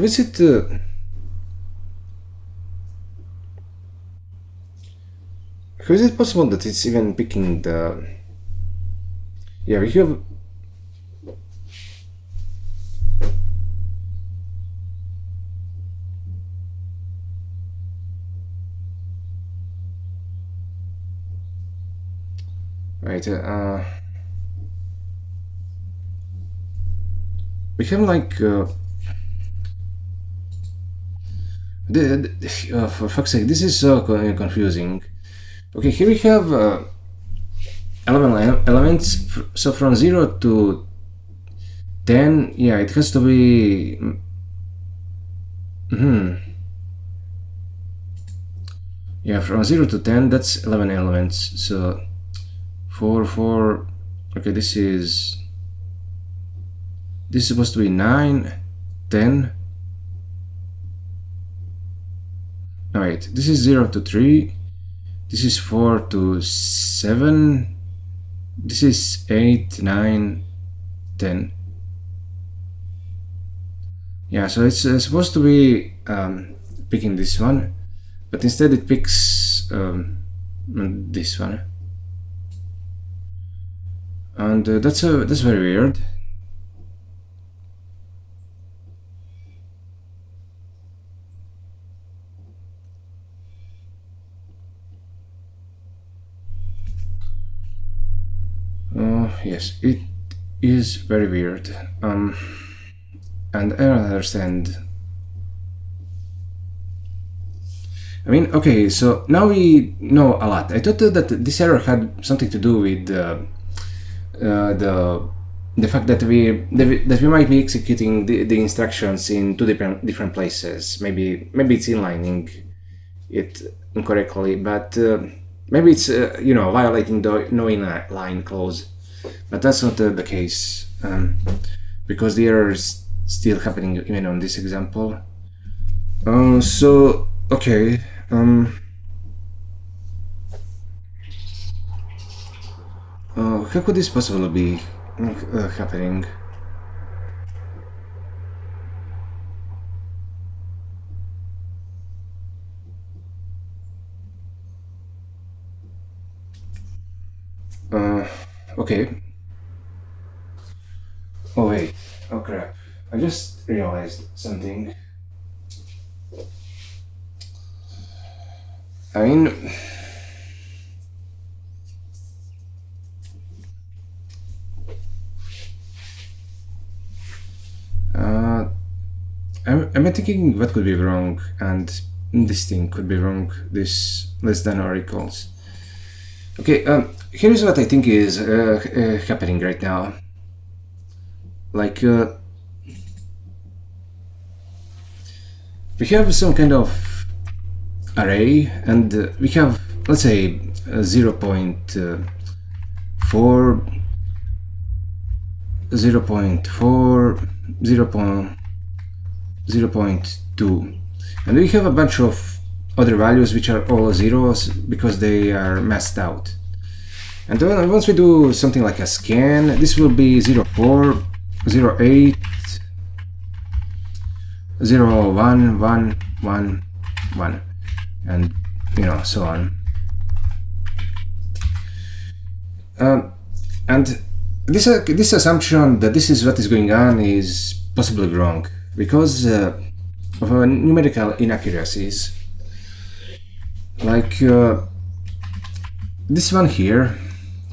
is it how is it possible that it's even picking the... Yeah, we have... Right, we have like... for fuck's sake, this is so confusing. Okay, here we have 11 elements, so from 0 to 10, yeah, it has to be... Yeah, from 0 to 10, that's 11 elements, so 4, 4, okay, this is supposed to be 9, 10. Alright, this is 0 to 3, this is 4 to 7, this is 8, 9, 10. Yeah, so it's supposed to be picking this one, but instead it picks this one. And that's very weird. Yes, it is very weird. And I don't understand. I mean, okay, so now we know a lot. I thought that this error had something to do with the fact that we might be executing the instructions in two different places. Maybe it's inlining it incorrectly, but maybe it's violating the no inline clause. But that's not the case, because the error is still happening even on this example. So okay. How could this possibly be happening? Okay. Oh crap, I just realized something. I mean, uh, I'm thinking what could be wrong, and this thing could be wrong, this less than or equals. Okay, here's what I think is happening right now. Like, we have some kind of array, and we have, let's say, 0.4, 0.4, 0.2, and we have a bunch of other values which are all zeros because they are masked out. And then once we do something like a scan, this will be 04, 08, 01, 1, 1, 1, and so on. And this assumption that this is what is going on is possibly wrong because of numerical inaccuracies. Like this one here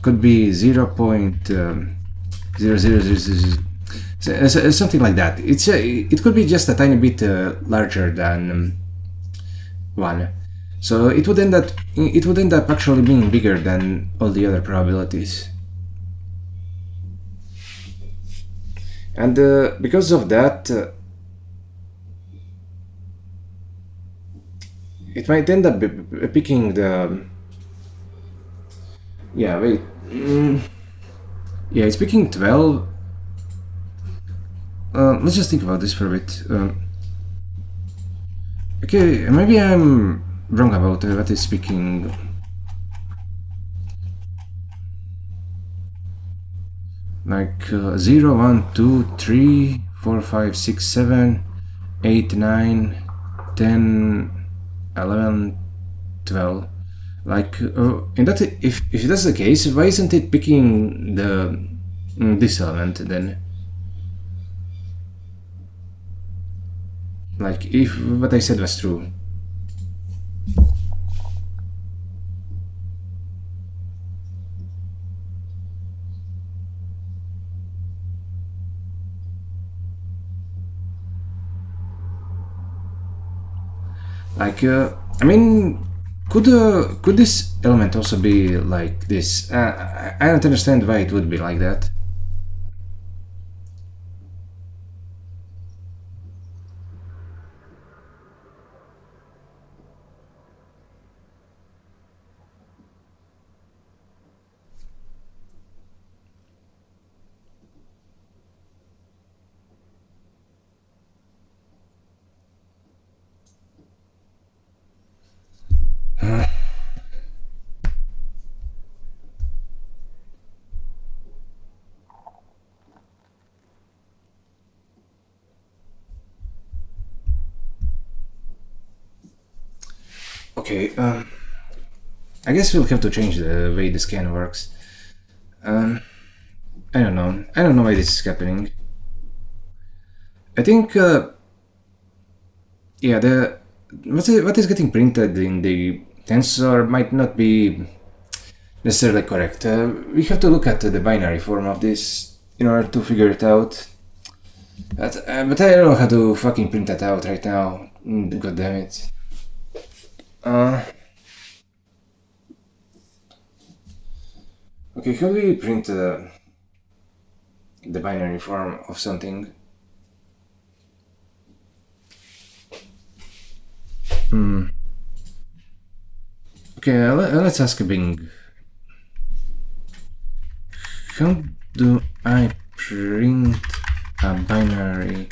could be 0.0000, something like that. It could be just a tiny bit larger than 1. So it would end up actually being bigger than all the other probabilities. And because of that, it might end up picking the... Yeah, wait. Yeah, it's picking 12. Let's just think about this for a bit. Okay, maybe I'm wrong about what it's picking. Like 0, 1, 2, 3, 4, 5, 6, 7, 8, 9, 10, 11, 12. Like, in that, if that's the case, why isn't it picking this element then? Like, if what I said was true. Like, I mean, could this element also be like this? I don't understand why it would be like that. Okay, I guess we'll have to change the way the scan works. I don't know. I don't know why this is happening. I think, yeah, what is getting printed in the tensor might not be necessarily correct. We have to look at the binary form of this in order to figure it out. But I don't know how to fucking print that out right now. God damn it. Okay, how do we print the binary form of something? Okay, let's ask Bing. How do I print a binary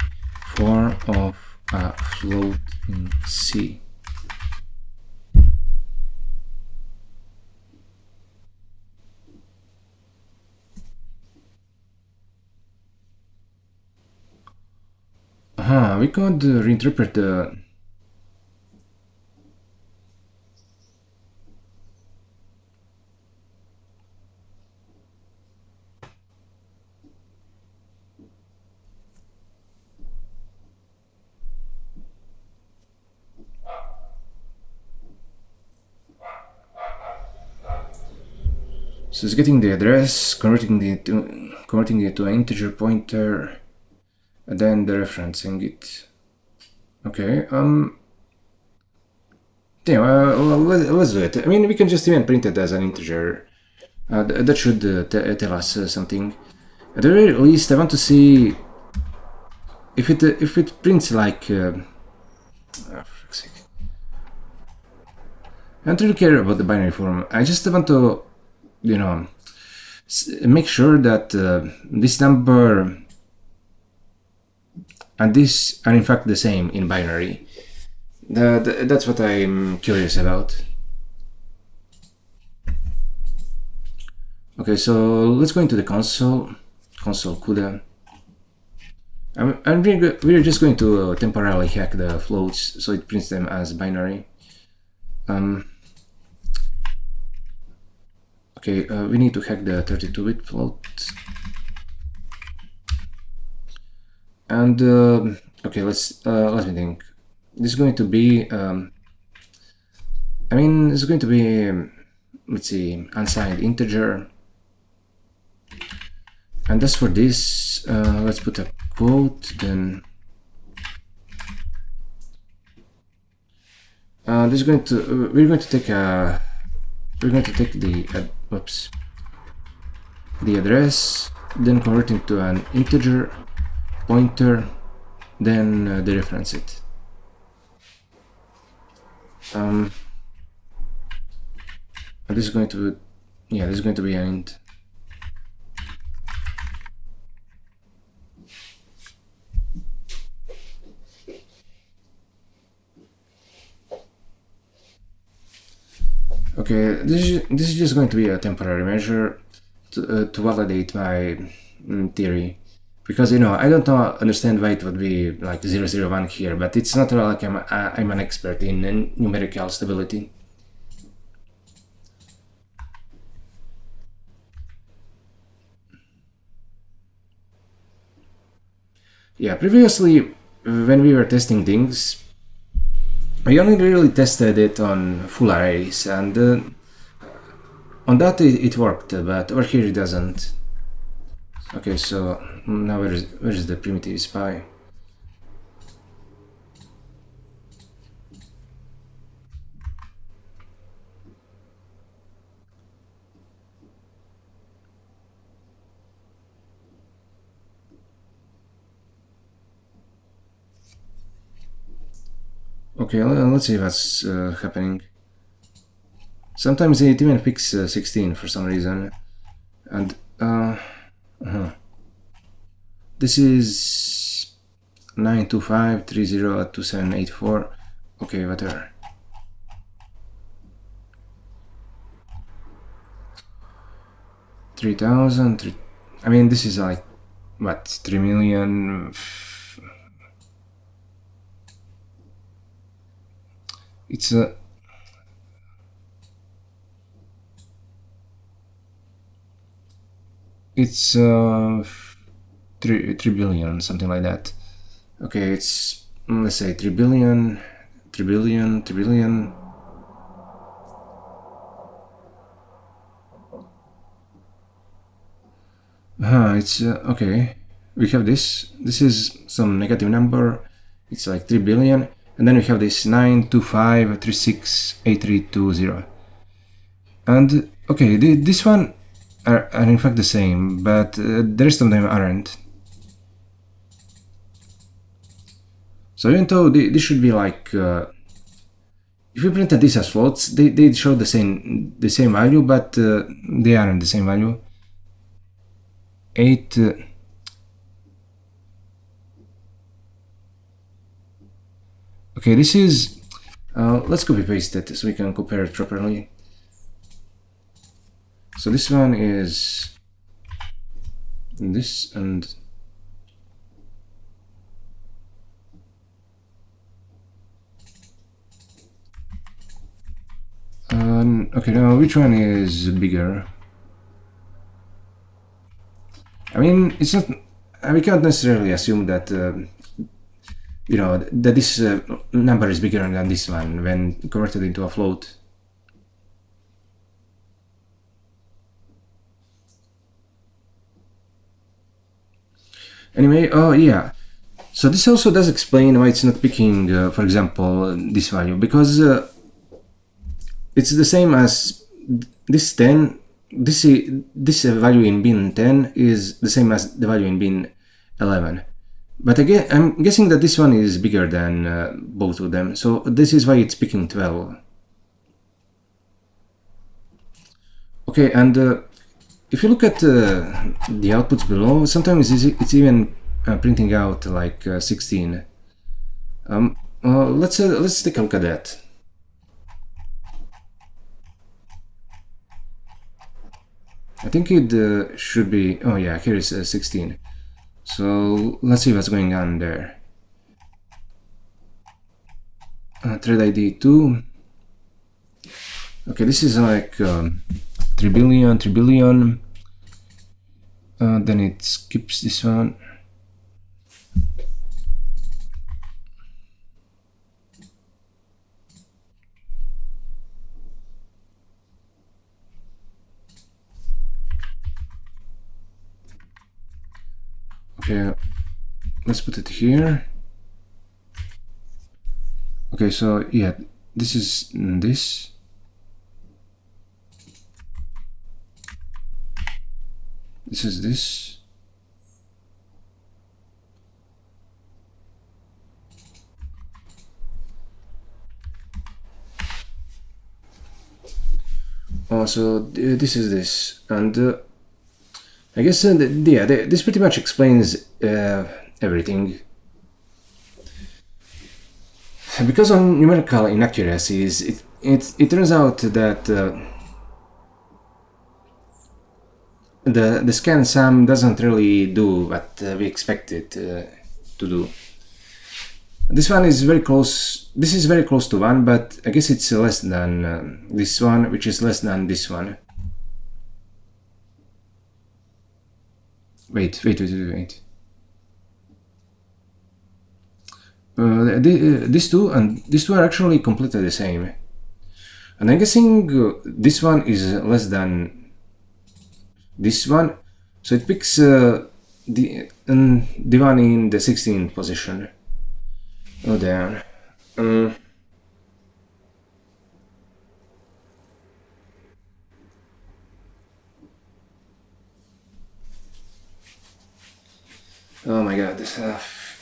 form of a float in C? We could reinterpret the... So it's getting the address, converting it to an integer pointer, and then the referencing it. Okay. Yeah. Well, let's do it. I mean, we can just even print it as an integer. That should tell us something. At the very least, I want to see if it prints like. For fuck's sake. I don't really care about the binary form. I just want to, make sure that this number and this are in fact the same in binary. That's what I'm curious about. Okay, so let's go into the console CUDA. We're just going to temporarily hack the floats so it prints them as binary. Okay, we need to hack the 32-bit float. And okay, let me think. This is going to be it's going to be let's see, unsigned integer. And as for this, let's put a quote. Then this is going to we're going to take the address, then convert it to an integer pointer, then dereference it. And this is going to be an int. Okay, this is just going to be a temporary measure to validate my theory, because I don't understand why it would be like 001 here, but it's not like I'm an expert in numerical stability. Yeah, previously when we were testing things, I only really tested it on full arrays, and on that it worked, but over here it doesn't. Okay, so now where is the primitive spy? Okay, let's see what's happening. Sometimes it even picks 16 for some reason, and this is 925302784. Okay, whatever. $3,000. I mean, this is like what, 3 million. It's a it's 3 billion, something like that. Okay, it's, let's say 3 billion. It's okay. We have this is some negative number. It's like 3 billion. And then we have this 925368320. And okay, this one are in fact the same, but the rest of them aren't. So even though this should be like, if we printed this as floats, they show the same value, but they aren't the same value. 8. Okay, this is, let's copy paste it so we can compare it properly. So this one is this, and okay, now which one is bigger? I mean, it's not, we can't necessarily assume that that this number is bigger than this one when converted into a float. Anyway, oh yeah. So this also does explain why it's not picking, for example, this value, because it's the same as this 10. This value in bin 10 is the same as the value in bin 11. But again, I'm guessing that this one is bigger than both of them, so this is why it's picking 12. Okay, and if you look at the outputs below, sometimes it's even printing out like 16. Let's take a look at that. I think it should be. Oh yeah, here is 16. So let's see what's going on there. Thread ID 2. Okay, this is like 3 billion, 3 billion. Then it skips this one. Okay, let's put it here. Okay, so yeah, this is this. This is this. So this is this, and I guess yeah, this pretty much explains everything. Because on numerical inaccuracies, it turns out that the scan sum doesn't really do what we expect it to do. This one is very close. This is very close to 1, but I guess it's less than this one, which is less than this one. Wait. These two and these two are actually completely the same. And I'm guessing this one is less than this one, so it picks the one in the 16th position. Oh damn. Oh my god,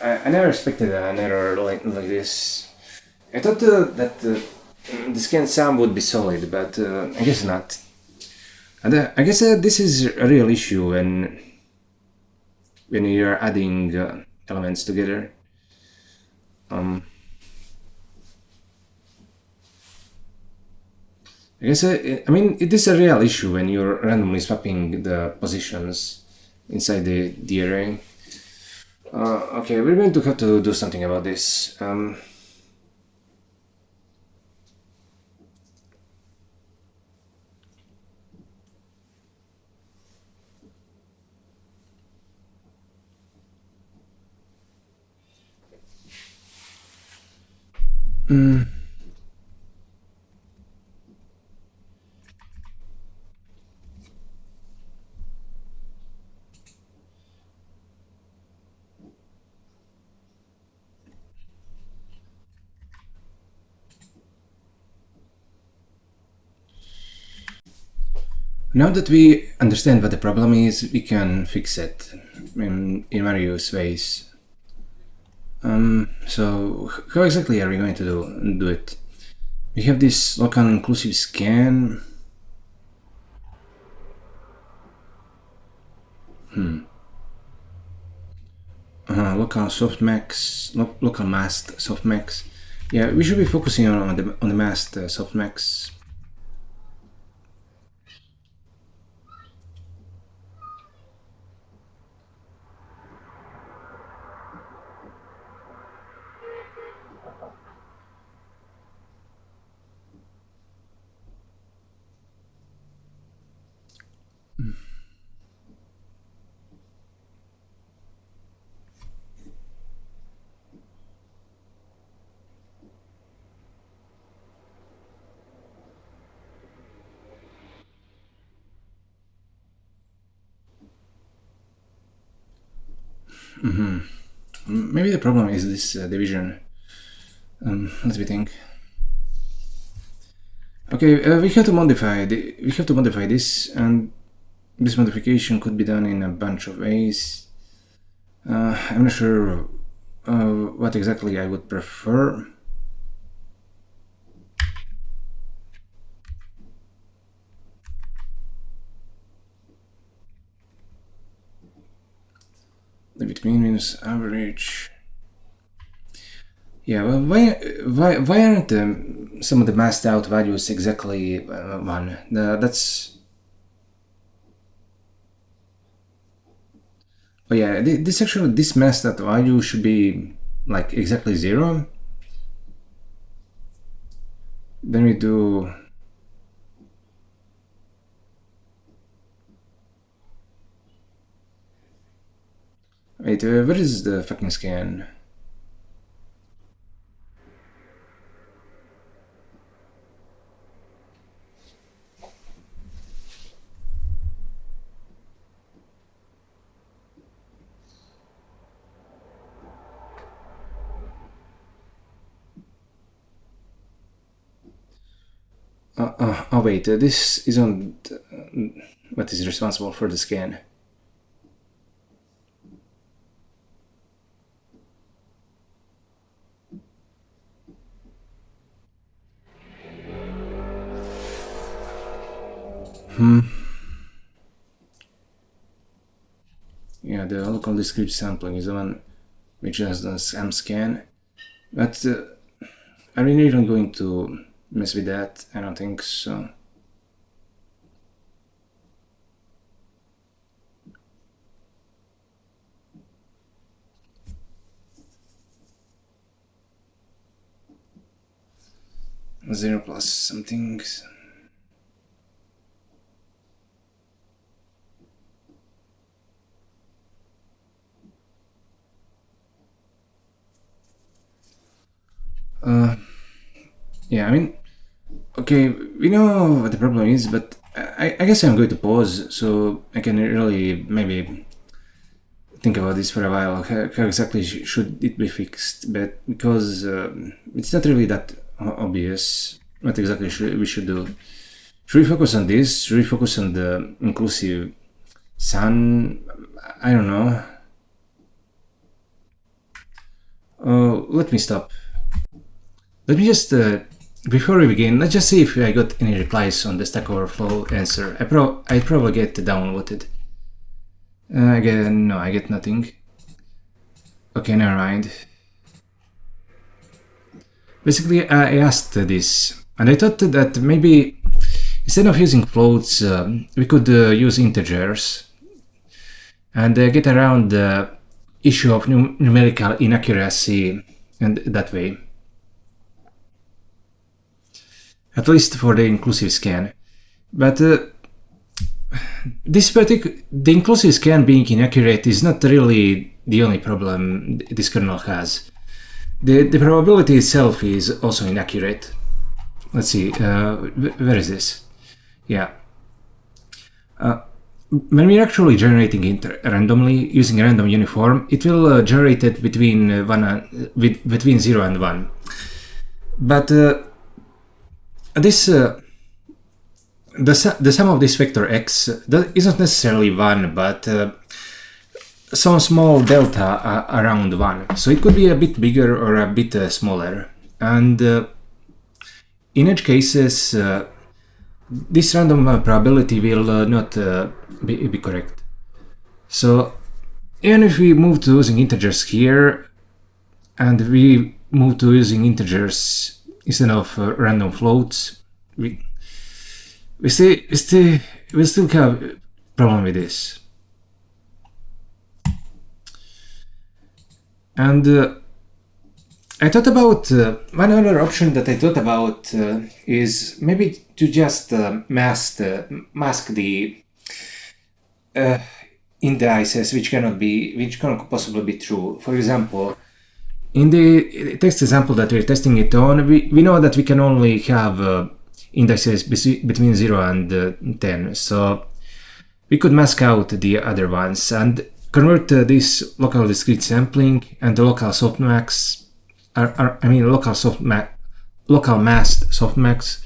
I never expected an error like this. I thought that the scan sum would be solid, but I guess not. And I guess this is a real issue when you're adding elements together. I guess I mean it is a real issue when you're randomly swapping the positions inside the array. Okay, we're going to have to do something about this. Now that we understand what the problem is, we can fix it in various ways. So how exactly are we going to do it? We have this local inclusive scan. Local softmax, local masked softmax. Yeah, we should be focusing on the masked softmax. Maybe the problem is this division. Let me think. Okay, we have to modify this, and this modification could be done in a bunch of ways. I'm not sure what exactly I would prefer. Limit mean minus average. Yeah, well, why aren't some of the masked out values exactly 1? That's... Oh yeah, this masked out value should be like exactly 0. Then we do... Wait, where is the fucking scan? Oh wait, this isn't what is responsible for the scan. Yeah, the local discrete sampling is the one which has the SAM scan, but are we really going to mess with that? I don't think so. Zero plus something. Yeah, I mean, okay, we know what the problem is, but I guess I'm going to pause so I can really maybe think about this for a while. How exactly should it be fixed? But because it's not really that obvious what exactly we should do. Should we focus on this? Should we focus on the inclusive sun? I don't know. Let me stop. Let me just, before we begin, let's just see if I got any replies on the Stack Overflow answer. I probably get downvoted. Again, no, I get nothing. Okay, never mind. Basically, I asked this, and I thought that maybe instead of using floats, we could use integers and get around the issue of numerical inaccuracy, and that way. At least for the inclusive scan. But the inclusive scan being inaccurate is not really the only problem this kernel has. The probability itself is also inaccurate. Let's see, where is this? Yeah. When we're actually generating it randomly using a random uniform, it will generate it between 0 and 1. But this the sum of this vector x isn't necessarily 1, but some small delta around 1. So it could be a bit bigger or a bit smaller. And in edge cases, this random probability will not be correct. So even if we move to using integers here, and we move to using integers instead of random floats, we still have a problem with this. And I thought about one other option that I thought about is maybe to just mask the indices which cannot possibly be true. For example, in the text example that we're testing it on, we know that we can only have indices between 0 and 10, so we could mask out the other ones. And convert this local discrete sampling and the local softmax, local masked softmax,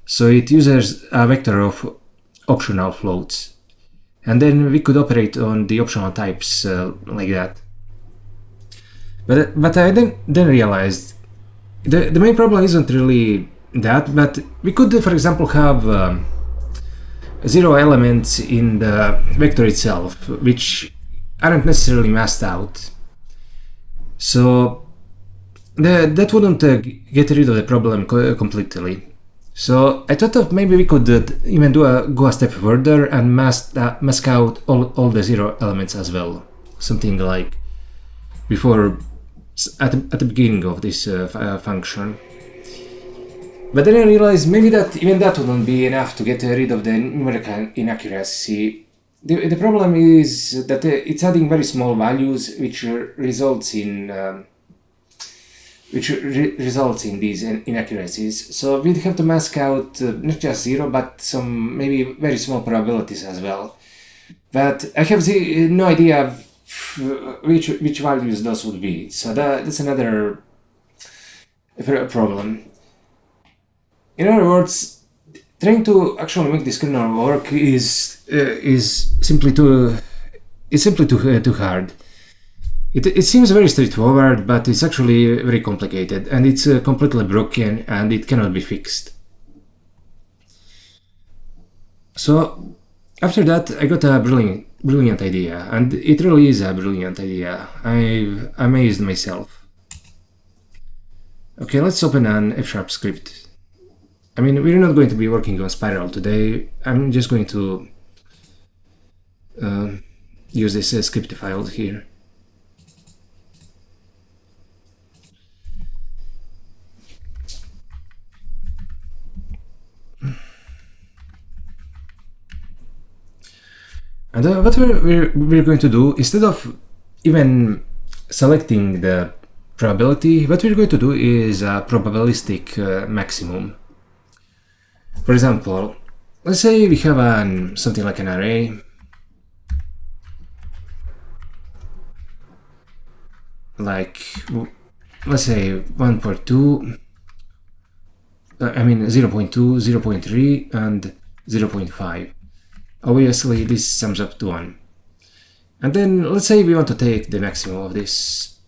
so it uses a vector of optional floats, and then we could operate on the optional types like that. But I then realized the main problem isn't really that, but we could, for example, have 0 elements in the vector itself, which aren't necessarily masked out. So that wouldn't get rid of the problem completely. So I thought of maybe we could even go a step further and mask out all the 0 elements as well. Something like before, at the beginning of this function. But then I realized maybe even that wouldn't be enough to get rid of the numerical inaccuracy. The problem is that it's adding very small values, which results in these inaccuracies. So we'd have to mask out not just 0, but some maybe very small probabilities as well. But I have no idea which values those would be. So that's another problem. In other words, trying to actually make this kernel work is simply too hard. It seems very straightforward, but it's actually very complicated, and it's completely broken, and it cannot be fixed. So after that, I got a brilliant idea, and it really is a brilliant idea. I've amazed myself. Okay, let's open an F# script. I mean, we're not going to be working on Spiral today. I'm just going to use this script file here. And what we're going to do, instead of even selecting the probability, what we're going to do is a probabilistic maximum. For example, let's say we have something like an array. Like, let's say 1.2, 0.2, 0.3, and 0.5. Obviously, this sums up to 1. And then let's say we want to take the maximum of this.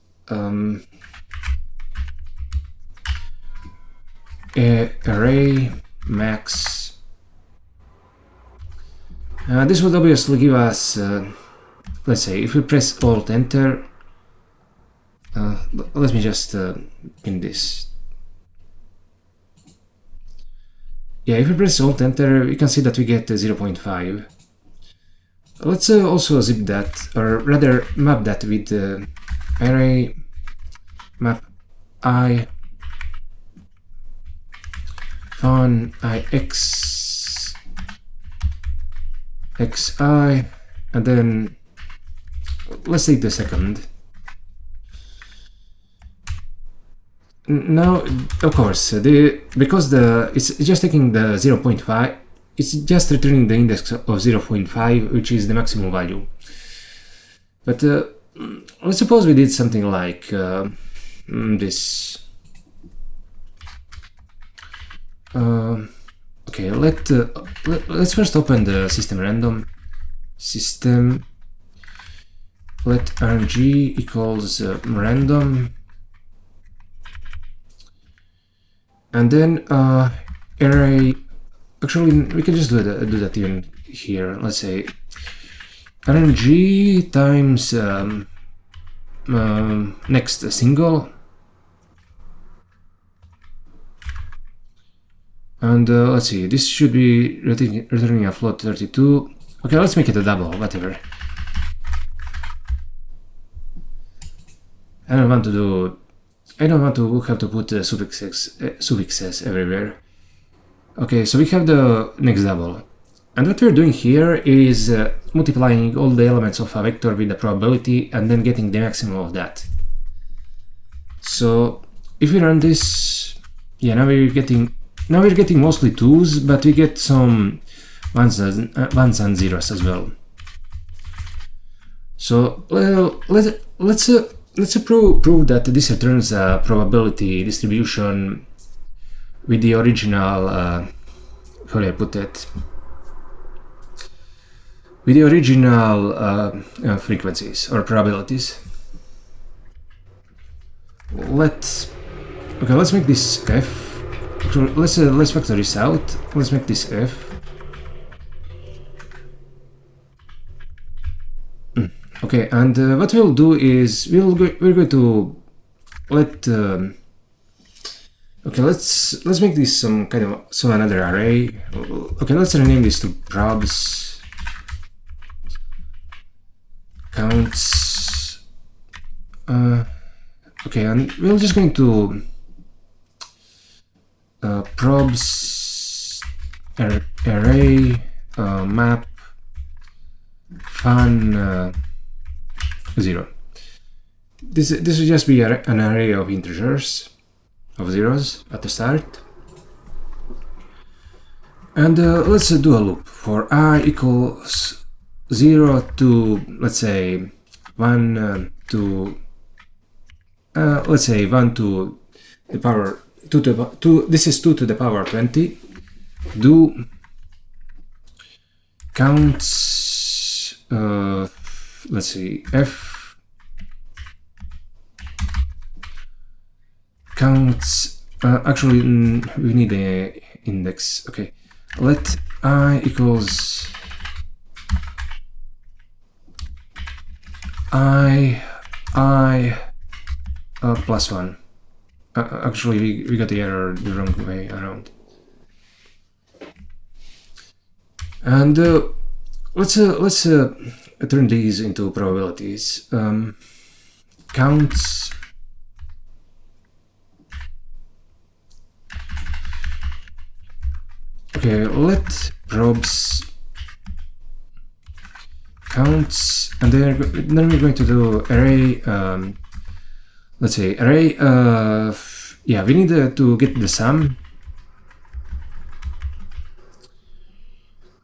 Array max. This would obviously give us, let's say, if we press Alt Enter. Let me just pin this. Yeah, if we press Alt Enter, we can see that we get 0.5. Let's also zip that, or rather map that with array map I fun ix xi, and then let's take the second. Now, of course, because it's just taking the 0.5, it's just returning the index of 0.5, which is the maximum value. But let's suppose we did something like this. Okay, let's first open the system random. System let rng equals random. And then array, actually we can just do that even here. Let's say rng times next single, and let's see, this should be returning a float 32. Okay, let's make it a double, whatever. I don't want to have to put suffixes everywhere. Okay, so we have the next double. And what we're doing here is multiplying all the elements of a vector with the probability and then getting the maximum of that. So if we run this, yeah, now we're getting mostly 2s, but we get some 1s and 0s as well. So let's prove that this returns a probability distribution with the original how do I put it? With the original frequencies or probabilities. Let's make this f. Let's factor this out. Let's make this f. Okay, and what we'll do is we're going to let. Okay, let's make this some another array. Okay, let's rename this to probs counts. Okay, and we're just going to probs array map fun 0. This will just be an array of integers, of zeros at the start. And let's do a loop for I equals 0 to, let's say, 1 to, let's say 1 to the power 2 to 2. This is 2 to the power 20. Do counts. Let's see, f counts. Actually, we need a index. Okay, let I equals I plus 1. Actually, we got the error the wrong way around. And let's turn these into probabilities. Counts. Okay, let probs counts, and then we're going to do array. Let's say array. Yeah, we need to get the sum.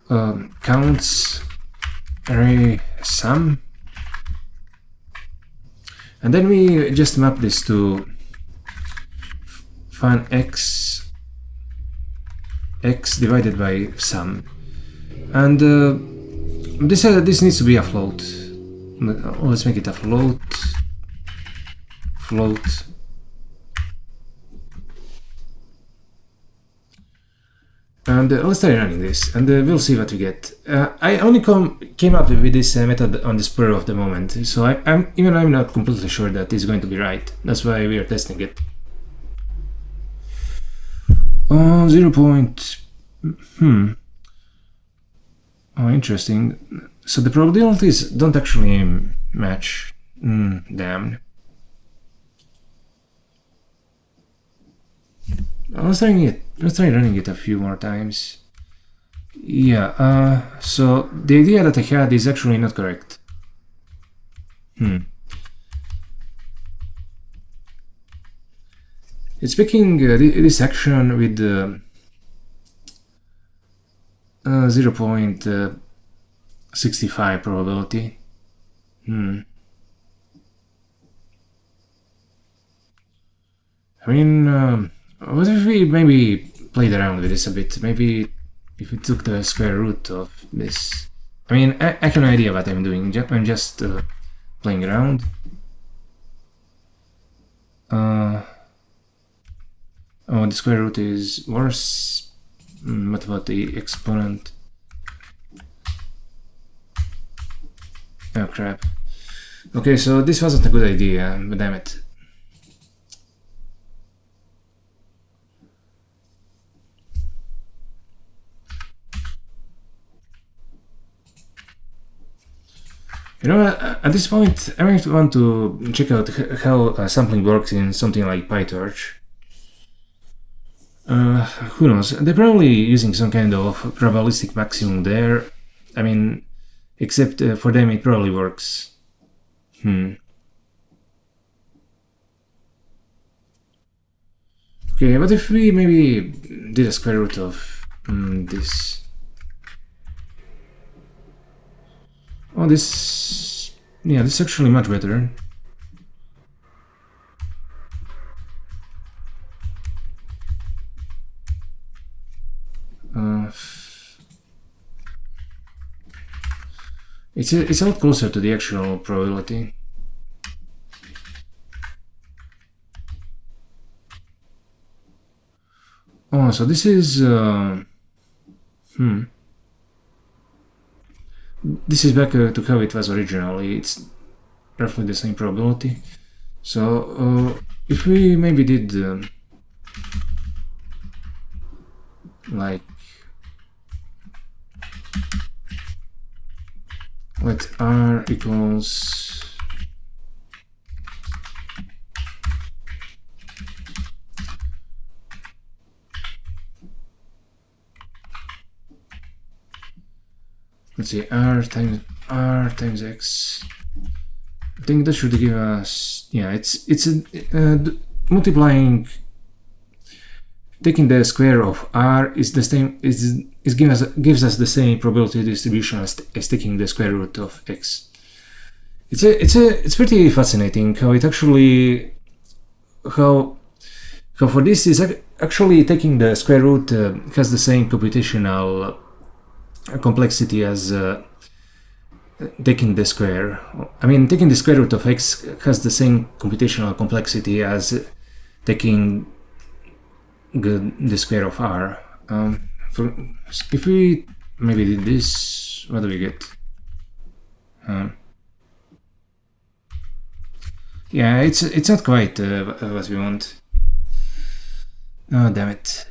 Counts array sum, and then we just map this to fun x divided by sum, and this needs to be a float. Let's make it a float. And let's try running this, and we'll see what we get. I only came up with this method on the spur of the moment, so I'm not completely sure that it's going to be right. That's why we are testing it. 0. Oh, interesting. So the probabilities don't actually match. Damn. Let's try running it a few more times. Yeah, so the idea that I had is actually not correct. It's picking this action with 0.65 probability. I mean, what if we maybe played around with this a bit? Maybe if we took the square root of this. I mean, I have no idea what I'm doing. I'm just playing around. Oh, the square root is worse. What about the exponent? Oh crap. Okay, so this wasn't a good idea, but damn it. You know, at this point, I might want to check out how sampling works in something like PyTorch. Who knows? They're probably using some kind of probabilistic maximum there. I mean, except for them it probably works. Okay, what if we maybe did a square root of this? Oh, this Yeah, this is actually much better. It's a lot closer to the actual probability. Oh, so this is this is back to how it was originally. It's roughly the same probability. So if we maybe did like let r equals let's see r times x. I think that should give us, yeah, it's multiplying, taking the square of r is the same, gives us the same probability distribution as taking the square root of x. It's pretty fascinating how it actually, how for this is actually taking the square root has the same computational complexity as taking the square. I mean, taking the square root of x has the same computational complexity as taking the square of r. If we maybe did this, what do we get? Yeah, it's not quite what we want. Oh, damn it.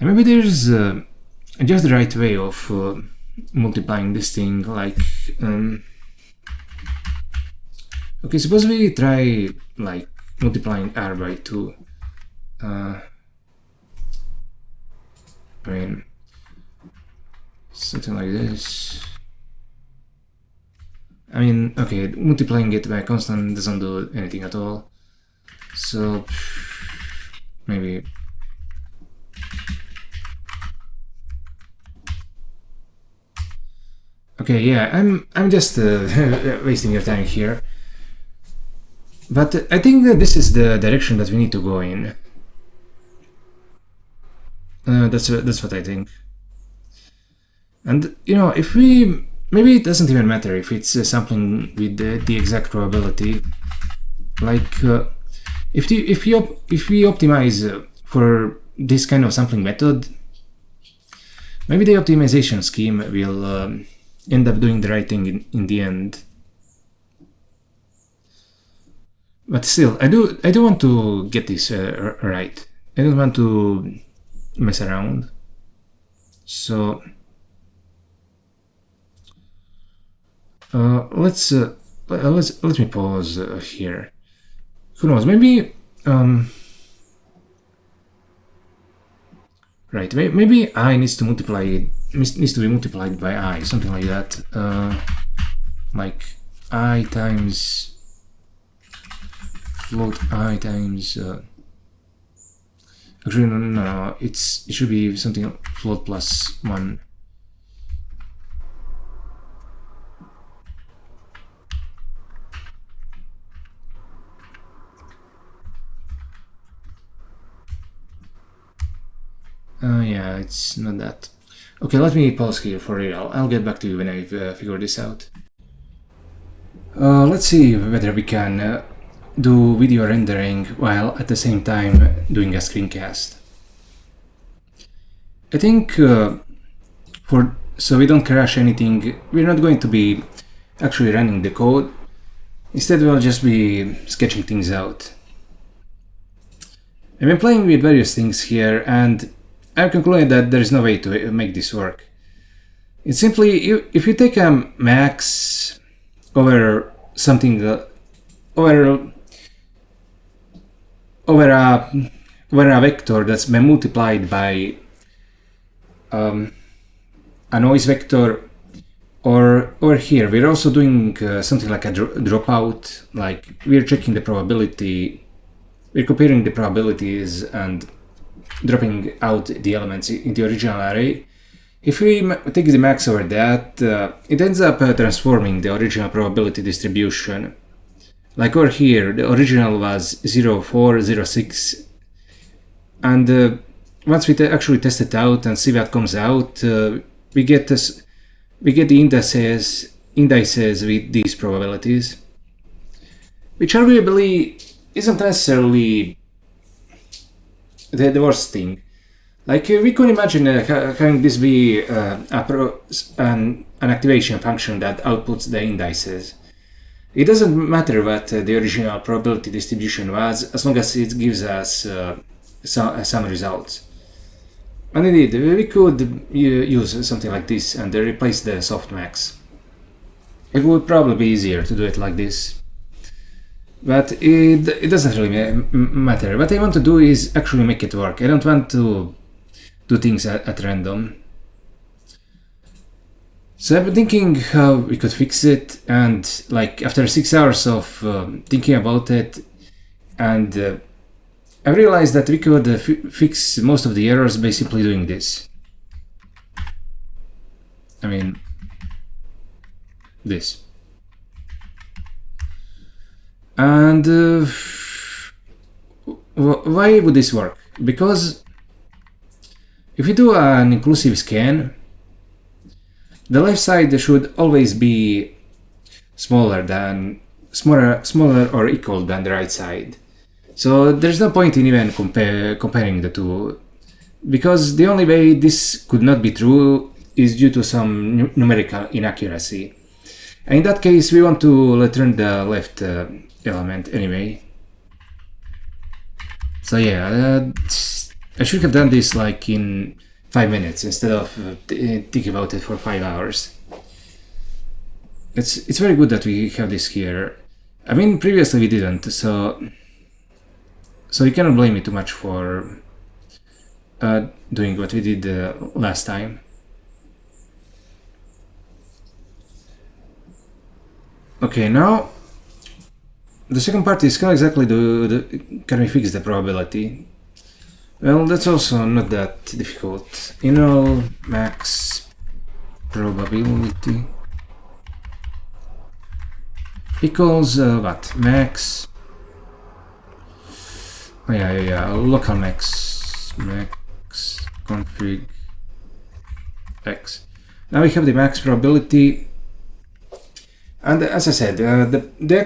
Maybe there's just the right way of multiplying this thing, like okay, suppose we try like multiplying r by 2. I mean, something like this. I mean, okay, multiplying it by a constant doesn't do anything at all. So maybe okay, yeah, I'm just wasting your time here. But I think that this is the direction that we need to go in. That's what I think. And you know, if we maybe it doesn't even matter if it's sampling with the exact probability. Like if we optimize for this kind of sampling method, maybe the optimization scheme will end up doing the right thing in the end. But still, I do want to get this right. I don't want to mess around. So let me pause here. Who knows? Maybe right. Maybe I needs to be multiplied by I, something like that. Like I times float I times. Actually, no. It should be something float plus 1. Yeah, it's not that. Okay, let me pause here for real. I'll get back to you when I've figured this out. Let's see whether we can do video rendering while at the same time doing a screencast. I think so we don't crash anything, we're not going to be actually running the code. Instead, we'll just be sketching things out. I've been playing with various things here, and I've concluded that there is no way to make this work. It's simply, if you take a max over something, over a vector that's been multiplied by a noise vector, or over here we're also doing something like a dropout, like we're checking the probability, we're comparing the probabilities and dropping out the elements in the original array. If we take the max over that, it ends up transforming the original probability distribution. Like over here, the original was 0.406, and once we actually test it out and see what comes out, we get the indices with these probabilities, which arguably isn't necessarily the worst thing. Like we could imagine having this be an activation function that outputs the indices. It doesn't matter what the original probability distribution was, as long as it gives us some results. And indeed, we could use something like this and replace the softmax. It would probably be easier to do it like this. But it doesn't really matter. What I want to do is actually make it work. I don't want to do things at random. So I've been thinking how we could fix it, and like after 6 hours of thinking about it, and I realized that we could fix most of the errors by simply doing this. I mean, this. And why would this work? Because if we do an inclusive scan, the left side should always be smaller or equal than the right side. So there's no point in even comparing the two, because the only way this could not be true is due to some numerical inaccuracy. And in that case, we want to return the left element anyway. So yeah, I should have done this like in 5 minutes instead of thinking about it for 5 hours. It's very good that we have this here. I mean, previously we didn't, so you cannot blame me too much for doing what we did last time. Okay, now the second part is can exactly can we fix the probability? Well, that's also not that difficult. Max probability equals what? Max. Oh yeah, local max config x. Now we have the max probability, and as I said, the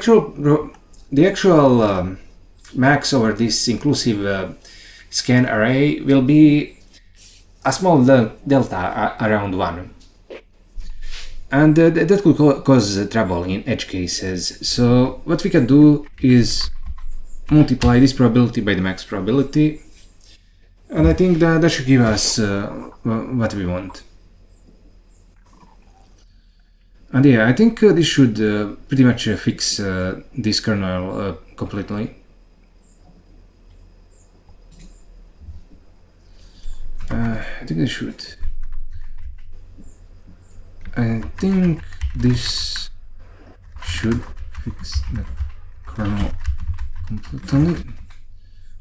actual max over this inclusive scan array will be a small delta around 1, and that could cause trouble in edge cases. So what we can do is multiply this probability by the max probability, and I think that should give us what we want. And yeah, I think this should pretty much fix this kernel completely. I think this should. I think this should fix the kernel completely.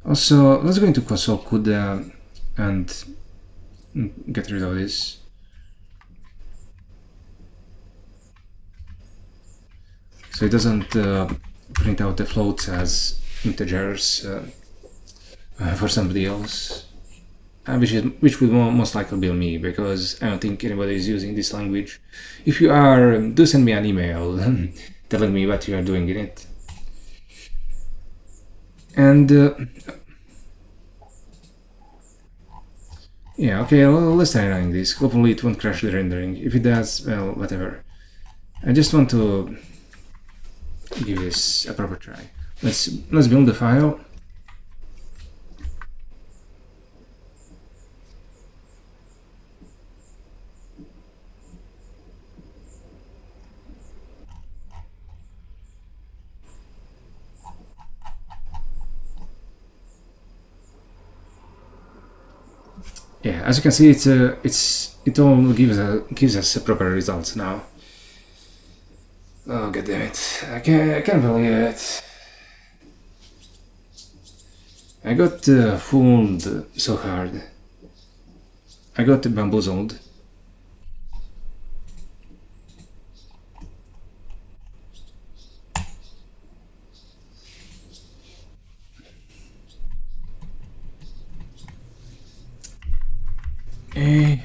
Also, let's go into console CUDA and get rid of this. So it doesn't print out the floats as integers for somebody else. Which would most likely be me, because I don't think anybody is using this language. If you are, do send me an email telling me what you are doing in it. And yeah, okay, well, let's try running this. Hopefully it won't crash the rendering. If it does, well, whatever. I just want to give this a proper try. Let's build the file. Yeah, as you can see, it all gives us proper results now. Oh, god damn it! I can't believe it. I got fooled so hard. I got bamboozled. Okay.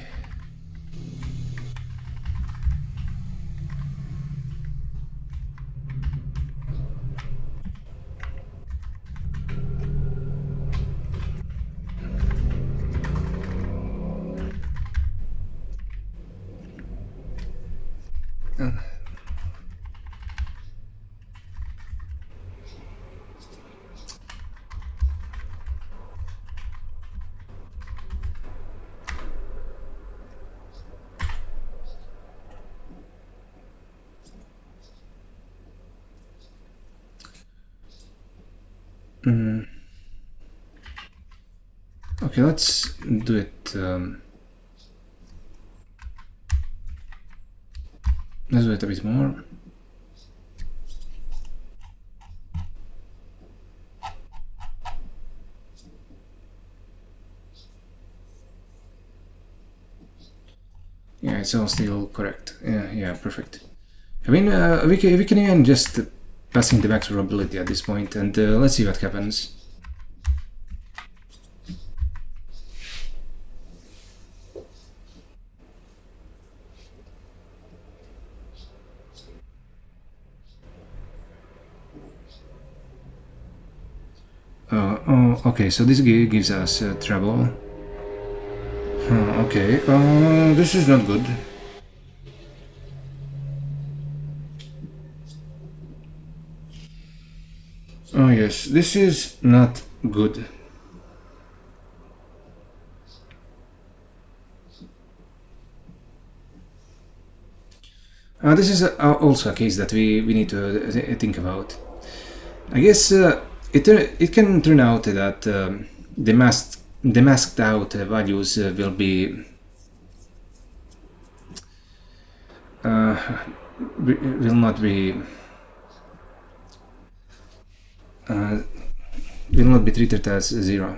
Okay, let's do it. Let's do it a bit more. Yeah, it's all still correct. Yeah, perfect. I mean, we can even just passing the max probability at this point, and let's see what happens. Oh, okay, so this gives us trouble. Okay, this is not good. Oh yes, this is not good. This is also a case that we need to think about. I guess it can turn out that the masked out values will be will not be will not be treated as 0.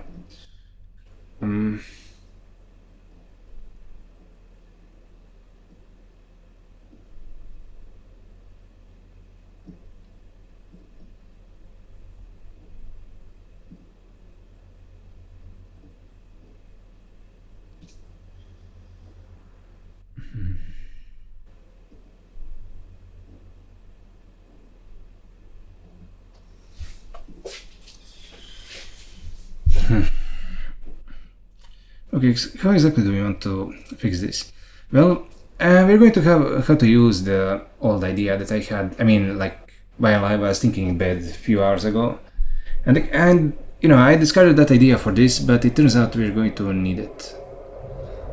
Okay, how exactly do we want to fix this? Well, we're going to have how to use the old idea that I had. I mean, like while I was thinking in bed a few hours ago, and you know, I discarded that idea for this, but it turns out we're going to need it.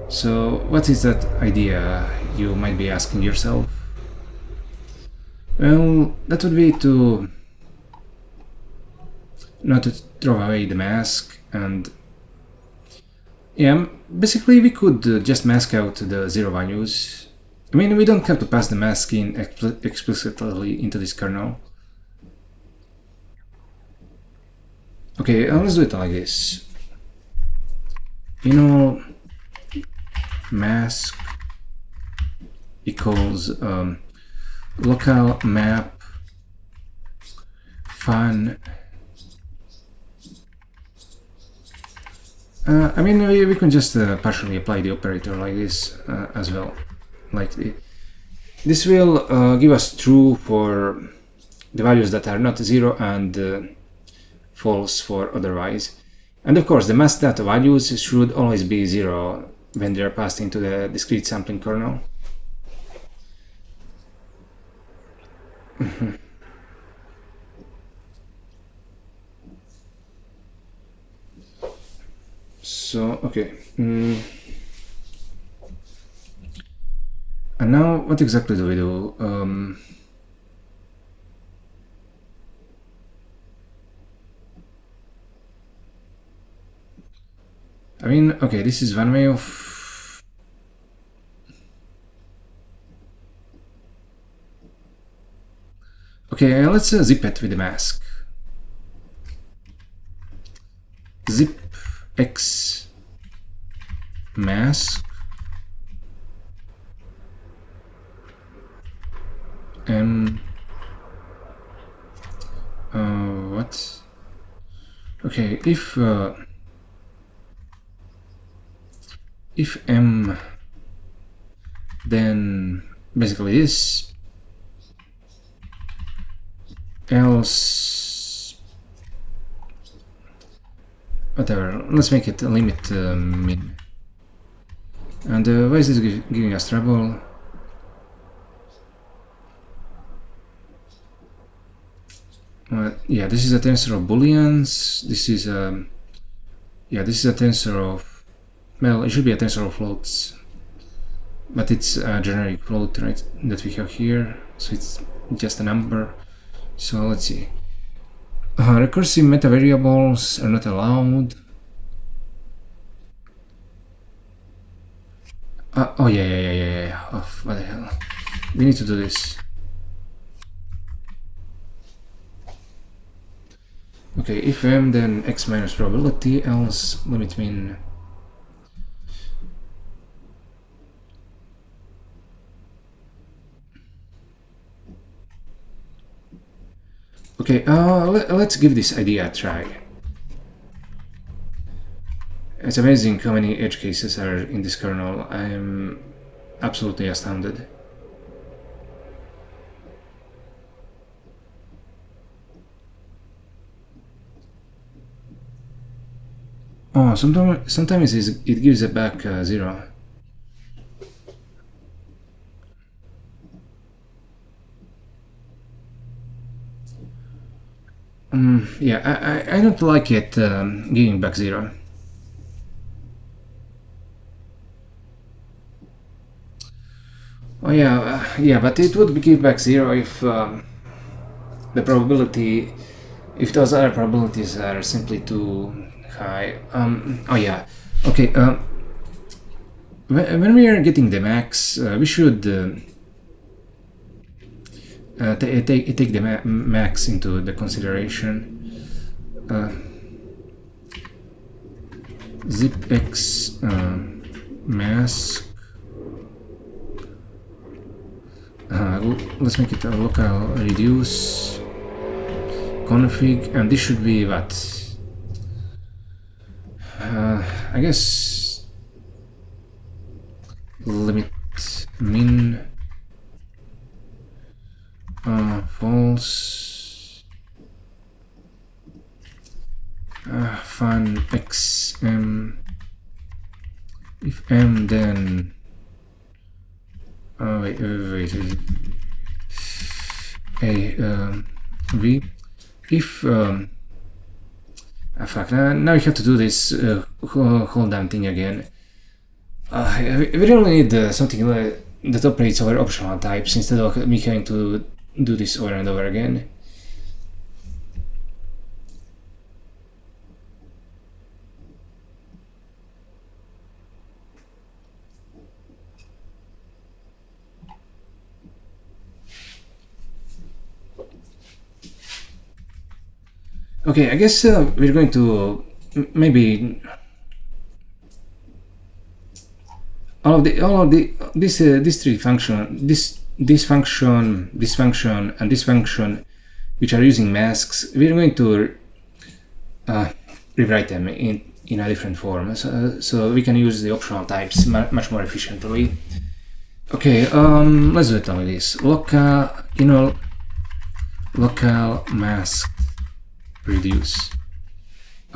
So, what is that idea? You might be asking yourself. Well, that would be to not to throw away the mask, and yeah, basically we could just mask out the 0 values. I mean, we don't have to pass the mask in explicitly into this kernel. Okay, let's do it like this. You know, mask equals local map fun. I mean, we can just partially apply the operator like this as well. Like this will give us true for the values that are not 0 and false for otherwise. And of course, the masked data values should always be 0 when they are passed into the discrete sampling kernel. So, okay. And now, what exactly do we do? I mean, okay, this is one way of... Okay, let's zip it with the mask. Zip x mask what? Okay, if if m, then basically this, else whatever. Let's make it a limit min. And why is this giving us trouble? Yeah, this is a tensor of booleans. This is yeah, this is a tensor of, well, it should be a tensor of floats, but it's a generic float, right, that we have here, so it's just a number. So let's see. Recursive meta variables are not allowed. Oh yeah. Oh, what the hell? We need to do this. Okay, if m, then x minus probability, else limit min. Okay, let's give this idea a try. It's amazing how many edge cases are in this kernel. I am absolutely astounded. Oh, sometimes it gives it back 0. Yeah, I don't like it giving back 0. Oh yeah, but it would give back 0 if the probability, if those other probabilities are simply too high. Oh yeah, okay. When we are getting the max, we should take the max into the consideration. Zipx mask. Let's make it a local reduce config, and this should be what? I guess limit min false fun xm, if m, then wait, v, if fuck, now we have to do this whole damn thing again. We really need something that operates over optional types instead of me having to do this over and over again. Okay, I guess we're going to maybe these three function, this function, and this function, which are using masks, we're going to rewrite them in a different form, so we can use the optional types much more efficiently. Okay, let's do it like this: local mask reduce.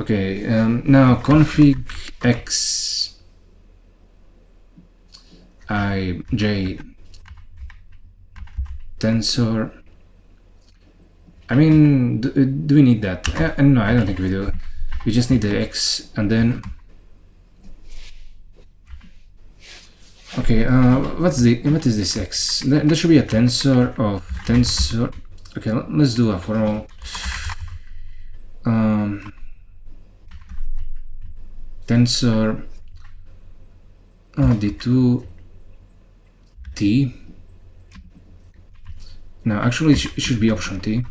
Okay, now config x I j tensor. I mean, do we need that? No, I don't think we do. We just need the x, and then okay, what is this x? There should be a tensor of tensor. Okay, let's do a formal tensor d2 t. No, actually it should be option t.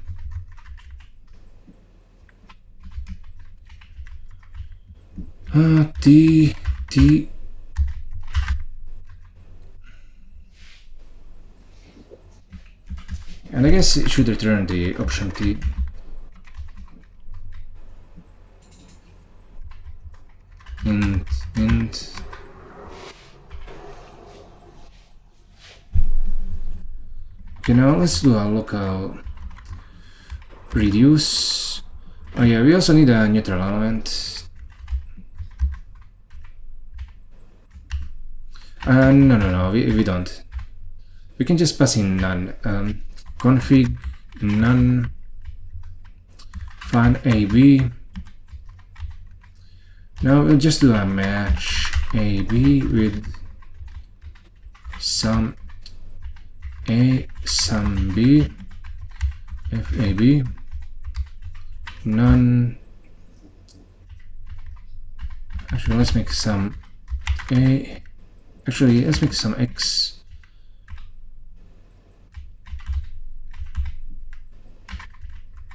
T, and I guess it should return the option t. Int Okay, now let's do a local reduce. Oh yeah, we also need a neutral element. No, we don't. We can just pass in none. Config none fan AB. Now we'll just do a match AB with some A, some B, FAB, none. Actually, let's make some A. Actually, let's make some X.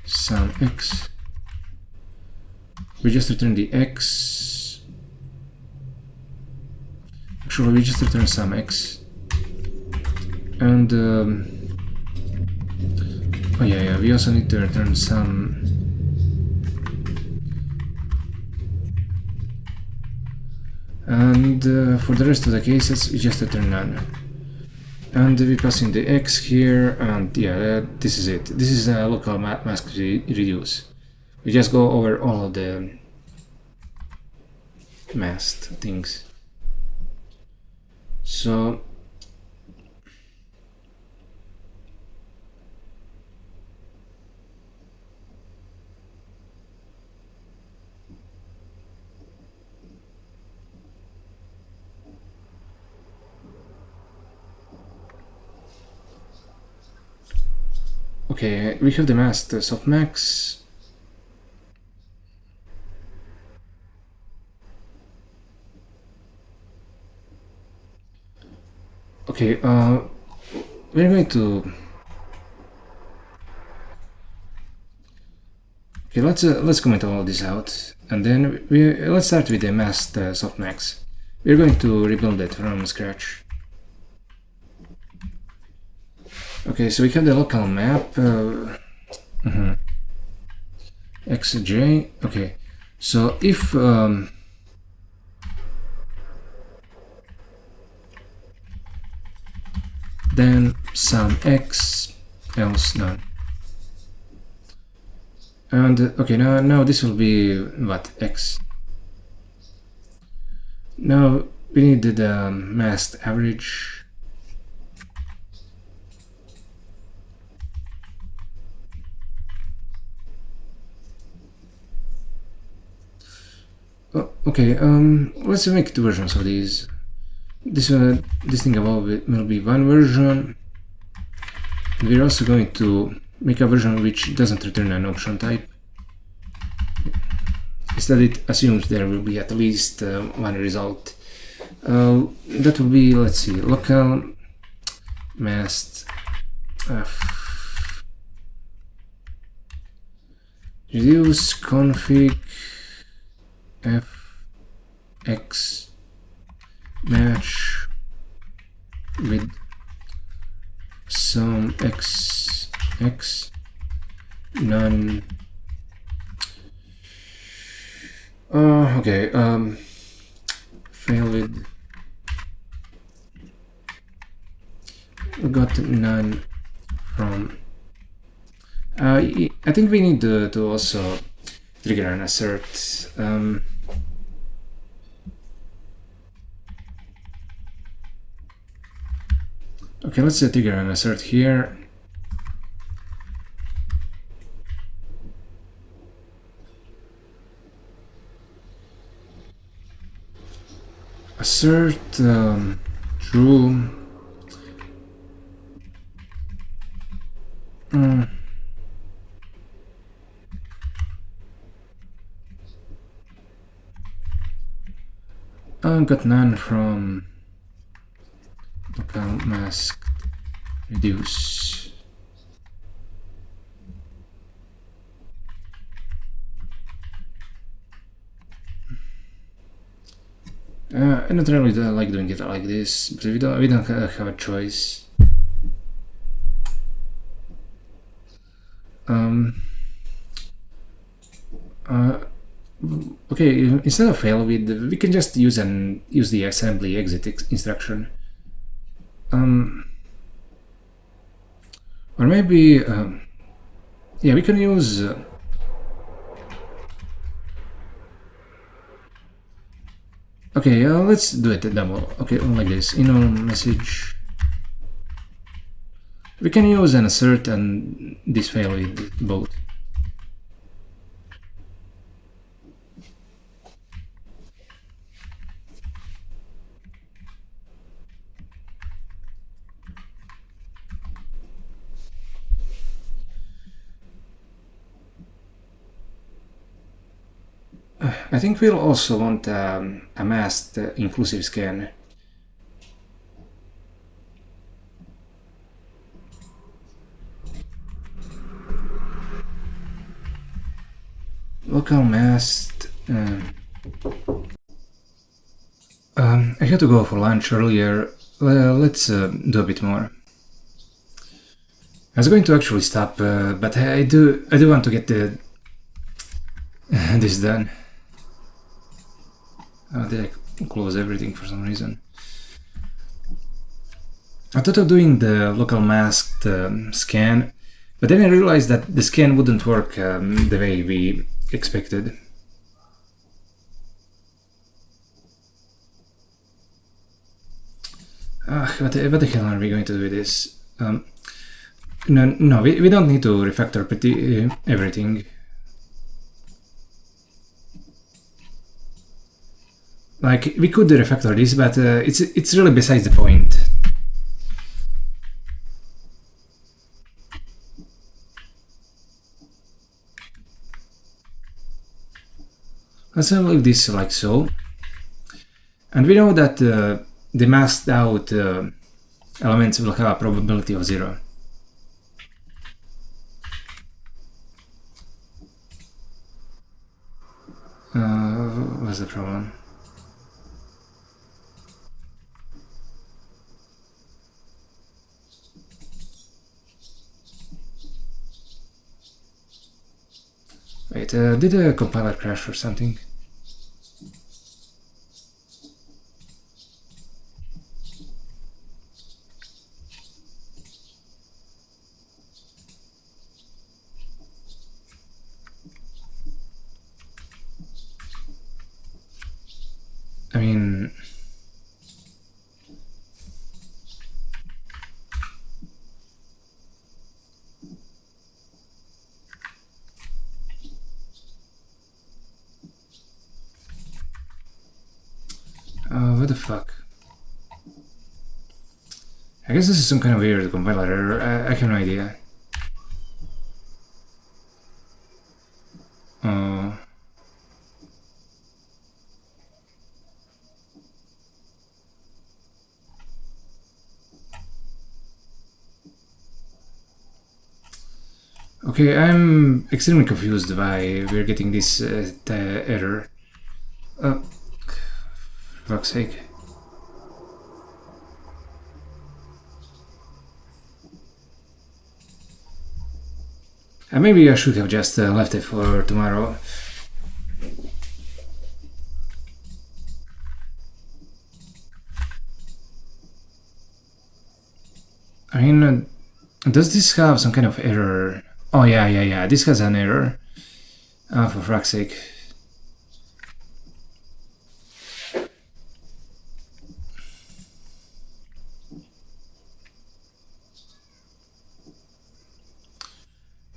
Some X. We just return the X. Actually, we just return some X. And oh yeah, we also need to return some. And for the rest of the cases, we just return none. And we pass in the X here, and yeah, this is it. This is a local mask reduce. We just go over all of the masked things. So okay, we have the masked softmax. Okay, we're going to. Okay, let's comment all this out, and then let's start with the masked softmax. We're going to rebuild it from scratch. Okay, so we have the local map. XJ. Okay, so if then some X, else none. And okay, now this will be what, X. Now we need the masked average. Oh, okay, let's make two versions of these. This thing above it will be one version. We're also going to make a version which doesn't return an option type. Instead, it assumes there will be at least one result. That will be, let's see, local masked reduce config f x match with some x none. Okay, fail with got none from. I think we need to also trigger an assert. Okay, let's trigger an assert here. Assert true. I got none from local masked reduce. I don't really like doing it like this, but we don't have a choice. Okay, instead of fail with, we can just use the assembly exit instruction. Or maybe, yeah, we can use... okay, let's do it double. Okay, like this. Message. We can use an assert and this fail with both. I think we'll also want a masked inclusive scan. Local masked. I had to go for lunch earlier. Let's do a bit more. I was going to actually stop, but I do want to get this done. Did I close everything for some reason? I thought of doing the local masked scan, but then I realized that the scan wouldn't work the way we expected. What the hell are we going to do with this? No, we don't need to refactor everything. Like, we could refactor this, but it's really besides the point. Let's leave this like so. And we know that the masked out elements will have a probability of 0. What's the problem? Wait, did a compiler crash or something? I mean... what the fuck? I guess this is some kind of weird compiler error. I have no idea. Okay, I'm extremely confused why we're getting this error. For fuck's sake. Maybe I should have just left it for tomorrow. I mean, does this have some kind of error? Oh yeah, this has an error. For fuck's sake.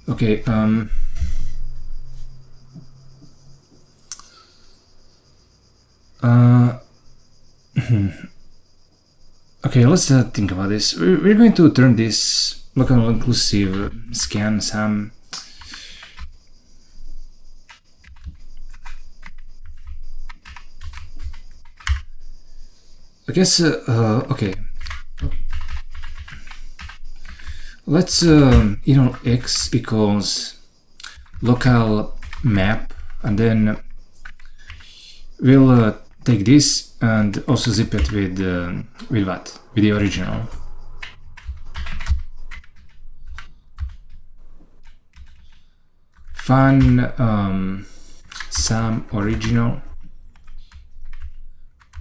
Okay, okay, let's think about this. We're going to turn this local inclusive scan some. I guess, okay. Let's, x equals local map, and then we'll take this and also zip it with what? With the original. Fun some original.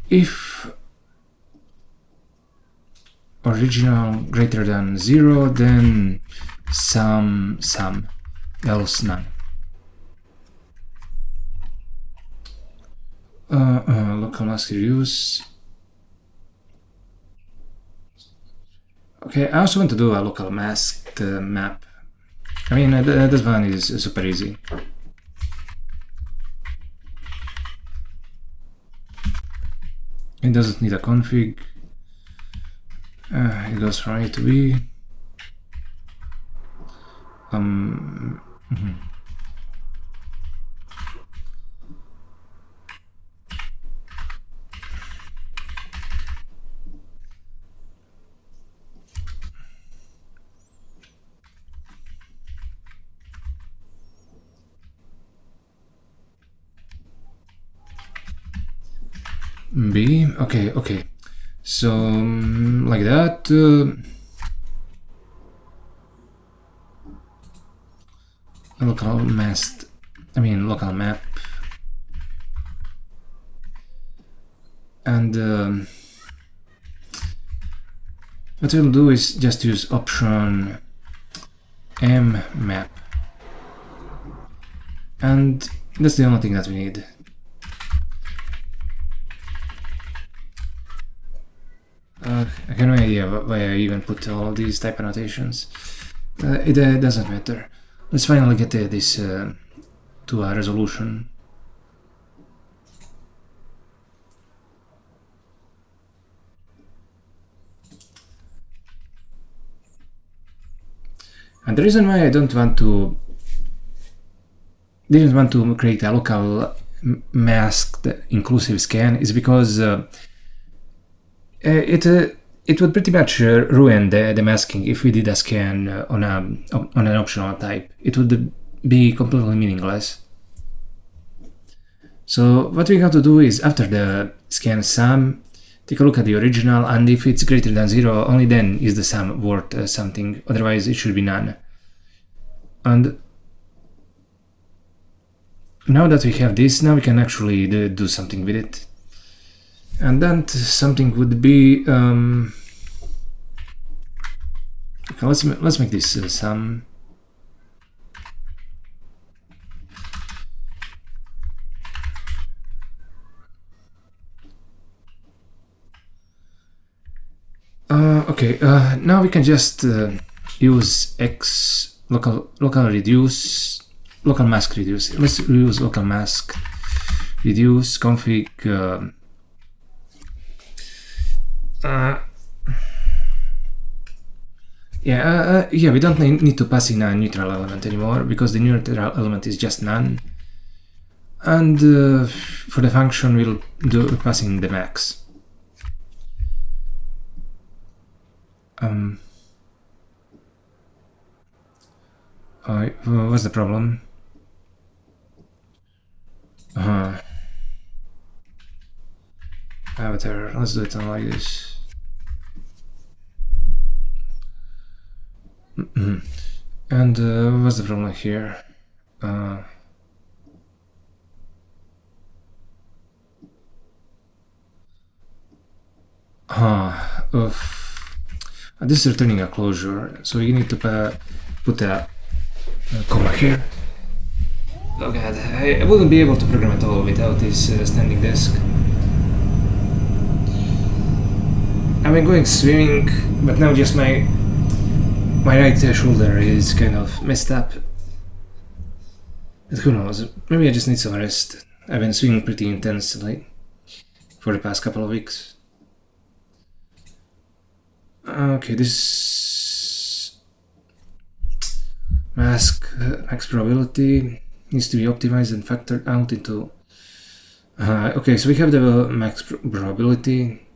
If original greater than 0, then some, else none. Local mask reduce. Okay, I also want to do a local mask map. I mean, this one is super easy. It doesn't need a config. It goes from A to B. B. Okay. So like that. Local mask. Local map. And what we'll do is just use option M map. And that's the only thing that we need. I have no idea why I even put all of these type annotations. It doesn't matter. Let's finally get this to a resolution. And the reason why I didn't want to create a local masked inclusive scan is because it would pretty much ruin the masking if we did a scan on an optional type. It would be completely meaningless. So what we have to do is, after the scan sum, take a look at the original, and if it's greater than 0, only then is the sum worth something, otherwise it should be none. And now that we have this, now we can actually do something with it. And then something would be okay, let's make this sum. Okay, now we can just use x local mask reduce. Let's use local mask reduce config. We don't need to pass in a neutral element anymore, because the neutral element is just none. And for the function, we'll do passing the max. What's the problem? Avatar. Let's do it like this. And what's the problem here? This is returning a closure, so you need to put a comma here. Oh god, I wouldn't be able to program at all without this standing desk. I've been going swimming, but now just my right shoulder is kind of messed up. But who knows, maybe I just need some rest. I've been swimming pretty intensely for the past couple of weeks. Okay, this mask max probability needs to be optimized and factored out into... okay, so we have the max probability.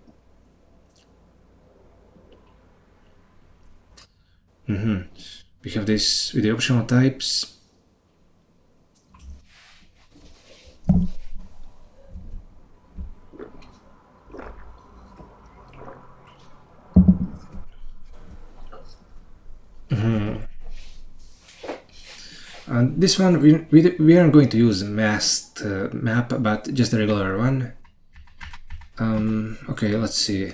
We have this with the optional types. And this one we aren't going to use a masked map, but just a regular one. Okay, let's see.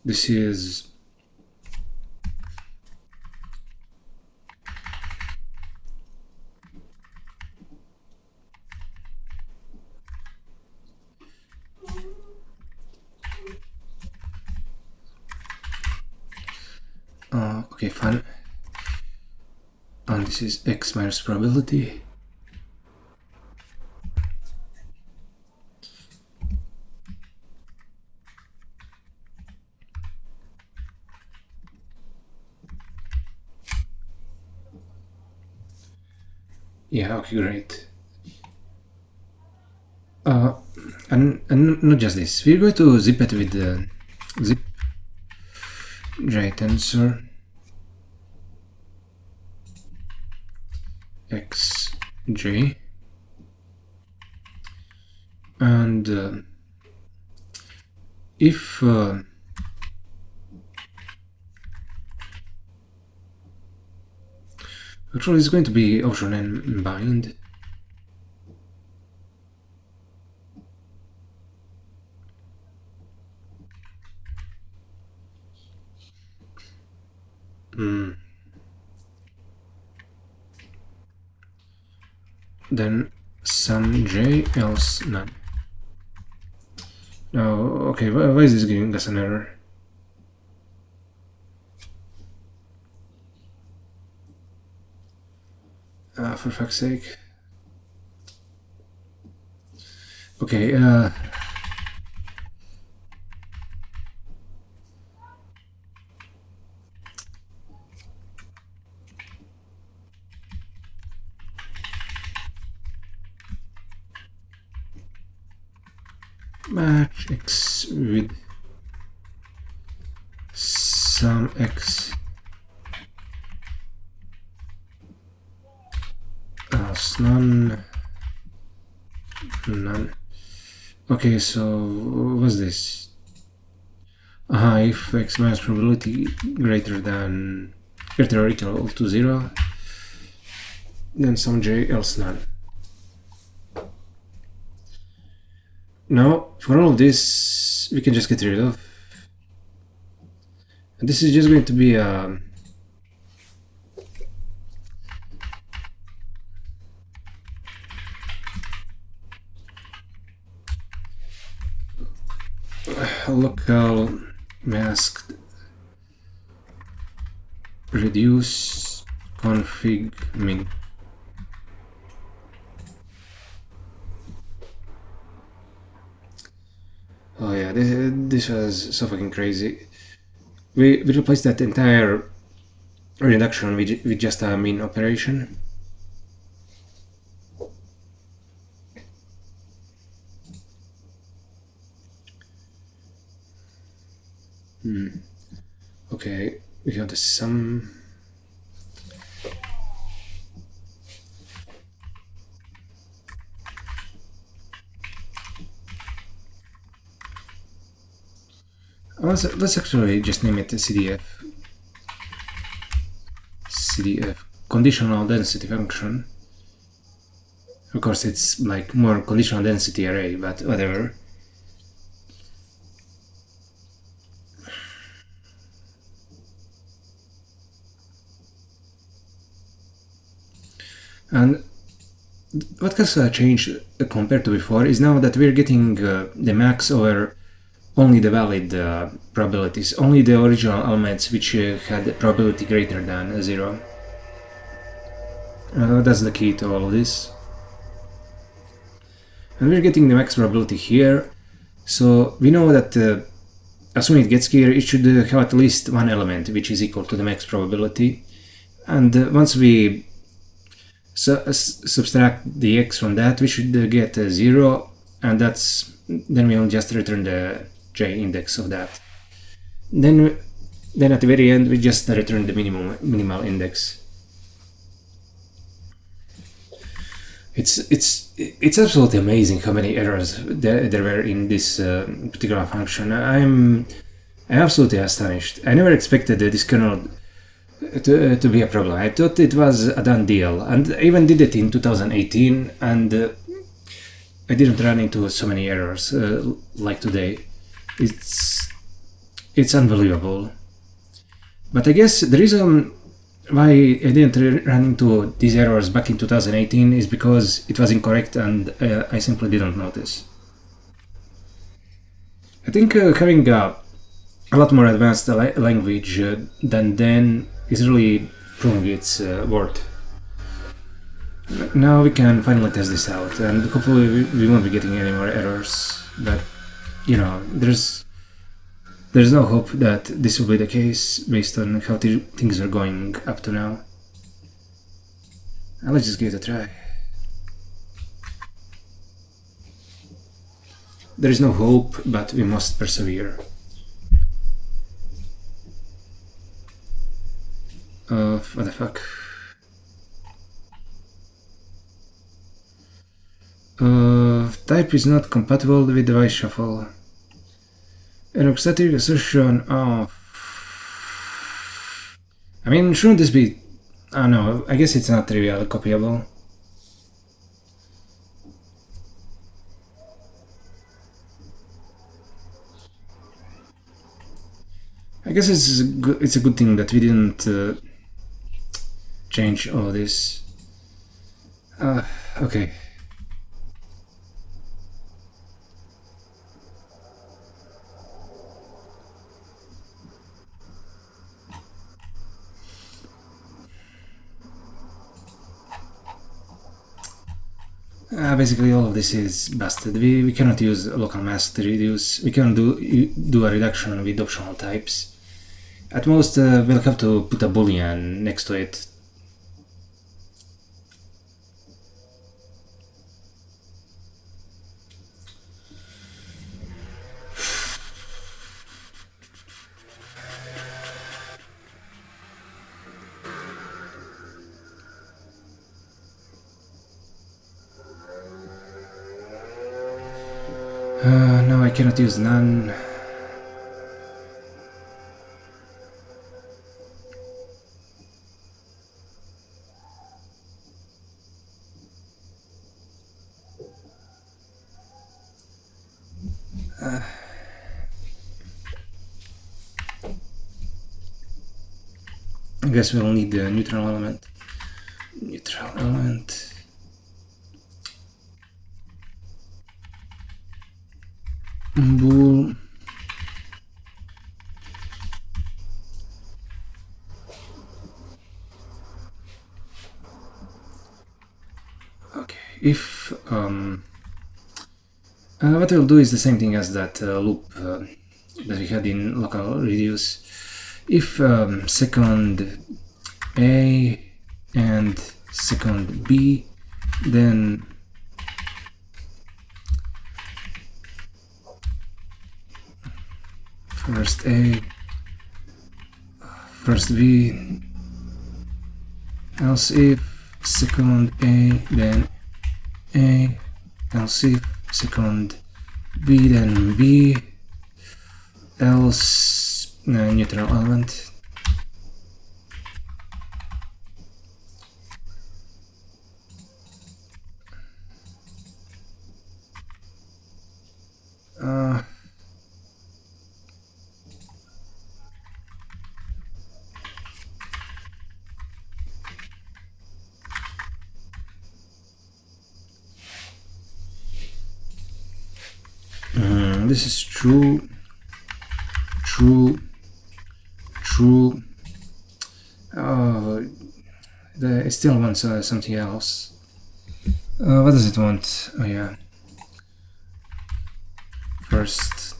This is Okay, fine. And this is x minus probability. Yeah, okay, great. And not just this, we're going to zip it with the zip J tensor xj, and if actually it's going to be option n bind. Then some j else none. Now, okay, why is this giving us an error? For fuck's sake. Okay, match x with some x else none. Okay, so what's this? If x minus probability greater or equal to 0, then some j else none. Now, for all of this, we can just get rid of. And this is just going to be a local masked reduce config min. Oh yeah, this was so fucking crazy. We replaced that entire reduction with just a min operation. Okay, we have the sum. Let's actually just name it CDF. CDF, conditional density function. Of course, it's like more conditional density array, but whatever. And what has changed compared to before is now that we're getting the max over only the valid probabilities, only the original elements which had a probability greater than 0. That's the key to all of this. And we're getting the max probability here, so we know that as soon as it gets here, it should have at least one element which is equal to the max probability. And once we subtract the x from that, we should get 0, and then we'll just return the j index of that. Then at the very end, we just return the minimal index. It's absolutely amazing how many errors there were in this particular function. I'm absolutely astonished. I never expected this kernel to be a problem. I thought it was a done deal, and I even did it in 2018, and I didn't run into so many errors like today. It's unbelievable. But I guess the reason why I didn't run into these errors back in 2018 is because it was incorrect and I simply didn't notice. I think having a a lot more advanced language than then is really proving its worth. Now we can finally test this out, and hopefully we won't be getting any more errors. But you know, there's no hope that this will be the case based on how things are going up to now. And let's just give it a try. There is no hope, but we must persevere. What the fuck? Type is not compatible with device shuffle. An static assertion of... I mean, shouldn't this be... I don't know, I guess it's not trivial copyable. I guess it's a good thing that we didn't change all of this. Okay. Basically all of this is busted. We cannot use local mask to reduce. We cannot do a reduction with optional types. At most we'll have to put a boolean next to it. No, I cannot use none. I guess we'll need the neutral element. Neutral element. Bool. Okay, if what we'll do is the same thing as that loop that we had in local reduce. If second A and second B, then first A, first B, else if second A, then A, else if second B, then B, else neutral element. This is true, true, true. It still wants something else. What does it want? Oh yeah. First.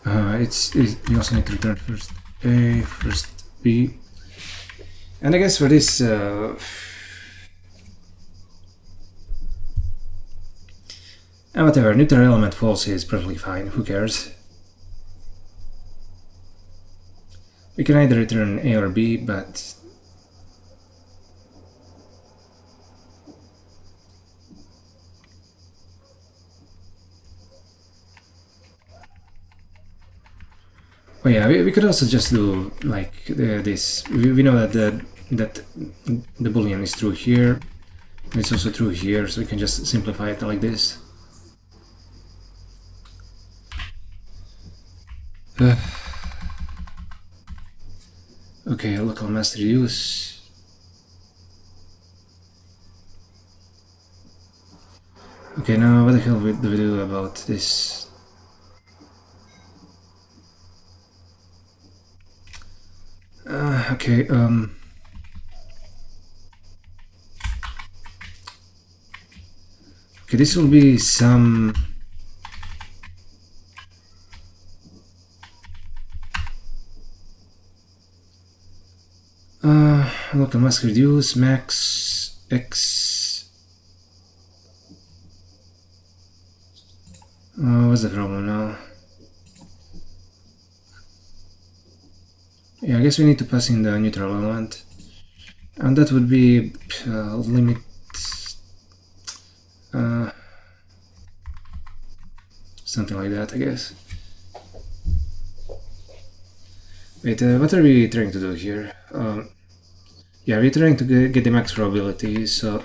You also need to return first A, first B. And I guess for this whatever, neutral element false is perfectly fine, who cares? We can either return A or B, but... Oh yeah, we could also just do like this. We know that the boolean is true here, and it's also true here, so we can just simplify it like this. Okay, local master use. Okay, now what the hell do we do about this? Okay. Okay, this will be some. Local mask reduce max x. What's the problem now? Yeah, I guess we need to pass in the neutral element, and that would be limit. Something like that, I guess. Wait, what are we trying to do here? Yeah, we're trying to get the max probability, so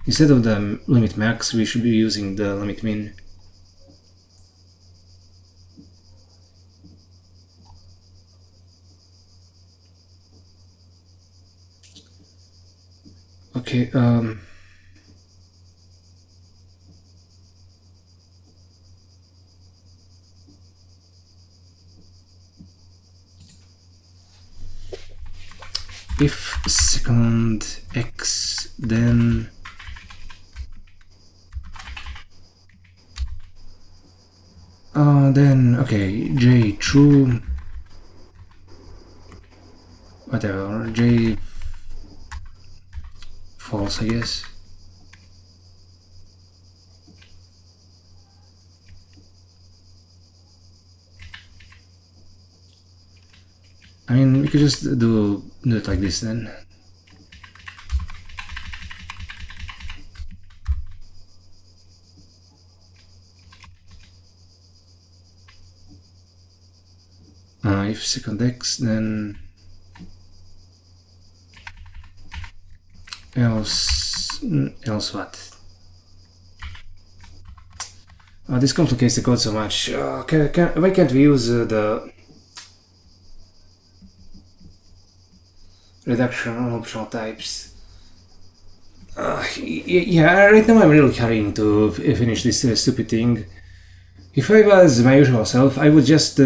instead of the limit max, we should be using the limit min. Okay, if second x, then okay, j true, whatever, j false, I guess. I mean, we could just do it like this then. If second x, then else what? This complicates the code so much. Why can't we use the reduction on optional types? Yeah, right now I'm really hurrying to finish this stupid thing. If I was my usual self, I would just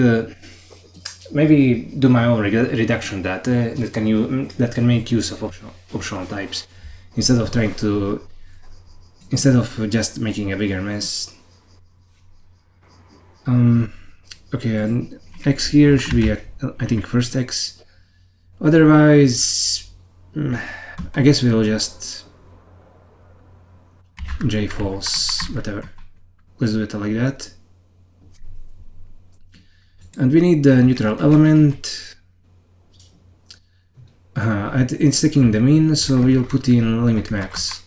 maybe do my own reduction data that can make use of optional types instead of just making a bigger mess. Okay, and x here should be I think first x. Otherwise, I guess we'll just j false, whatever. Let's do it like that. And we need the neutral element. It's taking the mean, so we'll put in limit max.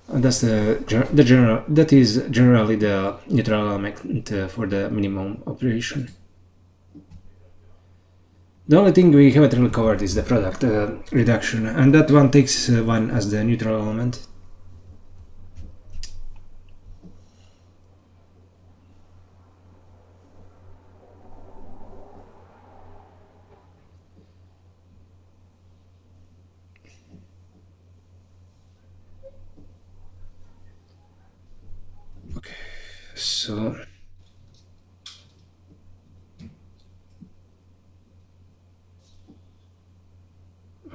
And that's that is generally the neutral element for the minimum operation. The only thing we haven't really covered is the product reduction, and that one takes one as the neutral element. Okay, so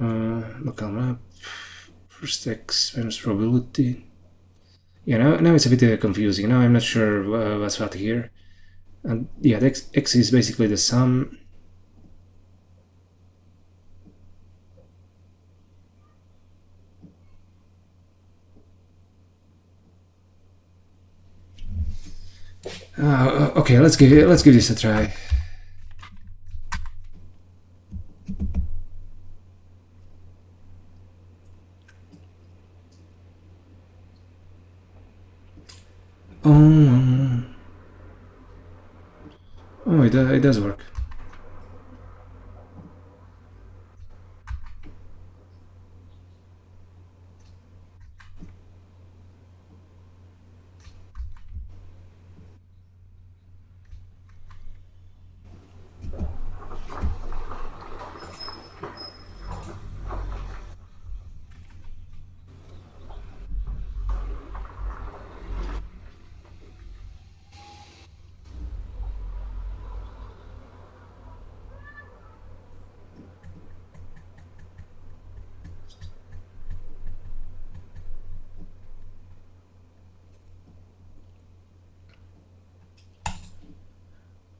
local map, first x minus probability. Yeah, now it's a bit confusing. Now I'm not sure what's what here. And yeah, the x is basically the sum. Okay, let's give this a try. Oh, it does work.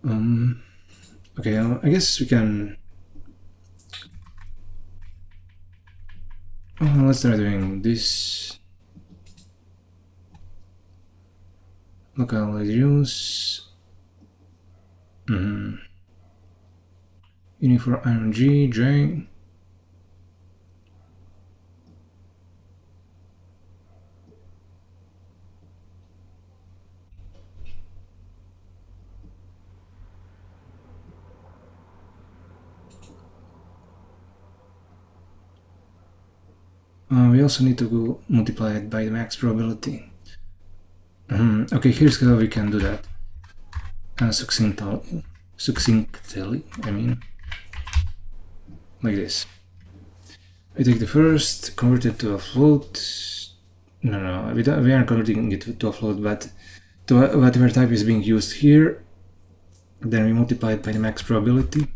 Okay, I guess we can. Let's try doing this. Local reduce. Uniform iron G, J. We also need to go multiply it by the max probability. Okay, here's how we can do that. Succinctly, I mean, like this. We take the first, convert it to a float. No, we aren't converting it to a float, but to whatever type is being used here. Then we multiply it by the max probability.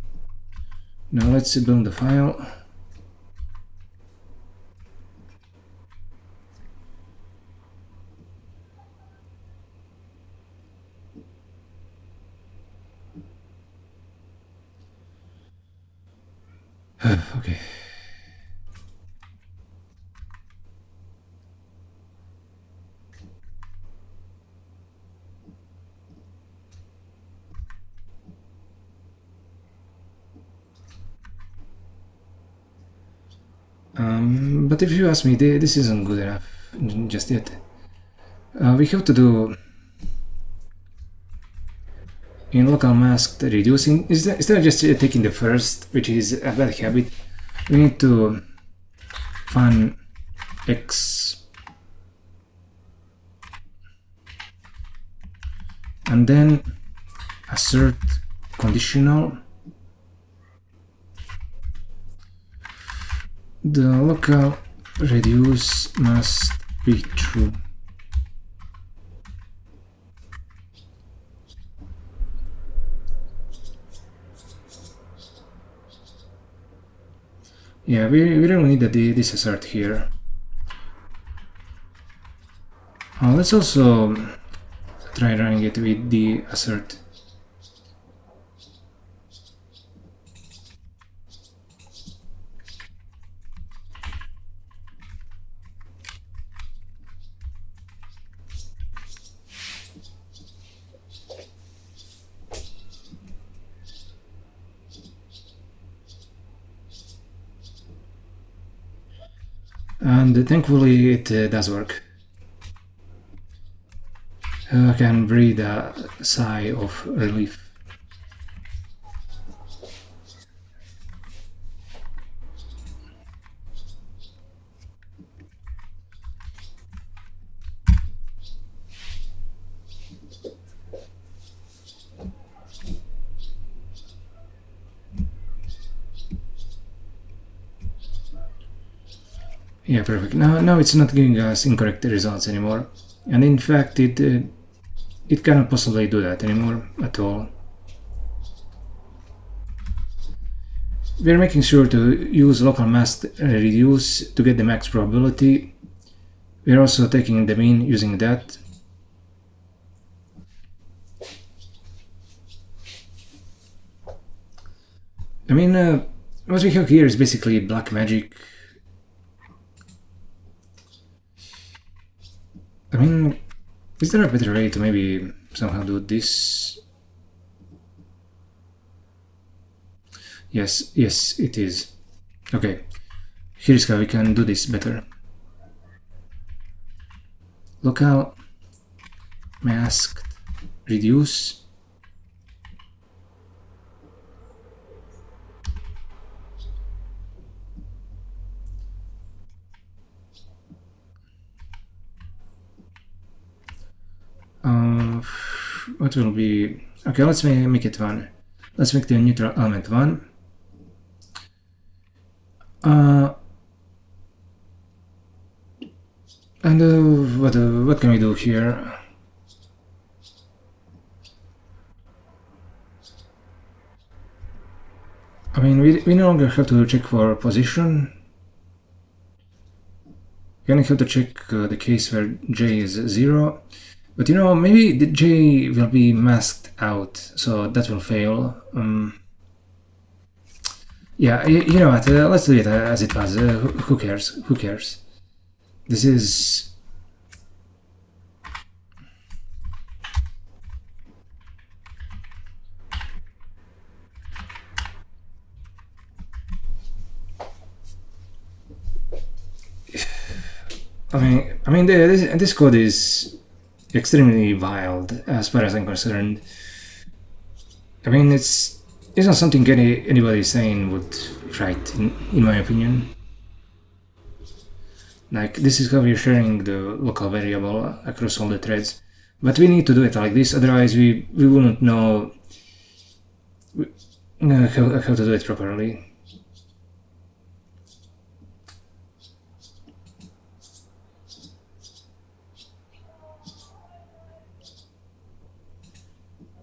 Now let's build the file. Okay. But if you ask me, this isn't good enough just yet. We have to do in local masked reducing. Instead of just taking the first, which is a bad habit, we need to find X and then assert conditional. The local reduce must be true. Yeah, we really need this assert here. Let's also try running it with the assert. And thankfully it does work. I can breathe a sigh of relief. Yeah, perfect. Now it's not giving us incorrect results anymore, and in fact it cannot possibly do that anymore at all. We're making sure to use local masked reduce to get the max probability. We're also taking the mean using that. I mean, what we have here is basically black magic. I mean, is there a better way to maybe somehow do this? Yes, it is. Okay, here's how we can do this better. Local masked reduce. What will be... Okay, let's make it 1. Let's make the neutral element 1. And what can we do here? I mean, we no longer have to check for position. We only have to check the case where J is 0. But you know, maybe the J will be masked out, so that will fail. Yeah, you know what? Let's do it as it was. Who cares? Who cares? This is. This code is extremely wild as far as I'm concerned. I mean, it's not something anybody sane would write, in my opinion. Like, this is how we're sharing the local variable across all the threads. But we need to do it like this, otherwise we wouldn't know how to do it properly.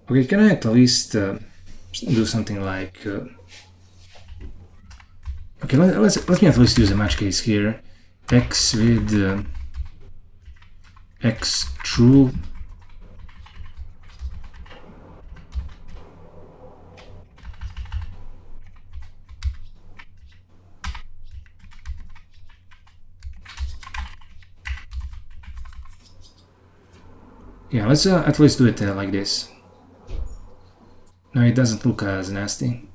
Okay, can I at least do something like... okay, let me at least use a match case here. X with X true. Yeah, let's at least do it like this. Now it doesn't look as nasty.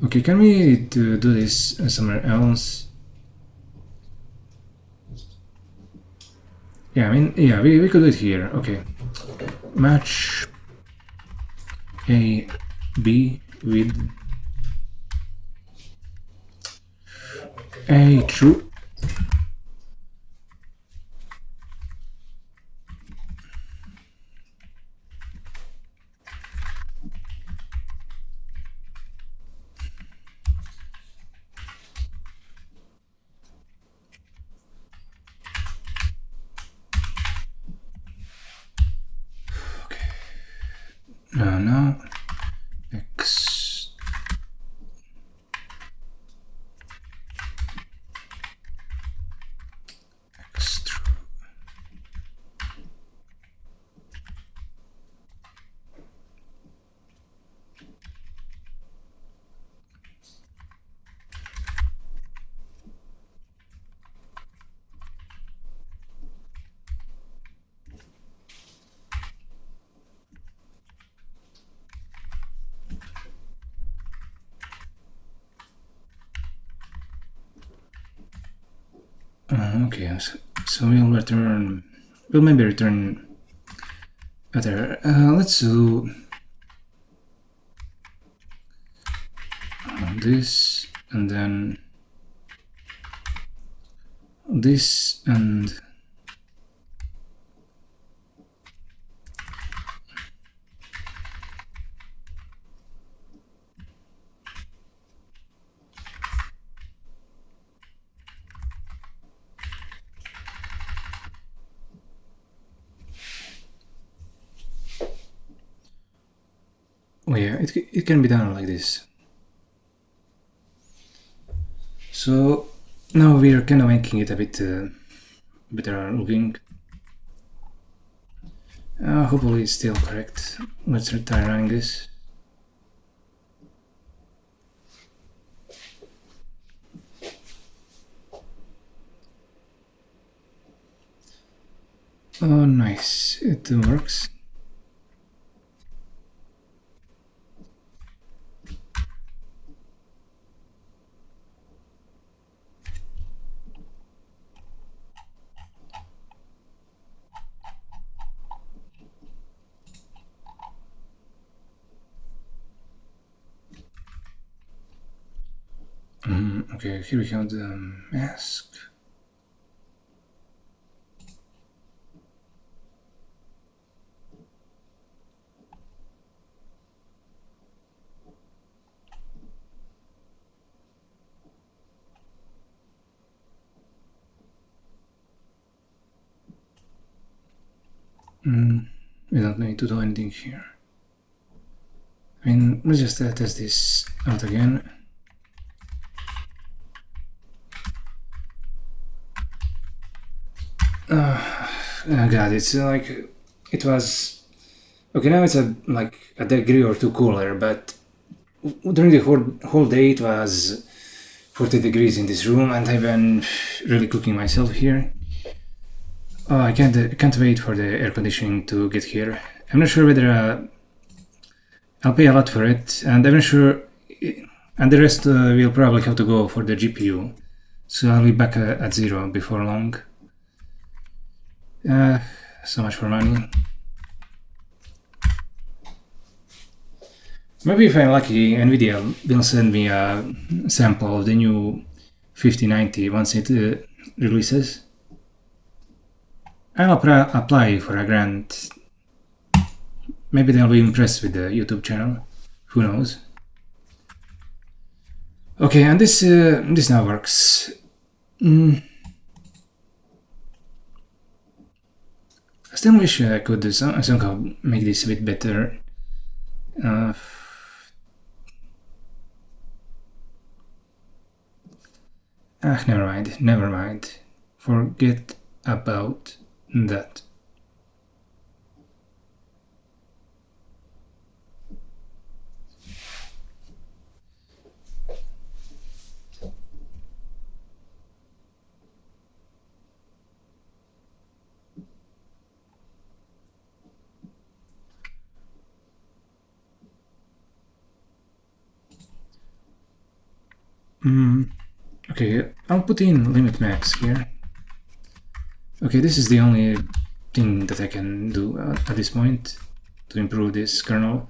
Okay, can we do this somewhere else? Yeah, I mean, yeah, we could do it here. Okay, match A, B with A true. Now X X true. Okay, so we'll maybe return other. Let's do this and then this and oh yeah, it can be done like this. So now we are kind of making it a bit better looking. Hopefully it's still correct. Let's try running this. Oh, nice. It works. Okay, here we have the mask. We don't need to do anything here. I mean, let's just test this out again. God, it's like it was okay. Now it's like a degree or two cooler, but during the whole day it was 40 degrees in this room, and I've been really cooking myself here. Oh, I can't wait for the air conditioning to get here. I'm not sure whether I'll pay a lot for it, and I'm not sure, and the rest will probably have to go for the GPU. So I'll be back at zero before long. So much for money. Maybe if I'm lucky, Nvidia will send me a sample of the new 5090 once it releases. I'll apply for a grant. Maybe they'll be impressed with the YouTube channel. Who knows? Okay, and this now works. I still wish I could somehow make this a bit better. Never mind. Forget about that. Okay, I'll put in limit max here. Okay, this is the only thing that I can do at this point to improve this kernel.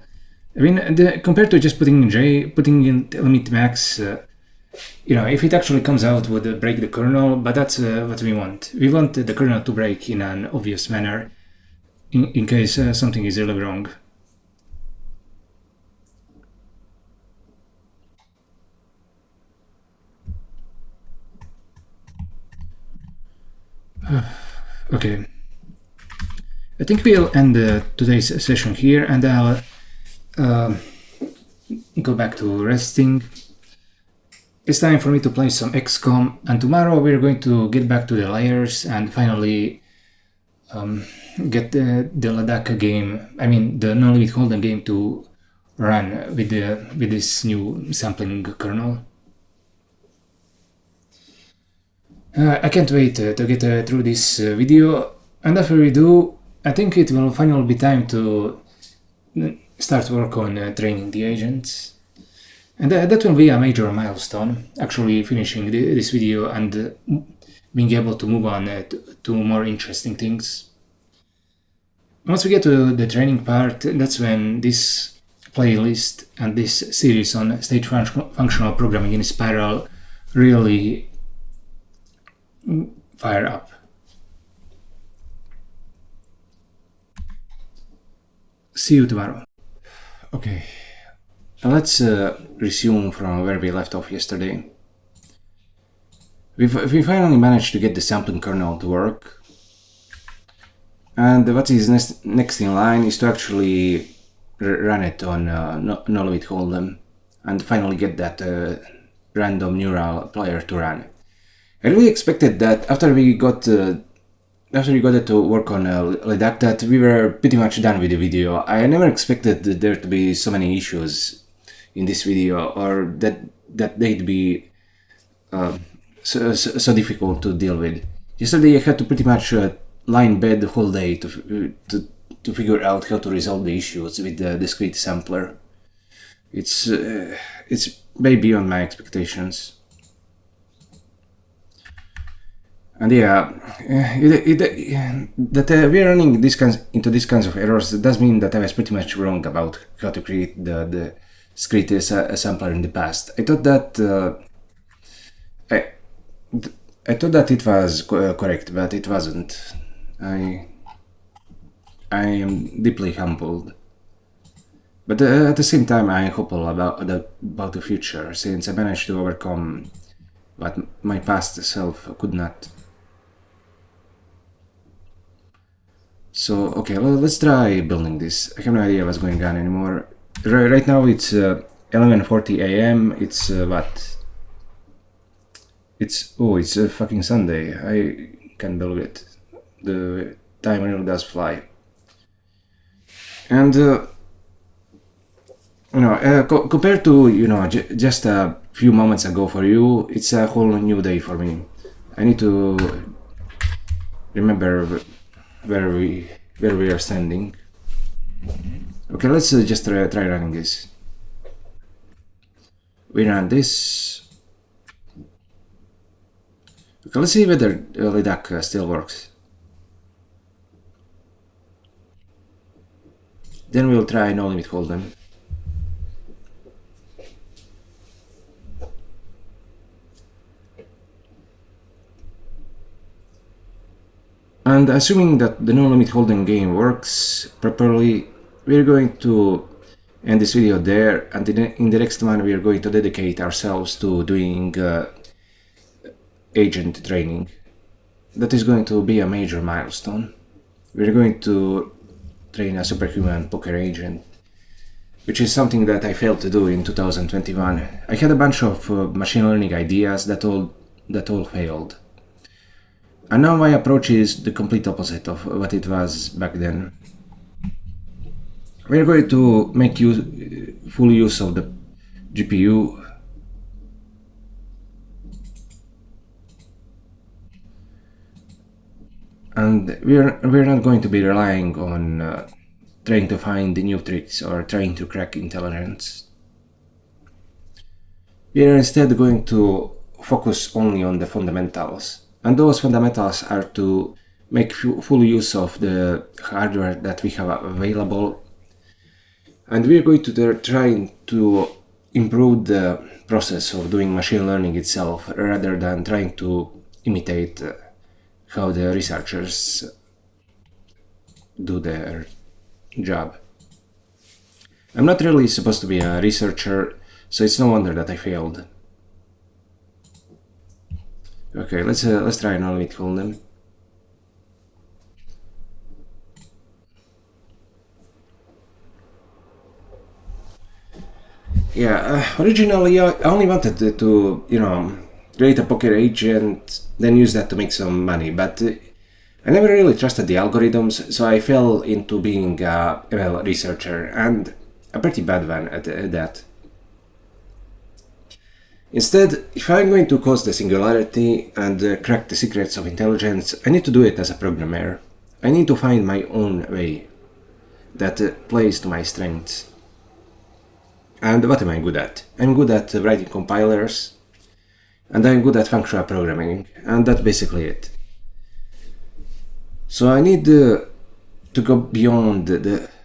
I mean, compared to just putting in limit max, you know, if it actually comes out, would break the kernel, but that's what we want. We want the kernel to break in an obvious manner, in case something is really wrong. Okay, I think we'll end today's session here, and I'll go back to resting. It's time for me to play some XCOM, and tomorrow we're going to get back to the layers and finally get the Ladakh game, I mean the No Limit Hold'em game, to run with this new sampling kernel. I can't wait to get through this video, and after we do, I think it will finally be time to start work on training the agents. And that will be a major milestone, actually finishing this video and being able to move on to more interesting things. Once we get to the training part, that's when this playlist and this series on state functional programming in Spiral really fire up. See you tomorrow. Okay, let's resume from where we left off yesterday. We finally managed to get the sampling kernel to work, and what is next in line is to actually run it on No Limit Hold'em and finally get that random neural player to run. I really expected that after we got it to work on Ladakh, that we were pretty much done with the video. I never expected there to be so many issues in this video, or that they'd be so difficult to deal with. Yesterday I had to pretty much lie in bed the whole day to figure out how to resolve the issues with the discrete sampler. It's way beyond my expectations. And yeah, that we're running into these kinds of errors does mean that I was pretty much wrong about how to create the discrete sampler in the past. I thought that I thought that it was correct, but it wasn't. I am deeply humbled, but at the same time I am hopeful about the future, since I managed to overcome what my past self could not. So, okay, let's try building this. I have no idea what's going on anymore. Right now it's 11:40 a.m. It's what? It's fucking Sunday. I can believe it. The time really does fly. And compared to just a few moments ago for you, it's a whole new day for me. I need to remember where we are standing. Okay, let's just try running this. We run this. Okay, let's see whether LDAC still works. Then we'll try no limit hold'em. And assuming that the no limit hold'em game works properly, we're going to end this video there, and in the next one we are going to dedicate ourselves to doing agent training. That is going to be a major milestone. We're going to train a superhuman poker agent, which is something that I failed to do in 2021. I had a bunch of machine learning ideas that all failed. And now my approach is the complete opposite of what it was back then. We're going to make full use of the GPU. And we're not going to be relying on trying to find new tricks or trying to crack intelligence. We are instead going to focus only on the fundamentals. And those fundamentals are to make full use of the hardware that we have available. And we are going to try to improve the process of doing machine learning itself rather than trying to imitate how the researchers do their job. I'm not really supposed to be a researcher, so it's no wonder that I failed. Okay, let's try no limit hold'em. Yeah, originally I only wanted to create a poker agent, then use that to make some money, but I never really trusted the algorithms, so I fell into being a ML researcher, and a pretty bad one at that. Instead, if I'm going to cause the singularity and crack the secrets of intelligence, I need to do it as a programmer. I need to find my own way that plays to my strengths. And what am I good at? I'm good at writing compilers, and I'm good at functional programming, and that's basically it. So I need to go beyond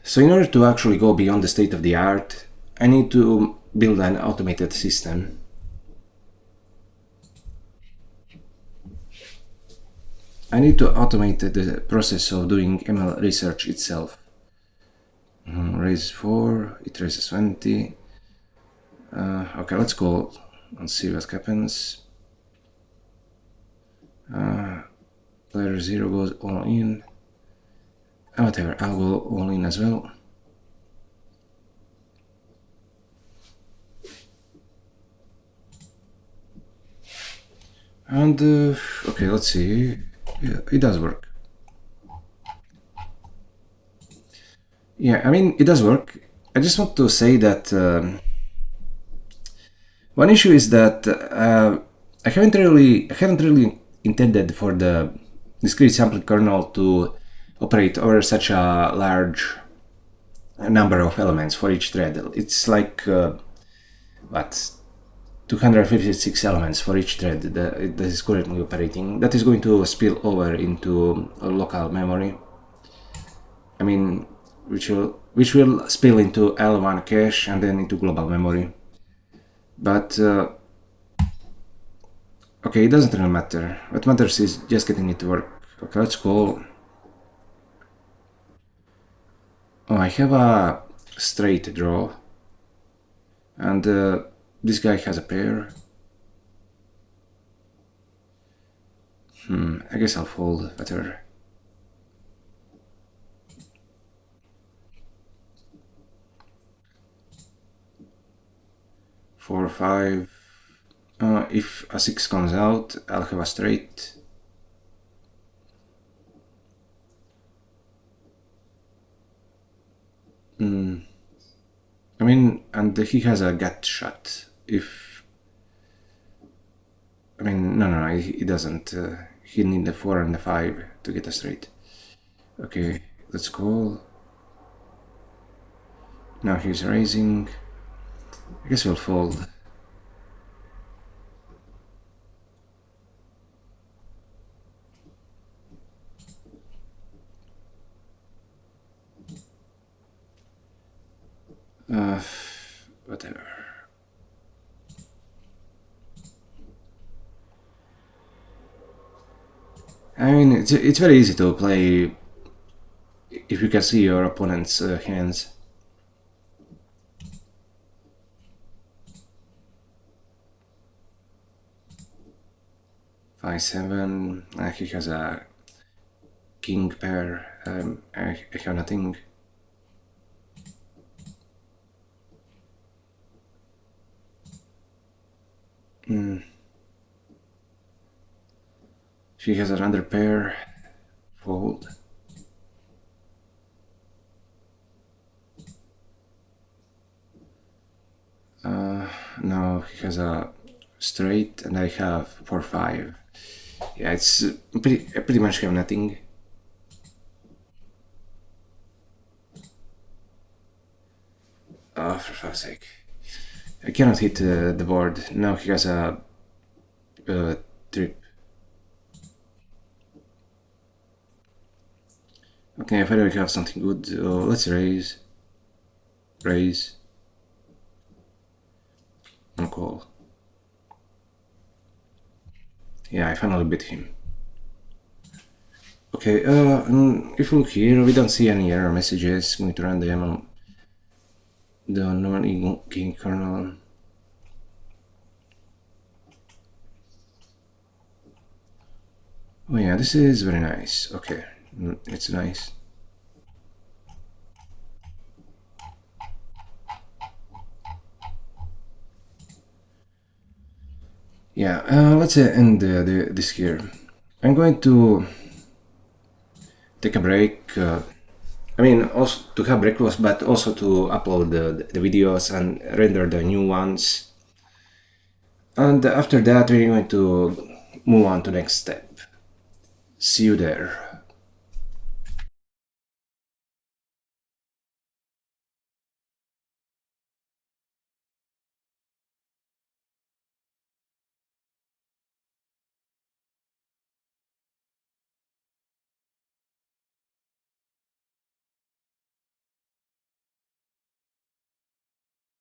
so in order to actually go beyond the state of the art, I need to build an automated system. I need to automate the process of doing ML research itself. Raise 4, it raises 20. Okay, let's go and see what happens. Player 0 goes all in. Whatever, I'll go all in as well. And okay, let's see. Yeah, it does work. Yeah, I mean, it does work. I just want to say that one issue is that I haven't really intended for the discrete sampling kernel to operate over such a large number of elements for each thread. It's like what, 256 elements for each thread that is currently operating. That is going to spill over into local memory. I mean, which will spill into L1 cache and then into global memory. But okay, it doesn't really matter. What matters is just getting it to work. Okay, let's go. Oh, I have a straight draw, and this guy has a pair. I guess I'll fold better. 4, 5. If a 6 comes out, I'll have a straight. I mean, and he has a gut shot. If I mean, no, he doesn't. He need the 4 and the 5 to get a straight. Okay, let's call. Now he's raising. I guess we'll fold. Whatever. I mean, it's very easy to play if you can see your opponent's hands. Five, 7. He has a king pair. I have nothing. She has another pair. Fold. No, he has a straight, and I have 4, 5. Yeah, it's I pretty much have nothing. Oh, for fuck's sake. I cannot hit the board. Now he has a trip. Okay, I thought we have something good. Let's raise. Raise. And call. Yeah, I finally beat him. Okay, if you look here, we don't see any error messages. I'm going to run the demo. The normal king kernel. Oh yeah, this is very nice. Okay, it's nice. Yeah, let's end this here. I'm going to take a break. I mean, also to have breakfast, but also to upload the videos and render the new ones. And after that, we're going to move on to the next step. See you there.